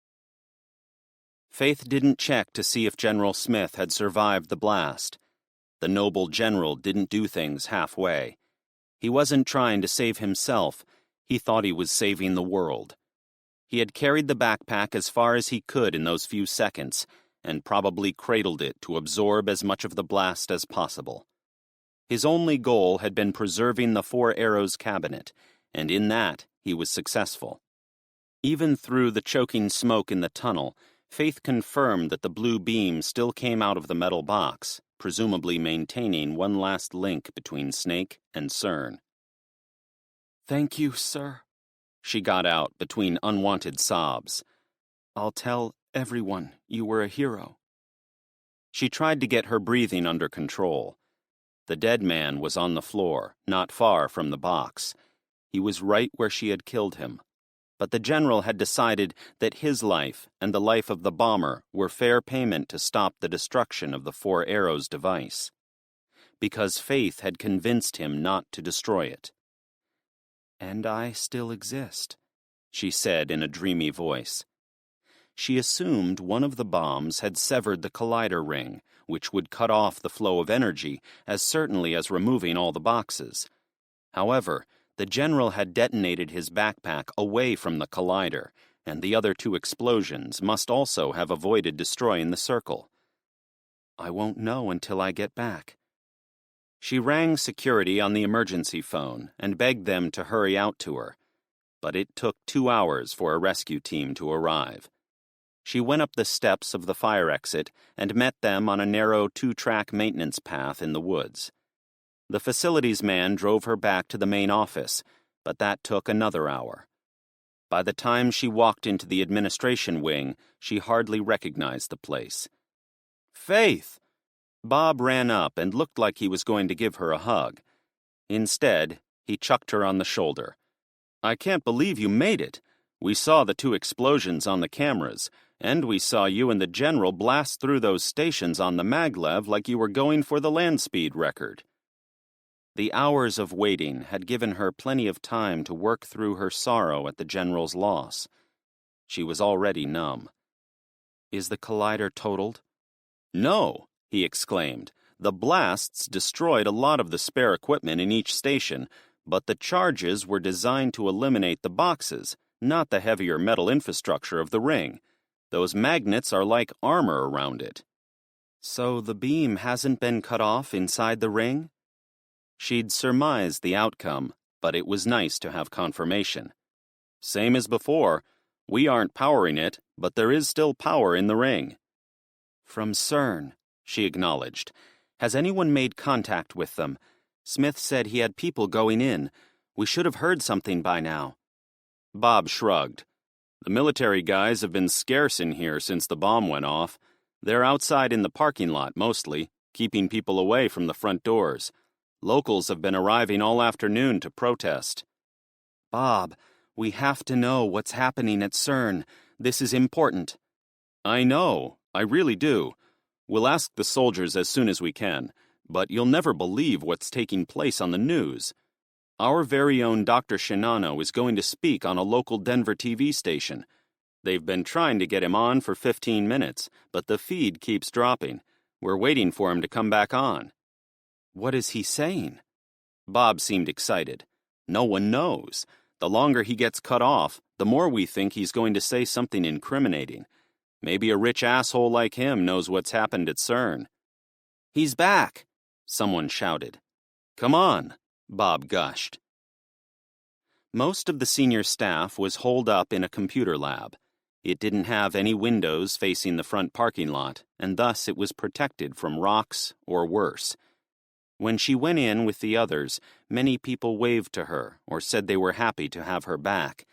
S2: Faith didn't check to see if General Smith had survived the blast. The noble general didn't do things halfway. He wasn't trying to save himself. He thought he was saving the world. He had carried the backpack as far as he could in those few seconds, and probably cradled it to absorb as much of the blast as possible. His only goal had been preserving the Four Arrows cabinet, and in that he was successful. Even through the choking smoke in the tunnel, Faith confirmed that the blue beam still came out of the metal box, presumably maintaining one last link between Snake and CERN. "Thank you, sir," she got out between unwanted sobs. "I'll tell everyone you were a hero." She tried to get her breathing under control. The dead man was on the floor, not far from the box. He was right where she had killed him. But the general had decided that his life and the life of the bomber were fair payment to stop the destruction of the Four Arrows device. Because Faith had convinced him not to destroy it. "And I still exist," she said in a dreamy voice. She assumed one of the bombs had severed the collider ring, which would cut off the flow of energy as certainly as removing all the boxes. However, the general had detonated his backpack away from the collider, and the other two explosions must also have avoided destroying the circle. "I won't know until I get back." She rang security on the emergency phone and begged them to hurry out to her, but it took 2 hours for a rescue team to arrive. She went up the steps of the fire exit and met them on a narrow 2-track maintenance path in the woods. The facilities man drove her back to the main office, but that took another hour. By the time she walked into the administration wing, she hardly recognized the place. "Faith!" Bob ran up and looked like he was going to give her a hug. Instead, he chucked her on the shoulder. "I can't believe you made it. We saw the 2 explosions on the cameras, and we saw you and the general blast through those stations on the maglev like you were going for the land speed record." The hours of waiting had given her plenty of time to work through her sorrow at the general's loss. She was already numb. "Is the collider totaled?" "No," he exclaimed. "The blasts destroyed a lot of the spare equipment in each station, but the charges were designed to eliminate the boxes, not the heavier metal infrastructure of the ring. Those magnets are like armor around it." "So the beam hasn't been cut off inside the ring?" She'd surmised the outcome, but it was nice to have confirmation. "Same as before. We aren't powering it, but there is still power in the ring." "From CERN," she acknowledged. "Has anyone made contact with them? Smith said he had people going in. We should have heard something by now." Bob shrugged. "The military guys have been scarce in here since the bomb went off. They're outside in the parking lot mostly, keeping people away from the front doors. Locals have been arriving all afternoon to protest." "Bob, we have to know what's happening at CERN. This is important." "I know. I really do. We'll ask the soldiers as soon as we can, but you'll never believe what's taking place on the news. Our very own Dr. Shinano is going to speak on a local Denver TV station. They've been trying to get him on for 15 minutes, but the feed keeps dropping. We're waiting for him to come back on." "What is he saying?" Bob seemed excited. "No one knows. The longer he gets cut off, the more we think he's going to say something incriminating. Maybe a rich asshole like him knows what's happened at CERN." "He's back!" someone shouted. "Come on," Bob gushed. Most of the senior staff was holed up in a computer lab. It didn't have any windows facing the front parking lot, and thus it was protected from rocks or worse. When she went in with the others, many people waved to her or said they were happy to have her back,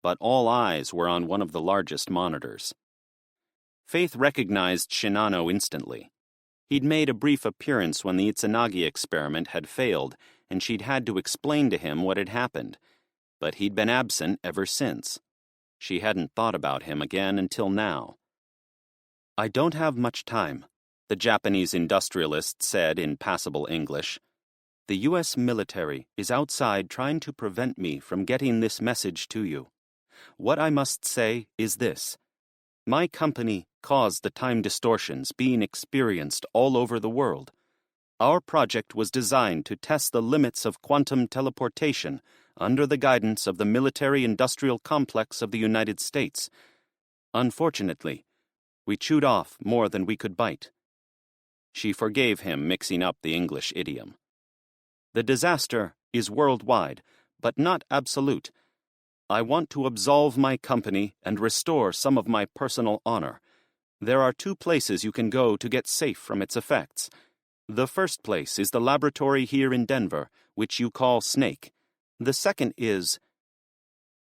S2: but all eyes were on one of the largest monitors. Faith recognized Shinano instantly. He'd made a brief appearance when the Itsunagi experiment had failed, and she'd had to explain to him what had happened. but he'd been absent ever since. She hadn't thought about him again until now. "I don't have much time," the Japanese industrialist said in passable English. "The U.S. military is outside trying to prevent me from getting this message to you. What I must say is this. My company caused the time distortions being experienced all over the world. Our project was designed to test the limits of quantum teleportation under the guidance of the military-industrial complex of the United States. Unfortunately, we chewed off more than we could bite." She forgave him mixing up the English idiom. "The disaster is worldwide, but not absolute. I want to absolve my company and restore some of my personal honor. There are 2 places you can go to get safe from its effects. The first place is the laboratory here in Denver, which you call Snake. The second is—"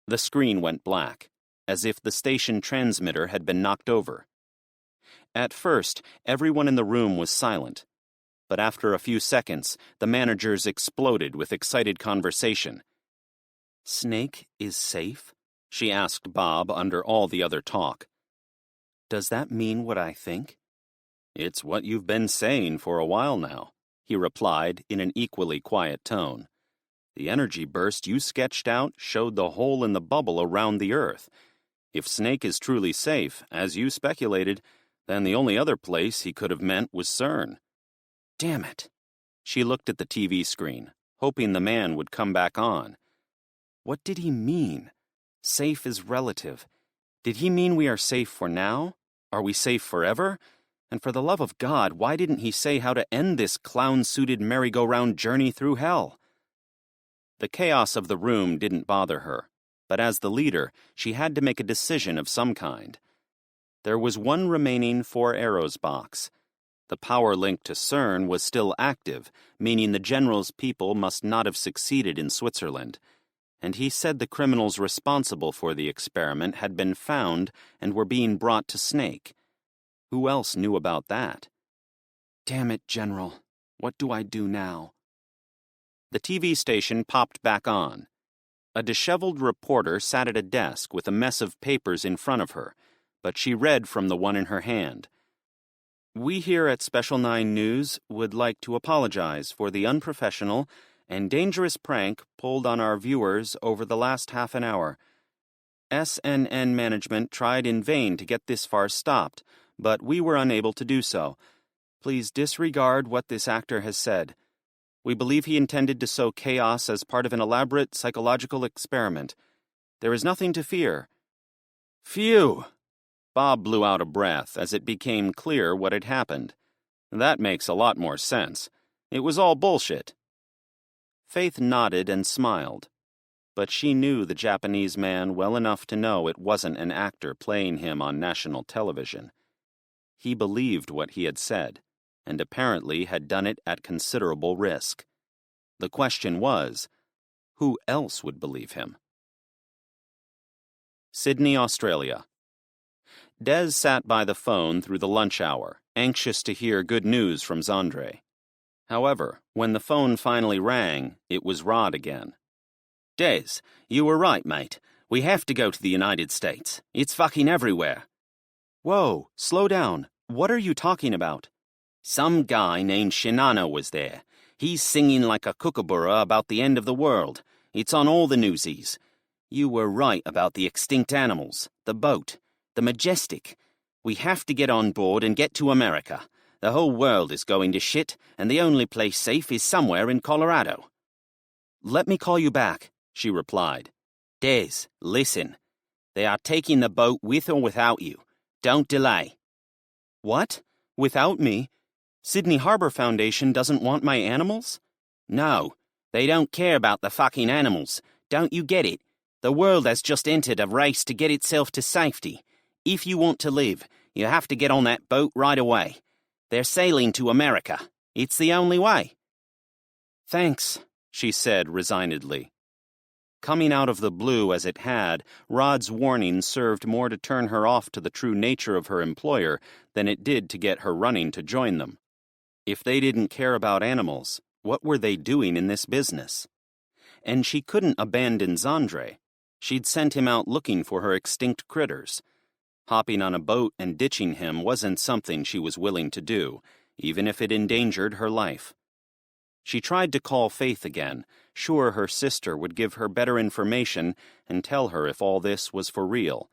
S2: The screen went black, as if the station transmitter had been knocked over. At first, everyone in the room was silent. But after a few seconds, the managers exploded with excited conversation. "Snake is safe?" she asked Bob under all the other talk. "Does that mean what I think?" "It's what you've been saying for a while now," he replied in an equally quiet tone. "The energy burst you sketched out showed the hole in the bubble around the Earth. If Snake is truly safe, as you speculated, then the only other place he could have meant was CERN." "Damn it." She looked at the TV screen, hoping the man would come back on. What did he mean? Safe is relative. Did he mean we are safe for now? Are we safe forever? And for the love of God, why didn't he say how to end this clown-suited merry-go-round journey through hell? The chaos of the room didn't bother her, but as the leader, she had to make a decision of some kind. There was one remaining 4 arrows box. The power link to CERN was still active, meaning the general's people must not have succeeded in Switzerland. And he said the criminals responsible for the experiment had been found and were being brought to Snake. Who else knew about that? Damn it, General. What do I do now? The TV station popped back on. A disheveled reporter sat at a desk with a mess of papers in front of her, but she read from the one in her hand. We here at Special 9 News would like to apologize for the unprofessional and dangerous prank pulled on our viewers over the last half an hour. SNN management tried in vain to get this farce stopped, but we were unable to do so. Please disregard what this actor has said. We believe he intended to sow chaos as part of an elaborate psychological experiment. There is nothing to fear. Phew! Bob blew out a breath as it became clear what had happened. That makes a lot more sense. It was all bullshit. Faith nodded and smiled, but she knew the Japanese man well enough to know it wasn't an actor playing him on national television. He believed what he had said, and apparently had done it at considerable risk. The question was, who else would believe him? Sydney, Australia. Des sat by the phone through the lunch hour, anxious to hear good news from Zandre. However, when the phone finally rang, it was Rod again. Des, you were right, mate. We have to go to the United States. It's fucking everywhere. Whoa, slow down. What are you talking about? Some guy named Shinano was there. He's singing like a kookaburra about the end of the world. It's on all the newsies. You were right about the extinct animals, the boat, the Majestic. We have to get on board and get to America. The whole world is going to shit, and the only place safe is somewhere in Colorado. Let me call you back, she replied. Des, listen. They are taking the boat with or without you. Don't delay. What? Without me? Sydney Harbor Foundation doesn't want my animals? No, they don't care about the fucking animals. Don't you get it? The world has just entered a race to get itself to safety. If you want to live, you have to get on that boat right away. They're sailing to America. It's the only way. Thanks, she said resignedly. Coming out of the blue as it had, Rod's warning served more to turn her off to the true nature of her employer than it did to get her running to join them. If they didn't care about animals, what were they doing in this business? And she couldn't abandon Zandre. She'd sent him out looking for her extinct critters. Hopping on a boat and ditching him wasn't something she was willing to do, even if it endangered her life. She tried to call Faith again, sure her sister would give her better information and tell her if all this was for real,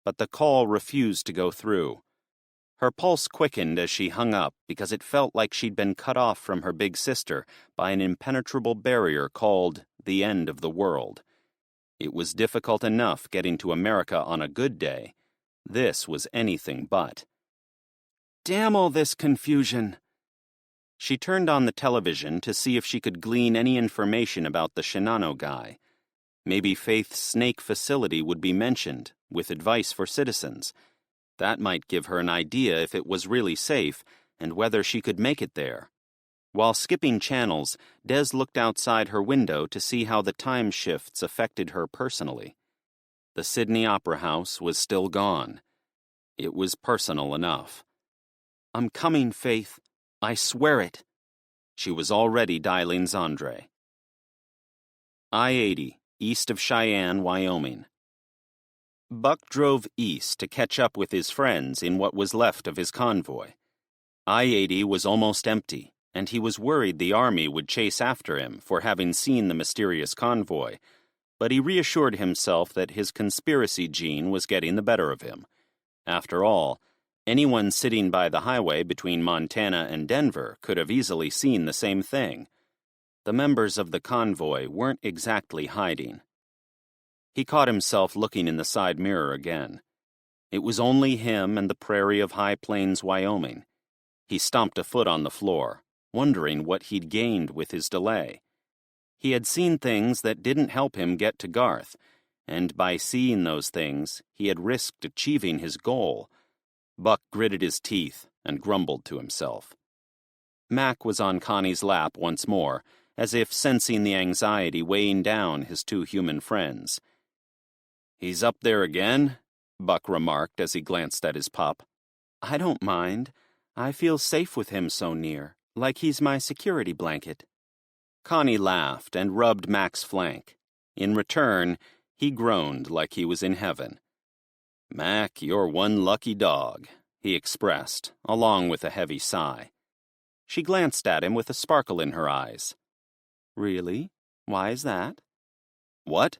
S2: but the call refused to go through. Her pulse quickened as she hung up because it felt like she'd been cut off from her big sister by an impenetrable barrier called the end of the world. It was difficult enough getting to America on a good day. This was anything but. Damn all this confusion! She turned on the television to see if she could glean any information about the Shinano guy. Maybe Faith's snake facility would be mentioned, with advice for citizens. That might give her an idea if it was really safe and whether she could make it there. While skipping channels, Des looked outside her window to see how the time shifts affected her personally. The Sydney Opera House was still gone. It was personal enough. I'm coming, Faith. I swear it. She was already dialing Zandre. I-80, east of Cheyenne, Wyoming. Buck drove east to catch up with his friends in what was left of his convoy. I-80 was almost empty, and he was worried the army would chase after him for having seen the mysterious convoy, but he reassured himself that his conspiracy gene was getting the better of him. After all, anyone sitting by the highway between Montana and Denver could have easily seen the same thing. The members of the convoy weren't exactly hiding. He caught himself looking in the side mirror again. It was only him and the prairie of High Plains, Wyoming. He stomped a foot on the floor, wondering what he'd gained with his delay. He had seen things that didn't help him get to Garth, and by seeing those things, he had risked achieving his goal. Buck gritted his teeth and grumbled to himself. Mac was on Connie's lap once more, as if sensing the anxiety weighing down his two human friends. "He's up there again?" Buck remarked as he glanced at his pup. "I don't mind. I feel safe with him so near, like he's my security blanket." Connie laughed and rubbed Mac's flank. In return, he groaned like he was in heaven. "Mac, you're one lucky dog," he expressed, along with a heavy sigh. She glanced at him with a sparkle in her eyes. "Really? Why is that?" "What?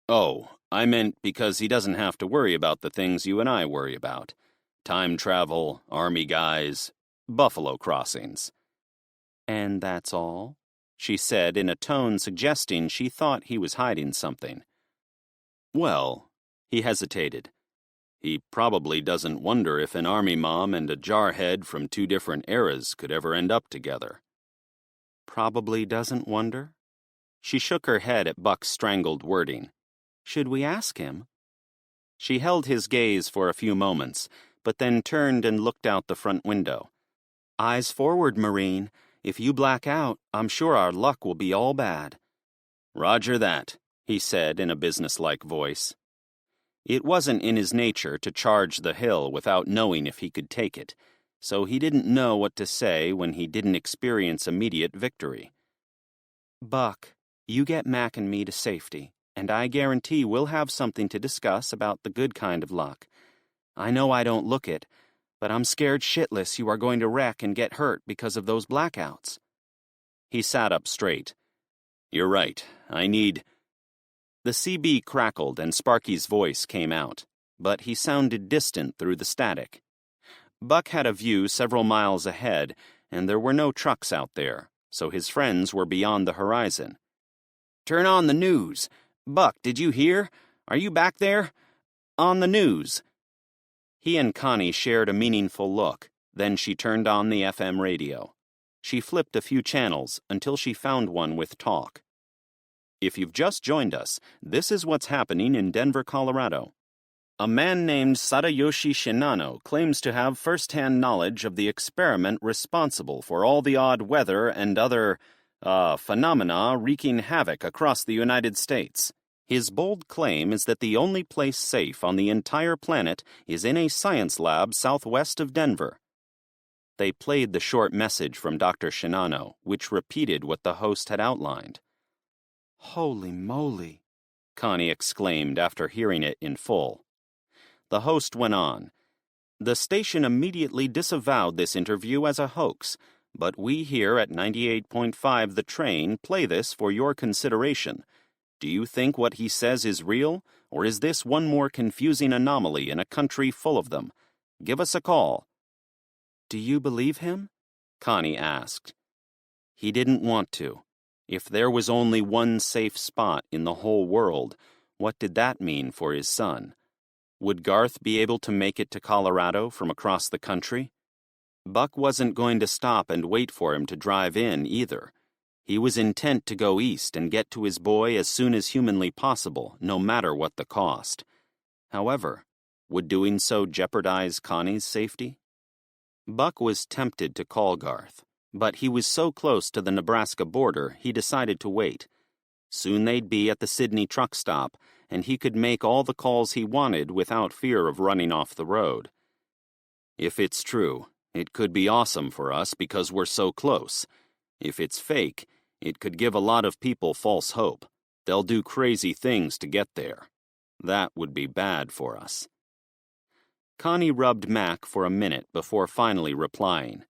S2: Oh, I meant because he doesn't have to worry about the things you and I worry about. Time travel, army guys, buffalo crossings." "And that's all?" she said in a tone suggesting she thought he was hiding something. "Well," he hesitated. "He probably doesn't wonder if an army mom and a jarhead from two different eras could ever end up together." "Probably doesn't wonder?" She shook her head at Buck's strangled wording. "Should we ask him?" She held his gaze for a few moments, but then turned and looked out the front window. "Eyes forward, Marine. If you black out, I'm sure our luck will be all bad." "Roger that," he said in a businesslike voice. It wasn't in his nature to charge the hill without knowing if he could take it, so he didn't know what to say when he didn't experience immediate victory. "Buck, you get Mac and me to safety, and I guarantee we'll have something to discuss about the good kind of luck. I know I don't look it, but I'm scared shitless you are going to wreck and get hurt because of those blackouts." He sat up straight. "You're right. I need—" The CB crackled and Sparky's voice came out, but he sounded distant through the static. Buck had a view several miles ahead, and there were no trucks out there, so his friends were beyond the horizon. "Turn on the news. Buck, did you hear? Are you back there? On the news." He and Connie shared a meaningful look, then she turned on the FM radio. She flipped a few channels until she found one with talk. "If you've just joined us, this is what's happening in Denver, Colorado. A man named Sadayoshi Shinano claims to have first-hand knowledge of the experiment responsible for all the odd weather and other, phenomena wreaking havoc across the United States. His bold claim is that the only place safe on the entire planet is in a science lab southwest of Denver." They played the short message from Dr. Shinano, which repeated what the host had outlined. Holy moly,
S1: Connie exclaimed after hearing it in full. The host went on. The station immediately disavowed this interview as a hoax, but we here at 98.5 The Train play this for your consideration. Do you think what he says is real, or is this one more confusing anomaly in a country full of them? Give us a call.
S2: Do you believe him?
S1: Connie asked. He didn't want to. If there was only one safe spot in the whole world, what did that mean for his son? Would Garth be able to make it to Colorado from across the country? Buck wasn't going to stop and wait for him to drive in either. He was intent to go east and get to his boy as soon as humanly possible, no matter what the cost. However, would doing so jeopardize Connie's safety? Buck was tempted to call Garth, but he was so close to the Nebraska border he decided to wait. Soon they'd be at the Sydney truck stop, and he could make all the calls he wanted without fear of running off the road. If it's true, it could be awesome for us because we're so close. If it's fake, it could give a lot of people false hope. They'll do crazy things to get there. That would be bad for us. Connie rubbed Mac for a minute before finally replying.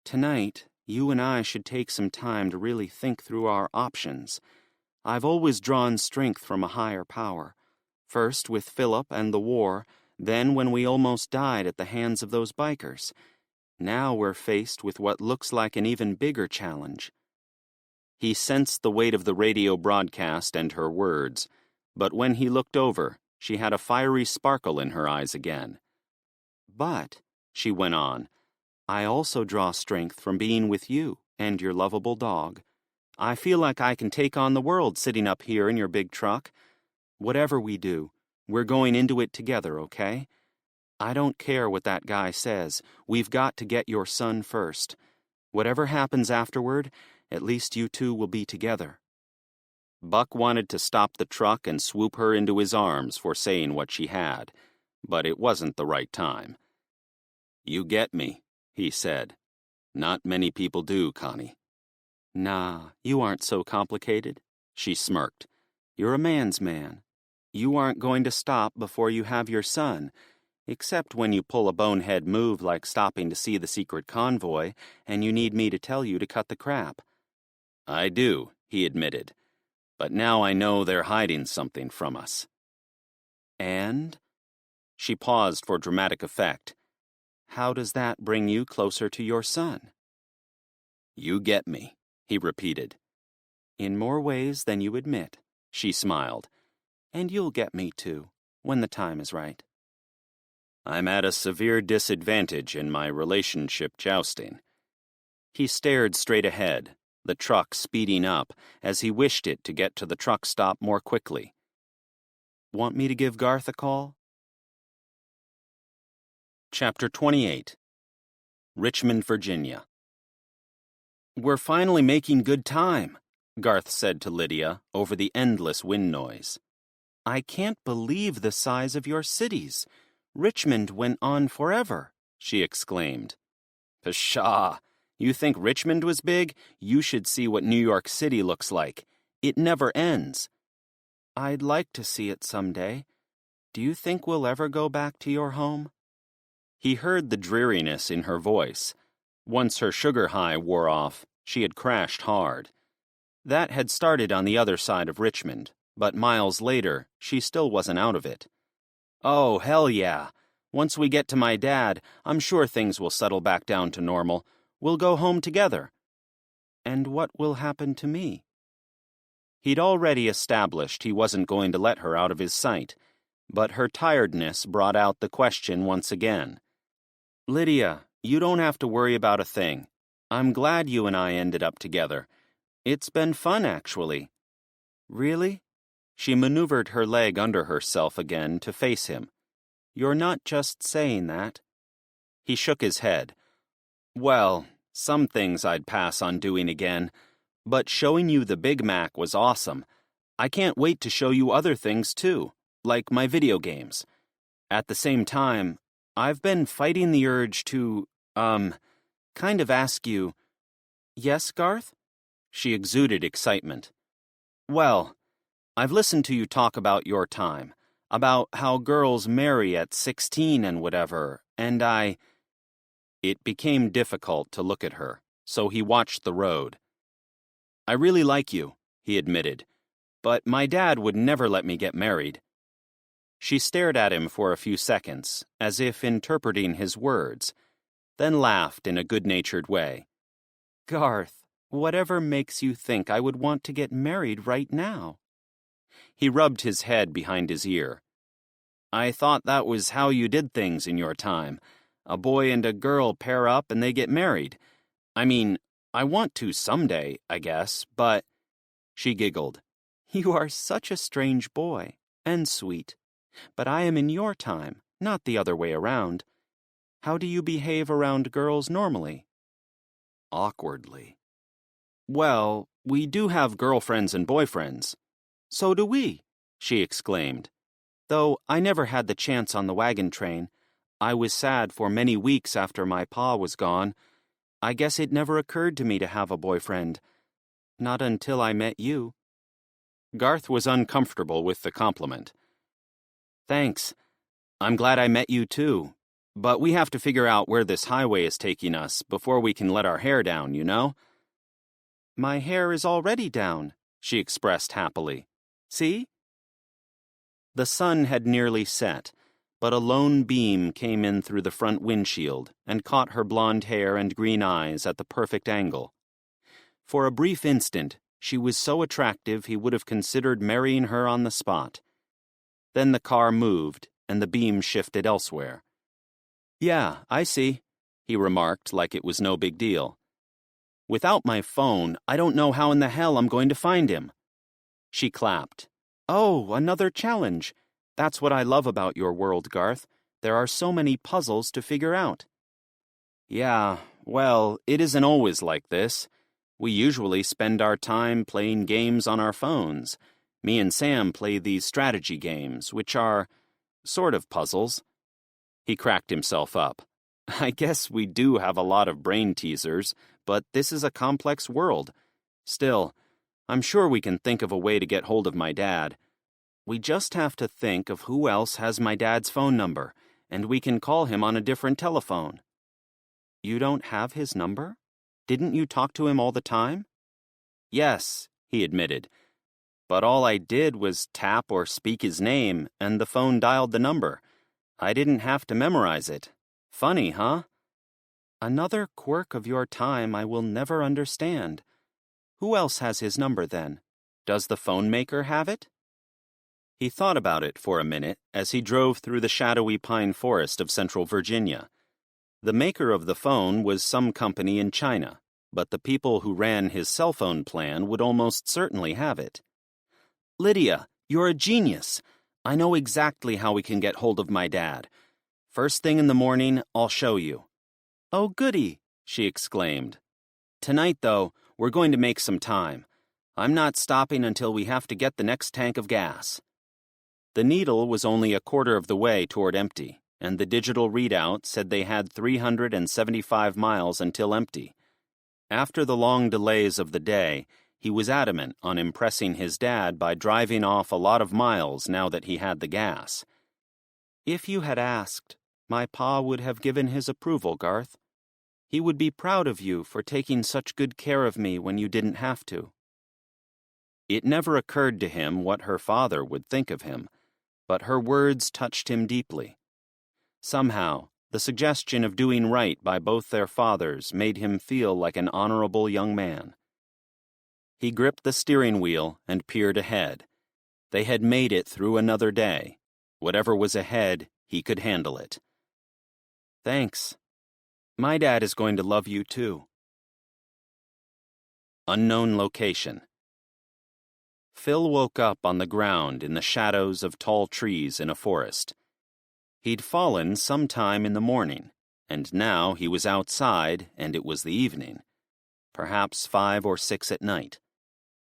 S2: Tonight, you and I should take some time to really think through our options. I've always drawn strength from a higher power. First with Philip and the war, then when we almost died at the hands of those bikers. Now we're faced with what looks like an even bigger challenge.
S1: He sensed the weight of the radio broadcast and her words, but when he looked over, she had a fiery sparkle in her eyes again.
S2: But, she went on, I also draw strength from being with you and your lovable dog. I feel like I can take on the world sitting up here in your big truck. Whatever we do, we're going into it together, okay? I don't care what that guy says. We've got to get your son first. Whatever happens afterward, at least you two will be together.
S1: Buck wanted to stop the truck and swoop her into his arms for saying what she had, but it wasn't the right time. You get me, he said. Not many people do, Connie.
S2: Nah, you aren't so complicated, she smirked. You're a man's man. You aren't going to stop before you have your son, except when you pull a bonehead move like stopping to see the secret convoy, and you need me to tell you to cut the crap.
S1: I do, he admitted. But now I know they're hiding something from us.
S2: And?
S1: She paused for dramatic effect.
S2: How does that bring you closer to your son?
S1: You get me, he repeated.
S2: In more ways than you admit, she smiled. And you'll get me too, when the time is right.
S1: I'm at a severe disadvantage in my relationship jousting. He stared straight ahead, the truck speeding up as he wished it to get to the truck stop more quickly.
S2: Want me to give Garth a call?
S1: Chapter 28. Richmond, Virginia. We're finally making good time, Garth said to Lydia over the endless wind noise.
S2: I can't believe the size of your cities. Richmond went on forever, she exclaimed.
S1: Pshaw! You think Richmond was big? You should see what New York City looks like. It never ends.
S2: I'd like to see it someday. Do you think we'll ever go back to your home?
S1: He heard the dreariness in her voice. Once her sugar high wore off, she had crashed hard. That had started on the other side of Richmond, but miles later, she still wasn't out of it. Oh, hell yeah. Once we get to my dad, I'm sure things will settle back down to normal. We'll go home together.
S2: And what will happen to me?
S1: He'd already established he wasn't going to let her out of his sight, but her tiredness brought out the question once again. Lydia, you don't have to worry about a thing. I'm glad you and I ended up together. It's been fun, actually.
S2: Really?
S1: She maneuvered her leg under herself again to face him.
S2: You're not just saying that.
S1: He shook his head. Well, some things I'd pass on doing again, but showing you the Big Mac was awesome. I can't wait to show you other things too, like my video games. At the same time, I've been fighting the urge to, kind of ask you.
S2: Yes, Garth?
S1: She exuded excitement.
S2: Well, I've listened to you talk about your time, about how girls marry at 16 and whatever, and It became difficult to look at her, so he watched the road. I really like you, he admitted, but my dad would never let me get married. She stared at him for a few seconds, as if interpreting his words, then laughed in a good-natured way. Garth, whatever makes you think I would want to get married right now? He rubbed his head behind his ear. I thought that was how you did things in your time. A boy and a girl pair up and they get married. I mean, I want to someday, I guess, but... She giggled. You are such a strange boy, and sweet. But I am in your time, not the other way around. How do you behave around girls normally? Awkwardly. Well, we do have girlfriends and boyfriends. So do we, she exclaimed. Though I never had the chance on the wagon train. I was sad for many weeks after my pa was gone. I guess it never occurred to me to have a boyfriend. Not until I met you. Garth was uncomfortable with the compliment. Thanks. I'm glad I met you too. But we have to figure out where this highway is taking us before we can let our hair down, you know? My hair is already down, she expressed happily. See? The sun had nearly set, but a lone beam came in through the front windshield and caught her blonde hair and green eyes at the perfect angle. For a brief instant, she was so attractive he would have considered marrying her on the spot. Then the car moved, and the beam shifted elsewhere. Yeah, I see, he remarked like it was no big deal. Without my phone, I don't know how in the hell I'm going to find him. She clapped. Oh, another challenge. That's what I love about your world, Garth. There are so many puzzles to figure out. Yeah, well, it isn't always like this. We usually spend our time playing games on our phones. Me and Sam play these strategy games, which are sort of puzzles. He cracked himself up. I guess we do have a lot of brain teasers, but this is a complex world. Still, I'm sure we can think of a way to get hold of my dad. We just have to think of who else has my dad's phone number, and we can call him on a different telephone. You don't have his number? Didn't you talk to him all the time? Yes, he admitted. But all I did was tap or speak his name, and the phone dialed the number. I didn't have to memorize it. Funny, huh? Another quirk of your time I will never understand. Who else has his number, then? Does the phone maker have it? He thought about it for a minute as he drove through the shadowy pine forest of central Virginia. The maker of the phone was some company in China, but the people who ran his cell phone plan would almost certainly have it. Lydia, you're a genius. I know exactly how we can get hold of my dad. First thing in the morning, I'll show you. Oh, goody, she exclaimed. Tonight, though, we're going to make some time. I'm not stopping until we have to get the next tank of gas. The needle was only a quarter of the way toward empty, and the digital readout said they had 375 miles until empty. After the long delays of the day, he was adamant on impressing his dad by driving off a lot of miles now that he had the gas. If you had asked, my pa would have given his approval, Garth. He would be proud of you for taking such good care of me when you didn't have to. It never occurred to him what her father would think of him, but her words touched him deeply. Somehow, the suggestion of doing right by both their fathers made him feel like an honorable young man. He gripped the steering wheel and peered ahead. They had made it through another day. Whatever was ahead, he could handle it. Thanks. My dad is going to love you too. Unknown location. Phil woke up on the ground in the shadows of tall trees in a forest. He'd fallen sometime in the morning, and now he was outside and it was the evening. Perhaps 5 or 6 at night.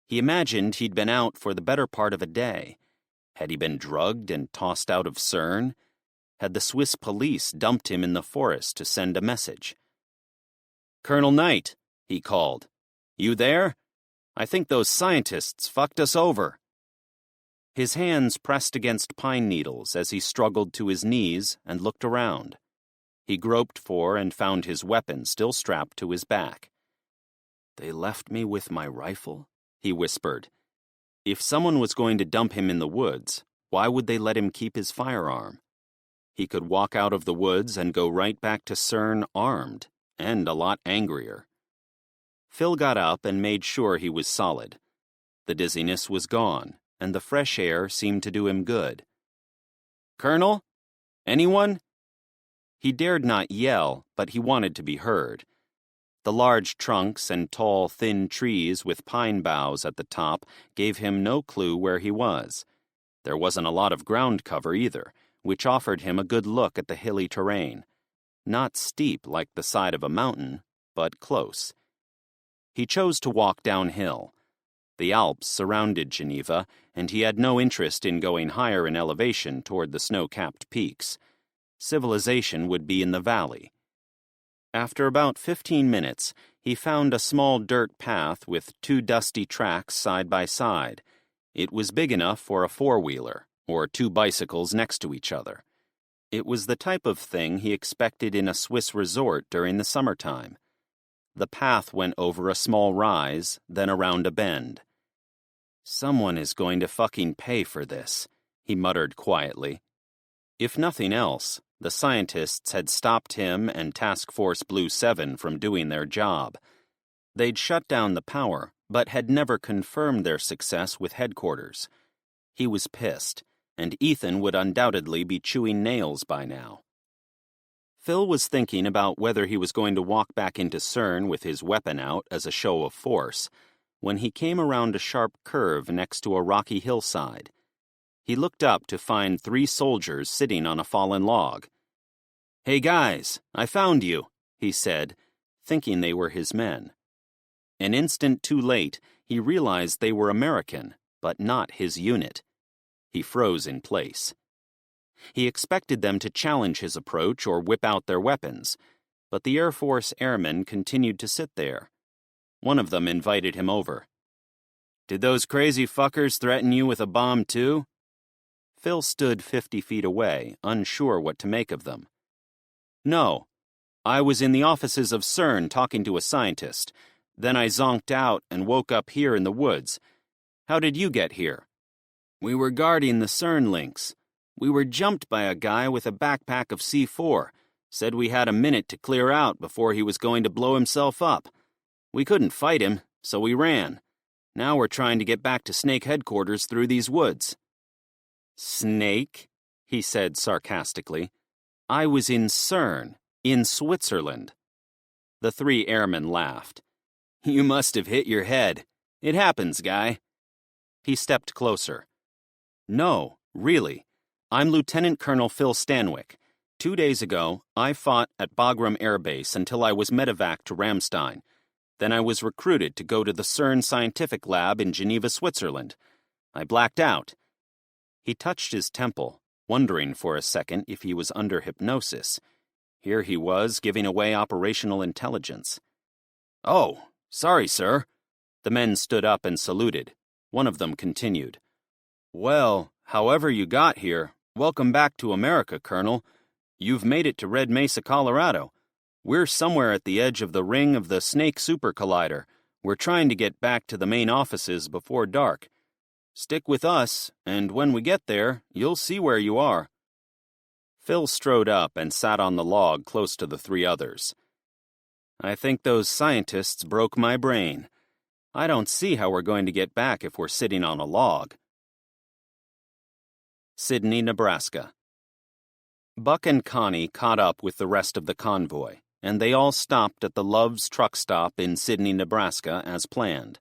S2: He imagined he'd been out for the better part of a day. Had he been drugged and tossed out of CERN? Had the Swiss police dumped him in the forest to send a message? Colonel Knight, he called. You there? I think those scientists fucked us over." His hands pressed against pine needles as he struggled to his knees and looked around. He groped for and found his weapon still strapped to his back. "They left me with my rifle?" he whispered. If someone was going to dump him in the woods, why would they let him keep his firearm? He could walk out of the woods and go right back to CERN armed, and a lot angrier. Phil got up and made sure he was solid. The dizziness was gone, and the fresh air seemed to do him good. "Colonel? Anyone?" He dared not yell, but he wanted to be heard. The large trunks and tall, thin trees with pine boughs at the top gave him no clue where he was. There wasn't a lot of ground cover either, which offered him a good look at the hilly terrain. Not steep like the side of a mountain, but close. He chose to walk downhill. The Alps surrounded Geneva, and he had no interest in going higher in elevation toward the snow-capped peaks. Civilization would be in the valley. After about 15 minutes, he found a small dirt path with 2 dusty tracks side by side. It was big enough for a four-wheeler, or 2 bicycles next to each other. It was the type of thing he expected in a Swiss resort during the summertime. The path went over a small rise, then around a bend. "Someone is going to fucking pay for this," he muttered quietly. If nothing else, the scientists had stopped him and Task Force Blue 7 from doing their job. They'd shut down the power, but had never confirmed their success with headquarters. He was pissed, and Ethan would undoubtedly be chewing nails by now. Phil was thinking about whether he was going to walk back into CERN with his weapon out as a show of force, when he came around a sharp curve next to a rocky hillside. He looked up to find 3 soldiers sitting on a fallen log. "Hey guys, I found you," he said, thinking they were his men. An instant too late, he realized they were American, but not his unit. He froze in place. He expected them to challenge his approach or whip out their weapons, but the Air Force airmen continued to sit there. One of them invited him over. "Did those crazy fuckers threaten you with a bomb too?" Phil stood 50 feet away, unsure what to make of them. "No. I was in the offices of CERN talking to a scientist. Then I zonked out and woke up here in the woods. How did you get here?" "We were guarding the CERN links. We were jumped by a guy with a backpack of C4. Said we had a minute to clear out before he was going to blow himself up. We couldn't fight him, so we ran. Now we're trying to get back to Snake headquarters through these woods." "Snake?" he said sarcastically. "I was in CERN, in Switzerland." The 3 airmen laughed. "You must have hit your head. It happens, guy." He stepped closer. "No, really. I'm Lieutenant Colonel Phil Stanwyck. 2 days ago, I fought at Bagram Air Base until I was medevaced to Ramstein. Then I was recruited to go to the CERN scientific lab in Geneva, Switzerland. I blacked out." He touched his temple, wondering for a second if he was under hypnosis. Here he was giving away operational intelligence. "Oh, sorry, sir." The men stood up and saluted. One of them continued. "Well, however you got here, welcome back to America, Colonel. You've made it to Red Mesa, Colorado. We're somewhere at the edge of the ring of the Snake Super Collider. We're trying to get back to the main offices before dark. Stick with us, and when we get there, you'll see where you are." Phil strode up and sat on the log close to the 3 others. "I think those scientists broke my brain. I don't see how we're going to get back if we're sitting on a log." Sidney, Nebraska. Buck and Connie caught up with the rest of the convoy, and they all stopped at the Love's truck stop in Sidney, Nebraska as planned.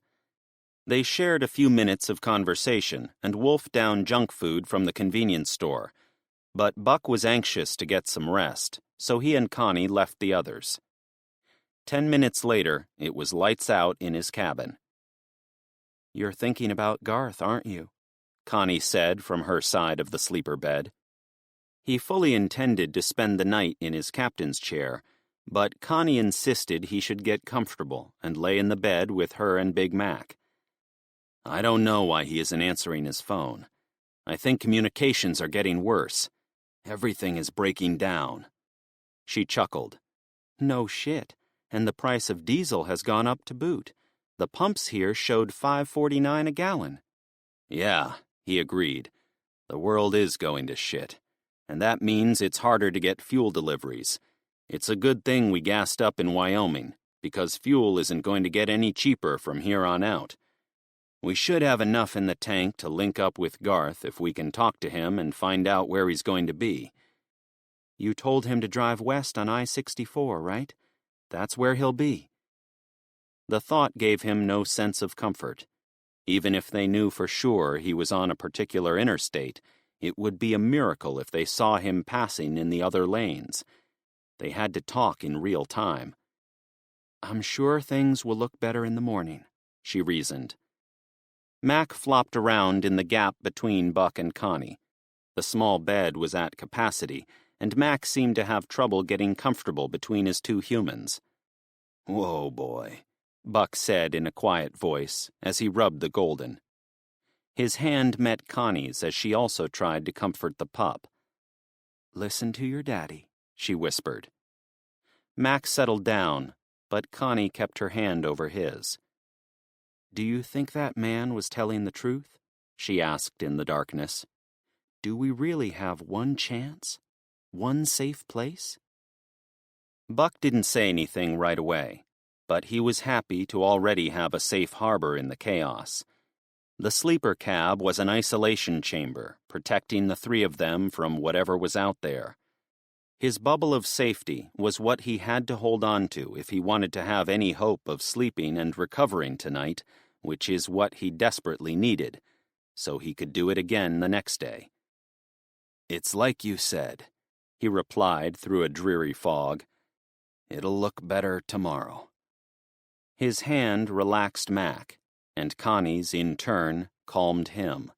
S2: They shared a few minutes of conversation and wolfed down junk food from the convenience store, but Buck was anxious to get some rest, so he and Connie left the others. 10 minutes later, it was lights out in his cabin. "You're thinking about Garth, aren't you?" Connie said from her side of the sleeper bed. He fully intended to spend the night in his captain's chair, but Connie insisted he should get comfortable and lay in the bed with her and Big Mac. I don't know why he isn't answering his phone. I think communications are getting worse. Everything is breaking down. She chuckled. No shit, and the price of diesel has gone up to boot. The pumps here showed $5.49 a gallon. Yeah, he agreed. The world is going to shit, and that means it's harder to get fuel deliveries. It's a good thing we gassed up in Wyoming, because fuel isn't going to get any cheaper from here on out. We should have enough in the tank to link up with Garth if we can talk to him and find out where he's going to be. You told him to drive west on I-64, right? That's where he'll be. The thought gave him no sense of comfort. Even if they knew for sure he was on a particular interstate, it would be a miracle if they saw him passing in the other lanes. They had to talk in real time. I'm sure things will look better in the morning, she reasoned. Mac flopped around in the gap between Buck and Connie. The small bed was at capacity, and Mac seemed to have trouble getting comfortable between his two humans. Whoa, boy, Buck said in a quiet voice as he rubbed the golden. His hand met Connie's as she also tried to comfort the pup. Listen to your daddy, she whispered. Mac settled down, but Connie kept her hand over his. Do you think that man was telling the truth? She asked in the darkness. Do we really have one chance? One safe place? Buck didn't say anything right away, but he was happy to already have a safe harbor in the chaos. The sleeper cab was an isolation chamber, protecting the three of them from whatever was out there. His bubble of safety was what he had to hold on to if he wanted to have any hope of sleeping and recovering tonight, which is what he desperately needed, so he could do it again the next day. It's like you said, he replied through a dreary fog. It'll look better tomorrow. His hand relaxed Mac, and Connie's, in turn, calmed him.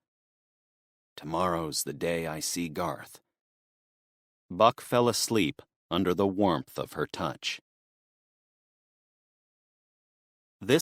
S2: Tomorrow's the day I see Garth. Buck fell asleep under the warmth of her touch.